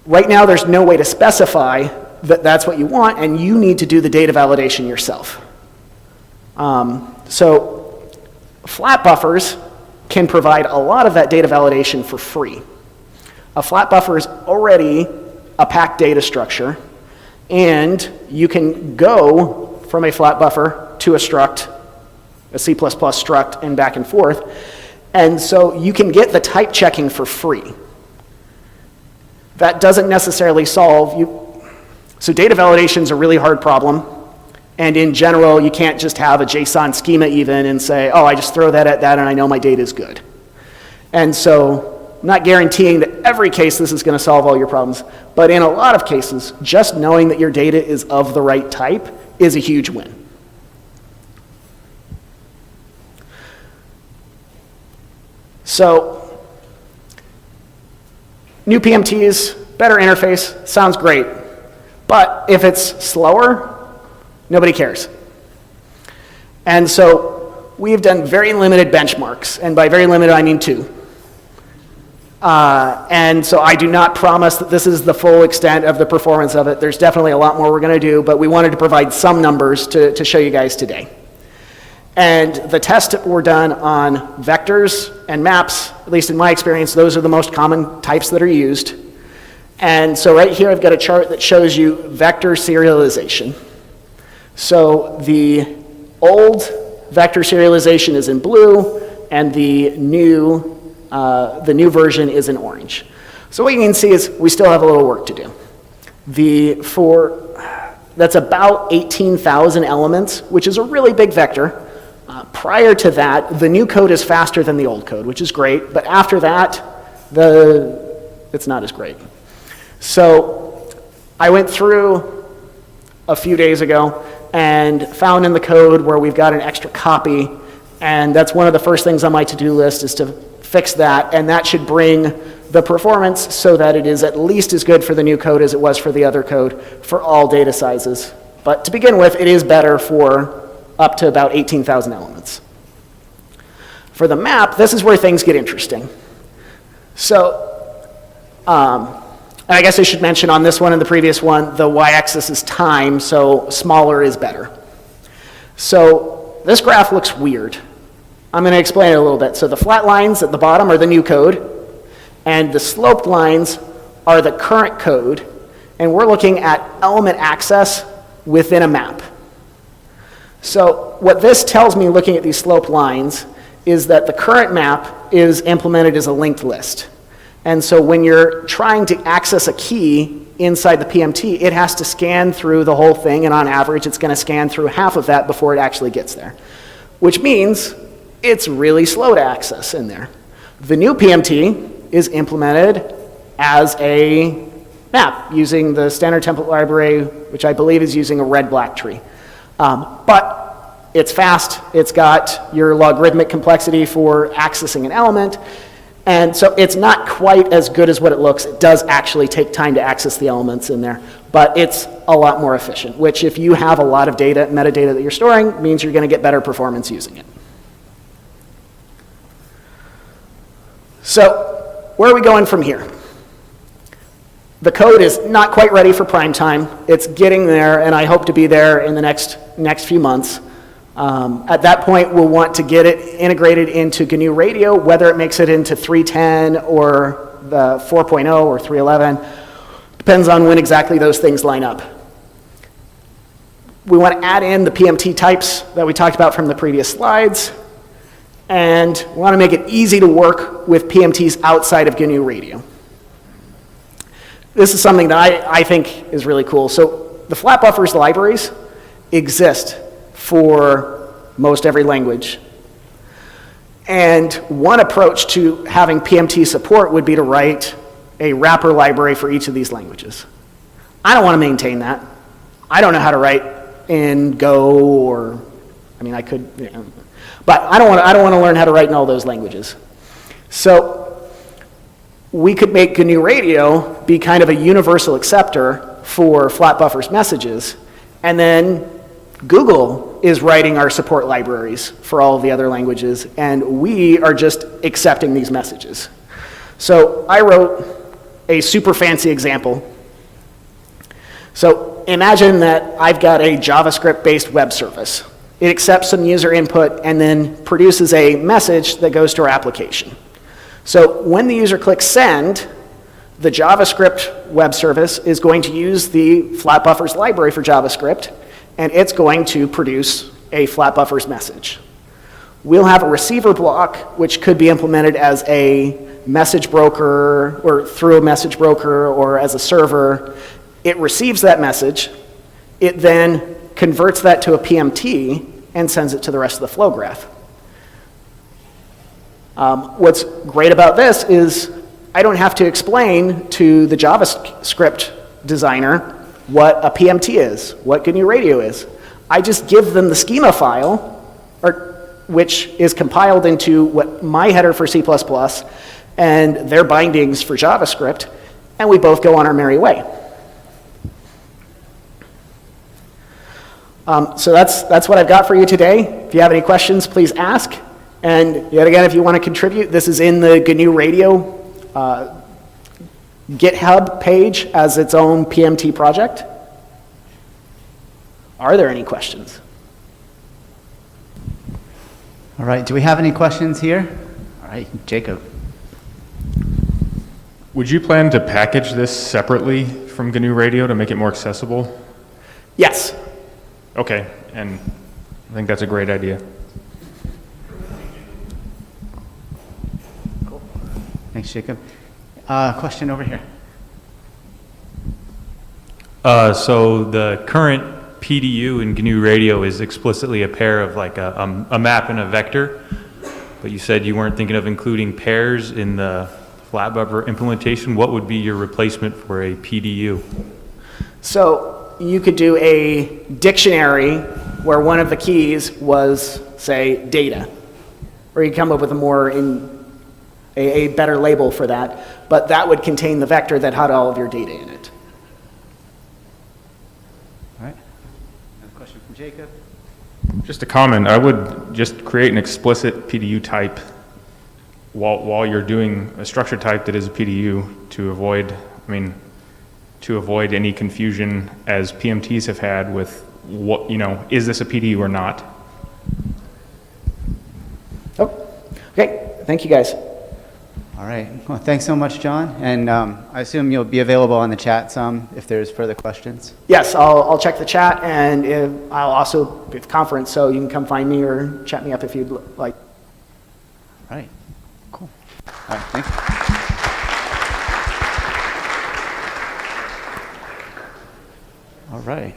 Right now, there's no way to specify that that's what you want, and you need to do the data validation yourself. So flatbuffers can provide a lot of that data validation for free. A flatbuffer is already a packed data structure, and you can go from a flatbuffer to a struct, a C++ struct, and back and forth. And so you can get the type checking for free. That doesn't necessarily solve you. So data validation is a really hard problem. And in general, you can't just have a JSON schema even and say, oh, I just throw that at that and I know my data is good. And so I'm not guaranteeing that every case this is going to solve all your problems, but in a lot of cases, just knowing that your data is of the right type is a huge win. So new PMTs, better interface, sounds great. But if it's slower, nobody cares. And so we've done very limited benchmarks, and by very limited I mean 2. And so I do not promise that this is the full extent of the performance of it. There's definitely a lot more we're going to do, but we wanted to provide some numbers to show you guys today. And the tests that were done on vectors and maps, at least in my experience, those are the most common types that are used. And so right here I've got a chart that shows you vector serialization. So the old vector serialization is in blue, and the new version is in orange. So what you can see is we still have a little work to do. That's about 18,000 elements, which is a really big vector. Prior to that, the new code is faster than the old code, which is great, but after that, it's not as great. So I went through a few days ago and found in the code where we've got an extra copy, and that's one of the first things on my to-do list is to fix that, and that should bring the performance so that it is at least as good for the new code as it was for the other code for all data sizes. But to begin with, it is better for up to about 18,000 elements. For the map, this is where things get interesting. So, and I guess I should mention on this one and the previous one, the y-axis is time, so smaller is better. So this graph looks weird. I'm going to explain it a little bit. So the flat lines at the bottom are the new code, and the sloped lines are the current code, and we're looking at element access within a map. So what this tells me looking at these sloped lines is that the current map is implemented as a linked list. And so when you're trying to access a key inside the PMT, it has to scan through the whole thing, and on average it's going to scan through half of that before it actually gets there, which means it's really slow to access in there. The new PMT is implemented as a map using the standard template library, which I believe is using a red-black tree. But it's fast, it's got your logarithmic complexity for accessing an element, and so it's not quite as good as what it looks. It does actually take time to access the elements in there, but it's a lot more efficient, which if you have a lot of data, metadata that you're storing, means you're going to get better performance using it. So where are we going from here? The code is not quite ready for prime time. It's getting there, and I hope to be there in the next few months. At that point, we'll want to get it integrated into GNU Radio, whether it makes it into 3.10 or the 4.0 or 3.11. Depends on when exactly those things line up. We want to add in the PMT types that we talked about from the previous slides, and we want to make it easy to work with PMTs outside of GNU Radio. This is something that I think is really cool. So the flatbuffers libraries exist for most every language. And one approach to having PMT support would be to write a wrapper library for each of these languages. I don't want to maintain that. I don't know how to write in Go or, I mean, I could, you know, but I don't want to learn how to write in all those languages. So we could make GNU Radio be kind of a universal acceptor for flatbuffers messages, and then Google is writing our support libraries for all of the other languages, and we are just accepting these messages. So I wrote a super fancy example. So imagine that I've got a JavaScript-based web service. It accepts some user input and then produces a message that goes to our application. So when the user clicks send, the JavaScript web service is going to use the flatbuffers library for JavaScript, and it's going to produce a flatbuffers message. We'll have a receiver block, which could be implemented as a message broker or through a message broker or as a server. It receives that message. It then converts that to a PMT and sends it to the rest of the flow graph. What's great about this is I don't have to explain to the JavaScript designer what a PMT is, what GNU Radio is. I just give them the schema file, which is compiled into what my header for C++ and their bindings for JavaScript, and we both go on our merry way. So that's what I've got for you today. If you have any questions, please ask. And yet again, if you want to contribute, this is in the GNU Radio GitHub page as its own PMT project. Are there any questions? All right, do we have any questions here? All right, Jacob. Would you plan to package this separately from GNU Radio to make it more accessible? Yes. Okay, and I think that's a great idea. Cool. Thanks, Jacob. Question over here. So the current PDU in GNU Radio is explicitly a pair of like a map and a vector, but you said you weren't thinking of including pairs in the flatbuffer implementation. What would be your replacement for a PDU? So you could do a dictionary where one of the keys was, say, data, or you come up with a better label for that, but that would contain the vector that had all of your data in it. All right. Another question from Jacob. Just a comment. I would just create an explicit PDU type while you're doing a structure type that is a PDU to avoid, any confusion as PMTs have had with what, is this a PDU or not? Oh, okay. Thank you, guys. All right. Well, thanks so much, John. And I assume you'll be available on the chat some if there's further questions. Yes, I'll check the chat, and I'll also be at the conference, so you can come find me or chat me up if you'd like. All right. Cool. All right. Thank you. All right.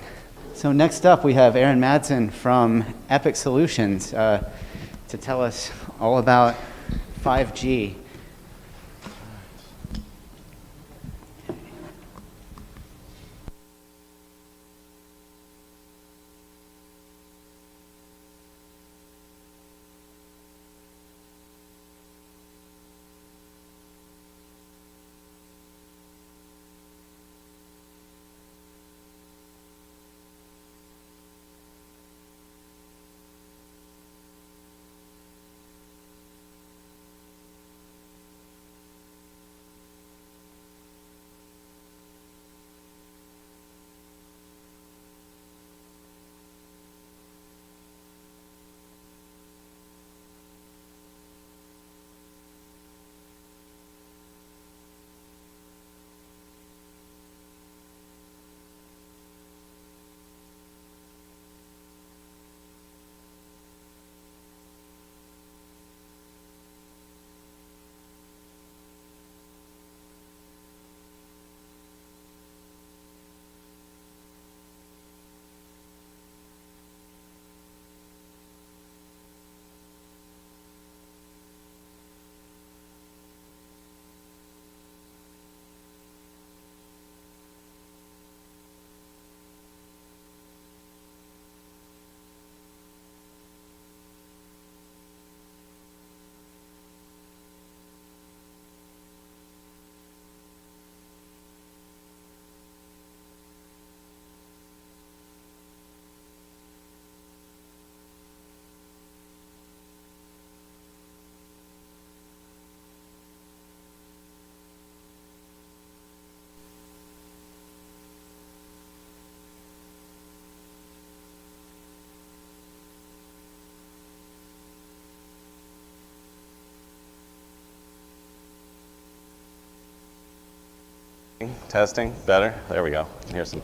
So next up, we have Aaron Madsen from Epiq Solutions to tell us all about 5G. Testing, better? There we go. Here's some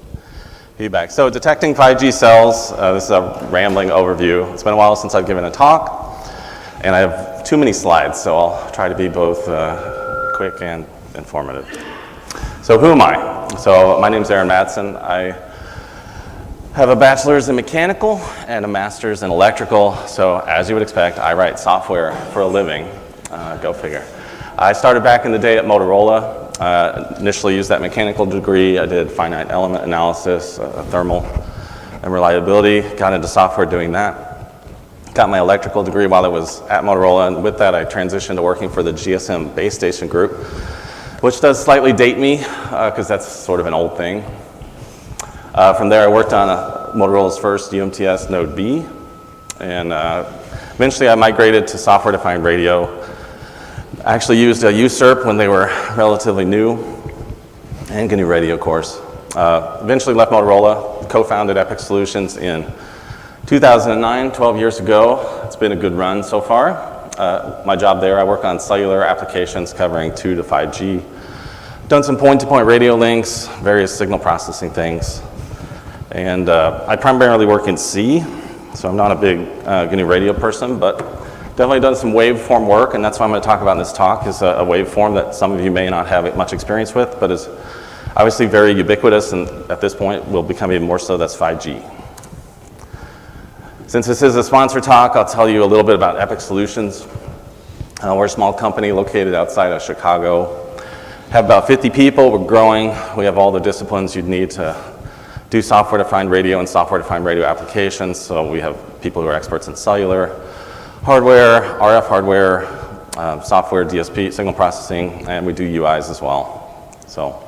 feedback. So detecting 5G cells, this is a rambling overview. It's been a while since I've given a talk, and I have too many slides, so I'll try to be both quick and informative. So who am I? So my name is Aaron Madsen. I have a bachelor's in mechanical and a master's in electrical, so as you would expect, I write software for a living. Go figure. I started back in the day at Motorola. Initially used that mechanical degree. I did finite element analysis, thermal and reliability. Got into software doing that. Got my electrical degree while I was at Motorola, and with that I transitioned to working for the GSM base station group, which does slightly date me because that's sort of an old thing. From there I worked on Motorola's first UMTS Node B, and eventually I migrated to software-defined radio. I actually used a USERP when they were relatively new, and GNU Radio, of course. Eventually left Motorola, co-founded Epiq Solutions in 2009, 12 years ago. It's been a good run so far. My job there, I work on cellular applications covering 2 to 5G. Done some point-to-point radio links, various signal processing things. And I primarily work in C, so I'm not a big GNU Radio person, but definitely done some waveform work, and that's what I'm going to talk about in this talk, is a waveform that some of you may not have much experience with, but is obviously very ubiquitous, and at this point will become even more so. That's 5G. Since this is a sponsor talk, I'll tell you a little bit about Epiq Solutions. We're a small company located outside of Chicago. Have about 50 people. We're growing. We have all the disciplines you'd need to do software-defined radio and software-defined radio applications. So we have people who are experts in cellular, hardware, RF hardware, software, DSP, signal processing, and we do UIs as well. So,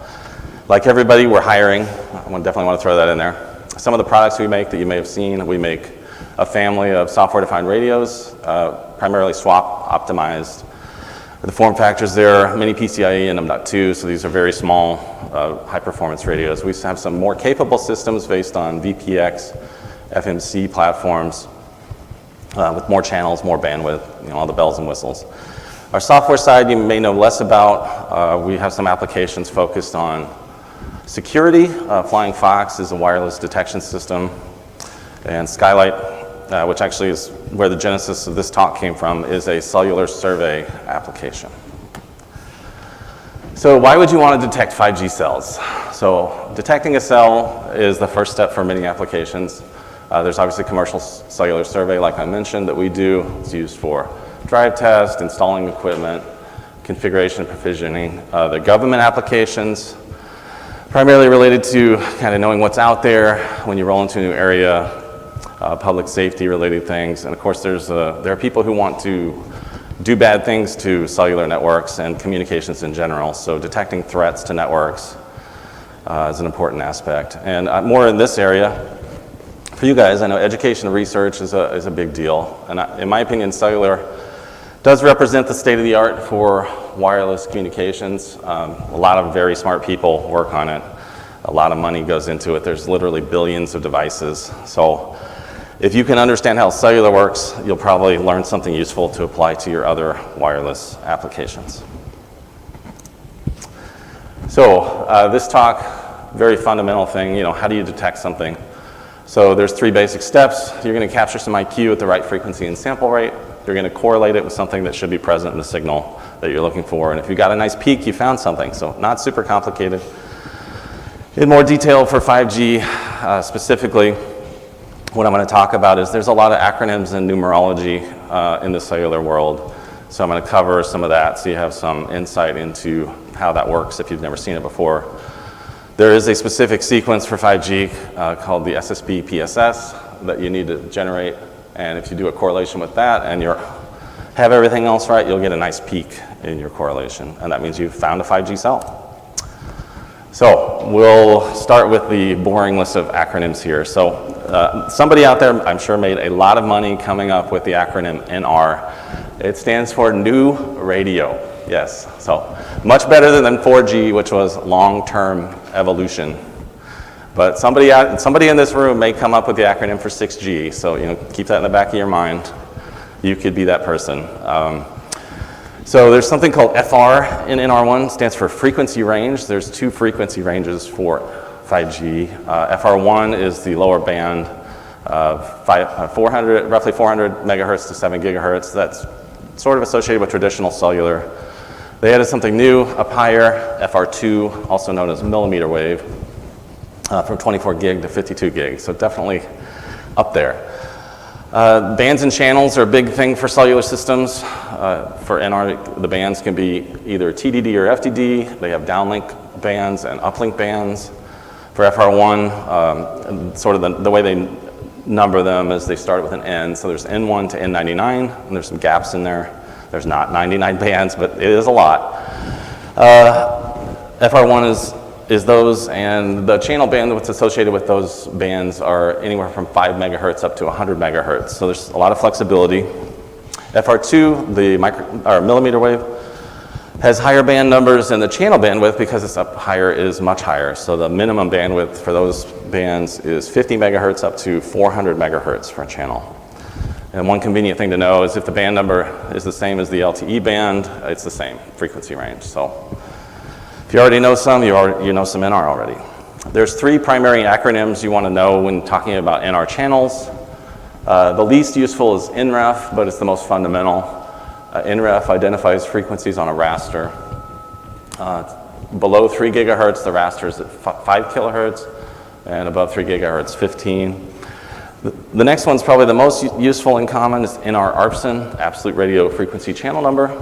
like everybody, we're hiring. I definitely want to throw that in there. Some of the products we make that you may have seen, we make a family of software-defined radios, primarily swap optimized. The form factors there, mini PCIe and M.2, so these are very small, high-performance radios. We have some more capable systems based on VPX, FMC platforms. with more channels, more bandwidth, all the bells and whistles. Our software side, you may know less about. We have some applications focused on security. Flying Fox is a wireless detection system, and Skylight, which actually is where the genesis of this talk came from, is a cellular survey application. So why would you want to detect 5G cells? So detecting a cell is the first step for many applications. There's obviously commercial cellular survey, like I mentioned, that we do. It's used for drive test, installing equipment, configuration and provisioning. The government applications, primarily related to kind of knowing what's out there when you roll into a new area, public safety related things. And of course, there are people who want to do bad things to cellular networks and communications in general. So detecting threats to networks is an important aspect. And more in this area, for you guys, I know education and research is a big deal. And in my opinion, cellular does represent the state of the art for wireless communications. A lot of very smart people work on it. A lot of money goes into it. There's literally billions of devices. So if you can understand how cellular works, you'll probably learn something useful to apply to your other wireless applications. So this talk, very fundamental thing, how do you detect something? So there's 3 basic steps. You're going to capture some IQ at the right frequency and sample rate. You're going to correlate it with something that should be present in the signal that you're looking for. And if you got a nice peak, you found something. So not super complicated. In more detail for 5G specifically, what I'm going to talk about is there's a lot of acronyms and numerology in the cellular world. So I'm going to cover some of that so you have some insight into how that works if you've never seen it before. There is a specific sequence for 5G called the SSB PSS that you need to generate. And if you do a correlation with that and you have everything else right, you'll get a nice peak in your correlation. And that means you've found a 5G cell. So we'll start with the boring list of acronyms here. So somebody out there, I'm sure, made a lot of money coming up with the acronym NR. It stands for New Radio. Yes, so much better than 4G, which was long-term evolution. But somebody in this room may come up with the acronym for 6G, so keep that in the back of your mind. You could be that person. So there's something called FR in NR1, stands for frequency range. There's 2 frequency ranges for 5G. FR1 is the lower band of roughly 400 megahertz to 7 gigahertz. That's sort of associated with traditional cellular. They added something new up higher, FR2, also known as millimeter wave, from 24 gig to 52 gig. So definitely up there. Bands and channels are a big thing for cellular systems. For NR, the bands can be either TDD or FDD. They have downlink bands and uplink bands. For FR1, sort of the way they number them is they start with an N. So there's N1 to N99, and there's some gaps in there. There's not 99 bands, but it is a lot. FR1 is those, and the channel bandwidth associated with those bands are anywhere from 5 megahertz up to 100 megahertz. So there's a lot of flexibility. FR2, the millimeter wave, has higher band numbers, and the channel bandwidth, because it's up higher, is much higher. So the minimum bandwidth for those bands is 50 megahertz up to 400 megahertz for a channel. And one convenient thing to know is if the band number is the same as the LTE band, it's the same frequency range. So if you already know some, you know some NR already. There's 3 primary acronyms you want to know when talking about NR channels. The least useful is NREF, but it's the most fundamental. NREF identifies frequencies on a raster. Below 3 gigahertz, the raster is at 5 kilohertz, and above 3 gigahertz, 15. The next one's probably the most useful and common is NR ARPSN, Absolute Radio Frequency Channel Number.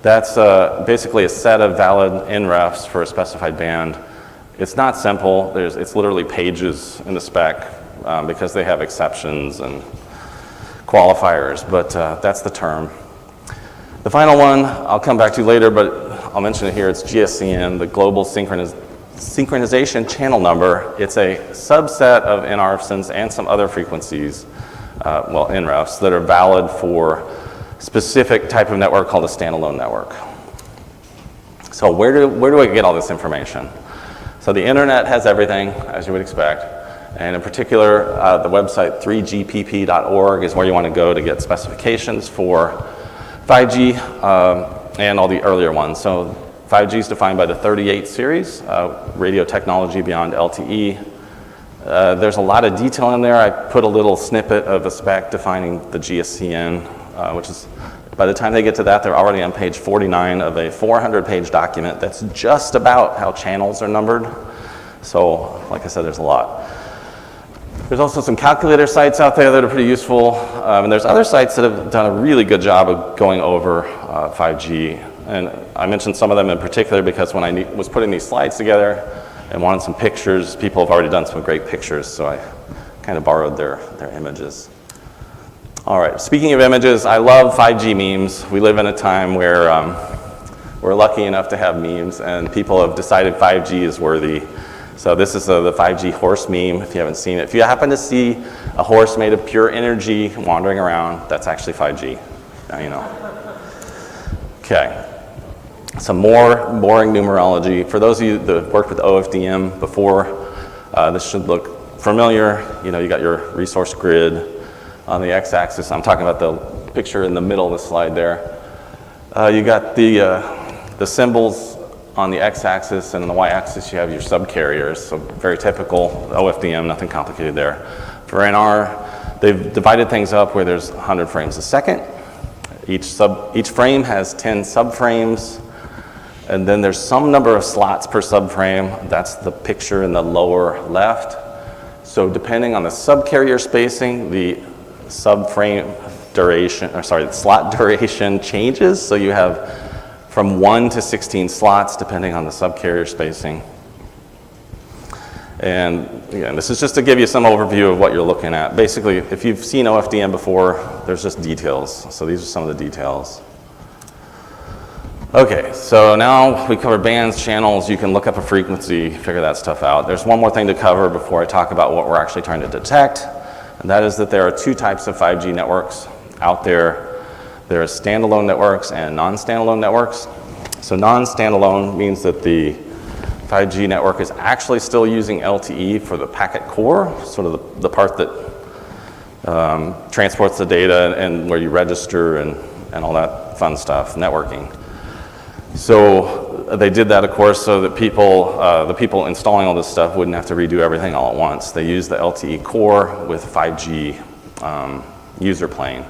That's basically a set of valid NREFs for a specified band. It's not simple. It's literally pages in the spec because they have exceptions and qualifiers, but that's the term. The final one I'll come back to later, but I'll mention it here. It's GSCN, the Global Synchronization Channel Number. It's a subset of NRFs and some other frequencies, NREFs, that are valid for specific type of network called a standalone network. So where do I get all this information? So the internet has everything, as you would expect. And in particular, the website 3gpp.org is where you want to go to get specifications for 5G and all the earlier ones. So 5G is defined by the 38 series, radio technology beyond LTE. There's a lot of detail in there. I put a little snippet of a spec defining the GSCN, which is, by the time they get to that, they're already on page 49 of a 400-page document that's just about how channels are numbered. So, like I said, there's a lot. There's also some calculator sites out there that are pretty useful, and there's other sites that have done a really good job of going over 5G. And I mentioned some of them in particular because when I was putting these slides together and wanted some pictures, people have already done some great pictures, so I kind of borrowed their images. All right, speaking of images, I love 5G memes. We live in a time where we're lucky enough to have memes, and people have decided 5G is worthy. So this is the 5G horse meme, if you haven't seen it. If you happen to see a horse made of pure energy wandering around, that's actually 5G. Now you know. Okay. Some more boring numerology. For those of you that have worked with OFDM before, this should look familiar. You know, you got your resource grid on the x-axis. I'm talking about the picture in the middle of the slide there. You got the symbols on the x-axis, and on the y-axis you have your subcarriers. So very typical OFDM, nothing complicated there. For NR, they've divided things up where there's 100 frames a second. Each frame has 10 subframes. And then there's some number of slots per subframe. That's the picture in the lower left. So depending on the subcarrier spacing, the subframe duration, or sorry, the slot duration changes. So you have from 1 to 16 slots depending on the subcarrier spacing. And again, this is just to give you some overview of what you're looking at. Basically, if you've seen OFDM before, there's just details. So these are some of the details. Okay, so now we covered bands, channels. You can look up a frequency, figure that stuff out. There's one more thing to cover before I talk about what we're actually trying to detect, and that is that there are two types of 5G networks out there. There are standalone networks and non-standalone networks. So non-standalone means that the 5G network is actually still using LTE for the packet core, sort of the part that transports the data and where you register and all that fun stuff, networking. So they did that, of course, so that the people installing all this stuff wouldn't have to redo everything all at once. They used the LTE core with 5G user plane.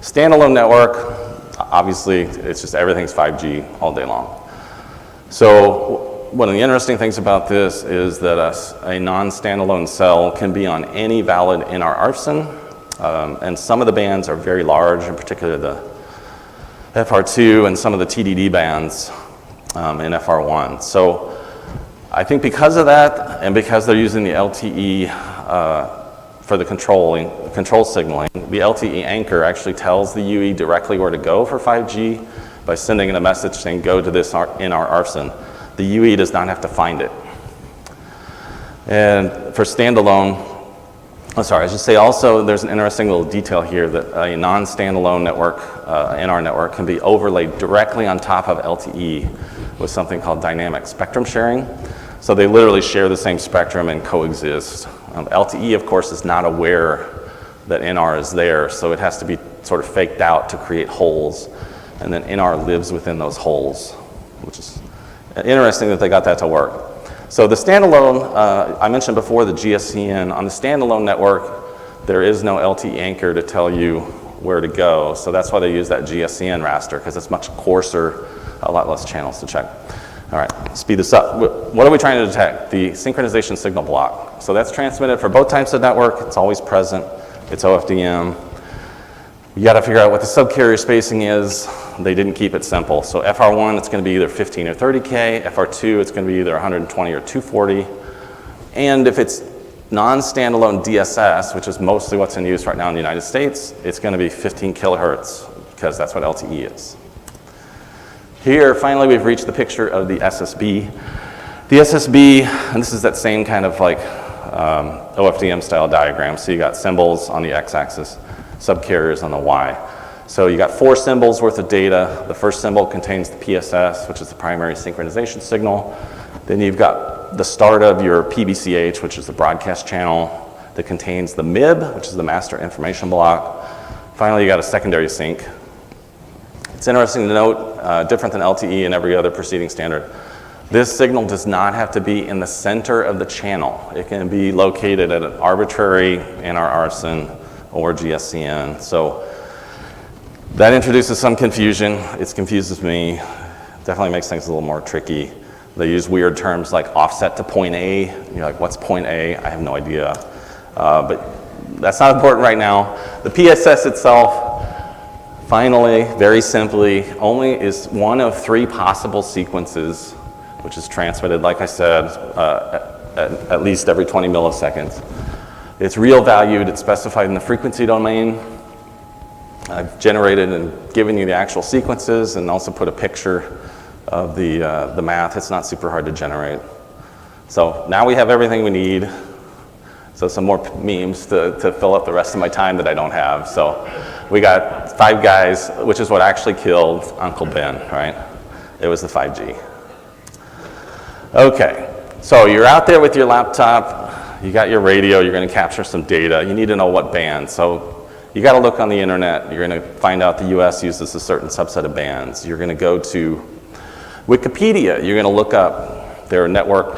Standalone network, obviously, it's just everything's 5G all day long. So one of the interesting things about this is that a non-standalone cell can be on any valid NR arfsen, and some of the bands are very large, in particular the FR2 and some of the TDD bands in FR1. So I think because of that, and because they're using the LTE for the control signaling, the LTE anchor actually tells the UE directly where to go for 5G by sending in a message saying go to this NR arfsen. The UE does not have to find it. And for standalone, I should say also there's an interesting little detail here that a non-standalone network, NR network, can be overlaid directly on top of LTE with something called dynamic spectrum sharing. So they literally share the same spectrum and coexist. LTE, of course, is not aware that NR is there, so it has to be sort of faked out to create holes, and then NR lives within those holes, which is interesting that they got that to work. So the standalone, I mentioned before the GSCN. On the standalone network, there is no LTE anchor to tell you where to go. So that's why they use that GSCN raster, because it's much coarser, a lot less channels to check. All right, speed this up. What are we trying to detect? The synchronization signal block. So that's transmitted for both types of network. It's always present. It's OFDM. You got to figure out what the subcarrier spacing is. They didn't keep it simple. So FR1, it's going to be either 15 or 30K. FR2, it's going to be either 120 or 240. And if it's non-standalone DSS, which is mostly what's in use right now in the United States, it's going to be 15 kilohertz, because that's what LTE is. Here, finally, we've reached the picture of the SSB. The SSB, and this is that same kind of like OFDM style diagram. So you got symbols on the x-axis, subcarriers on the y. So you got 4 symbols worth of data. The first symbol contains the PSS, which is the primary synchronization signal. Then you've got the start of your PBCH, which is the broadcast channel that contains the MIB, which is the master information block. Finally, you got a secondary sync. It's interesting to note, different than LTE and every other preceding standard, this signal does not have to be in the center of the channel. It can be located at an arbitrary NR RSIN or GSCN. So that introduces some confusion. It confuses me. Definitely makes things a little more tricky. They use weird terms like offset to point A. You're like, what's point A? I have no idea. But that's not important right now. The PSS itself, finally, very simply, only is one of 3 possible sequences, which is transmitted, like I said, at least every 20 milliseconds. It's real valued. It's specified in the frequency domain. I've generated and given you the actual sequences and also put a picture of the math. It's not super hard to generate. So now we have everything we need. So some more memes to fill up the rest of my time that I don't have. So we got 5 guys, which is what actually killed Uncle Ben, right? It was the 5G. Okay, so you're out there with your laptop, you got your radio, you're gonna capture some data, you need to know what band. So you gotta look on the internet, you're gonna find out the US uses a certain subset of bands. You're gonna go to Wikipedia, you're gonna look up their network,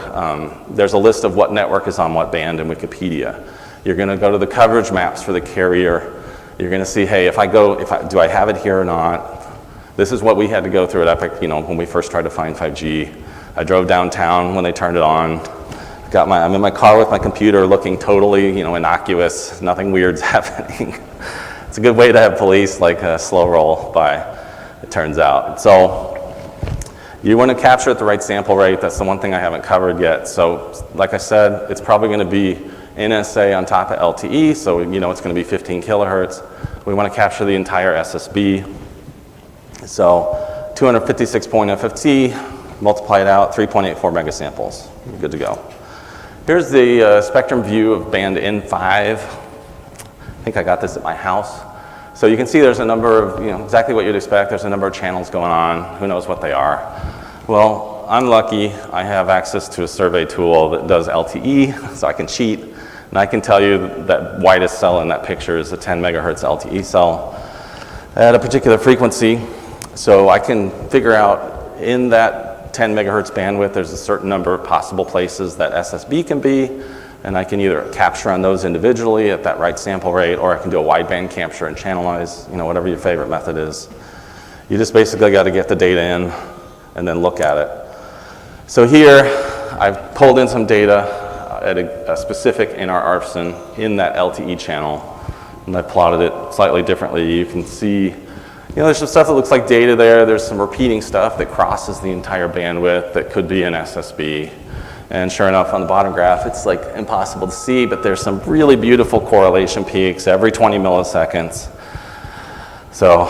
there's a list of what network is on what band in Wikipedia. You're gonna go to the coverage maps for the carrier. You're gonna see, hey, do I have it here or not? This is what we had to go through at Epiq, when we first tried to find 5G. I drove downtown when they turned it on. I'm in my car with my computer looking totally, innocuous, nothing weird's happening. It's a good way to have police like slow roll by, it turns out. So you want to capture at the right sample rate. That's the one thing I haven't covered yet. So like I said, it's probably going to be NSA on top of LTE, so it's going to be 15 kilohertz. We want to capture the entire SSB. So 256.0 FFT, multiply it out, 3.84 megasamples. Good to go. Here's the spectrum view of band N5. I think I got this at my house. So you can see there's a number of, exactly what you'd expect. There's a number of channels going on. Who knows what they are? Well, I'm lucky. I have access to a survey tool that does LTE, so I can cheat. And I can tell you that widest cell in that picture is a 10 megahertz LTE cell at a particular frequency. So I can figure out in that 10 megahertz bandwidth, there's a certain number of possible places that SSB can be. And I can either capture on those individually at that right sample rate, or I can do a wideband capture and channelize, whatever your favorite method is. You just basically got to get the data in and then look at it. So here, I've pulled in some data at a specific NR RFSIN in that LTE channel, and I plotted it slightly differently. You can see, there's some stuff that looks like data there. There's some repeating stuff that crosses the entire bandwidth that could be an SSB. And sure enough, on the bottom graph, it's like impossible to see, but there's some really beautiful correlation peaks every 20 milliseconds. So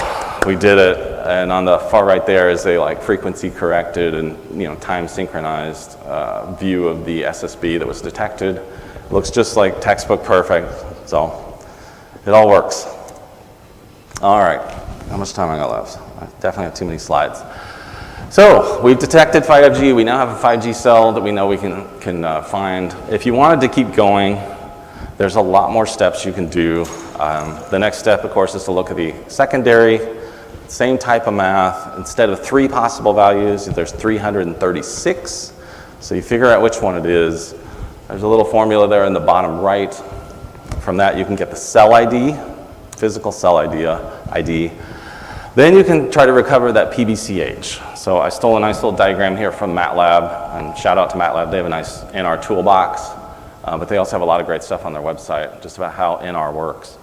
we did it, and on the far right there is a frequency corrected and time synchronized view of the SSB that was detected. It looks just like textbook perfect, so it all works. All right, how much time I got left? I definitely have too many slides. So we've detected 5G. We now have a 5G cell that we know we can find. If you wanted to keep going, there's a lot more steps you can do. The next step, of course, is to look at the secondary, same type of math. Instead of 3 possible values, there's 336. So you figure out which one it is. There's a little formula there in the bottom right. From that, you can get the cell ID, physical cell ID. Then you can try to recover that PBCH. So I stole a nice little diagram here from MATLAB, and shout out to MATLAB. They have a nice NR toolbox, but they also have a lot of great stuff on their website just about how NR works.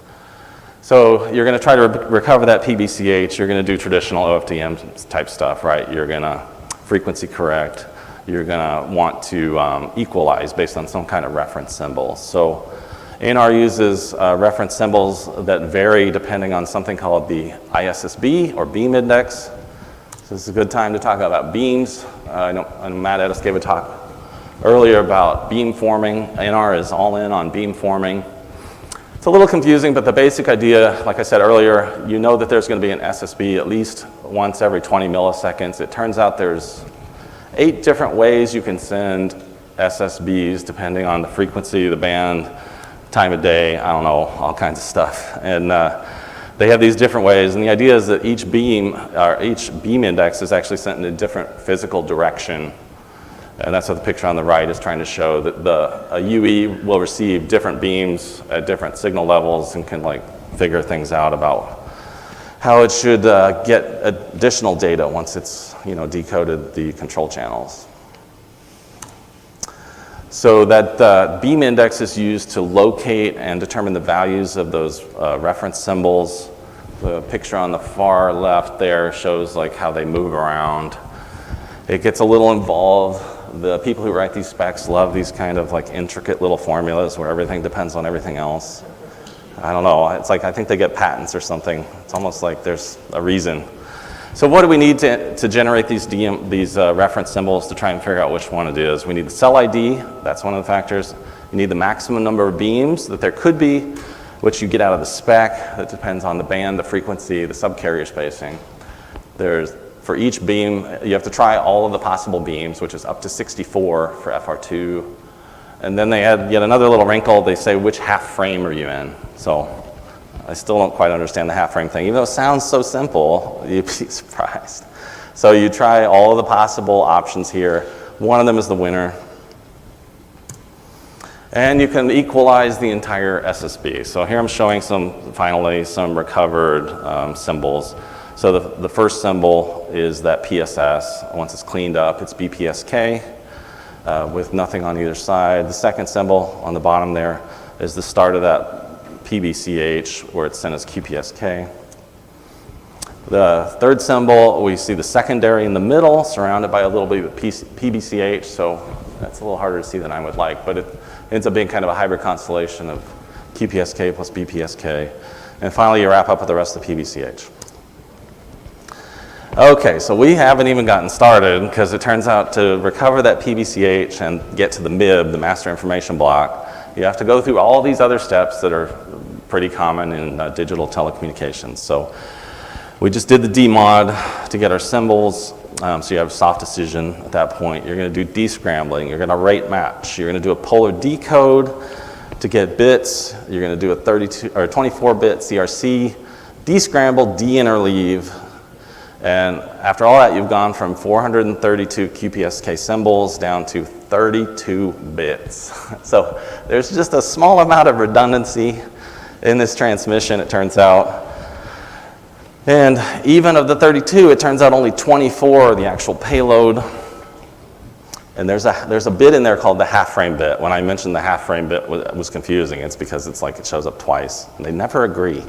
So you're going to try to recover that PBCH. You're going to do traditional OFDM type stuff, right? You're going to frequency correct. You're going to want to equalize based on some kind of reference symbol. So NR uses reference symbols that vary depending on something called the ISSB or beam index. So this is a good time to talk about beams. I know Matt Edis gave a talk earlier about beam forming. NR is all in on beam forming. It's a little confusing, but the basic idea, like I said earlier, you know that there's going to be an SSB at least once every 20 milliseconds. It turns out there's 8 different ways you can send SSBs depending on the frequency, the band, time of day, I don't know, all kinds of stuff. And they have these different ways, and the idea is that each beam index is actually sent in a different physical direction. And that's what the picture on the right is trying to show, that a UE will receive different beams at different signal levels and can like figure things out about how it should get additional data once it's decoded the control channels. So that beam index is used to locate and determine the values of those reference symbols. The picture on the far left there shows like how they move around. It gets a little involved. The people who write these specs love these kind of like intricate little formulas where everything depends on everything else. I don't know, it's like I think they get patents or something. It's almost like there's a reason. So what do we need to generate these reference symbols to try and figure out which one it is? We need the cell ID, that's one of the factors. You need the maximum number of beams that there could be, which you get out of the spec. That depends on the band, the frequency, the subcarrier spacing. For each beam, you have to try all of the possible beams, which is up to 64 for FR2. And then they add yet another little wrinkle. They say, which half frame are you in? So I still don't quite understand the half frame thing. Even though it sounds so simple, you'd be surprised. So you try all of the possible options here. One of them is the winner. And you can equalize the entire SSB. So here I'm showing finally some recovered symbols. So the first symbol is that PSS. Once it's cleaned up, it's BPSK with nothing on either side. The second symbol on the bottom there is the start of that PBCH where it's sent as QPSK. The third symbol, we see the secondary in the middle surrounded by a little bit of PBCH, so that's a little harder to see than I would like, but it ends up being kind of a hybrid constellation of QPSK plus BPSK. And finally, you wrap up with the rest of the PBCH. Okay, so we haven't even gotten started because it turns out to recover that PBCH and get to the MIB, the master information block, you have to go through all these other steps that are pretty common in digital telecommunications. So we just did the DMOD to get our symbols. So you have soft decision at that point. You're going to do descrambling. You're going to rate match. You're going to do a polar decode to get bits. You're going to do a 24-bit CRC, descramble, deinterleave. And after all that, you've gone from 432 QPSK symbols down to 32 bits. So there's just a small amount of redundancy in this transmission, it turns out. And even of the 32, it turns out only 24 are the actual payload. And there's a bit in there called the half frame bit. When I mentioned the half frame bit was confusing, it's because it's like it shows up twice. And they never agree.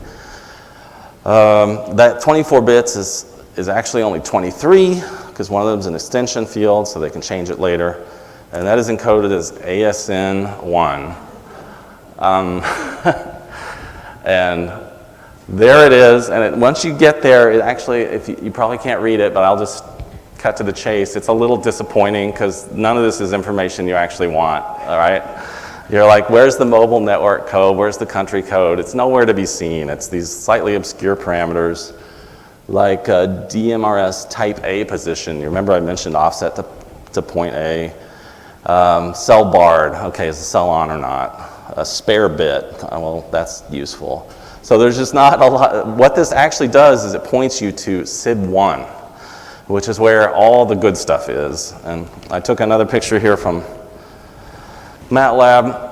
That 24 bits is actually only 23 because one of them is an extension field, so they can change it later. And that is encoded as ASN1. And there it is. And once you get there, it actually, if you probably can't read it, but I'll just cut to the chase. It's a little disappointing because none of this is information you actually want, all right? You're like, where's the mobile network code? Where's the country code? It's nowhere to be seen. It's these slightly obscure parameters like DMRS type A position. You remember I mentioned offset to point A. Cell barred, okay, is the cell on or not? A spare bit, well, that's useful. So there's just not a lot. What this actually does is it points you to SIB1, which is where all the good stuff is. And I took another picture here from MATLAB.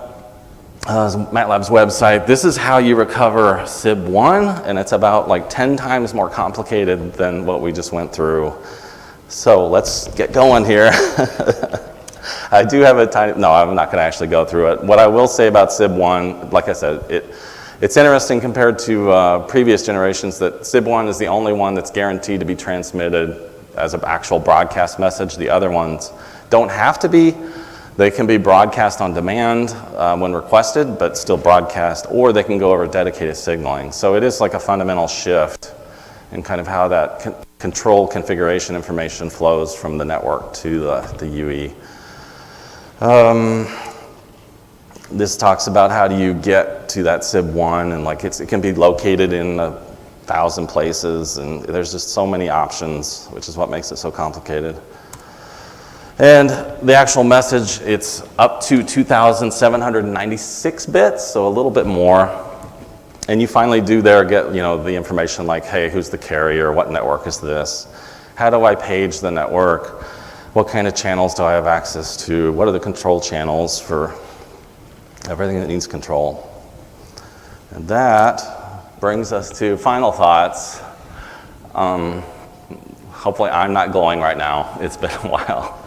MATLAB's website. This is how you recover SIB1, and it's about like 10 times more complicated than what we just went through. So let's get going here. I do have a tiny, no, I'm not going to actually go through it. What I will say about SIB1, like I said, it's interesting compared to previous generations that SIB1 is the only one that's guaranteed to be transmitted as an actual broadcast message. The other ones don't have to be. They can be broadcast on demand when requested, but still broadcast, or they can go over dedicated signaling. So it is like a fundamental shift in kind of how that control configuration information flows from the network to the UE. This talks about how do you get to that SIB1, and like it can be located in 1,000 places, and there's just so many options, which is what makes it so complicated. And the actual message, it's up to 2,796 bits, so a little bit more. And you finally do there get, the information like, hey, who's the carrier? What network is this? How do I page the network? What kind of channels do I have access to? What are the control channels for everything that needs control? And that brings us to final thoughts. Hopefully I'm not glowing right now. It's been a while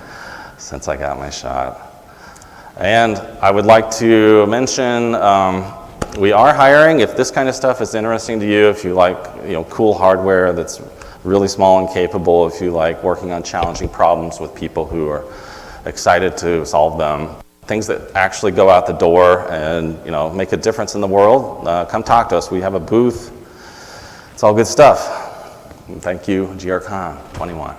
since I got my shot. And I would like to mention we are hiring. If this kind of stuff is interesting to you, if you like cool hardware that's really small and capable, if you like working on challenging problems with people who are excited to solve them, things that actually go out the door and make a difference in the world, come talk to us. We have a booth. It's all good stuff. And thank you, GRCon21.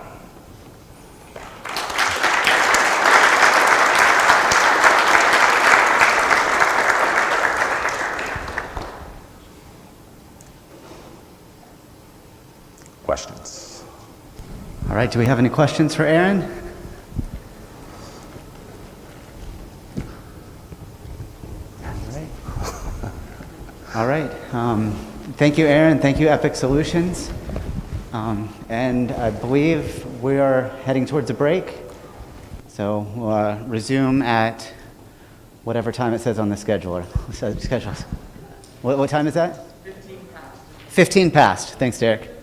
Questions? All right, do we have any questions for Aaron? All right. Thank you, Aaron. Thank you, Epiq Solutions. And I believe we are heading towards a break. So we'll resume at whatever time it says on the scheduler. What time is that? 15 past. 15 past. Thanks, Derek.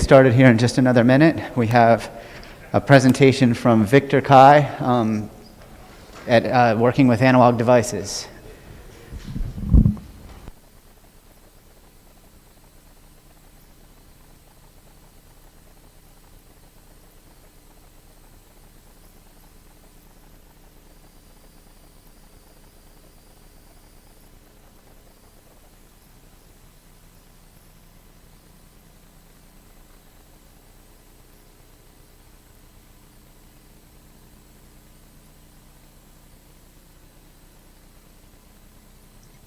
started here in just another minute. We have a presentation from Victor Kai at working with analog devices.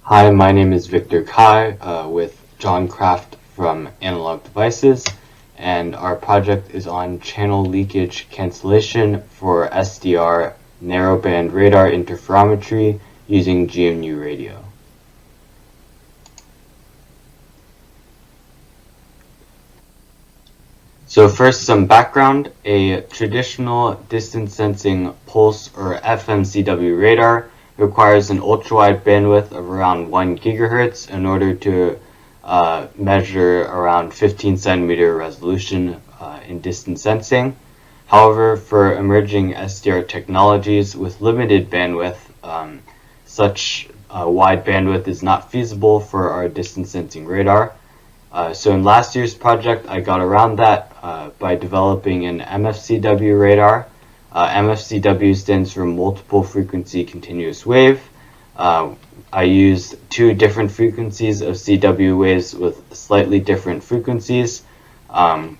Hi, my name is Victor Kai with John Kraft from Analog Devices, and our project is on channel leakage cancellation for SDR narrowband radar interferometry using GNU Radio. So first, some background. A traditional distance sensing pulse or FMCW radar requires an ultra-wide bandwidth of around 1 gigahertz in order to measure around 15 centimeter resolution in distance sensing. However, for emerging SDR technologies with limited bandwidth, such wide bandwidth is not feasible for our distance sensing radar. So in last year's project, I got around that by developing an MFCW radar. MFCW stands for multiple frequency continuous wave. I used 2 different frequencies of CW waves with slightly different frequencies. And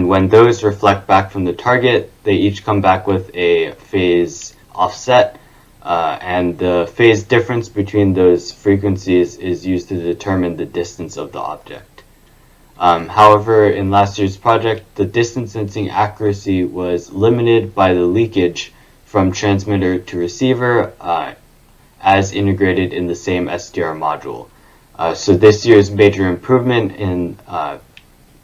when those reflect back from the target, they each come back with a phase offset. And the phase difference between those frequencies is used to determine the distance of the object. However, in last year's project, the distance sensing accuracy was limited by the leakage from transmitter to receiver as integrated in the same SDR module. So this year's major improvement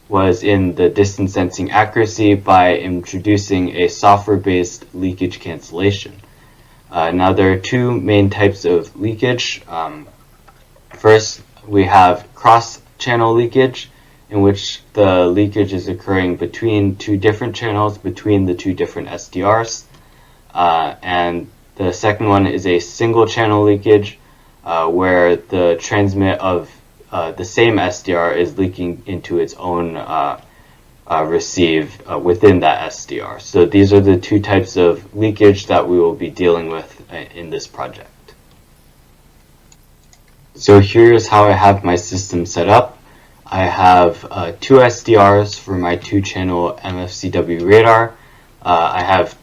was in the distance sensing accuracy by introducing a software-based leakage cancellation. Now there are 2 main types of leakage. First, we have cross-channel leakage, in which the leakage is occurring between 2 different channels between the 2 different SDRs. And the second one is a single channel leakage, where the transmit of the same SDR is leaking into its own receive within that SDR. So these are the 2 types of leakage that we will be dealing with in this project. So here's how I have my system set up. I have 2 SDRs for my 2-channel MFCW radar. I have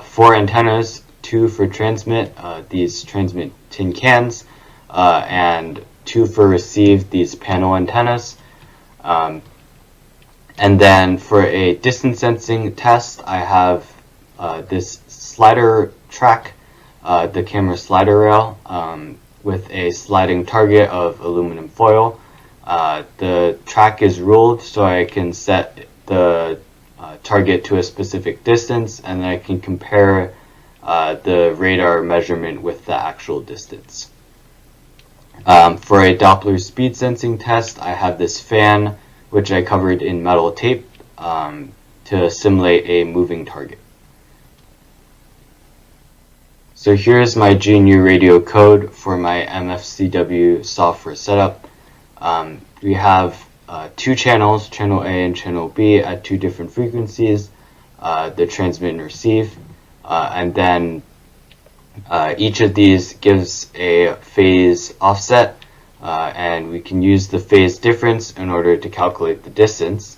4 antennas, 2 for transmit, these transmit tin cans, and 2 for receive, these panel antennas. And then for a distance sensing test, I have this slider track, the camera slider rail, with a sliding target of aluminum foil. The track is ruled so I can set the target to a specific distance, and then I can compare the radar measurement with the actual distance. For a Doppler speed sensing test, I have this fan which I covered in metal tape to simulate a moving target. So here's my GNU Radio code for my MFCW software setup. We have 2 channels, channel A and channel B, at 2 different frequencies, the transmit and receive, and then each of these gives a phase offset, and we can use the phase difference in order to calculate the distance.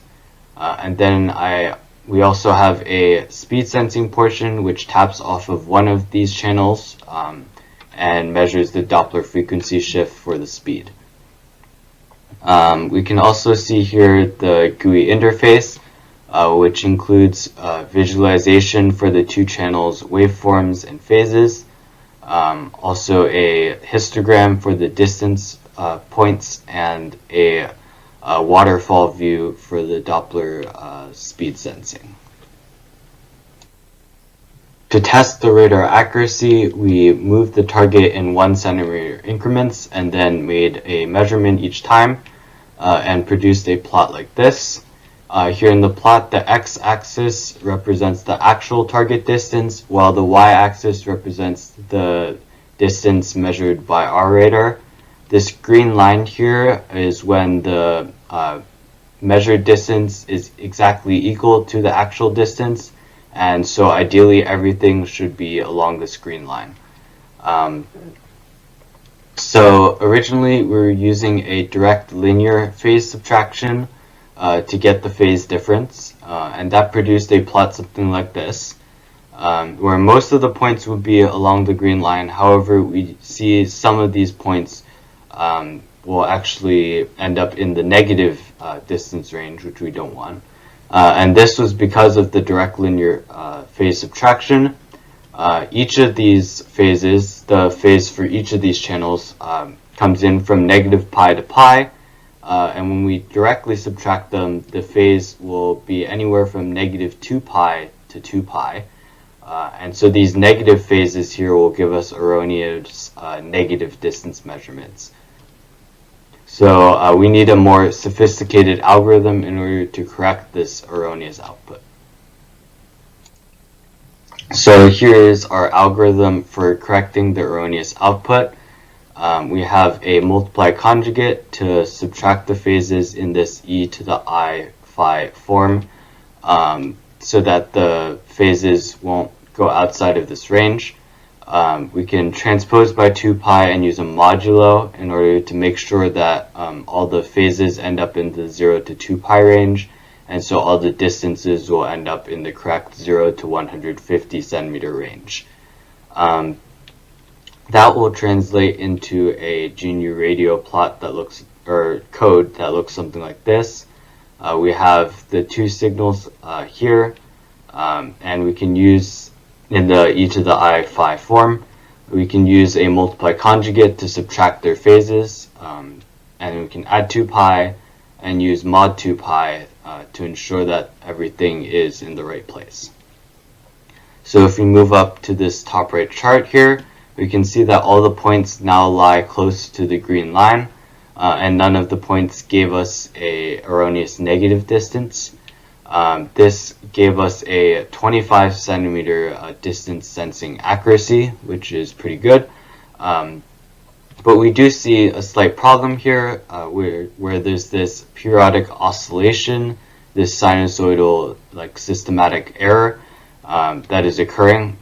And then we also have a speed sensing portion which taps off of one of these channels and measures the Doppler frequency shift for the speed. We can also see here the GUI interface, which includes visualization for the 2 channels waveforms and phases, also a histogram for the distance points, and a waterfall view for the Doppler speed sensing. To test the radar accuracy, we moved the target in 1 centimeter increments and then made a measurement each time and produced a plot like this. Here in the plot, the x-axis represents the actual target distance, while the y-axis represents the distance measured by our radar. This green line here is when the measured distance is exactly equal to the actual distance, and so ideally everything should be along this green line. So originally we were using a direct linear phase subtraction to get the phase difference, and that produced a plot something like this, where most of the points would be along the green line. However, we see some of these points will actually end up in the negative distance range, which we don't want. And this was because of the direct linear phase subtraction. Each of these phases, the phase for each of these channels, comes in from negative pi to pi. And when we directly subtract them, the phase will be anywhere from negative 2 pi to 2 pi. And so these negative phases here will give us erroneous negative distance measurements. So we need a more sophisticated algorithm in order to correct this erroneous output. So here is our algorithm for correcting the erroneous output. We have a multiply conjugate to subtract the phases in this e to the I phi form, so that the phases won't go outside of this range. We can transpose by 2 pi and use a modulo in order to make sure that all the phases end up in the 0 to 2 pi range, and so all the distances will end up in the correct 0 to 150 centimeter range. That will translate into a GNU Radio plot that looks, or code that looks something like this. We have the two signals here, and we can use, in the e to the I phi form, we can use a multiply conjugate to subtract their phases, and we can add 2 pi and use mod 2 pi to ensure that everything is in the right place. So if we move up to this top right chart here, we can see that all the points now lie close to the green line, and none of the points gave us a erroneous negative distance. This gave us a 25 centimeter distance sensing accuracy, which is pretty good. But we do see a slight problem here where there's this periodic oscillation, this sinusoidal systematic error that is occurring.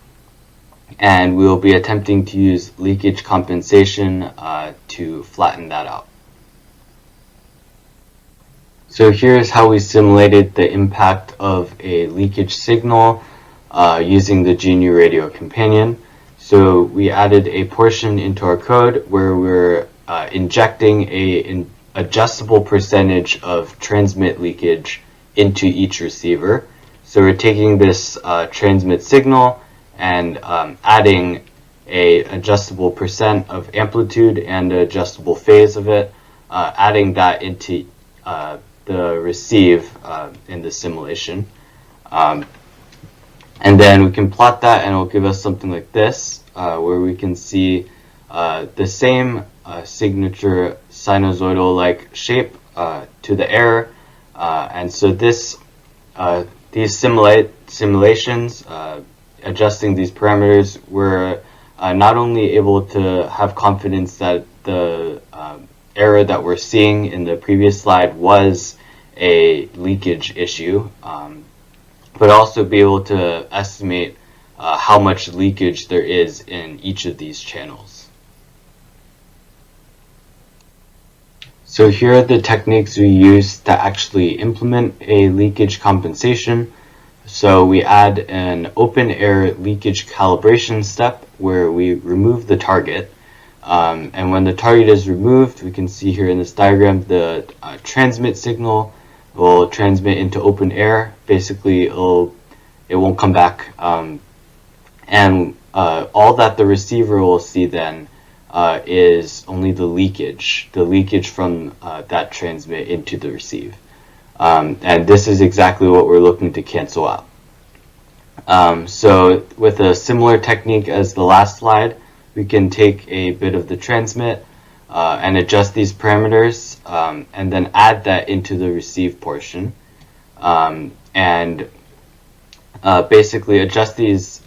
And we will be attempting to use leakage compensation to flatten that out. So here's how we simulated the impact of a leakage signal using the GNU Radio companion. So we added a portion into our code where we're injecting an adjustable percentage of transmit leakage into each receiver. So we're taking this transmit signal and adding a adjustable percent of amplitude and adjustable phase of it, adding that into the receive in the simulation. And then we can plot that and it'll give us something like this, where we can see the same signature sinusoidal-like shape to the error. And so this, these simulations, adjusting these parameters, we're not only able to have confidence that the error that we're seeing in the previous slide was a leakage issue, but also be able to estimate how much leakage there is in each of these channels. So here are the techniques we use to actually implement a leakage compensation. So we add an open air leakage calibration step where we remove the target. And when the target is removed, we can see here in this diagram the transmit signal will transmit into open air. Basically, it won't come back. And all that the receiver will see then is only the leakage from that transmit into the receive. And this is exactly what we're looking to cancel out. So with a similar technique as the last slide, we can take a bit of the transmit and adjust these parameters and then add that into the receive portion. and basically adjust these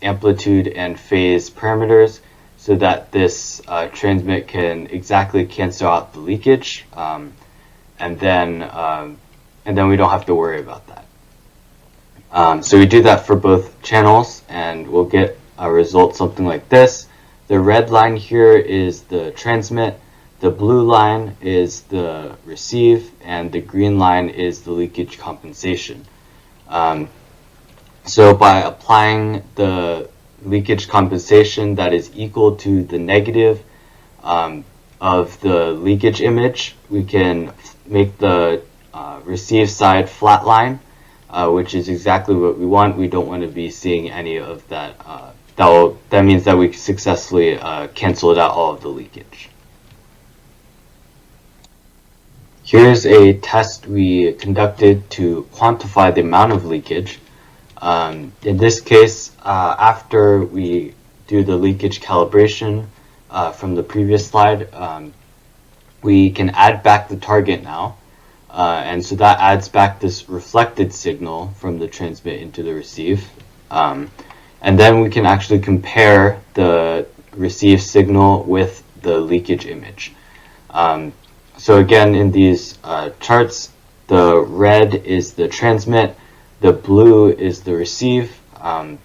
amplitude and phase parameters so that this transmit can exactly cancel out the leakage, and then we don't have to worry about that. So we do that for both channels, and we'll get a result something like this. The red line here is the transmit, the blue line is the receive, and the green line is the leakage compensation. So by applying the leakage compensation that is equal to the negative of the leakage image, we can make the receive side flat line, which is exactly what we want. We don't want to be seeing any of that. That means that we successfully canceled out all of the leakage. Here's a test we conducted to quantify the amount of leakage. In this case, after we do the leakage calibration from the previous slide, we can add back the target now. And so that adds back this reflected signal from the transmit into the receive. And then we can actually compare the receive signal with the leakage image. So again, in these charts, the red is the transmit, the blue is the receive, and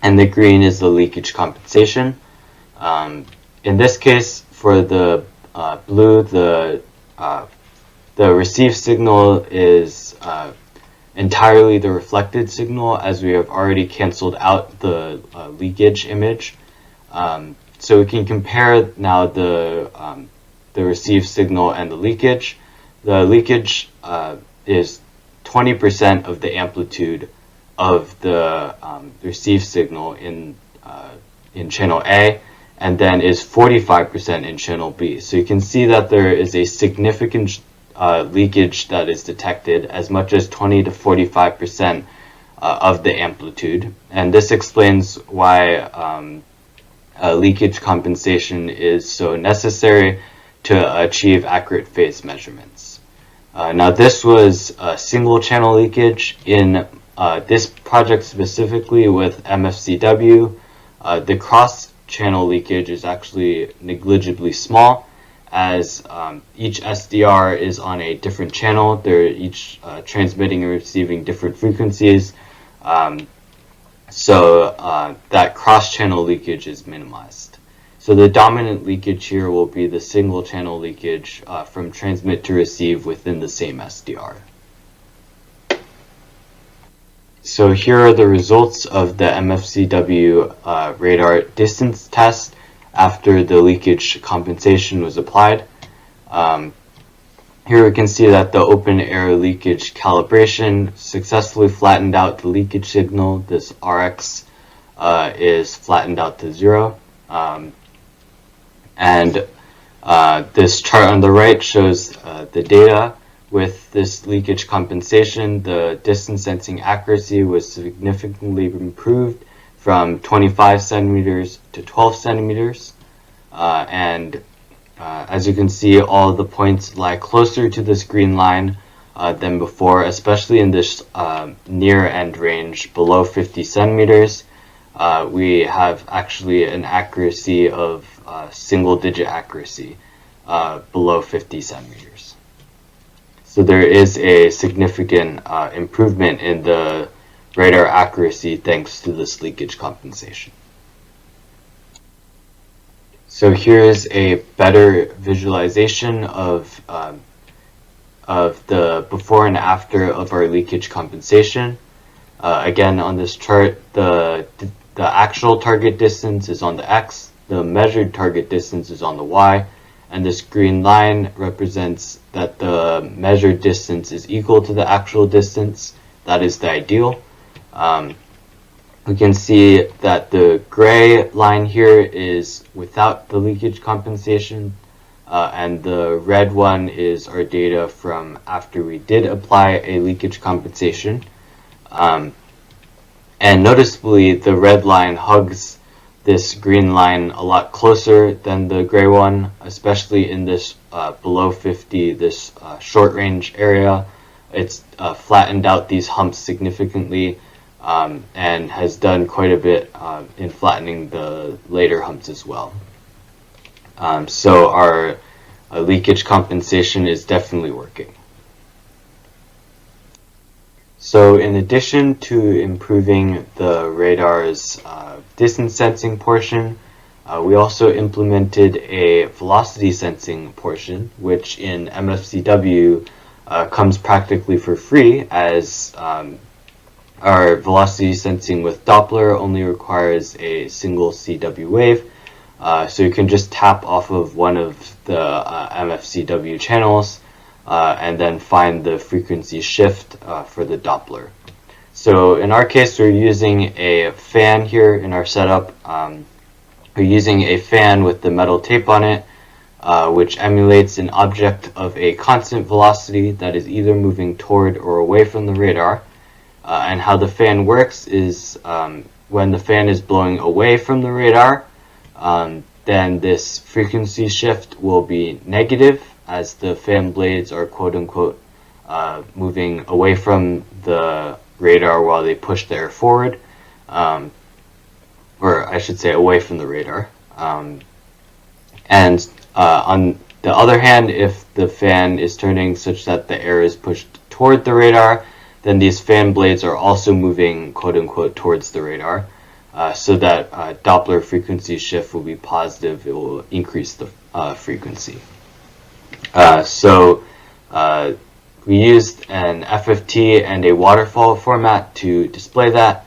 the green is the leakage compensation. In this case, for the blue, the receive signal is entirely the reflected signal, as we have already canceled out the leakage image. So we can compare now the receive signal and the leakage. The leakage is 20% of the amplitude of the receive signal in channel A, and then is 45% in channel B. So you can see that there is a significant leakage that is detected, as much as 20 to 45% of the amplitude. And this explains why leakage compensation is so necessary to achieve accurate phase measurements. Now this was a single channel leakage. In this project specifically with MFCW, the cross channel leakage is actually negligibly small, as each SDR is on a different channel. They're each transmitting and receiving different frequencies. So that cross-channel leakage is minimized. So the dominant leakage here will be the single channel leakage from transmit to receive within the same SDR. So here are the results of the MFCW radar distance test after the leakage compensation was applied. Here we can see that the open air leakage calibration successfully flattened out the leakage signal. This RX is flattened out to 0. And this chart on the right shows the data. With this leakage compensation, the distance sensing accuracy was significantly improved from 25 centimeters to 12 centimeters. As you can see, all of the points lie closer to this green line than before, especially in this near end range below 50 centimeters. We have actually an accuracy of single digit accuracy below 50 centimeters. So there is a significant improvement in the radar accuracy thanks to this leakage compensation. So here's a better visualization of the before and after of our leakage compensation. Again, on this chart, the actual target distance is on the X, the measured target distance is on the Y, and this green line represents that the measured distance is equal to the actual distance. That is the ideal. We can see that the gray line here is without the leakage compensation, and the red one is our data from after we did apply a leakage compensation. And noticeably, the red line hugs this green line a lot closer than the gray one, especially in this below 50, this short range area. it's flattened out these humps significantly and has done quite a bit in flattening the later humps as well. So our leakage compensation is definitely working. So in addition to improving the radar's distance sensing portion, we also implemented a velocity sensing portion, which in MFCW comes practically for free, as our velocity sensing with Doppler only requires a single CW wave. So you can just tap off of one of the MFCW channels and then find the frequency shift for the Doppler. So in our case, we're using a fan here in our setup. We're using a fan with the metal tape on it, which emulates an object of a constant velocity that is either moving toward or away from the radar. And how the fan works is when the fan is blowing away from the radar, then this frequency shift will be negative, as the fan blades are quote-unquote moving away from the radar while they push the air forward, or I should say away from the radar. And on the other hand, if the fan is turning such that the air is pushed toward the radar, then these fan blades are also moving quote-unquote towards the radar, so that Doppler frequency shift will be positive. It will increase the frequency. So we used an FFT and a waterfall format to display that.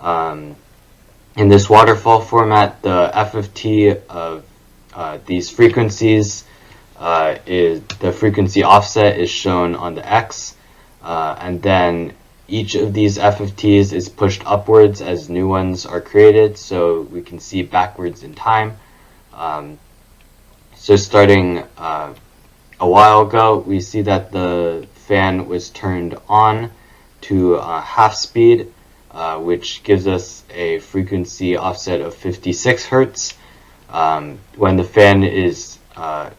In this waterfall format, the FFT of these frequencies is the frequency offset is shown on the X, and then each of these FFTs is pushed upwards as new ones are created, so we can see backwards in time. So starting a while ago, we see that the fan was turned on to half speed, which gives us a frequency offset of 56 Hertz. When the fan is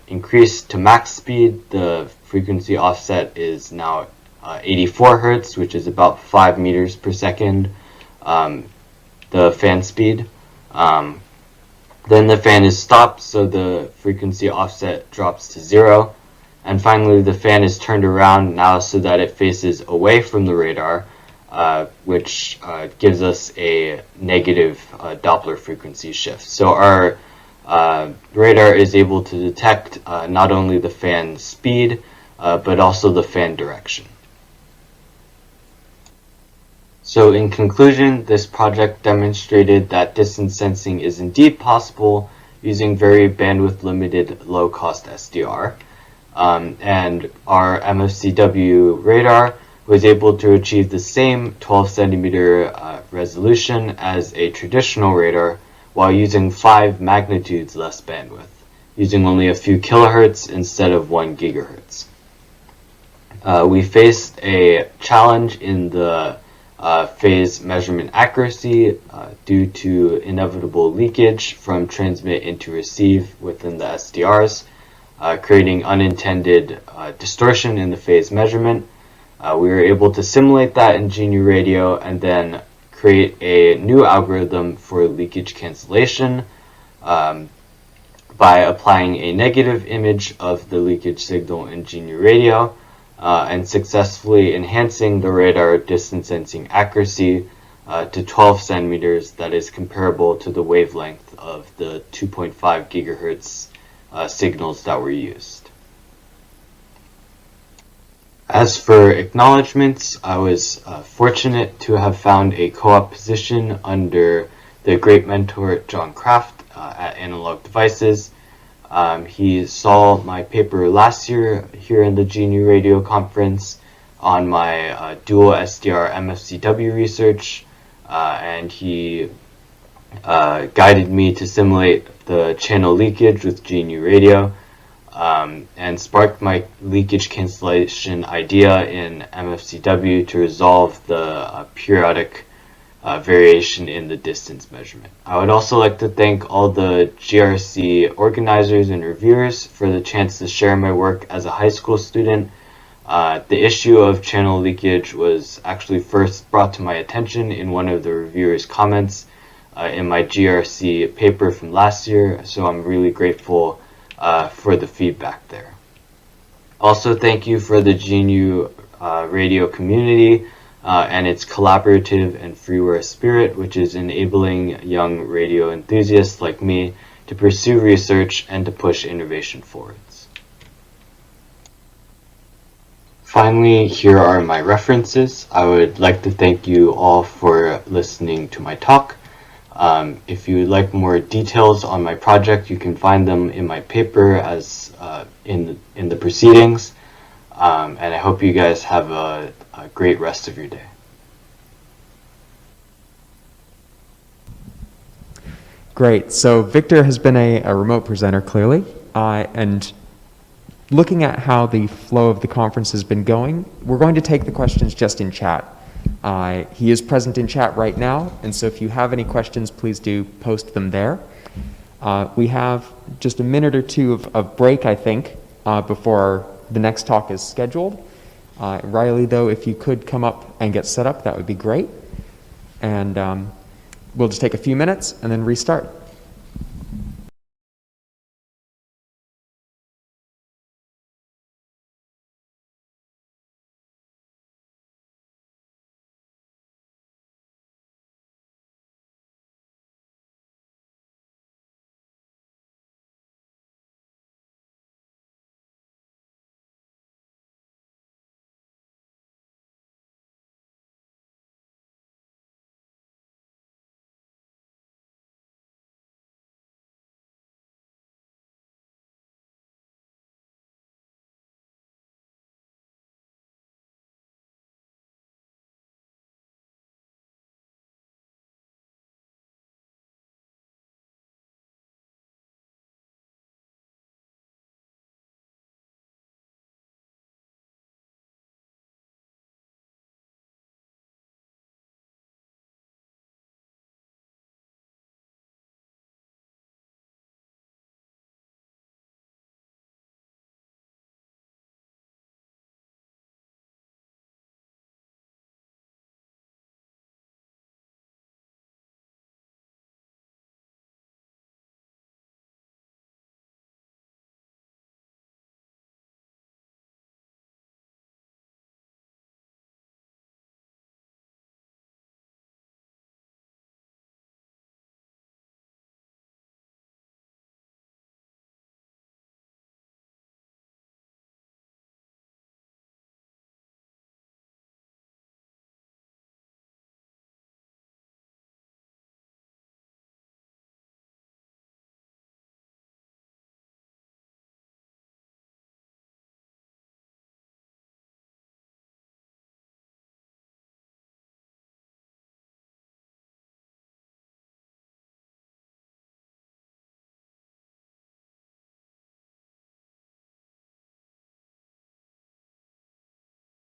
increased to max speed, the frequency offset is now 84 Hertz, which is about 5 meters per second, the fan speed. Then the fan is stopped, so the frequency offset drops to 0. And finally, the fan is turned around now so that it faces away from the radar, which gives us a negative Doppler frequency shift. So our radar is able to detect not only the fan speed, but also the fan direction. So in conclusion, this project demonstrated that distance sensing is indeed possible using very bandwidth limited low-cost SDR. And our MFCW radar was able to achieve the same 12 centimeter resolution as a traditional radar while using 5 magnitudes less bandwidth, using only a few kilohertz instead of 1 gigahertz. We faced a challenge in the phase measurement accuracy due to inevitable leakage from transmit into receive within the SDRs, creating unintended distortion in the phase measurement. We were able to simulate that in GNU Radio and then create a new algorithm for leakage cancellation by applying a negative image of the leakage signal in GNU Radio and successfully enhancing the radar distance sensing accuracy to 12 centimeters that is comparable to the wavelength of the 2.5 gigahertz signals that were used. As for acknowledgements, I was fortunate to have found a co-op position under the great mentor John Kraft at Analog Devices. He saw my paper last year here in the GNU Radio conference on my dual SDR MFCW research, and he guided me to simulate the channel leakage with GNU Radio, and sparked my leakage cancellation idea in MFCW to resolve the periodic variation in the distance measurement. I would also like to thank all the GRC organizers and reviewers for the chance to share my work as a high school student The issue of channel leakage was actually first brought to my attention in one of the reviewers' comments in my GRC paper from last year, so I'm really grateful for the feedback there. Also, thank you for the GNU Radio community and its collaborative and freeware spirit, which is enabling young radio enthusiasts like me to pursue research and to push innovation forwards. Finally, here are my references. I would like to thank you all for listening to my talk. If you would like more details on my project, you can find them in my paper as in the proceedings. And I hope you guys have a great rest of your day. Great. So Victor has been a remote presenter, clearly, and looking at how the flow of the conference has been going, we're going to take the questions just in chat. He is present in chat right now, and so if you have any questions, please do post them there. We have just a minute or two of break, I think, before the next talk is scheduled. Rylee, though, if you could come up and get set up, that would be great. And we'll just take a few minutes and then restart.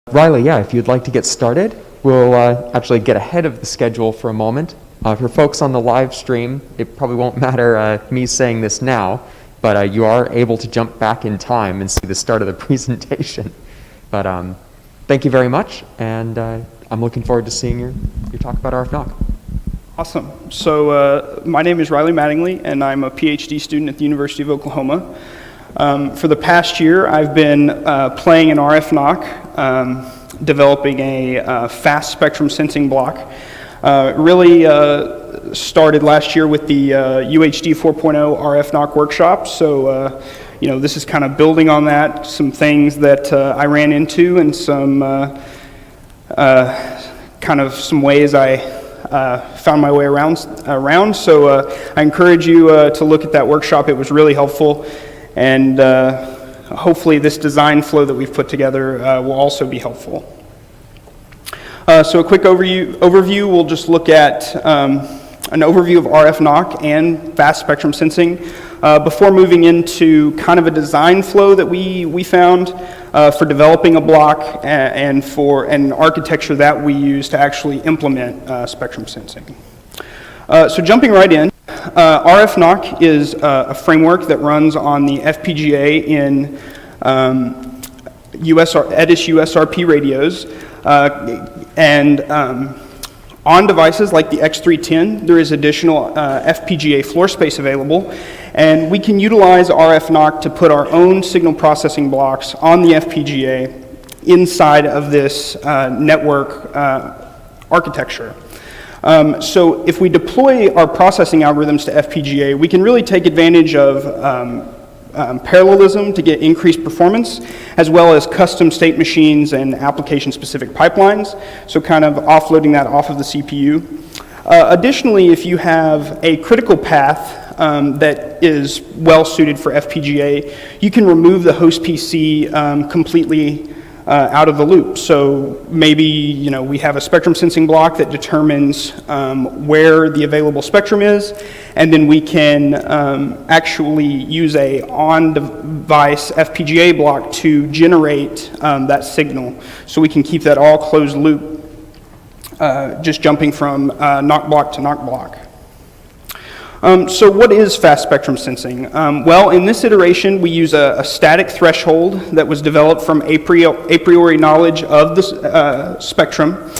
Rylee, yeah, if you'd like to get started, we'll actually get ahead of the schedule for a moment. For folks on the live stream, it probably won't matter me saying this now, but you are able to jump back in time and see the start of the presentation. But thank you very much, and I'm looking forward to seeing your talk about RFNoC. Awesome. So my name is Rylee Mattingly, and I'm a PhD student at the University of Oklahoma. For the past year, I've been playing in RFNoC, developing a fast spectrum sensing block. Really started last year with the UHD 4.0 RFNoC workshop. So, this is kind of building on that, some things that I ran into and some kind of some ways I found my way around. So I encourage you to look at that workshop. It was really helpful. And hopefully this design flow that we've put together will also be helpful. So a quick overview, we'll just look at an overview of RFNoC and fast spectrum sensing before moving into kind of a design flow that we found for developing a block and for an architecture that we use to actually implement spectrum sensing. So jumping right in, RFNoC is a framework that runs on the FPGA in EDIS USRP radios, and on devices like the X310, there is additional FPGA floor space available, and we can utilize RFNoC to put our own signal processing blocks on the FPGA inside of this network architecture. So if we deploy our processing algorithms to FPGA, we can really take advantage of parallelism to get increased performance, as well as custom state machines and application-specific pipelines, so kind of offloading that off of the CPU. Additionally, if you have a critical path that is well suited for FPGA, you can remove the host PC completely out of the loop. So maybe we have a spectrum sensing block that determines where the available spectrum is, and then we can actually use a on-device FPGA block to generate that signal. So we can keep that all closed loop, just jumping from NoC block to NoC block. So what is fast spectrum sensing? Well, in this iteration, we use a static threshold that was developed from a priori knowledge of the spectrum.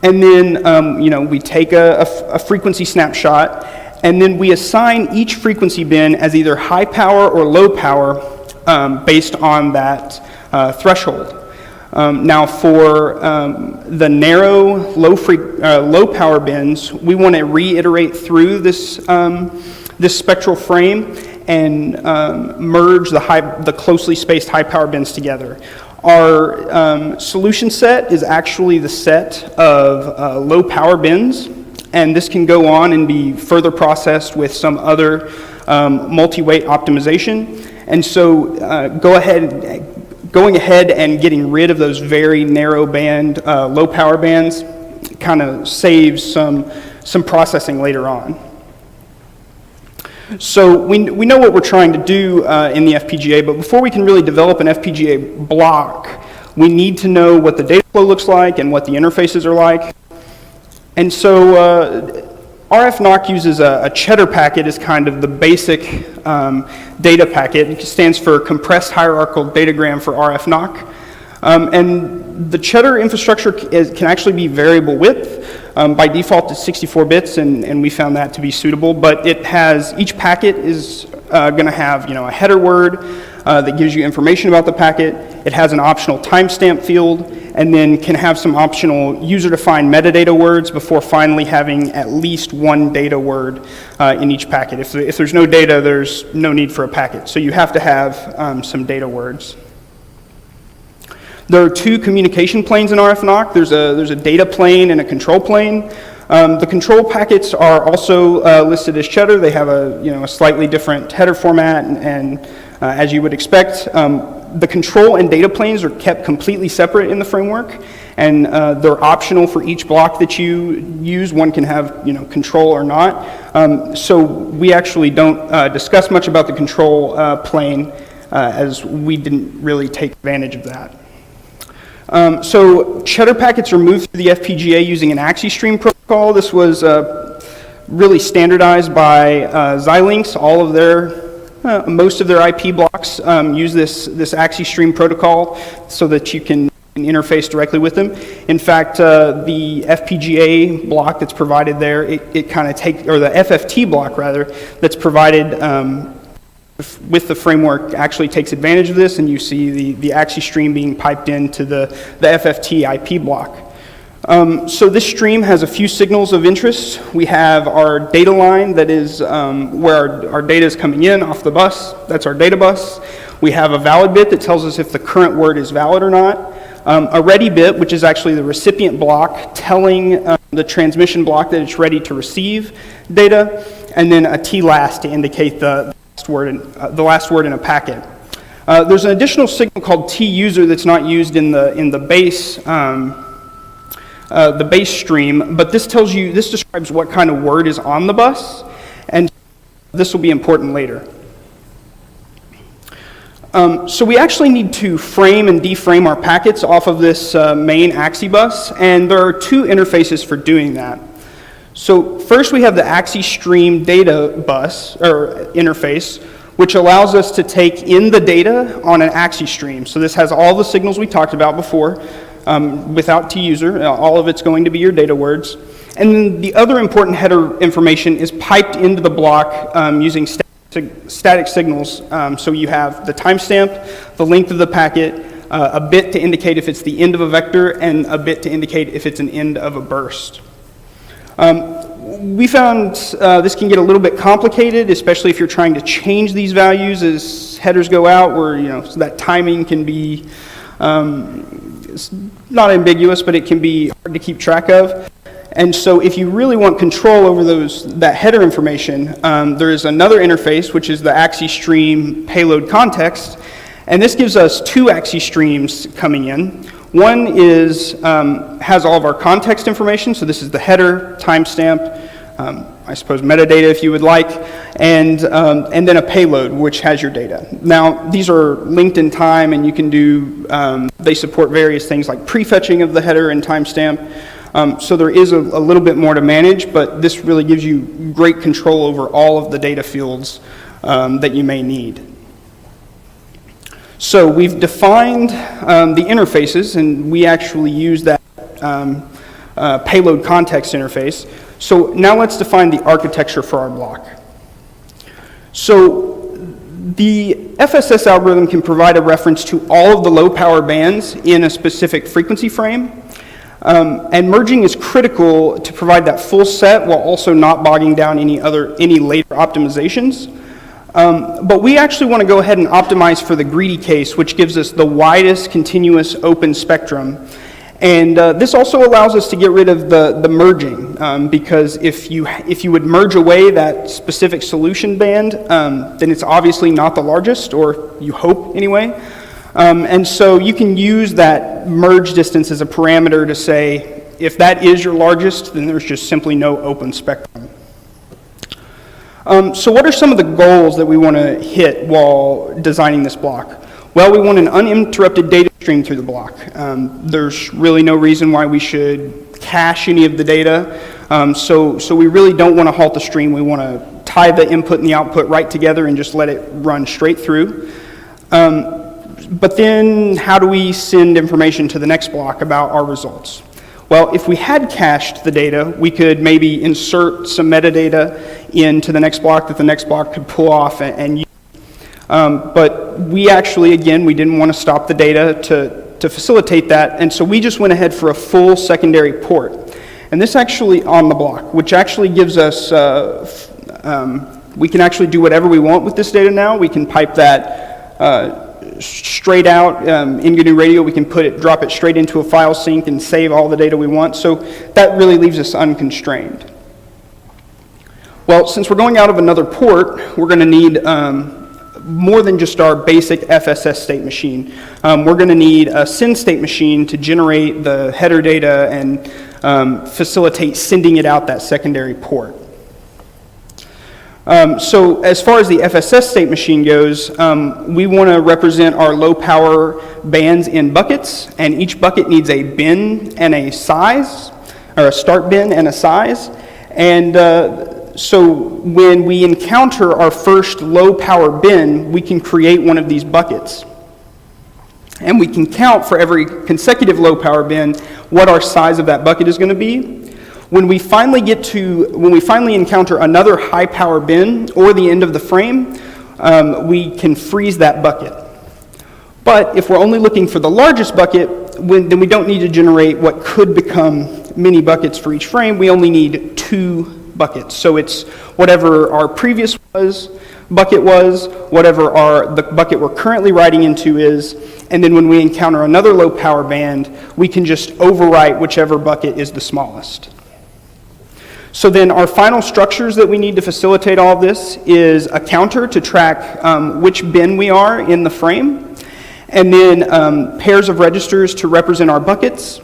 And then, we take a frequency snapshot, and then we assign each frequency bin as either high power or low power based on that threshold. Now for the narrow, low power bins, we want to reiterate through this, this spectral frame and merge the closely spaced high power bins together. Our solution set is actually the set of low power bins, and this can go on and be further processed with some other multi-weight optimization. And so going ahead and getting rid of those very narrow band, low power bands kind of saves some processing later on. So we know what we're trying to do in the FPGA, but before we can really develop an FPGA block, we need to know what the data flow looks like and what the interfaces are like. And so RFNoC uses a cheddar packet as kind of the basic data packet. It stands for Compressed Hierarchical Datagram for RFNoC. And the cheddar infrastructure can actually be variable width. By default, it's 64 bits, and we found that to be suitable. But it has, each packet is going to have a header word that gives you information about the packet. It has an optional timestamp field, and then can have some optional user-defined metadata words before finally having at least one data word in each packet. If there's no data, there's no need for a packet. So you have to have some data words. There are two communication planes in RFNoC. There's a data plane and a control plane. The control packets are also listed as cheddar. They have a slightly different header format, and as you would expect, the control and data planes are kept completely separate in the framework, and they're optional for each block that you use. One can have control or not. So we actually don't discuss much about the control plane as we didn't really take advantage of that. So cheddar packets are moved through the FPGA using an AXI-stream protocol. This was really standardized by Xilinx. All of their most of their IP blocks use this AXI-stream protocol so that you can interface directly with them. In fact, the FPGA block that's provided there, it kind of takes, or the FFT block rather, that's provided with the framework actually takes advantage of this, and you see the AXI stream being piped into the FFT IP block. So this stream has a few signals of interest. We have our data line, that is where our data is coming in off the bus. That's our data bus. We have a valid bit that tells us if the current word is valid or not. A ready bit, which is actually the recipient block telling the transmission block that it's ready to receive data, and then a T-last to indicate the last word in a packet. There's an additional signal called T-user that's not used in the base stream, but this describes what kind of word is on the bus, and this will be important later. So we actually need to frame and deframe our packets off of this main AXI bus, and there are two interfaces for doing that. So first we have the AXI stream data bus, or interface, which allows us to take in the data on an AXI stream. So this has all the signals we talked about before, without T-user. All of it's going to be your data words. And then the other important header information is piped into the block using static signals. So you have the timestamp, the length of the packet, a bit to indicate if it's the end of a vector, and a bit to indicate if it's an end of a burst. We found this can get a little bit complicated, especially if you're trying to change these values as headers go out, where so that timing can be it's not ambiguous, but it can be hard to keep track of. And so if you really want control over that header information, there is another interface, which is the AXI stream payload context. And this gives us two AXI streams coming in. One is has all of our context information. So this is the header, timestamp, I suppose metadata if you would like, and then a payload which has your data. Now these are linked in time, and you can do, they support various things like prefetching of the header and timestamp. So there is a little bit more to manage, but this really gives you great control over all of the data fields that you may need. So we've defined the interfaces, and we actually use that payload context interface. So now let's define the architecture for our block. So the FSS algorithm can provide a reference to all of the low power bands in a specific frequency frame. And merging is critical to provide that full set while also not bogging down any later optimizations. But we actually want to go ahead and optimize for the greedy case, which gives us the widest continuous open spectrum. And this also allows us to get rid of the merging, because if you would merge away that specific solution band, then it's obviously not the largest, or you hope anyway. And so you can use that merge distance as a parameter to say, if that is your largest, then there's just simply no open spectrum. So what are some of the goals that we want to hit while designing this block? Well, we want an uninterrupted data stream through the block. There's really no reason why we should cache any of the data. So we really don't want to halt the stream. We want to tie the input and the output right together and just let it run straight through. But then how do we send information to the next block about our results? Well, if we had cached the data, we could maybe insert some metadata into the next block that the next block could pull off and use. But we actually, again, we didn't want to stop the data to facilitate that, and so we just went ahead for a full secondary port. And this actually on the block, which actually gives us, we can actually do whatever we want with this data now. We can pipe that straight out in GNU Radio. We can drop it straight into a file sync and save all the data we want. So that really leaves us unconstrained. Well, since we're going out of another port, we're going to need more than just our basic FSS state machine. We're going to need a send state machine to generate the header data and facilitate sending it out that secondary port. So as far as the FSS state machine goes, we want to represent our low power bands in buckets, and each bucket needs a bin and a size, or a start bin and a size. And so when we encounter our first low power bin, we can create one of these buckets. And we can count for every consecutive low power bin what our size of that bucket is going to be. When we finally encounter another high power bin or the end of the frame, we can freeze that bucket. But if we're only looking for the largest bucket, then we don't need to generate what could become mini buckets for each frame. We only need 2 buckets. So it's whatever our previous bucket was, whatever the bucket we're currently writing into is, and then when we encounter another low power band, we can just overwrite whichever bucket is the smallest. So then our final structures that we need to facilitate all of this is a counter to track which bin we are in the frame, and then pairs of registers to represent our buckets.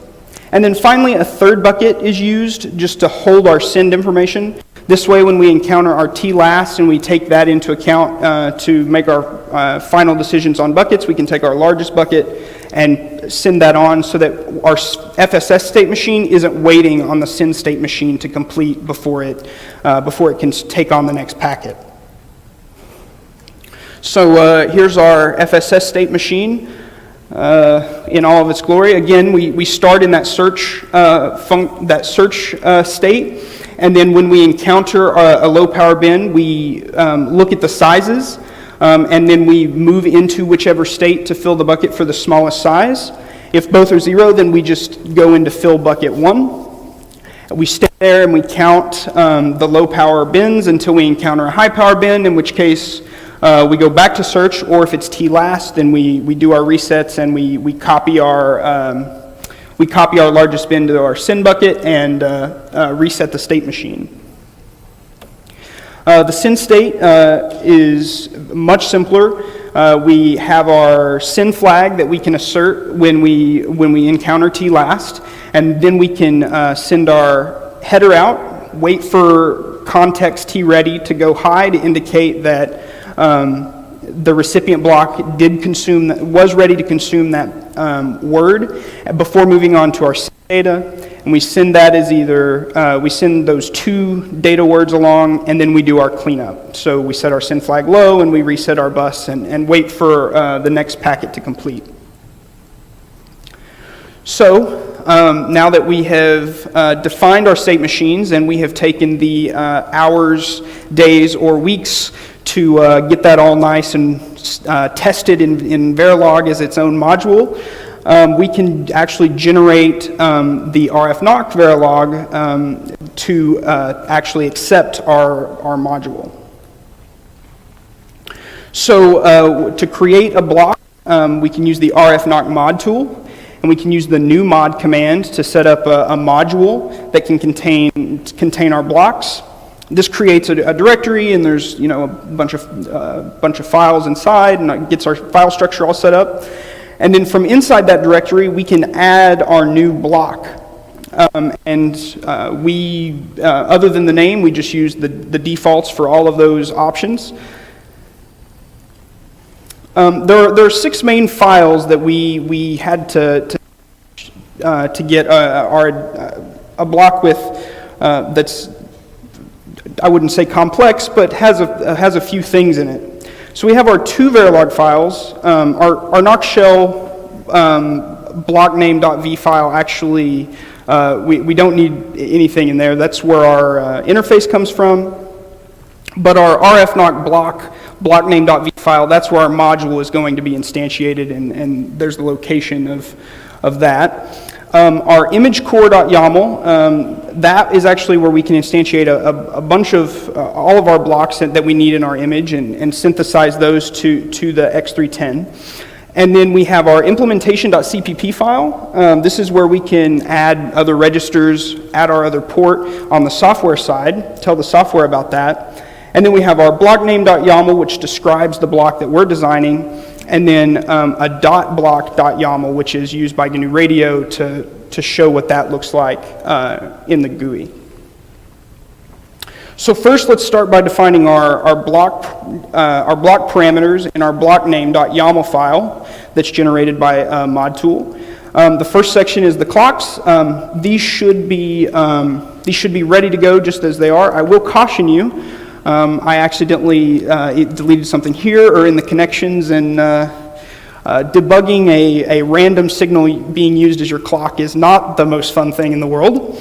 And then finally, a third bucket is used just to hold our send information. This way, when we encounter our T-last and we take that into account to make our final decisions on buckets, we can take our largest bucket and send that on so that our FSS state machine isn't waiting on the send state machine to complete before it can take on the next packet. So here's our FSS state machine in all of its glory. Again, we start in that search state, and then when we encounter a low power bin, we look at the sizes, and then we move into whichever state to fill the bucket for the smallest size. If both are 0, then we just go into fill bucket 1. We stay there and we count the low power bins until we encounter a high power bin, in which case we go back to search, or if it's T last, then we do our resets and we copy our largest bin to our SYN bucket and reset the state machine. The SYN state is much simpler. We have our SYN flag that we can assert when we encounter T last, and then we can send our header out, wait for context T ready to go high to indicate that the recipient block was ready to consume that word before moving on to our SYN data. And we send that as either, we send those 2 data words along, and then we do our cleanup. So we set our SYN flag low, and we reset our bus and wait for the next packet to complete. So now that we have defined our state machines and we have taken the hours, days, or weeks to get that all nice and tested in Verilog as its own module, we can actually generate the RFNoC Verilog to actually accept our module. So to create a block, we can use the RFNoC mod tool, and we can use the new mod command to set up a module that can contain our blocks. This creates a directory, and there's a bunch of files inside, and it gets our file structure all set up. And then from inside that directory, we can add our new block. Other than the name, we just use the defaults for all of those options. There are 6 main files that we had to get a block with that's, I wouldn't say complex, but has a few things in it. So we have our 2 Verilog files. Our NOC shell block name.v file actually, we don't need anything in there. That's where our interface comes from. But our RFNoC block name.v file, that's where our module is going to be instantiated, and there's the location of that. Our imagecore.yaml, that is actually where we can instantiate a bunch of all of our blocks that we need in our image and synthesize those to the X310. And then we have our implementation.cpp file. This is where we can add other registers, add our other port on the software side, tell the software about that. And then we have our blockname.yaml, which describes the block that we're designing, and then a .block.yaml, which is used by GNU Radio to show what that looks like in the GUI. So first, let's start by defining our block parameters in our blockname.yaml file that's generated by mod tool. The first section is the clocks. These should be ready to go just as they are. I will caution you. I accidentally deleted something here or in the connections, and debugging a random signal being used as your clock is not the most fun thing in the world.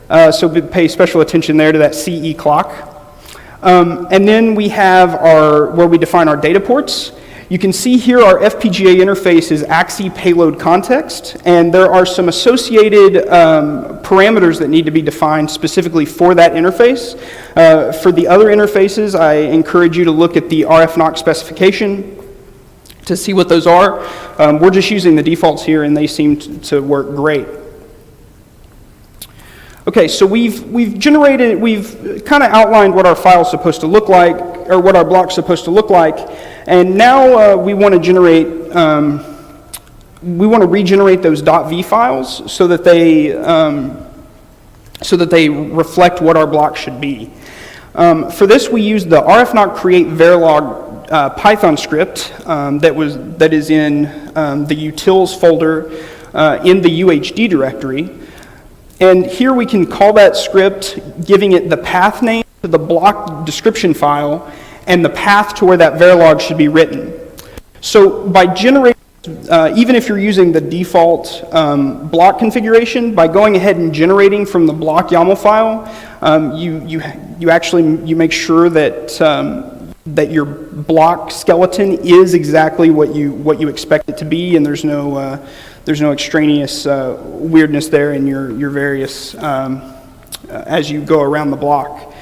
So pay special attention there to that CE clock. And then we have where we define our data ports. You can see here our FPGA interface is AXI payload context, and there are some associated parameters that need to be defined specifically for that interface. For the other interfaces, I encourage you to look at the RFNoC specification to see what those are. We're just using the defaults here, and they seem to work great. Okay, so we've kind of outlined what our file's supposed to look like, or what our block's supposed to look like, and now we want to regenerate those .v files so that they reflect what our block should be. For this, we use the RFNoC create Verilog Python script that is in the utils folder in the UHD directory. And here we can call that script, giving it the path name to the block description file, and the path to where that Verilog should be written. So by generating, even if you're using the default block configuration, by going ahead and generating from the block YAML file, you make sure that that your block skeleton is exactly what you expect it to be, and there's no extraneous weirdness there in your various as you go around the block.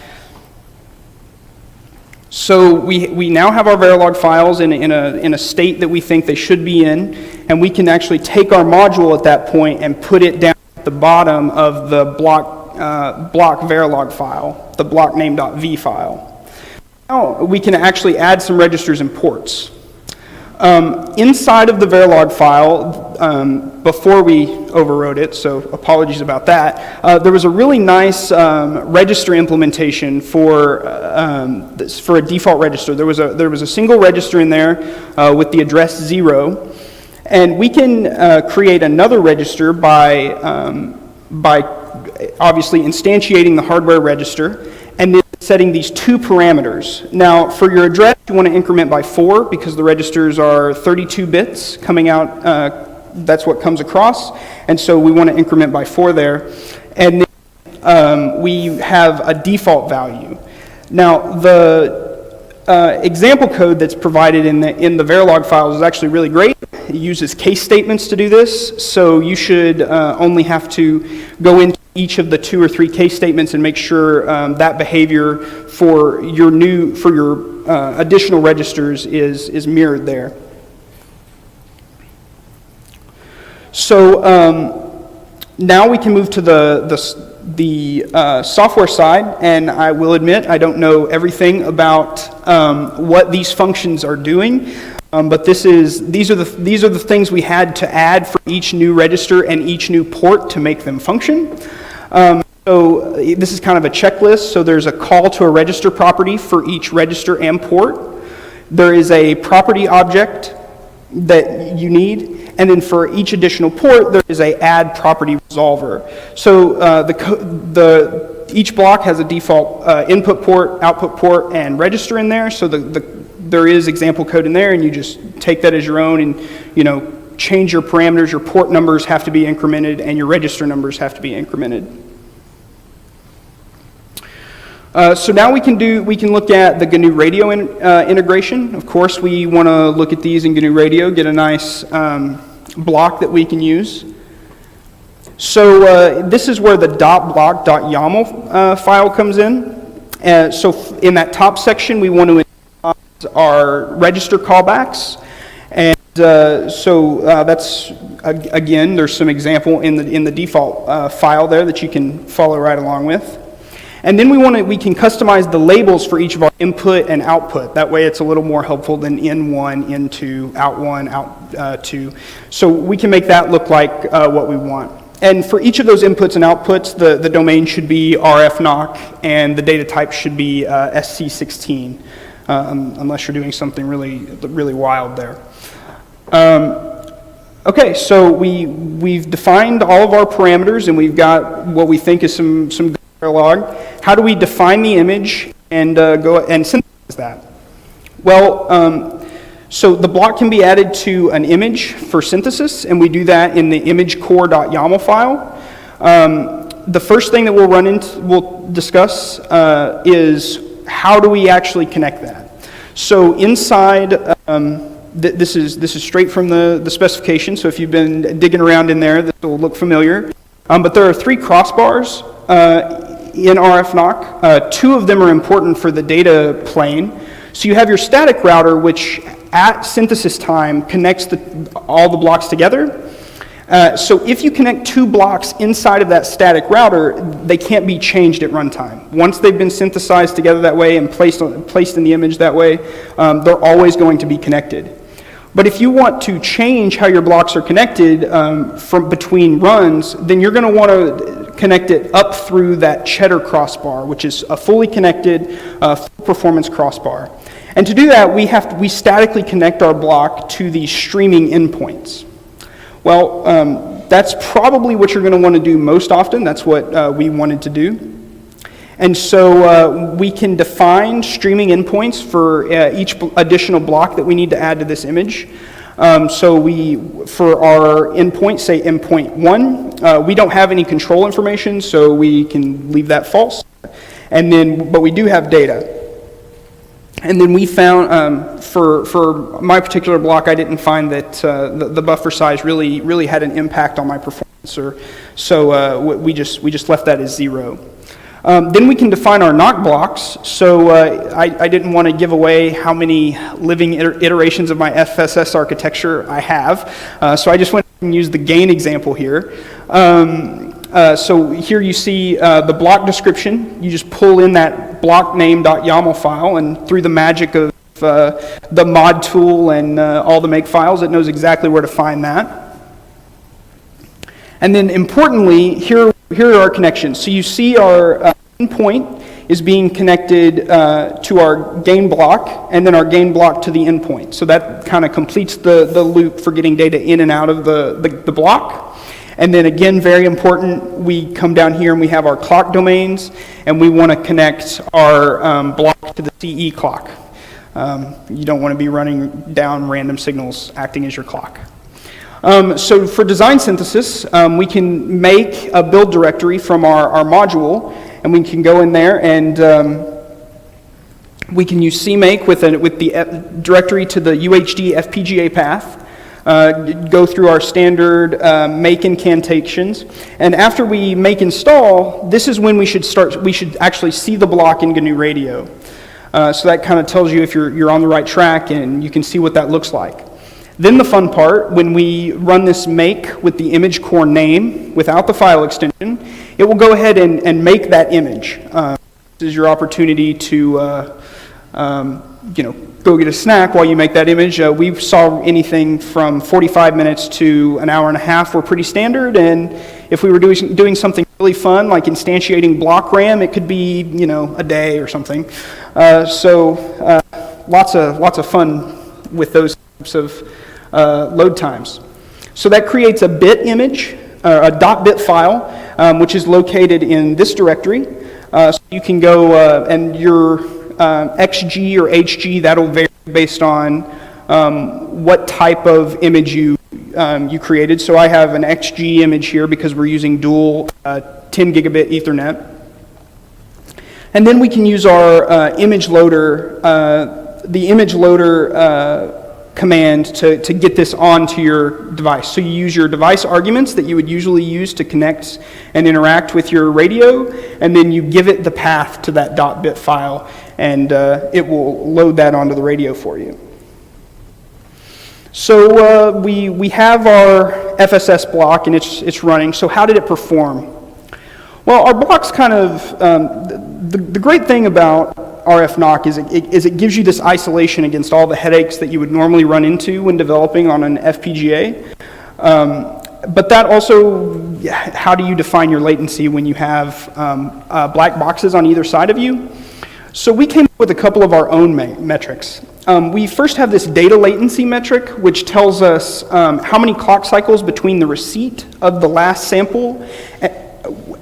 So we now have our Verilog files in a state that we think they should be in, and we can actually take our module at that point and put it down at the bottom of the block Verilog file, the blockname.v file. Now we can actually add some registers and ports. Inside of the Verilog file, before we overwrote it, so apologies about that, there was a really nice register implementation for a default register. There was a single register in there with the address 0, and we can create another register by obviously instantiating the hardware register and then setting these two parameters. Now, for your address, you want to increment by 4 because the registers are 32 bits coming out. That's what comes across, and so we want to increment by 4 there. And then we have a default value. Now, the example code that's provided in the Verilog files is actually really great. It uses case statements to do this, so you should only have to go into each of the 2 or 3 case statements and make sure that behavior for your additional registers is mirrored there. So now we can move to the software side, and I will admit I don't know everything about what these functions are doing, but these are the things we had to add for each new register and each new port to make them function. So this is kind of a checklist. So there's a call to a register property for each register and port. There is a property object that you need, and then for each additional port, there is a add property resolver. So each block has a default input port, output port, and register in there. So there is example code in there, and you just take that as your own, and change your parameters. Your port numbers have to be incremented, and your register numbers have to be incremented. So now we can look at the GNU Radio integration. Of course, we want to look at these in GNU Radio, get a nice block that we can use. So this is where the .block.yaml file comes in. So in that top section, we want to initialize our register callbacks. And so that's, again, there's some example in the default file there that you can follow right along with. And then we can customize the labels for each of our input and output. That way it's a little more helpful than in1, in2, out1, out2. So we can make that look like what we want. And for each of those inputs and outputs, the domain should be RFNoC, and the data type should be SC16, unless you're doing something really wild there. Okay, so we've defined all of our parameters, and we've got what we think is some good Verilog. How do we define the image and go and synthesize that? Well, so the block can be added to an image for synthesis, and we do that in the imagecore.yaml file. The first thing that we'll discuss is how do we actually connect that. So inside, this is straight from the specification. So if you've been digging around in there, this will look familiar. But there are 3 crossbars in RFNoC. 2 of them are important for the data plane. So you have your static router, which at synthesis time connects all the blocks together. So if you connect 2 blocks inside of that static router, they can't be changed at runtime. Once they've been synthesized together that way and placed in the image that way, they're always going to be connected. But if you want to change how your blocks are connected from between runs, then you're going to want to connect it up through that cheddar crossbar, which is a fully connected full performance crossbar. And to do that, we statically connect our block to these streaming endpoints. Well, that's probably what you're going to want to do most often. That's what we wanted to do. And so we can define streaming endpoints for each additional block that we need to add to this image. So for our endpoint, say endpoint 1, we don't have any control information, so we can leave that false. But we do have data. And then we found, for my particular block, I didn't find that the buffer size really had an impact on my performance, so we just left that as 0. Then we can define our NoC blocks. So I didn't want to give away how many living iterations of my FSS architecture I have. So I just went and used the gain example here. So here you see the block description. You just pull in that block name.yaml file, and through the magic of the mod tool and all the make files, it knows exactly where to find that. And then importantly, here are our connections. So you see our endpoint is being connected to our gain block, and then our gain block to the endpoint. So that kind of completes the loop for getting data in and out of the block. And then again, very important, we come down here and we have our clock domains, and we want to connect our block to the CE clock. You don't want to be running down random signals acting as your clock. So for design synthesis, we can make a build directory from our module, and we can go in there and we can use CMake with the directory to the UHD FPGA path, go through our standard make incantations, and after we make install, this is when we should actually see the block in GNU Radio. So that kind of tells you if you're on the right track, and you can see what that looks like. Then the fun part, when we run this make with the image core name without the file extension, it will go ahead and make that image. This is your opportunity to go get a snack while you make that image. We saw anything from 45 minutes to an hour and a half were pretty standard, and if we were doing something really fun like instantiating block RAM, it could be a day or something. So lots of fun with those types of load times. So that creates a bit image, a .bit file, which is located in this directory. So you can go and your XG or HG, that'll vary based on what type of image you created. So I have an XG image here because we're using dual 10 gigabit Ethernet. And then we can use our image loader, the image loader command to get this onto your device. So you use your device arguments that you would usually use to connect and interact with your radio, and then you give it the path to that .bit file, and it will load that onto the radio for you. So we have our FSS block, and it's running. So how did it perform? Well, our block's kind of, the great thing about RFNoC is it gives you this isolation against all the headaches that you would normally run into when developing on an FPGA. But that also, how do you define your latency when you have black boxes on either side of you? So we came up with a couple of our own metrics. We first have this data latency metric, which tells us how many clock cycles between the receipt of the last sample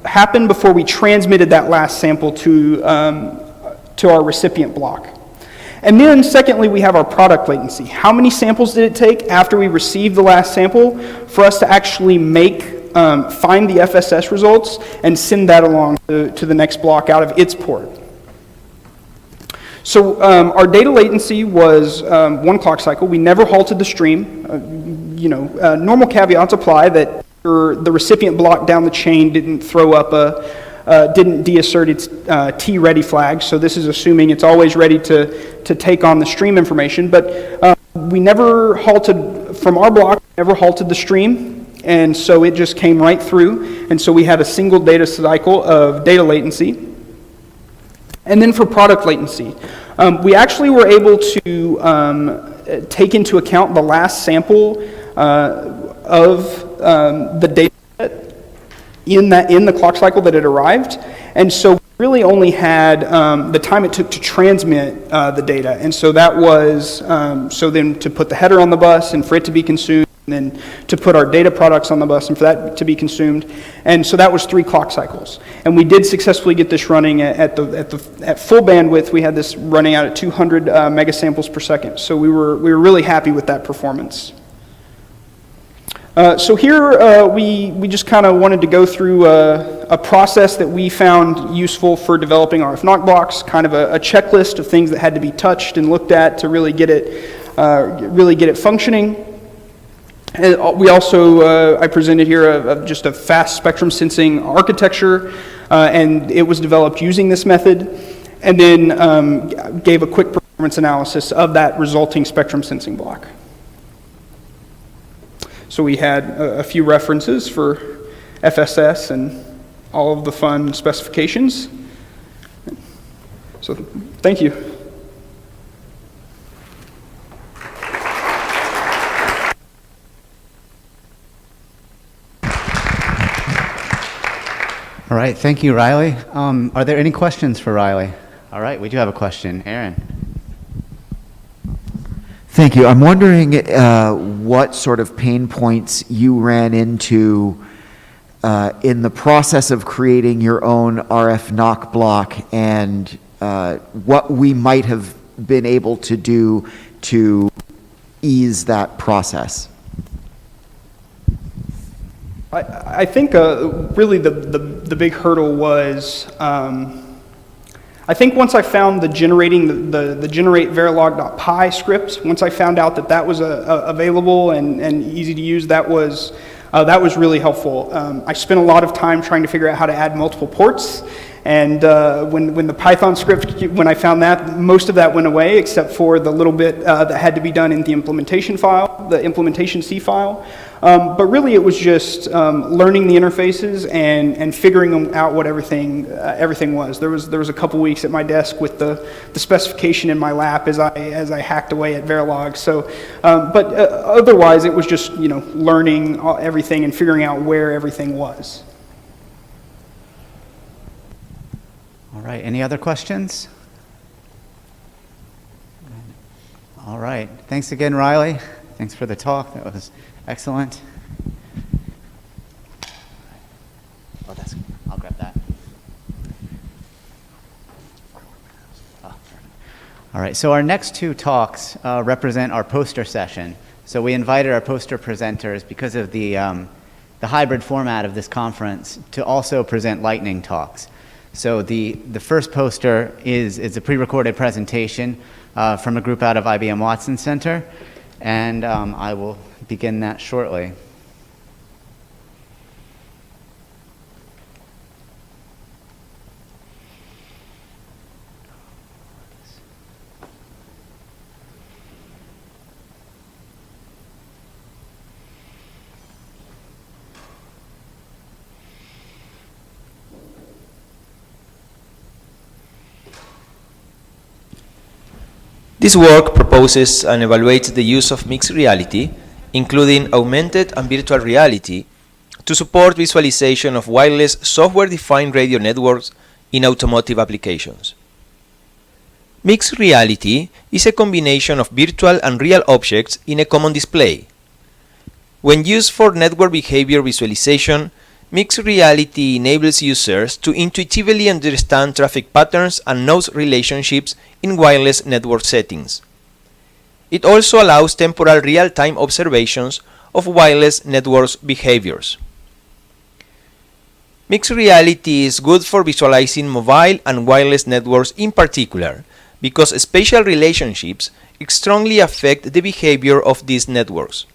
happened before we transmitted that last sample to our recipient block. And then secondly, we have our product latency. How many samples did it take after we received the last sample for us to actually find the FSS results and send that along to the next block out of its port? So our data latency was 1 clock cycle. We never halted the stream. Normal caveats apply that the recipient block down the chain didn't throw up didn't deassert its T-ready flag. So this is assuming it's always ready to take on the stream information. But we never halted, from our block, never halted the stream. And so it just came right through. And so we had a single data cycle of data latency. And then for product latency, we actually were able to take into account the last sample of the data in the clock cycle that it arrived. And so we really only had the time it took to transmit the data. And so that was, so then to put the header on the bus and for it to be consumed then to put our data products on the bus and for that to be consumed. And so that was 3 clock cycles. And we did successfully get this running at full bandwidth. We had this running out at 200 megasamples per second. So we were really happy with that performance. So here we just kind of wanted to go through a process that we found useful for developing RFNoC blocks, kind of a checklist of things that had to be touched and looked at to really get it functioning. And we also, I presented here just a fast spectrum sensing architecture, and it was developed using this method, and then gave a quick performance analysis of that resulting spectrum sensing block. So we had a few references for FSS and all of the fun specifications. So thank you. All right, thank you, Rylee. Are there any questions for Rylee? All right, we do have a question. Aaron. Thank you. I'm wondering what sort of pain points you ran into in the process of creating your own RFNoC block, and what we might have been able to do to ease that process. I think really the big hurdle was I think once I found the generate verilog.py script, once I found out that was available and easy to use, that was really helpful. I spent a lot of time trying to figure out how to add multiple ports, and when the Python script, when I found that, most of that went away except for the little bit that had to be done in the implementation file, the implementation C file. But really it was just learning the interfaces and figuring out what everything was. There was a couple weeks at my desk with the specification in my lap as I hacked away at Verilog. So, but otherwise it was just learning everything and figuring out where everything was. All right, any other questions? All right, thanks again, Rylee. Thanks for the talk. That was excellent. Oh, I'll grab that. All right, so our next 2 talks represent our poster session. So we invited our poster presenters, because of the hybrid format of this conference, to also present lightning talks. So the first poster is a pre-recorded presentation from a group out of IBM Watson Center, and I will begin that shortly. This work proposes and evaluates the use of mixed reality, including augmented and virtual reality, to support visualization of wireless software-defined radio networks in automotive applications. Mixed reality is a combination of virtual and real objects in a common display. When used for network behavior visualization, mixed reality enables users to intuitively understand traffic patterns and node relationships in wireless network settings. It also allows temporal real-time observations of wireless network behaviors. Mixed reality is good for visualizing mobile and wireless networks in particular, because spatial relationships strongly affect the behavior of these networks.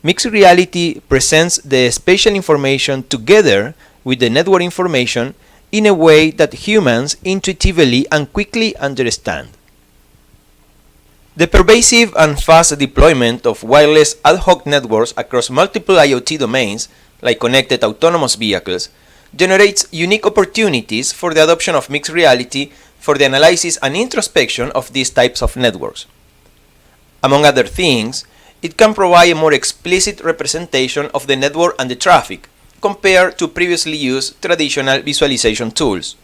Mixed reality presents the spatial information together with the network information in a way that humans intuitively and quickly understand. The pervasive and fast deployment of wireless ad hoc networks across multiple IoT domains, like connected autonomous vehicles, generates unique opportunities for the adoption of mixed reality for the analysis and introspection of these types of networks. Among other things, it can provide a more explicit representation of the network and the traffic, compared to previously used traditional visualization tools.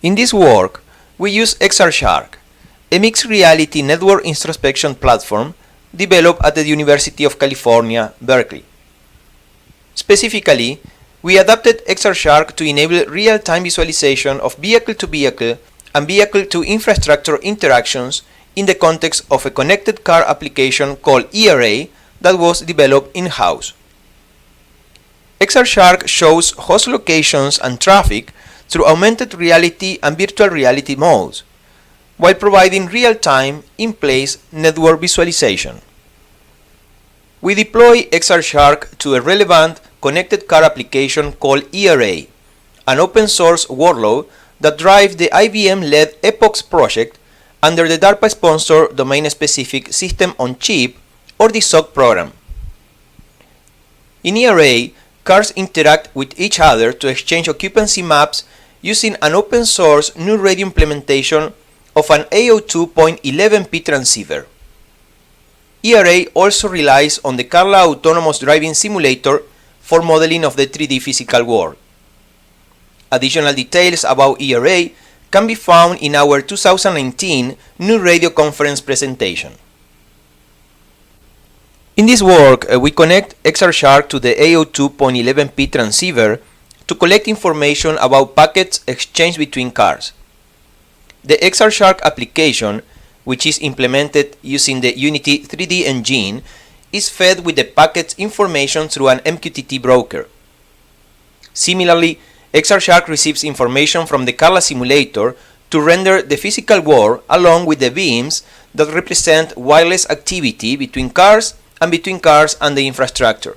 In this work, we use XRShark, a mixed reality network introspection platform developed at the University of California, Berkeley. Specifically, we adapted XR-Shark to enable real-time visualization of vehicle-to-vehicle and vehicle-to-infrastructure interactions in the context of a connected car application called ERA that was developed in-house. XR-Shark shows host locations and traffic through augmented reality and virtual reality modes, while providing real-time, in-place network visualization. We deploy XR-Shark to a relevant connected car application called ERA, an open-source workload that drives the IBM-led Epiq project under the DARPA-sponsored Domain-Specific System-on-Chip, or the SOC program. In ERA, cars interact with each other to exchange occupancy maps using an open-source GNU Radio implementation of an AO2.11p transceiver. ERA also relies on the Carla Autonomous Driving Simulator for modeling of the 3D physical world. Additional details about ERA can be found in our 2019 GNU Radio conference presentation. In this work, we connect XR-Shark to the AO2.11p transceiver to collect information about packets exchanged between cars. The XR-Shark application, which is implemented using the Unity 3D engine, is fed with the packet's information through an MQTT broker. Similarly, XR-Shark receives information from the Carla simulator to render the physical world along with the beams that represent wireless activity between cars and between cars and the infrastructure.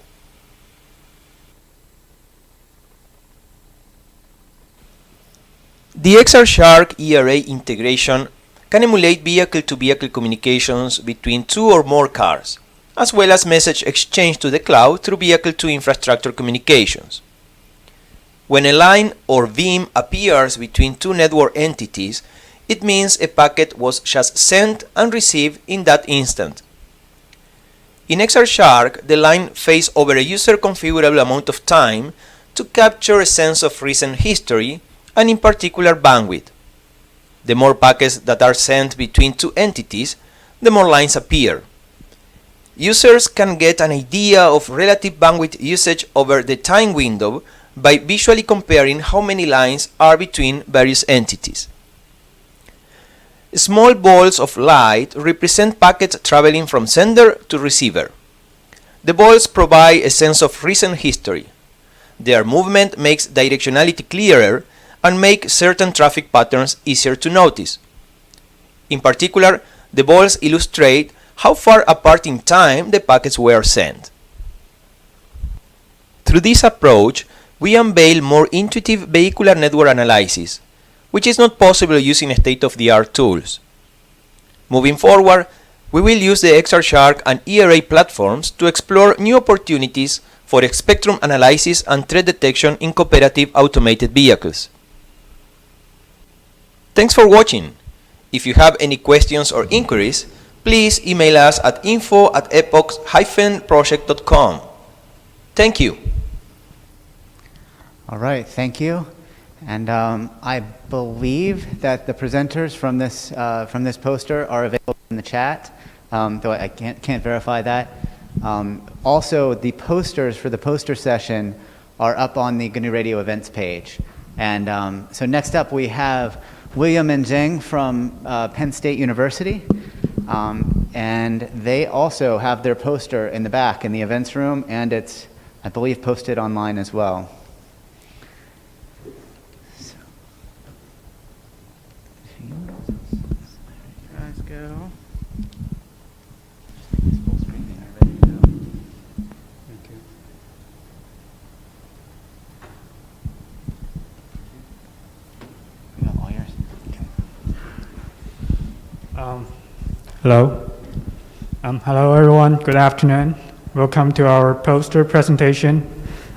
The XR-Shark ERA integration can emulate vehicle-to-vehicle communications between two or more cars, as well as message exchange to the cloud through vehicle-to-infrastructure communications. When a line or beam appears between two network entities, it means a packet was just sent and received in that instant. In XR-Shark, the line fades over a user-configurable amount of time to capture a sense of recent history and in particular bandwidth. The more packets that are sent between two entities, the more lines appear. Users can get an idea of relative bandwidth usage over the time window by visually comparing how many lines are between various entities. Small balls of light represent packets traveling from sender to receiver. The balls provide a sense of recent history. Their movement makes directionality clearer and make certain traffic patterns easier to notice. In particular, the balls illustrate how far apart in time the packets were sent. Through this approach, we unveil more intuitive vehicular network analysis, which is not possible using state-of-the-art tools. Moving forward, we will use the XR-Shark and ERA platforms to explore new opportunities for spectrum analysis and threat detection in cooperative automated vehicles. Thanks for watching. If you have any questions or inquiries, please email us at info@epoch-project.com. Thank you. All right, thank you. And I believe that the presenters from this poster are available in the chat, though I can't verify that. Also, the posters for the poster session are up on the GNU Radio events page. And so next up we have William and Zheng from Penn State University. And they also have their poster in the back in the events room, and it's, I believe, posted online as well. So, guys go. Hello. Hello everyone, good afternoon. Welcome to our poster presentation.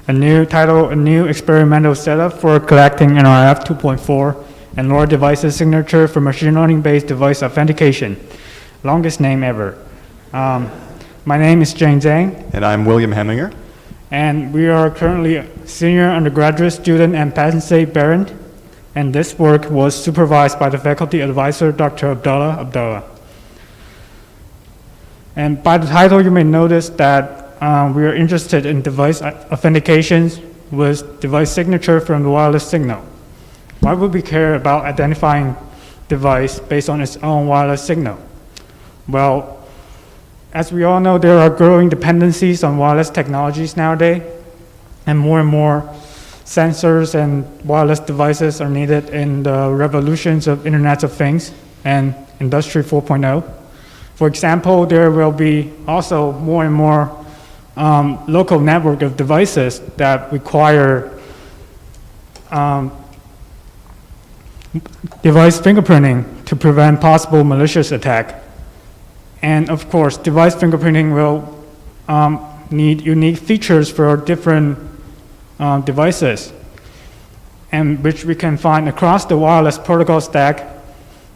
A new experimental setup for collecting NRF 2.4 and LoRa devices signature for machine learning based device authentication. Longest name ever. My name is Jane Zhang. And I'm William Heminger. And we are currently a senior undergraduate student at Penn State Barron. And this work was supervised by the faculty advisor, Dr. Abdallah. And by the title, you may notice that we are interested in device authentications with device signature from the wireless signal. Why would we care about identifying device based on its own wireless signal? Well, as we all know, there are growing dependencies on wireless technologies nowadays, and more sensors and wireless devices are needed in the revolutions of Internet of Things and Industry 4.0. For example, there will be also more and more local network of devices that require device fingerprinting to prevent possible malicious attack. And of course, device fingerprinting will need unique features for different devices, and which we can find across the wireless protocol stack.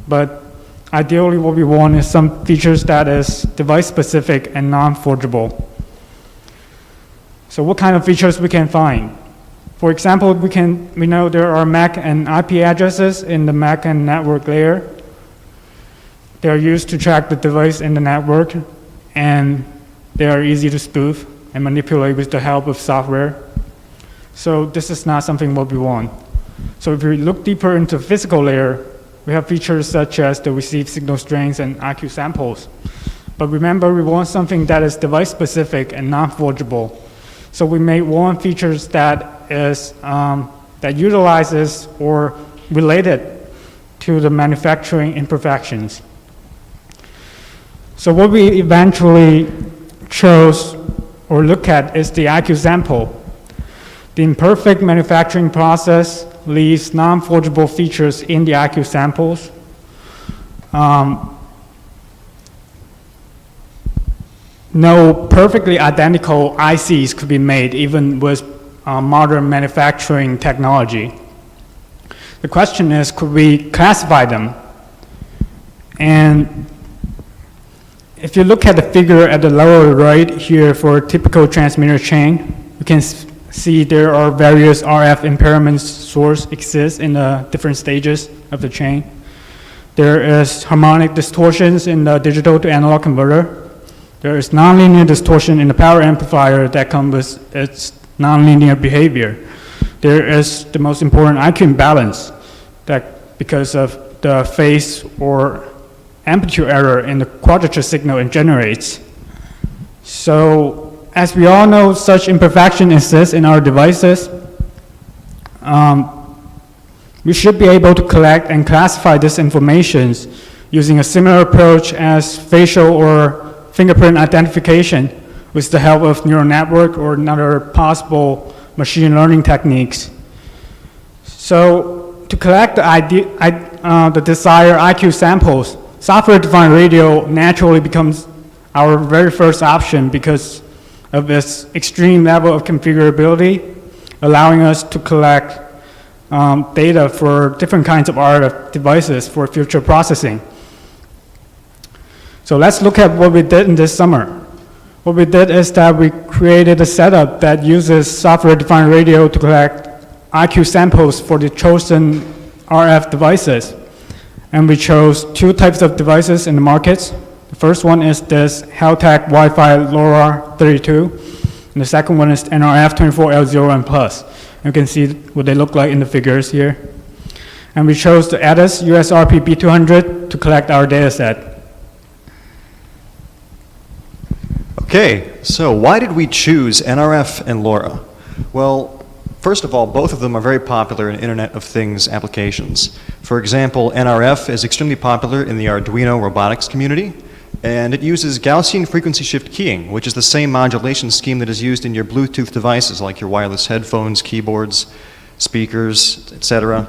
But ideally, what we want is some features that is device specific and non-forgeable. So what kind of features we can find? For example, we know there are MAC and IP addresses in the MAC and network layer. They are used to track the device in the network, and they are easy to spoof and manipulate with the help of software. So this is not something what we want. So if we look deeper into the physical layer, we have features such as the received signal strings and IQ samples. But remember, we want something that is device specific and non-forgeable. So we may want features that is that utilizes or related to the manufacturing imperfections. So what we eventually chose or look at is the IQ sample. The imperfect manufacturing process leaves non-forgeable features in the IQ samples. No perfectly identical ICs could be made even with modern manufacturing technology. The question is, could we classify them? And if you look at the figure at the lower right here for a typical transmitter chain, you can see there are various RF impairment source exist in the different stages of the chain. There is harmonic distortions in the digital to analog converter. There is nonlinear distortion in the power amplifier that comes with its nonlinear behavior. There is the most important IQ imbalance that because of the phase or amplitude error in the quadrature signal it generates. So as we all know, such imperfection exists in our devices. We should be able to collect and classify this information using a similar approach as facial or fingerprint identification with the help of neural network or another possible machine learning techniques. So to collect the desired IQ samples, software-defined radio naturally becomes our very first option because of its extreme level of configurability, allowing us to collect data for different kinds of RF devices for future processing. So let's look at what we did in this summer. What we did is that we created a setup that uses software-defined radio to collect IQ samples for the chosen RF devices. And we chose two types of devices in the markets. The first one is this Haltech Wi-Fi LoRa 32, and the second one is NRF 24L01 Plus. You can see what they look like in the figures here. And we chose the ADAS USRP B200 to collect our data set. Okay, so why did we choose NRF and LoRa? Well, first of all, both of them are very popular in Internet of Things applications. For example, NRF is extremely popular in the Arduino robotics community, and it uses Gaussian frequency shift keying, which is the same modulation scheme that is used in your Bluetooth devices like your wireless headphones, keyboards, speakers, etc.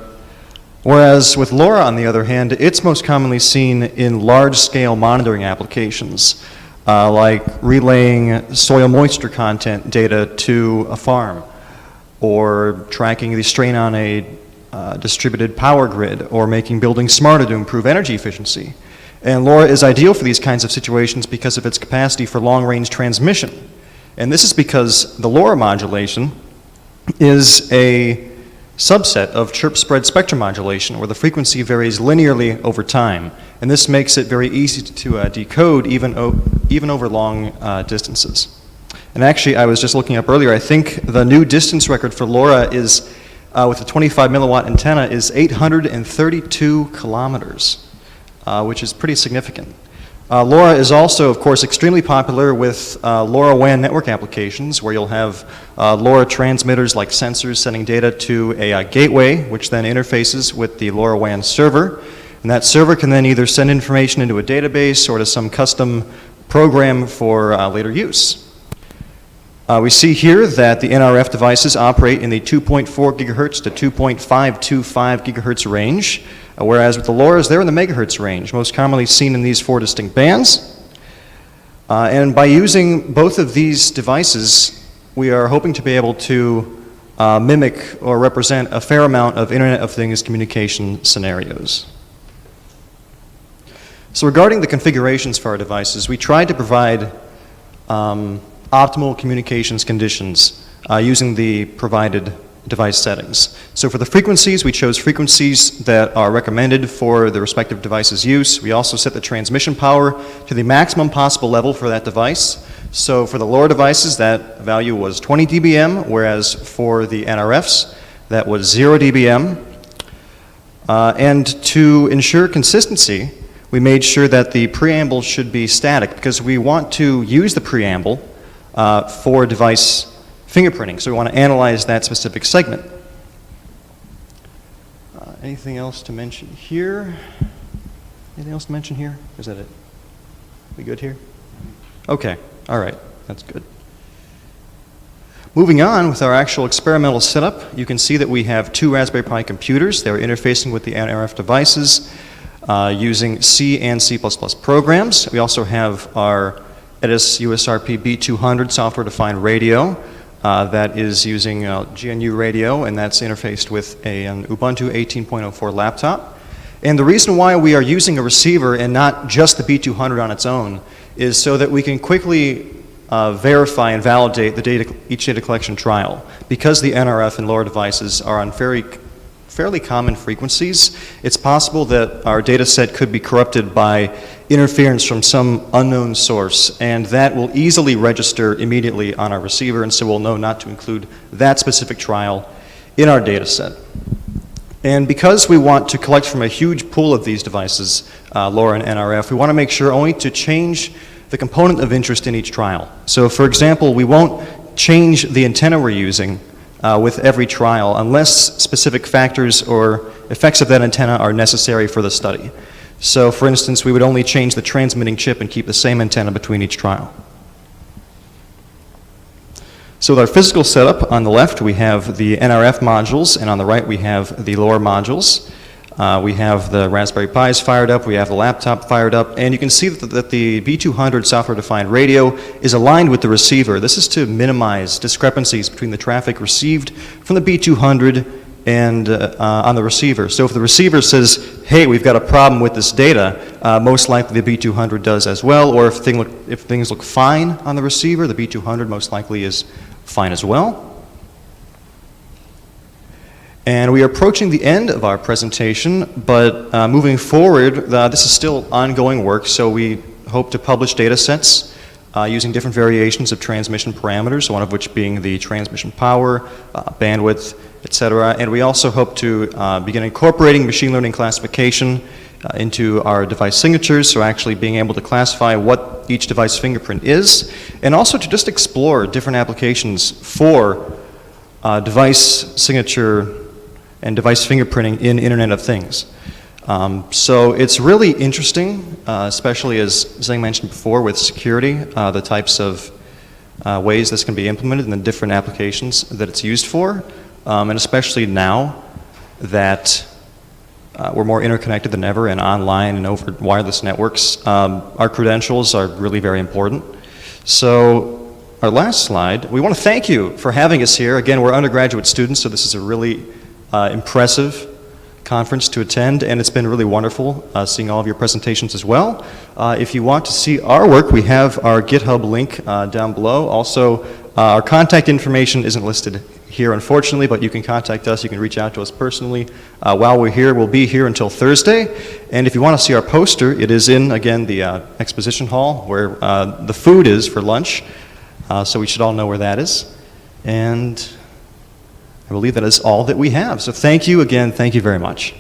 Whereas with LoRa, on the other hand, it's most commonly seen in large-scale monitoring applications, like relaying soil moisture content data to a farm, or tracking the strain on a distributed power grid, or making buildings smarter to improve energy efficiency. And LoRa is ideal for these kinds of situations because of its capacity for long-range transmission. And this is because the LoRa modulation is a subset of chirp spread spectrum modulation, where the frequency varies linearly over time. And this makes it very easy to decode even over long distances. And actually, I was just looking up earlier, I think the new distance record for LoRa is, with a 25 milliwatt antenna, is 832 kilometers, which is pretty significant. LoRa is also, of course, extremely popular with LoRaWAN network applications, where you'll have LoRa transmitters like sensors sending data to a gateway, which then interfaces with the LoRaWAN server. And that server can then either send information into a database or to some custom program for later use. We see here that the NRF devices operate in the 2.4 gigahertz to 2.525 gigahertz range, whereas with the LoRa's, they're in the megahertz range, most commonly seen in these 4 distinct bands. And by using both of these devices, we are hoping to be able to mimic or represent a fair amount of Internet of Things communication scenarios. So regarding the configurations for our devices, we tried to provide optimal communications conditions using the provided device settings. So for the frequencies, we chose frequencies that are recommended for the respective device's use. We also set the transmission power to the maximum possible level for that device. So for the LoRa devices, that value was 20 dBm, whereas for the NRFs, that was 0 dBm. And to ensure consistency, we made sure that the preamble should be static, because we want to use the preamble for device fingerprinting. So we want to analyze that specific segment. Anything else to mention here? Anything else to mention here? Is that it? We good here? Okay, all right, that's good. Moving on with our actual experimental setup, you can see that we have 2 Raspberry Pi computers. They're interfacing with the NRF devices using C and C++ programs. We also have our EDIS USRP B200 software-defined radio that is using GNU Radio, and that's interfaced with an Ubuntu 18.04 laptop. And the reason why we are using a receiver and not just the B200 on its own is so that we can quickly verify and validate the each data collection trial. Because the NRF and LoRa devices are on fairly common frequencies, it's possible that our data set could be corrupted by interference from some unknown source, and that will easily register immediately on our receiver, and so we'll know not to include that specific trial in our data set. And because we want to collect from a huge pool of these devices, LoRa and NRF, we want to make sure only to change the component of interest in each trial. So for example, we won't change the antenna we're using with every trial unless specific factors or effects of that antenna are necessary for the study. So for instance, we would only change the transmitting chip and keep the same antenna between each trial. So with our physical setup, on the left we have the NRF modules, and on the right we have the LoRa modules. We have the Raspberry Pis fired up, we have the laptop fired up, and you can see that the B200 software-defined radio is aligned with the receiver. This is to minimize discrepancies between the traffic received from the B200 and on the receiver. So if the receiver says, hey, we've got a problem with this data, most likely the B200 does as well, or if things look fine on the receiver, the B200 most likely is fine as well. And we are approaching the end of our presentation, but moving forward, this is still ongoing work, so we hope to publish data sets using different variations of transmission parameters, one of which being the transmission power, bandwidth, etc. And we also hope to begin incorporating machine learning classification into our device signatures, so actually being able to classify what each device fingerprint is, and also to just explore different applications for device signature and device fingerprinting in Internet of Things. So it's really interesting, especially as Zeng mentioned before with security, the types of ways this can be implemented and the different applications that it's used for, and especially now that we're more interconnected than ever and online and over wireless networks, our credentials are really very important. So our last slide, we want to thank you for having us here. Again, we're undergraduate students, so this is a really impressive conference to attend, and it's been really wonderful seeing all of your presentations as well. If you want to see our work, we have our GitHub link down below. Also, our contact information isn't listed here, unfortunately, but you can contact us. You can reach out to us personally. While we're here, we'll be here until Thursday. And if you want to see our poster, it is in, again, the exposition hall where the food is for lunch. So we should all know where that is. And I believe that is all that we have. So thank you again. Thank you very much.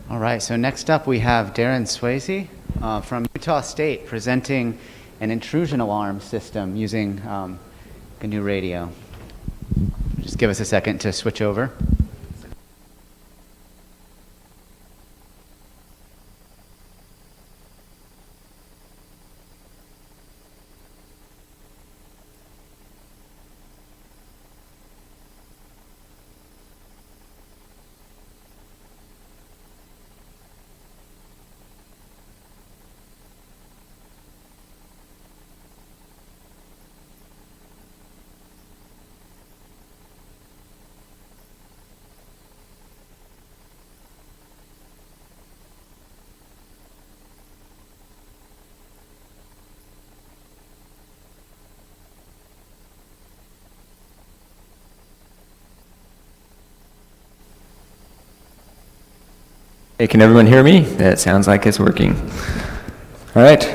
All right, so next up we have Darren Swayze from Utah State presenting an intrusion alarm system using GNU Radio. Just give us a second to switch over. Hey, can everyone hear me? That sounds like it's working. All right.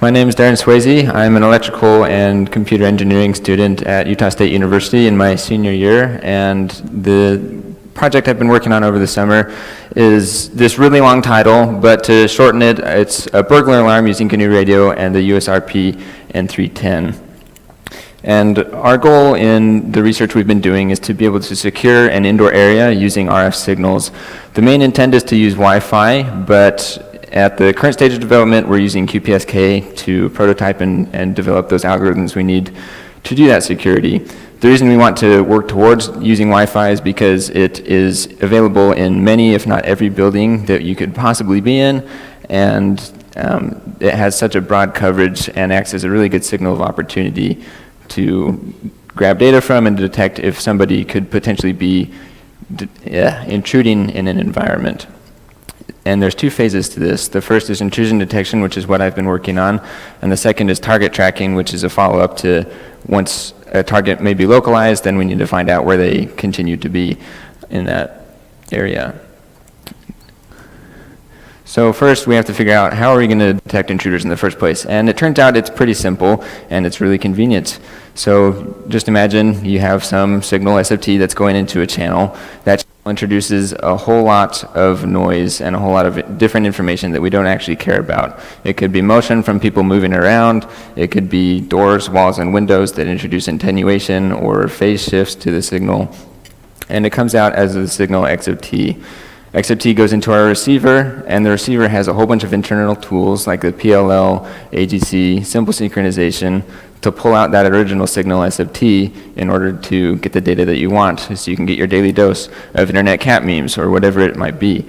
My name is Darren Swayze. I'm an electrical and computer engineering student at Utah State University in my senior year, and the project I've been working on over the summer is this really long title, but to shorten it, it's a burglar alarm using GNU Radio and the USRP N310. And our goal in the research we've been doing is to be able to secure an indoor area using RF signals. The main intent is to use Wi-Fi, but at the current stage of development, we're using QPSK to prototype and develop those algorithms we need to do that security. The reason we want to work towards using Wi-Fi is because it is available in many, if not every building that you could possibly be in, and it has such a broad coverage and acts as a really good signal of opportunity to grab data from and detect if somebody could potentially be intruding in an environment. And there's two phases to this. The first is intrusion detection, which is what I've been working on, and the second is target tracking, which is a follow-up to once a target may be localized, then we need to find out where they continue to be in that area. So first we have to figure out how are we going to detect intruders in the first place. And it turns out it's pretty simple and it's really convenient. So just imagine you have some signal SFT that's going into a channel. That channel introduces a whole lot of noise and a whole lot of different information that we don't actually care about. It could be motion from people moving around. It could be doors, walls, and windows that introduce attenuation or phase shifts to the signal. And it comes out as the signal X of T. X of T goes into our receiver, and the receiver has a whole bunch of internal tools like the PLL, AGC, simple synchronization to pull out that original signal S of T in order to get the data that you want, so you can get your daily dose of internet cat memes or whatever it might be.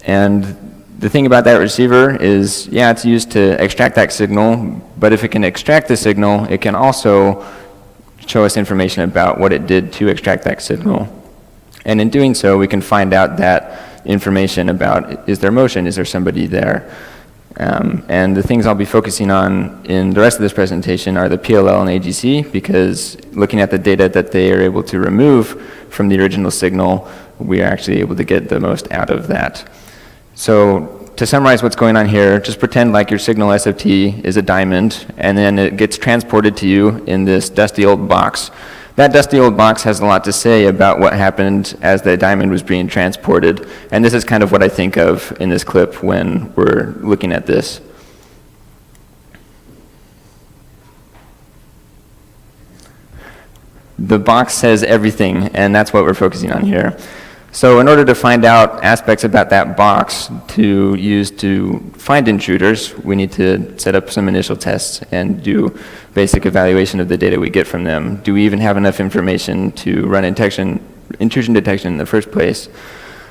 And the thing about that receiver is, yeah, it's used to extract that signal, but if it can extract the signal, it can also show us information about what it did to extract that signal. And in doing so, we can find out that information about, is there motion, is there somebody there? And the things I'll be focusing on in the rest of this presentation are the PLL and AGC, because looking at the data that they are able to remove from the original signal, we are actually able to get the most out of that. So to summarize what's going on here, just pretend like your signal SFT is a diamond, and then it gets transported to you in this dusty old box. That dusty old box has a lot to say about what happened as the diamond was being transported, and this is kind of what I think of in this clip when we're looking at this. The box says everything, and that's what we're focusing on here. So in order to find out aspects about that box to use to find intruders, we need to set up some initial tests and do basic evaluation of the data we get from them. Do we even have enough information to run intrusion intrusion detection in the first place.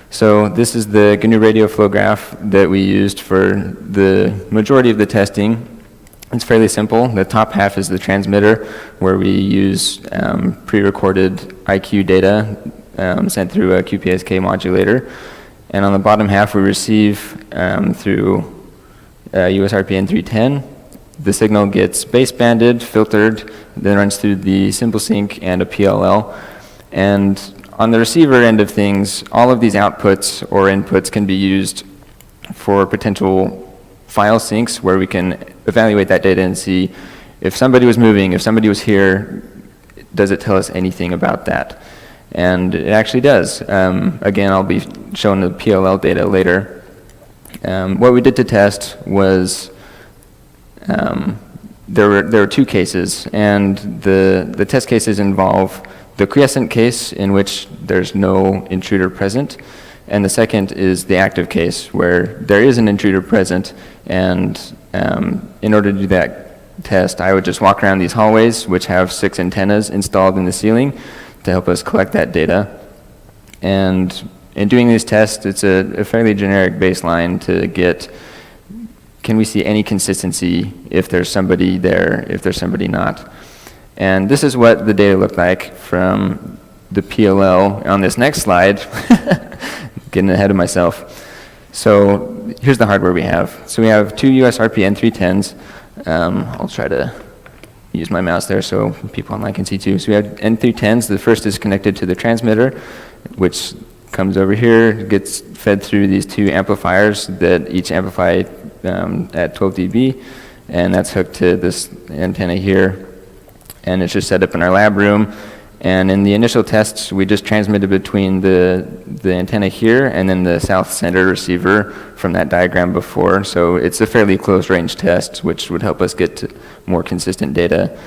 So this is the GNU Radio flow graph that we used for the majority of the testing. It's fairly simple. The top half is the transmitter, where we use pre-recorded IQ data sent through a QPSK modulator. And on the bottom half, we receive through USRPN 310. The signal gets basebanded, filtered, then runs through the simple sync and a PLL. And on the receiver end of things, all of these outputs or inputs can be used for potential file syncs, where we can evaluate that data and see if somebody was moving, if somebody was here, does it tell us anything about that? And it actually does. Again, I'll be showing the PLL data later. What we did to test was there were two cases, and the test cases involve the quiescent case, in which there's no intruder present, and the second is the active case, where there is an intruder present, and in order to do that test, I would just walk around these hallways, which have 6 antennas installed in the ceiling to help us collect that data. And in doing these tests, it's a fairly generic baseline to get, can we see any consistency if there's somebody there, if there's somebody not? And this is what the data looked like from the PLL on this next slide. Getting ahead of myself. So here's the hardware we have. So we have 2 USRPN 310s. I'll try to use my mouse there so people online can see too. So we have N310s. The first is connected to the transmitter, which comes over here, gets fed through these 2 amplifiers that each amplify at 12 dB, and that's hooked to this antenna here, and it's just set up in our lab room. And in the initial tests, we just transmitted between the antenna here and then the south center receiver from that diagram before. So it's a fairly close range test, which would help us get to more consistent data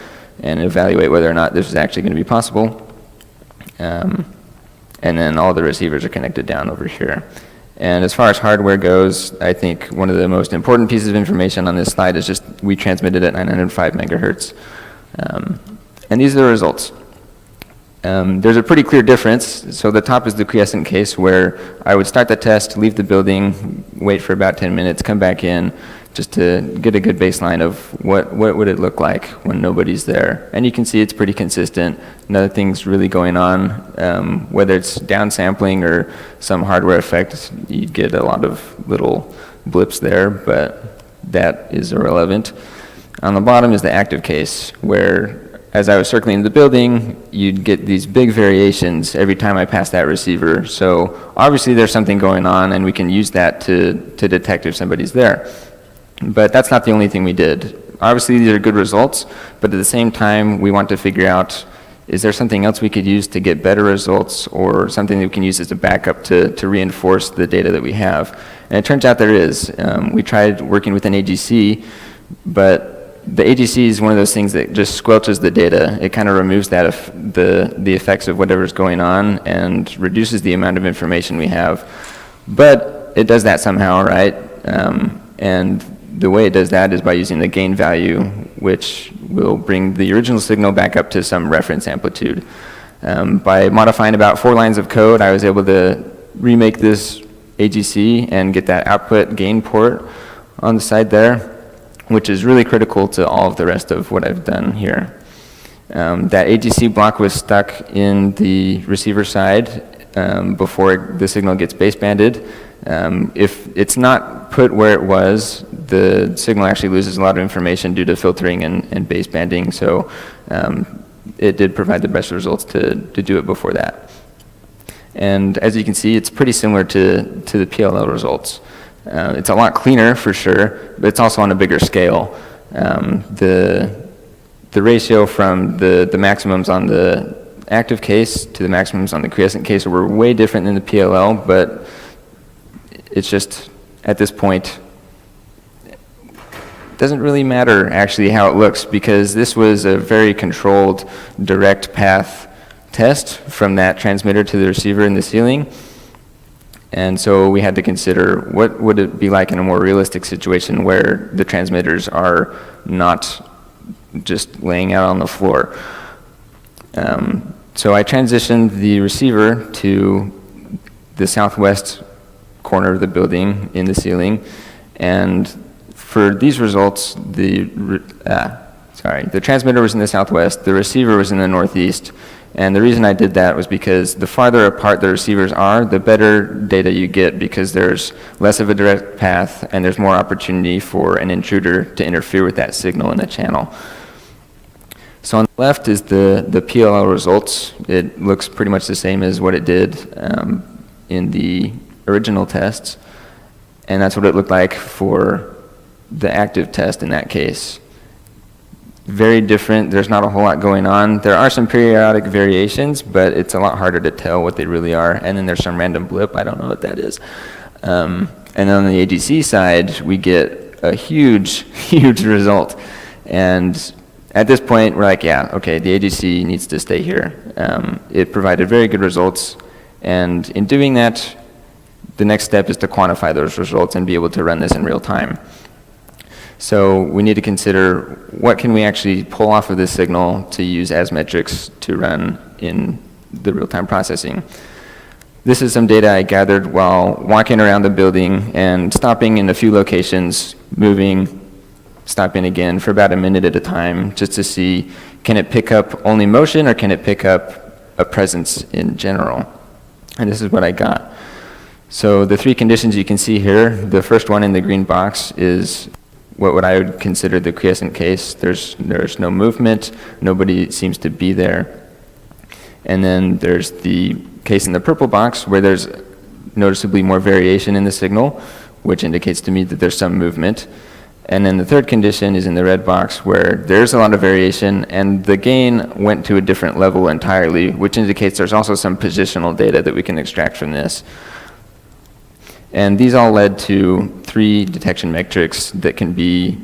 and evaluate whether or not this is actually going to be possible. And then all the receivers are connected down over here. And as far as hardware goes, I think one of the most important pieces of information on this slide is just we transmitted at 905 megahertz. And these are the results. There's a pretty clear difference. So the top is the quiescent case, where I would start the test, leave the building, wait for about 10 minutes, come back in, just to get a good baseline of what would it look like when nobody's there. And you can see it's pretty consistent. Nothing's really going on. Whether it's downsampling or some hardware effect, you get a lot of little blips there, but that is irrelevant. On the bottom is the active case, where as I was circling the building, you'd get these big variations every time I passed that receiver. So obviously there's something going on, and we can use that to detect if somebody's there. But that's not the only thing we did. Obviously these are good results, but at the same time we want to figure out, is there something else we could use to get better results, or something that we can use as a backup to reinforce the data that we have? And it turns out there is. We tried working with an AGC, but the AGC is one of those things that just squelches the data. It kind of removes that the effects of whatever's going on and reduces the amount of information we have. But it does that somehow, right? And the way it does that is by using the gain value, which will bring the original signal back up to some reference amplitude. By modifying about 4 lines of code, I was able to remake this AGC and get that output gain port on the side there, which is really critical to all of the rest of what I've done here. That AGC block was stuck in the receiver side before the signal gets basebanded. If it's not put where it was, the signal actually loses a lot of information due to filtering and basebanding, so it did provide the best results to do it before that. And as you can see, it's pretty similar to the PLL results. It's a lot cleaner for sure, but it's also on a bigger scale. The ratio from the maximums on the active case to the maximums on the quiescent case were way different than the PLL, but it's just, at this point, it doesn't really matter actually how it looks, because this was a very controlled direct path test from that transmitter to the receiver in the ceiling. And so we had to consider what would it be like in a more realistic situation where the transmitters are not just laying out on the floor. So I transitioned the receiver to the southwest corner of the building in the ceiling, and for these results, the transmitter was in the southwest, the receiver was in the northeast, and the reason I did that was because the farther apart the receivers are, the better data you get, because there's less of a direct path and there's more opportunity for an intruder to interfere with that signal in the channel. So on the left is the PLL results. It looks pretty much the same as what it did in the original tests, and that's what it looked like for the active test in that case. Very different. There's not a whole lot going on. There are some periodic variations, but it's a lot harder to tell what they really are. And then there's some random blip. I don't know what that is. And then on the ADC side, we get a huge, huge result. And at this point, we're like, yeah, okay, the ADC needs to stay here. It provided very good results. And in doing that, the next step is to quantify those results and be able to run this in real time. So we need to consider what can we actually pull off of this signal to use as metrics to run in the real-time processing. This is some data I gathered while walking around the building and stopping in a few locations, moving, stopping again for about a minute at a time, just to see, can it pick up only motion or can it pick up a presence in general? And this is what I got. So the three conditions you can see here, the first one in the green box is what I would consider the quiescent case. There's no movement, nobody seems to be there. And then there's the case in the purple box where there's noticeably more variation in the signal, which indicates to me that there's some movement. And then the third condition is in the red box where there's a lot of variation and the gain went to a different level entirely, which indicates there's also some positional data that we can extract from this. And these all led to 3 detection metrics that can be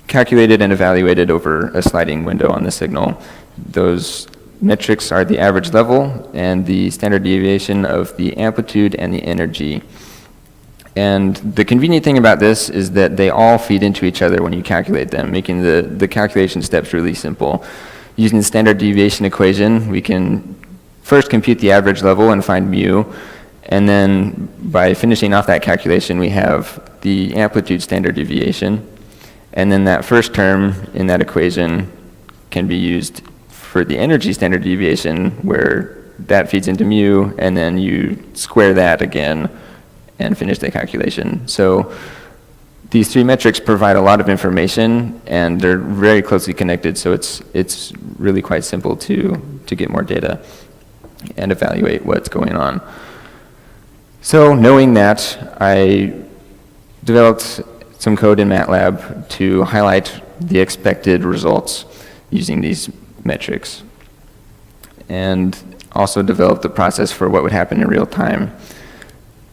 calculated and evaluated over a sliding window on the signal. Those metrics are the average level and the standard deviation of the amplitude and the energy. And the convenient thing about this is that they all feed into each other when you calculate them, making the calculation steps really simple. Using the standard deviation equation, we can first compute the average level and find mu. And then by finishing off that calculation, we have the amplitude standard deviation. And then that first term in that equation can be used for the energy standard deviation, where that feeds into mu, and then you square that again and finish the calculation. So these 3 metrics provide a lot of information, and they're very closely connected, so it's really quite simple to get more data and evaluate what's going on. So knowing that, I developed some code in MATLAB to highlight the expected results using these metrics, and also developed the process for what would happen in real time.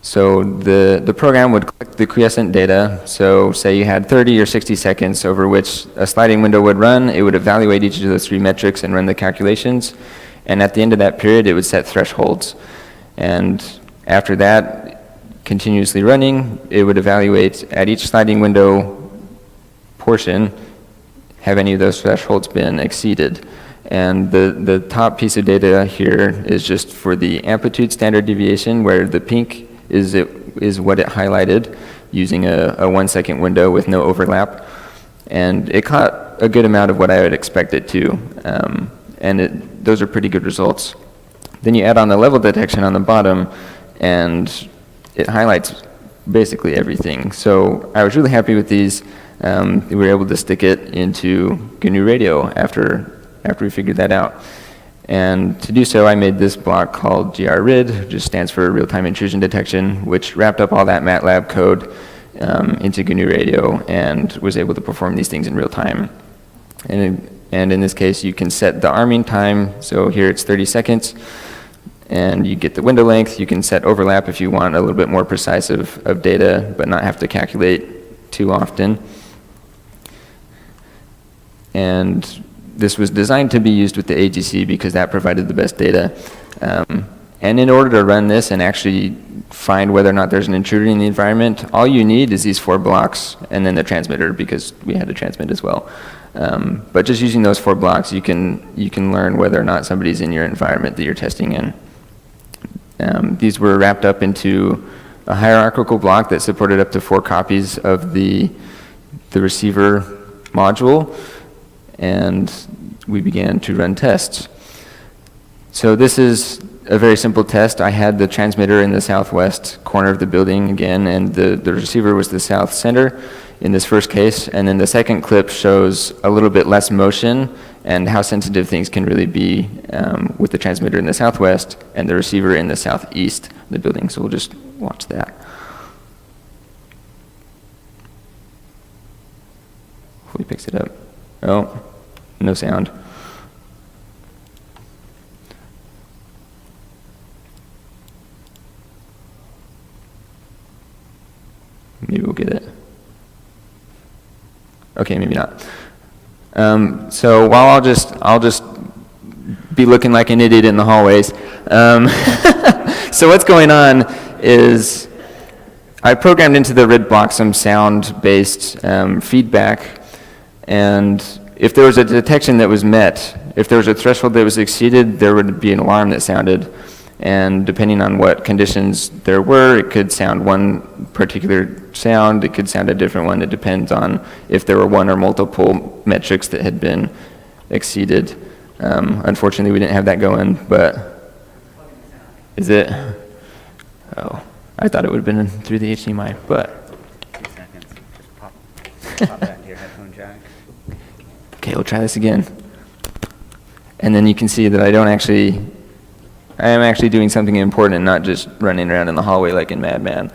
So the program would collect the quiescent data. So say you had 30 or 60 seconds over which a sliding window would run. It would evaluate each of those 3 metrics and run the calculations. And at the end of that period, it would set thresholds. And after that, continuously running, it would evaluate at each sliding window portion, have any of those thresholds been exceeded. And the top piece of data here is just for the amplitude standard deviation, where the pink is what it highlighted using a 1-second window with no overlap. And it caught a good amount of what I would expect it to. And those are pretty good results. Then you add on the level detection on the bottom, and it highlights basically everything. So I was really happy with these. We were able to stick it into GNU Radio after we figured that out. And to do so, I made this block called gr-rid, which just stands for real-time intrusion detection, which wrapped up all that MATLAB code into GNU Radio and was able to perform these things in real time. And in this case, you can set the arming time. So here it's 30 seconds. And you get the window length. You can set overlap if you want a little bit more precise of data, but not have to calculate too often. And this was designed to be used with the ADC because that provided the best data. And in order to run this and actually find whether or not there's an intruder in the environment, all you need is these 4 blocks and then the transmitter, because we had to transmit as well. But just using those 4 blocks, you can learn whether or not somebody's in your environment that you're testing in. These were wrapped up into a hierarchical block that supported up to 4 copies of the receiver module, and we began to run tests. So this is a very simple test. I had the transmitter in the southwest corner of the building again, and the receiver was the south center in this first case. And then the second clip shows a little bit less motion and how sensitive things can really be with the transmitter in the southwest and the receiver in the southeast of the building. So we'll just watch that. Hopefully picks it up. Oh, no sound. Maybe we'll get it. Okay, maybe not. So while I'll just be looking like an idiot in the hallways. So what's going on is I programmed into the RID block some sound-based feedback, and if there was a detection that was met, if there was a threshold that was exceeded, there would be an alarm that sounded. And depending on what conditions there were, it could sound one particular sound, it could sound a different one. It depends on if there were one or multiple metrics that had been exceeded. Unfortunately, we didn't have that going, but is it? Oh, I thought it would have been through the HDMI, but. 2 seconds, just pop that into your headphone jack. Okay, we'll try this again. And then you can see that I am actually doing something important and not just running around in the hallway like in Mad Men.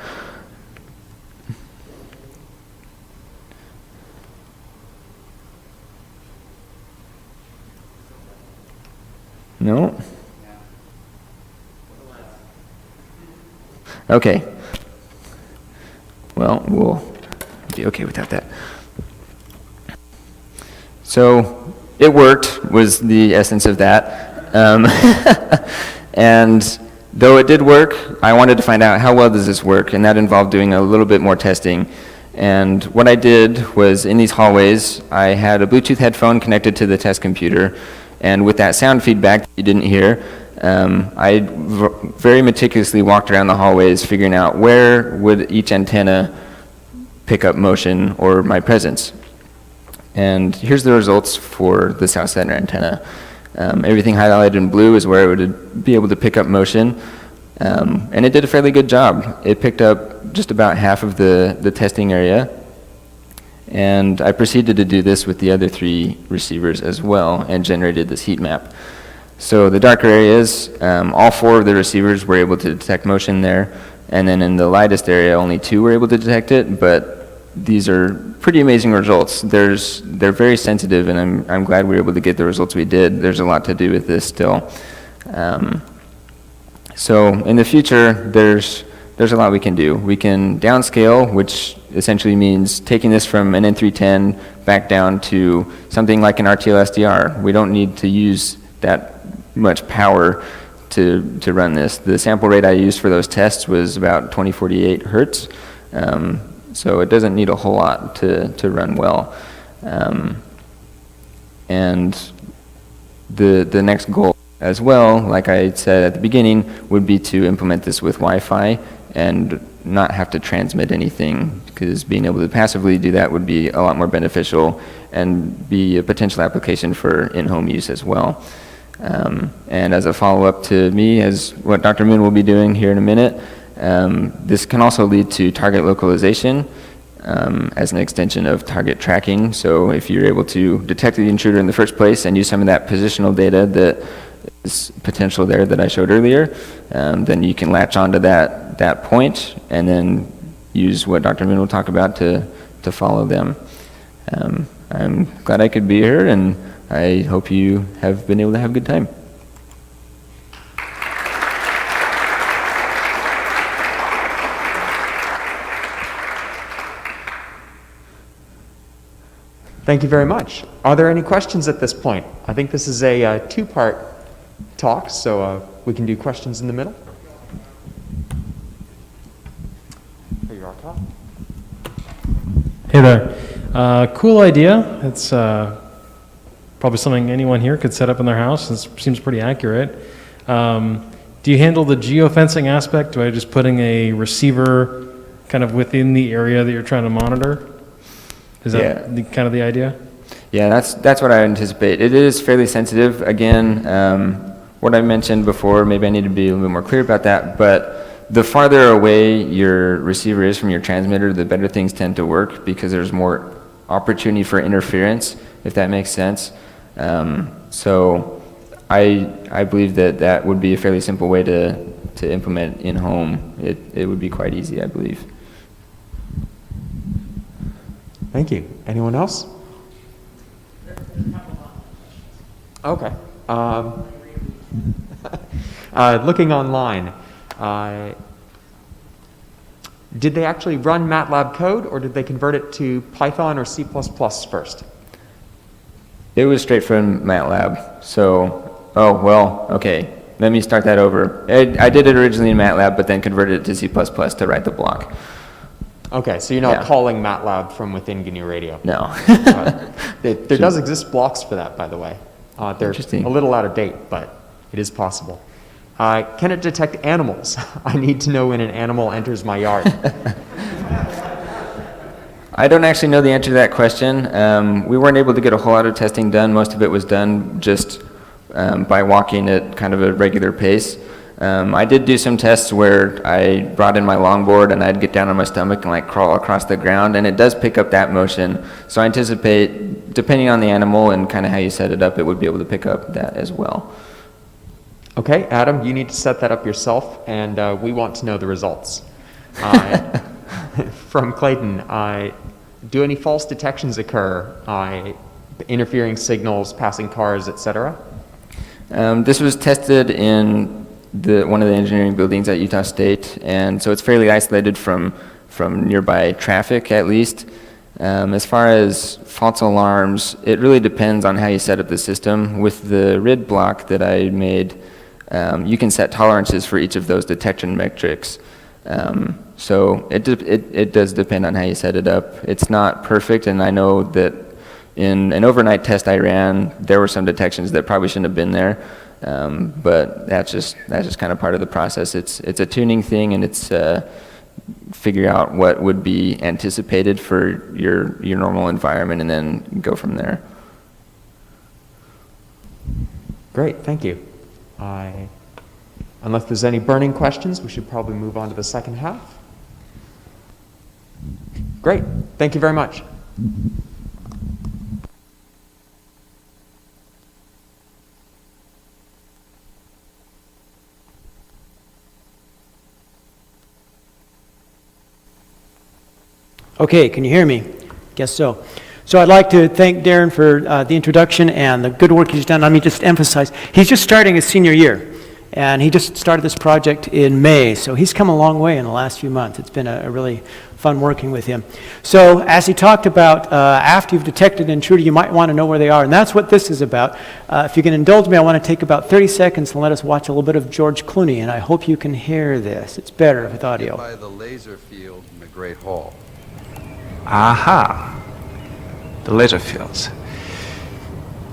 No? Okay. Well, we'll be okay without that. So, it worked, was the essence of that. And though it did work, I wanted to find out how well does this work, and that involved doing a little bit more testing. And what I did was, in these hallways, I had a Bluetooth headphone connected to the test computer, and with that sound feedback that you didn't hear, I very meticulously walked around the hallways figuring out where would each antenna pick up motion or my presence. And here's the results for the south center antenna. Everything highlighted in blue is where it would be able to pick up motion, and it did a fairly good job. It picked up just about half of the testing area, and I proceeded to do this with the other 3 receivers as well and generated this heat map. So the darker areas, all 4 of the receivers were able to detect motion there, and then in the lightest area only 2 were able to detect it, but these are pretty amazing results. They're very sensitive, and I'm glad we were able to get the results we did. There's a lot to do with this still. So in the future, there's a lot we can do. We can downscale, which essentially means taking this from an N310 back down to something like an RTL SDR. We don't need to use that much power to run this. The sample rate I used for those tests was about 2048 hertz. So it doesn't need a whole lot to run well. And the next goal as well, like I said at the beginning, would be to implement this with Wi-Fi and not have to transmit anything, because being able to passively do that would be a lot more beneficial and be a potential application for in-home use as well. And as a follow-up to me, as what Dr. Moon will be doing here in a minute, this can also lead to target localization as an extension of target tracking. So if you're able to detect the intruder in the first place and use some of that positional data that is potential there that I showed earlier, then you can latch onto that point and then use what Dr. Moon will talk about to follow them. I'm glad I could be here, and I hope you have been able to have a good time. Thank you very much. Are there any questions at this point? I think this is a 2-part talk, so we can do questions in the middle. Here you are, Todd. Hey there. Cool idea. It's probably something anyone here could set up in their house. It seems pretty accurate. Do you handle the geofencing aspect by just putting a receiver kind of within the area that you're trying to monitor? Is that kind of the idea? Yeah, that's what I anticipate. It is fairly sensitive. Again, what I mentioned before, maybe I need to be a little bit more clear about that, but the farther away your receiver is from your transmitter, the better things tend to work because there's more opportunity for interference, if that makes sense. So I believe that would be a fairly simple way to implement in-home. It would be quite easy, I believe. Thank you. Anyone else? Okay. Looking online, did they actually run MATLAB code, or did they convert it to Python or C++ first? It was straight from MATLAB. So, okay. Let me start that over. I did it originally in MATLAB, but then converted it to C++ to write the block. Okay, so you're not calling MATLAB from within GNU Radio? No. There does exist blocks for that, by the way. They're a little out of date, but it is possible. Can it detect animals? I need to know when an animal enters my yard. I don't actually know the answer to that question. We weren't able to get a whole lot of testing done. Most of it was done just by walking at kind of a regular pace. I did do some tests where I brought in my longboard and I'd get down on my stomach and like crawl across the ground, and it does pick up that motion. So I anticipate, depending on the animal and kind of how you set it up, it would be able to pick up that as well. Okay, Adam, you need to set that up yourself, and we want to know the results. From Clayton, do any false detections occur? Interfering signals, passing cars, etc.? This was tested in one of the engineering buildings at Utah State, and so it's fairly isolated from nearby traffic, at least. As far as false alarms, it really depends on how you set up the system. With the RID block that I made, you can set tolerances for each of those detection metrics. So it does depend on how you set it up. It's not perfect, and I know that in an overnight test I ran, there were some detections that probably shouldn't have been there. But that's just kind of part of the process. It's a tuning thing, and it's figure out what would be anticipated for your normal environment, and then go from there. Great, thank you. Unless there's any burning questions, we should probably move on to the second half. Great, thank you very much. Okay, can you hear me? Guess so. So I'd like to thank Darren for the introduction and the good work he's done. Let me just emphasize, he's just starting his senior year, and he just started this project in May, so he's come a long way in the last few months. It's been a really fun working with him. So as he talked about, after you've detected an intruder, you might want to know where they are, and that's what this is about. If you can indulge me, I want to take about 30 seconds and let us watch a little bit of George Clooney, and I hope you can hear this. It's better with audio. By the laser field in the Great Hall. Aha! The laser fields.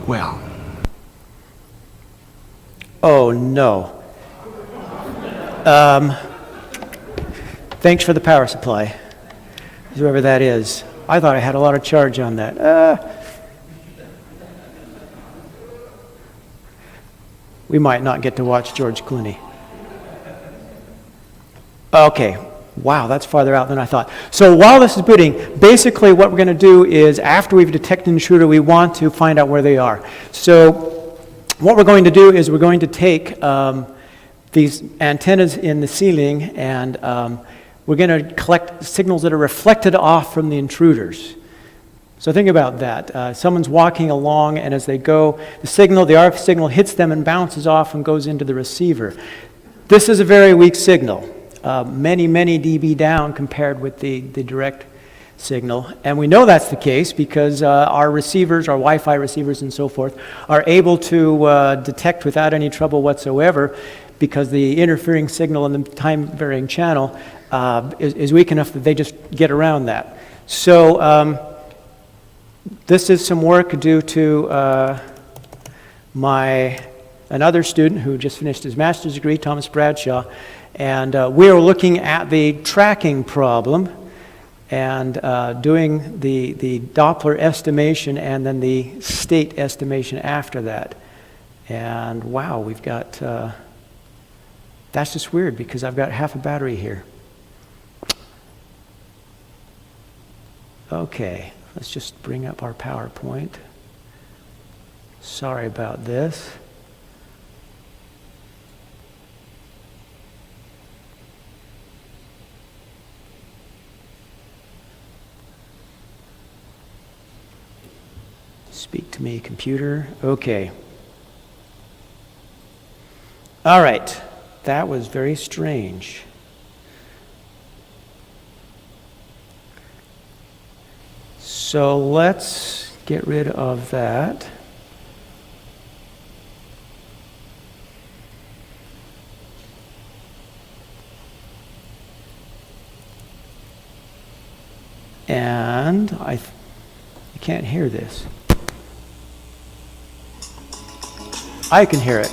Well. Oh, no. Thanks for the power supply, whoever that is. I thought I had a lot of charge on that. We might not get to watch George Clooney. Okay. Wow, that's farther out than I thought. So while this is booting, basically what we're going to do is, after we've detected an intruder, we want to find out where they are. So what we're going to do is we're going to take these antennas in the ceiling, and we're going to collect signals that are reflected off from the intruders. So think about that. Someone's walking along, and as they go, the RF signal hits them and bounces off and goes into the receiver. This is a very weak signal. Many dB down compared with the direct signal. And we know that's the case because our receivers, our Wi-Fi receivers and so forth, are able to detect without any trouble whatsoever, because the interfering signal in the time-varying channel is weak enough that they just get around that. So this is some work due to another student who just finished his master's degree, Thomas Bradshaw, and we are looking at the tracking problem and doing the Doppler estimation and then the state estimation after that. And wow, we've got, that's just weird because I've got half a battery here. Okay, let's just bring up our PowerPoint. Sorry about this. Speak to me, computer. Okay. All right. That was very strange. So let's get rid of that. And you can't hear this. I can hear it.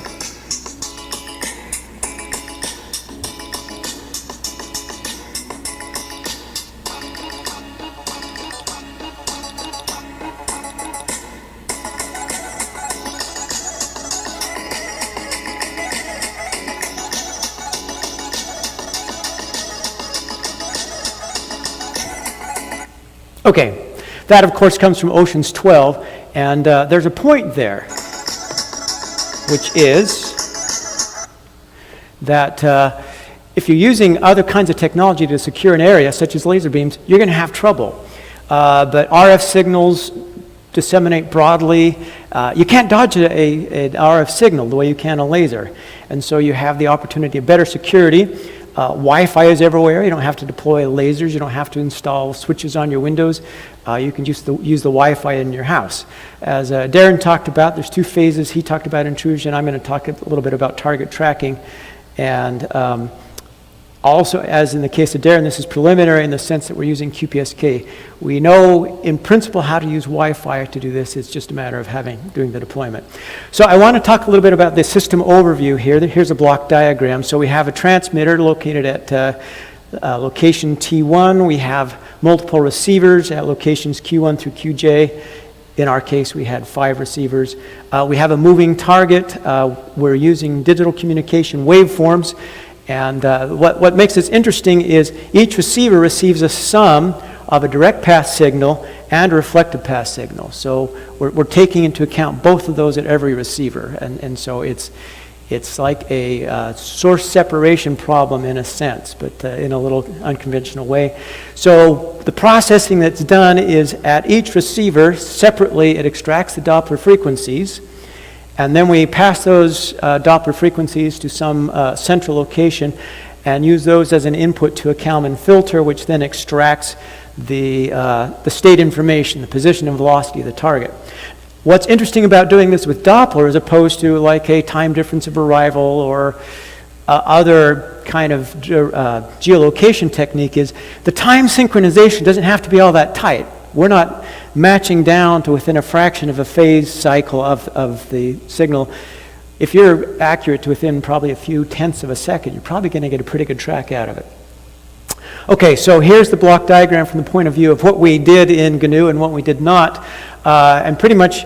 Okay, that of course comes from Oceans 12, and there's a point there, which is that if you're using other kinds of technology to secure an area, such as laser beams, you're going to have trouble. But RF signals disseminate broadly. You can't dodge an RF signal the way you can a laser, and so you have the opportunity of better security. Wi-Fi is everywhere. You don't have to deploy lasers. You don't have to install switches on your windows. You can use the Wi-Fi in your house. As Darren talked about, there's two phases. He talked about intrusion. I'm going to talk a little bit about target tracking. And also, as in the case of Darren, this is preliminary in the sense that we're using QPSK. We know in principle how to use Wi-Fi to do this. It's just a matter of doing the deployment. So I want to talk a little bit about the system overview here. Here's a block diagram. So we have a transmitter located at location T1. We have multiple receivers at locations Q1 through QJ. In our case, we had 5 receivers. We have a moving target. We're using digital communication waveforms. And what makes this interesting is each receiver receives a sum of a direct path signal and a reflected path signal. So we're taking into account both of those at every receiver. And so it's like a source separation problem in a sense, but in a little unconventional way. So the processing that's done is at each receiver, separately, it extracts the Doppler frequencies. And then we pass those Doppler frequencies to some central location and use those as an input to a Kalman filter, which then extracts the state information, the position and velocity of the target. What's interesting about doing this with Doppler as opposed to like a time difference of arrival or other kind of geolocation technique is the time synchronization doesn't have to be all that tight. We're not matching down to within a fraction of a phase cycle of the signal. If you're accurate to within probably a few tenths of a second, you're probably going to get a pretty good track out of it. Okay, so here's the block diagram from the point of view of what we did in GNU and what we did not. And pretty much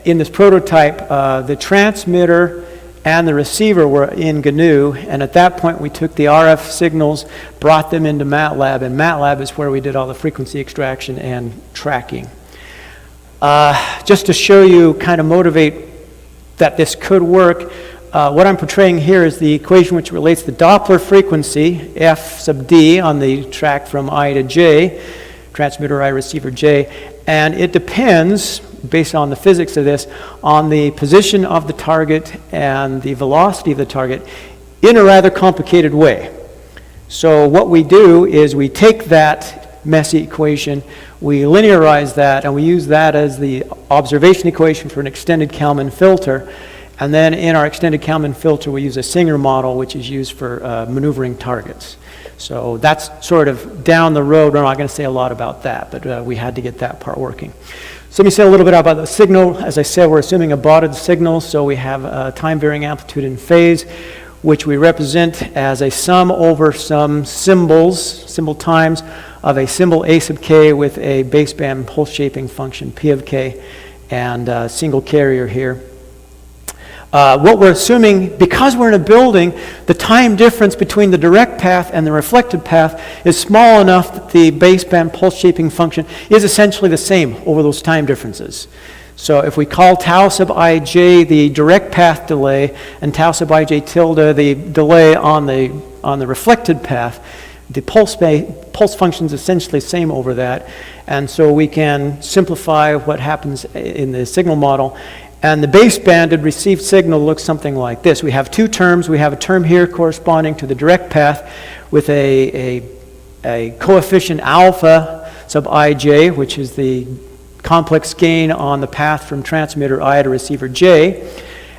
in this prototype, the transmitter and the receiver were in GNU, and at that point we took the RF signals, brought them into MATLAB, and MATLAB is where we did all the frequency extraction and tracking. Just to show you, kind of motivate that this could work, what I'm portraying here is the equation which relates the Doppler frequency, F sub D, on the track from I to J, transmitter I, receiver J, and it depends, based on the physics of this, on the position of the target and the velocity of the target in a rather complicated way. So what we do is we take that messy equation, we linearize that, and we use that as the observation equation for an extended Kalman filter. And then in our extended Kalman filter, we use a Singer model, which is used for maneuvering targets. So that's sort of down the road. We're not going to say a lot about that, but we had to get that part working. So let me say a little bit about the signal. As I said, we're assuming a bauded signal, so we have a time-varying amplitude and phase, which we represent as a sum over some symbol times of a symbol A sub k with a baseband pulse shaping function P of k and a single carrier here. What we're assuming, because we're in a building, the time difference between the direct path and the reflected path is small enough that the baseband pulse shaping function is essentially the same over those time differences. So if we call tau sub ij the direct path delay and tau sub ij tilde the delay on the reflected path, the pulse function is essentially the same over that. And so we can simplify what happens in the signal model. And the basebanded received signal looks something like this. We have two terms. We have a term here corresponding to the direct path with a coefficient alpha sub ij, which is the complex gain on the path from transmitter I to receiver j.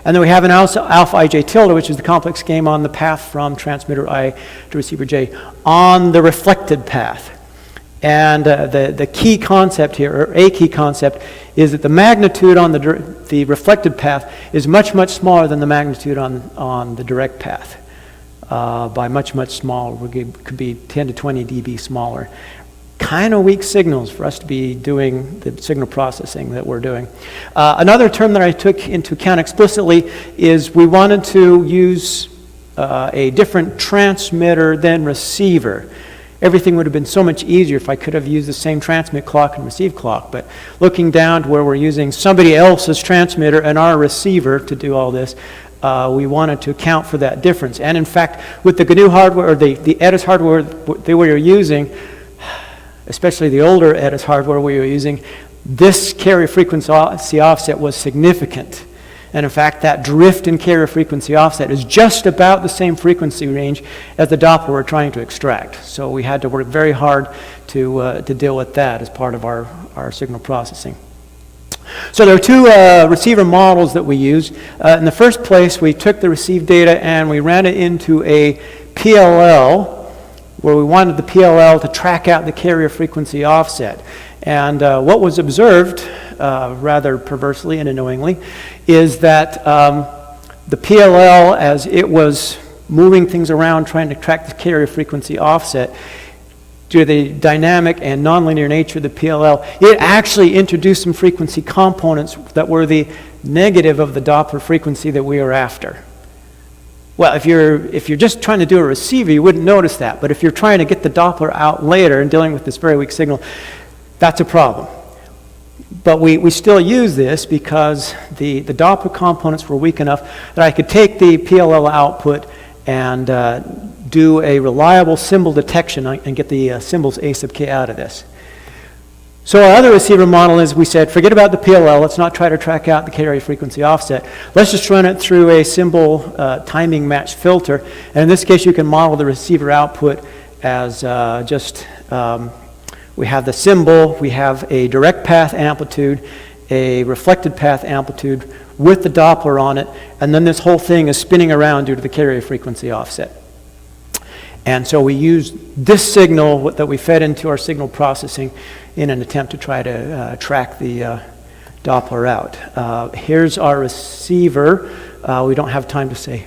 And then we have an alpha ij tilde, which is the complex gain on the path from transmitter I to receiver j on the reflected path. And the key concept here, or a key concept, is that the magnitude on the reflected path is much, much smaller than the magnitude on the direct path. By much, much smaller. It could be 10 to 20 dB smaller. Kind of weak signals for us to be doing the signal processing that we're doing. Another term that I took into account explicitly is we wanted to use a different transmitter than receiver. Everything would have been so much easier if I could have used the same transmit clock and receive clock. But looking down to where we're using somebody else's transmitter and our receiver to do all this, we wanted to account for that difference. And in fact, with the GNU hardware, or the EDIS hardware that we were using, especially the older EDIS hardware we were using, this carrier frequency offset was significant. And in fact, that drift in carrier frequency offset is just about the same frequency range as the Doppler we're trying to extract. So we had to work very hard to deal with that as part of our signal processing. So there are two receiver models that we used. In the first place, we took the received data and we ran it into a PLL, where we wanted the PLL to track out the carrier frequency offset. And what was observed, rather perversely and annoyingly, is that the PLL, as it was moving things around trying to track the carrier frequency offset, due to the dynamic and nonlinear nature of the PLL, it actually introduced some frequency components that were the negative of the Doppler frequency that we were after. Well, if you're just trying to do a receiver, you wouldn't notice that. But if you're trying to get the Doppler out later and dealing with this very weak signal, that's a problem. But we still use this because the Doppler components were weak enough that I could take the PLL output and do a reliable symbol detection and get the symbols A sub k out of this. So our other receiver model is we said, forget about the PLL, let's not try to track out the carrier frequency offset. Let's just run it through a symbol timing match filter. And in this case, you can model the receiver output as we have the symbol, we have a direct path amplitude, a reflected path amplitude with the Doppler on it, and then this whole thing is spinning around due to the carrier frequency offset. And so we used this signal that we fed into our signal processing in an attempt to try to track the Doppler out. Here's our receiver. We don't have time to say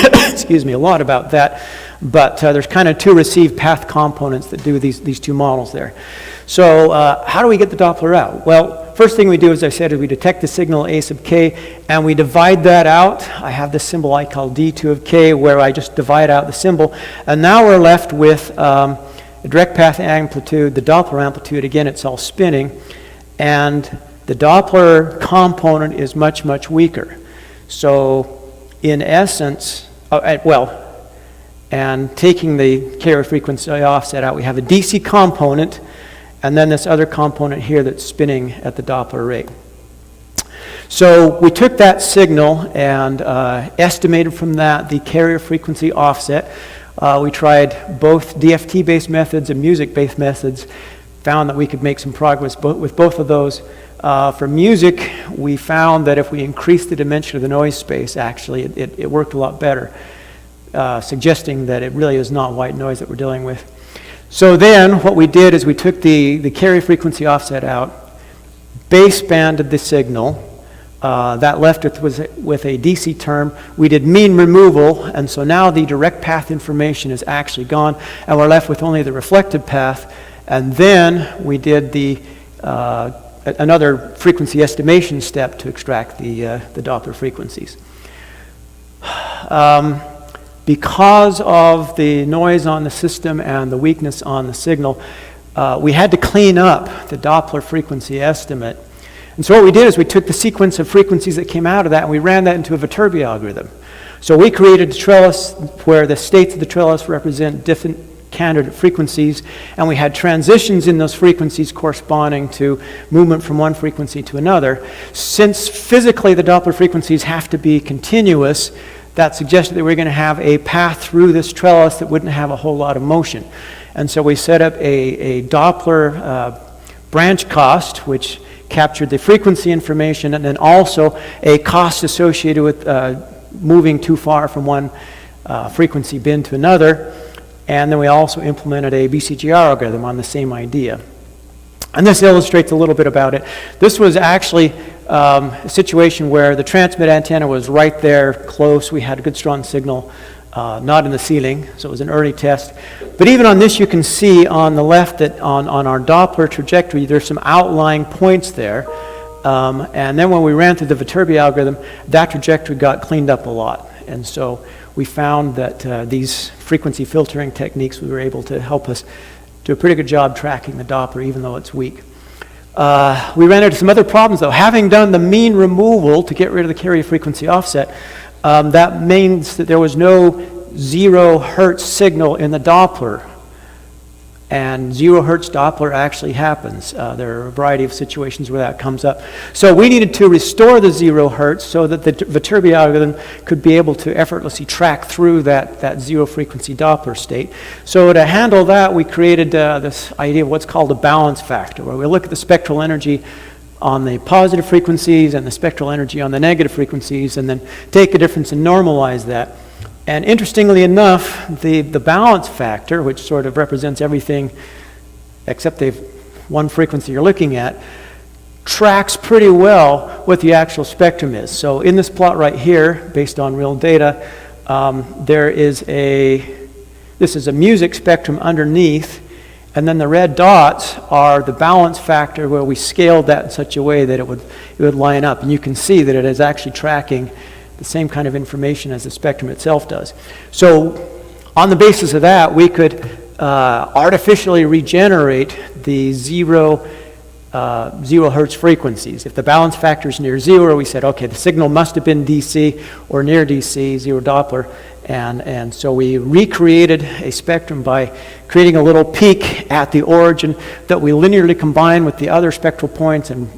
excuse me, a lot about that, but there's kind of two receive path components that do these two models there. So how do we get the Doppler out? Well, first thing we do, as I said, is we detect the signal A sub k, and we divide that out. I have this symbol I call D2 of k, where I just divide out the symbol, and now we're left with the direct path amplitude, the Doppler amplitude. Again, it's all spinning, and the Doppler component is much, much weaker. So in essence, and taking the carrier frequency offset out, we have a DC component, and then this other component here that's spinning at the Doppler rate. So we took that signal and estimated from that the carrier frequency offset. We tried both DFT-based methods and music-based methods, found that we could make some progress with both of those. For music, we found that if we increased the dimension of the noise space, actually, it worked a lot better, suggesting that it really is not white noise that we're dealing with. So then what we did is we took the carrier frequency offset out, basebanded the signal. That left it with a DC term. We did mean removal, and so now the direct path information is actually gone, and we're left with only the reflected path. And then we did another frequency estimation step to extract the Doppler frequencies. Because of the noise on the system and the weakness on the signal, we had to clean up the Doppler frequency estimate. And so what we did is we took the sequence of frequencies that came out of that and we ran that into a Viterbi algorithm. So we created a trellis where the states of the trellis represent different candidate frequencies, and we had transitions in those frequencies corresponding to movement from one frequency to another. Since physically the Doppler frequencies have to be continuous, that suggested that we were going to have a path through this trellis that wouldn't have a whole lot of motion. And so we set up a Doppler branch cost, which captured the frequency information, and then also a cost associated with moving too far from one frequency bin to another. And then we also implemented a BCGR algorithm on the same idea. And this illustrates a little bit about it. This was actually a situation where the transmit antenna was right there, close. We had a good strong signal, not in the ceiling, so it was an early test. But even on this, you can see on the left that on our Doppler trajectory, there's some outlying points there. And then when we ran through the Viterbi algorithm, that trajectory got cleaned up a lot. And so we found that these frequency filtering techniques were able to help us do a pretty good job tracking the Doppler, even though it's weak. We ran into some other problems, though. Having done the mean removal to get rid of the carrier frequency offset, that means that there was no 0 hertz signal in the Doppler. And 0 hertz Doppler actually happens. There are a variety of situations where that comes up. So we needed to restore the 0 hertz so that the Viterbi algorithm could be able to effortlessly track through that 0 frequency Doppler state. So to handle that, we created this idea of what's called a balance factor, where we look at the spectral energy on the positive frequencies and the spectral energy on the negative frequencies, and then take a difference and normalize that. And interestingly enough, the balance factor, which sort of represents everything except the one frequency you're looking at, tracks pretty well what the actual spectrum is. So in this plot right here, based on real data, this is a music spectrum underneath, and then the red dots are the balance factor where we scaled that in such a way that it would line up. And you can see that it is actually tracking the same kind of information as the spectrum itself does. So on the basis of that, we could artificially regenerate the 0 hertz frequencies. If the balance factor is near 0, we said, okay, the signal must have been DC or near DC, 0 Doppler. And so we recreated a spectrum by creating a little peak at the origin that we linearly combine with the other spectral points and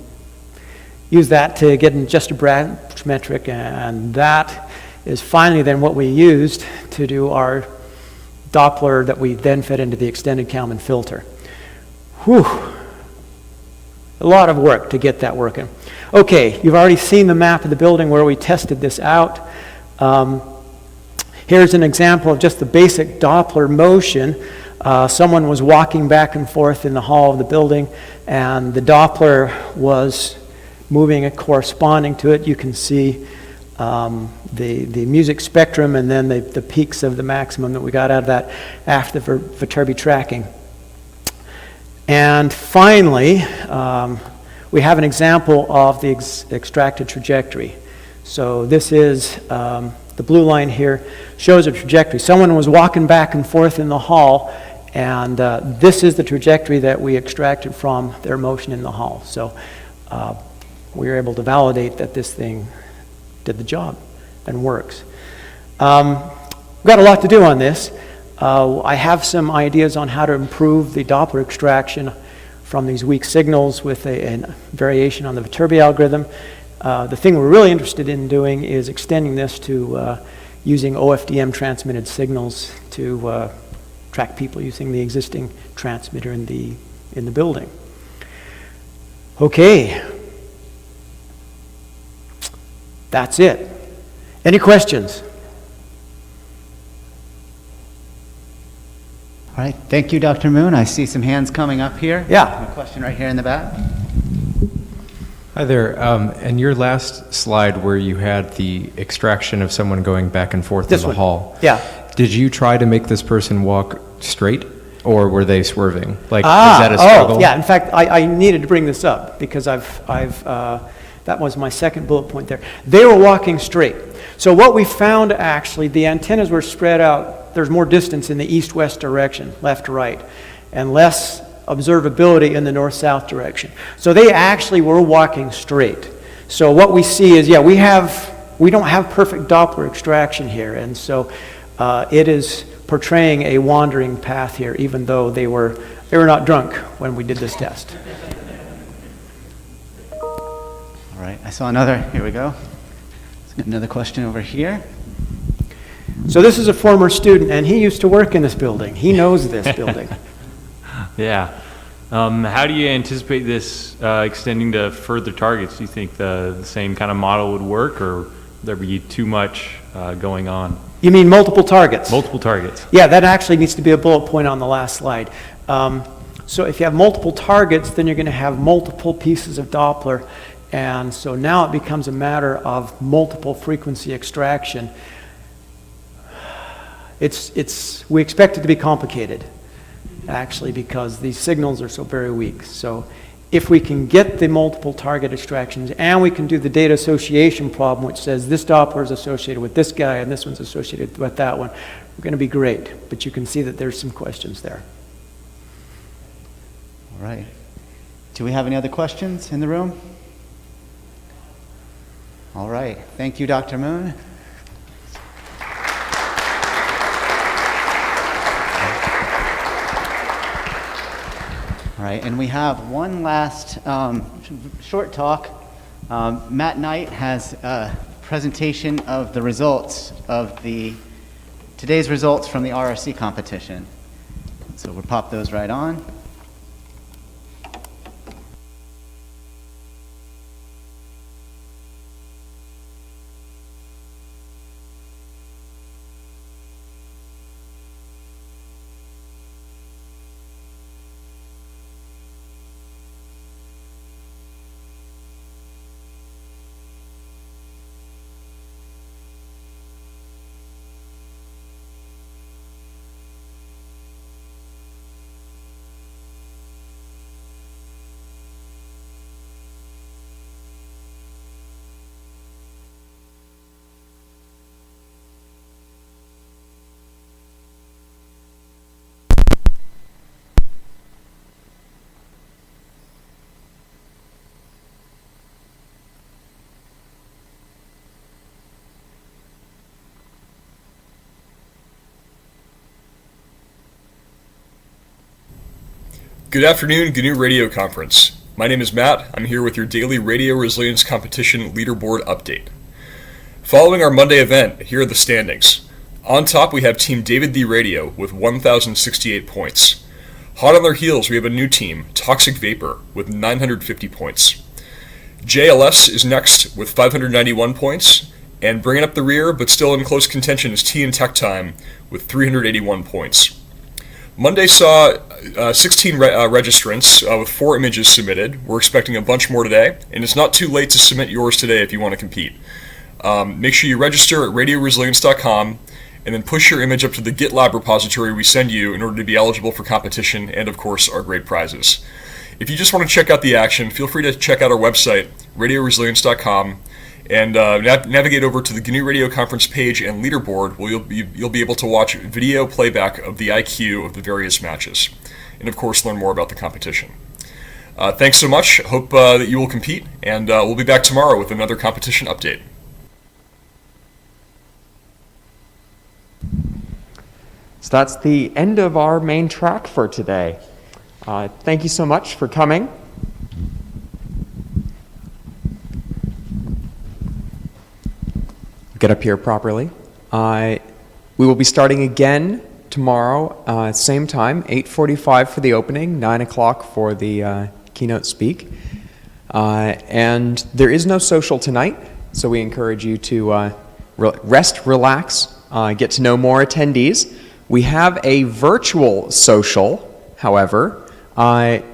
use that to get an adjusted branch metric, and that is finally then what we used to do our Doppler that we then fed into the extended Kalman filter. Whew. A lot of work to get that working. Okay, you've already seen the map of the building where we tested this out. Here's an example of just the basic Doppler motion. Someone was walking back and forth in the hall of the building, and the Doppler was moving corresponding to it. You can see the music spectrum and then the peaks of the maximum that we got out of that after the Viterbi tracking. And finally, we have an example of the extracted trajectory. So this is the blue line here shows a trajectory. Someone was walking back and forth in the hall, and this is the trajectory that we extracted from their motion in the hall. So we were able to validate that this thing did the job and works. We've got a lot to do on this. I have some ideas on how to improve the Doppler extraction from these weak signals with a variation on the Viterbi algorithm. The thing we're really interested in doing is extending this to using OFDM transmitted signals to track people using the existing transmitter in the building. Okay. That's it. Any questions? All right, thank you, Dr. Moon. I see some hands coming up here. Yeah. A question right here in the back. Hi there. In your last slide where you had the extraction of someone going back and forth in the hall, did you try to make this person walk straight, or were they swerving? Like, is that a struggle? Oh, yeah. In fact, I needed to bring this up because that was my second bullet point there. They were walking straight. So what we found, actually, the antennas were spread out. There's more distance in the east-west direction, left to right, and less observability in the north-south direction. So they actually were walking straight. So what we see is, we don't have perfect Doppler extraction here, and so it is portraying a wandering path here, even though they were not drunk when we did this test. All right, I saw another. Here we go. Let's get another question over here. So this is a former student, and he used to work in this building. He knows this building. Yeah. How do you anticipate this extending to further targets? Do you think the same kind of model would work, or would there be too much going on? You mean multiple targets? Multiple targets. Yeah, that actually needs to be a bullet point on the last slide. So if you have multiple targets, then you're going to have multiple pieces of Doppler. And so now it becomes a matter of multiple frequency extraction. We expect it to be complicated, actually, because these signals are so very weak. So if we can get the multiple target extractions and we can do the data association problem, which says this Doppler is associated with this guy and this one's associated with that one, we're going to be great. But you can see that there's some questions there. All right. Do we have any other questions in the room? All right. Thank you, Dr. Moon. All right, and we have one last short talk. Matt Knight has a presentation of the results of today's results from the RRC competition. So we'll pop those right on. Good afternoon, GNU Radio Conference. My name is Matt. I'm here with your daily Radio Resilience Competition Leaderboard update. Following our Monday event, here are the standings. On top, we have Team David D Radio with 1,068 points. Hot on their heels, we have a new team, Toxic Vapor, with 950 points. JLS is next with 591 points, and bringing up the rear, but still in close contention, is T and Tech Time with 381 points. Monday saw 16 registrants with 4 images submitted. We're expecting a bunch more today, and it's not too late to submit yours today if you want to compete. Make sure you register at radioresilience.com and then push your image up to the GitLab repository we send you in order to be eligible for competition and, of course, our great prizes. If you just want to check out the action, feel free to check out our website, radioresilience.com, and navigate over to the GNU Radio Conference page and leaderboard, where you'll be able to watch video playback of the IQ of the various matches, and of course learn more about the competition. Thanks so much. Hope that you will compete, and we'll be back tomorrow with another competition update. So that's the end of our main track for today. Thank you so much for coming. Get up here properly. We will be starting again tomorrow, same time, 8:45 for the opening, 9 o'clock for the keynote speak. And there is no social tonight, so we encourage you to rest, relax, get to know more attendees. We have a virtual social, however,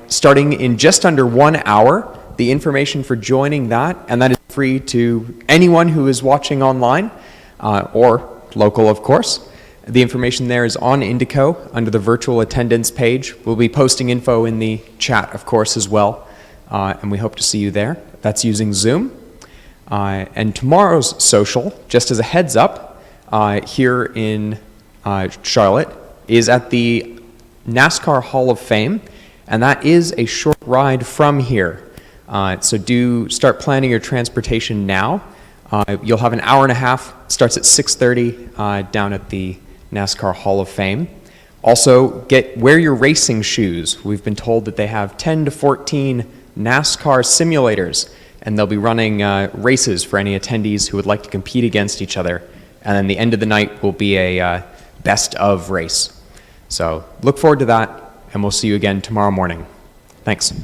starting in just under 1 hour. the information for joining that, and that is free to anyone who is watching online, or local, of course. The information there is on Indico under the virtual attendance page. We'll be posting info in the chat, of course, as well, and we hope to see you there. That's using Zoom. And tomorrow's social, just as a heads up, here in Charlotte, is at the NASCAR Hall of Fame, and that is a short ride from here. So do start planning your transportation now. You'll have an hour and a half, starts at 6:30 down at the NASCAR Hall of Fame. Also, wear your racing shoes. We've been told that they have 10 to 14 NASCAR simulators, and they'll be running races for any attendees who would like to compete against each other. And then the end of the night will be a best of race. So look forward to that, and we'll see you again tomorrow morning. Thanks.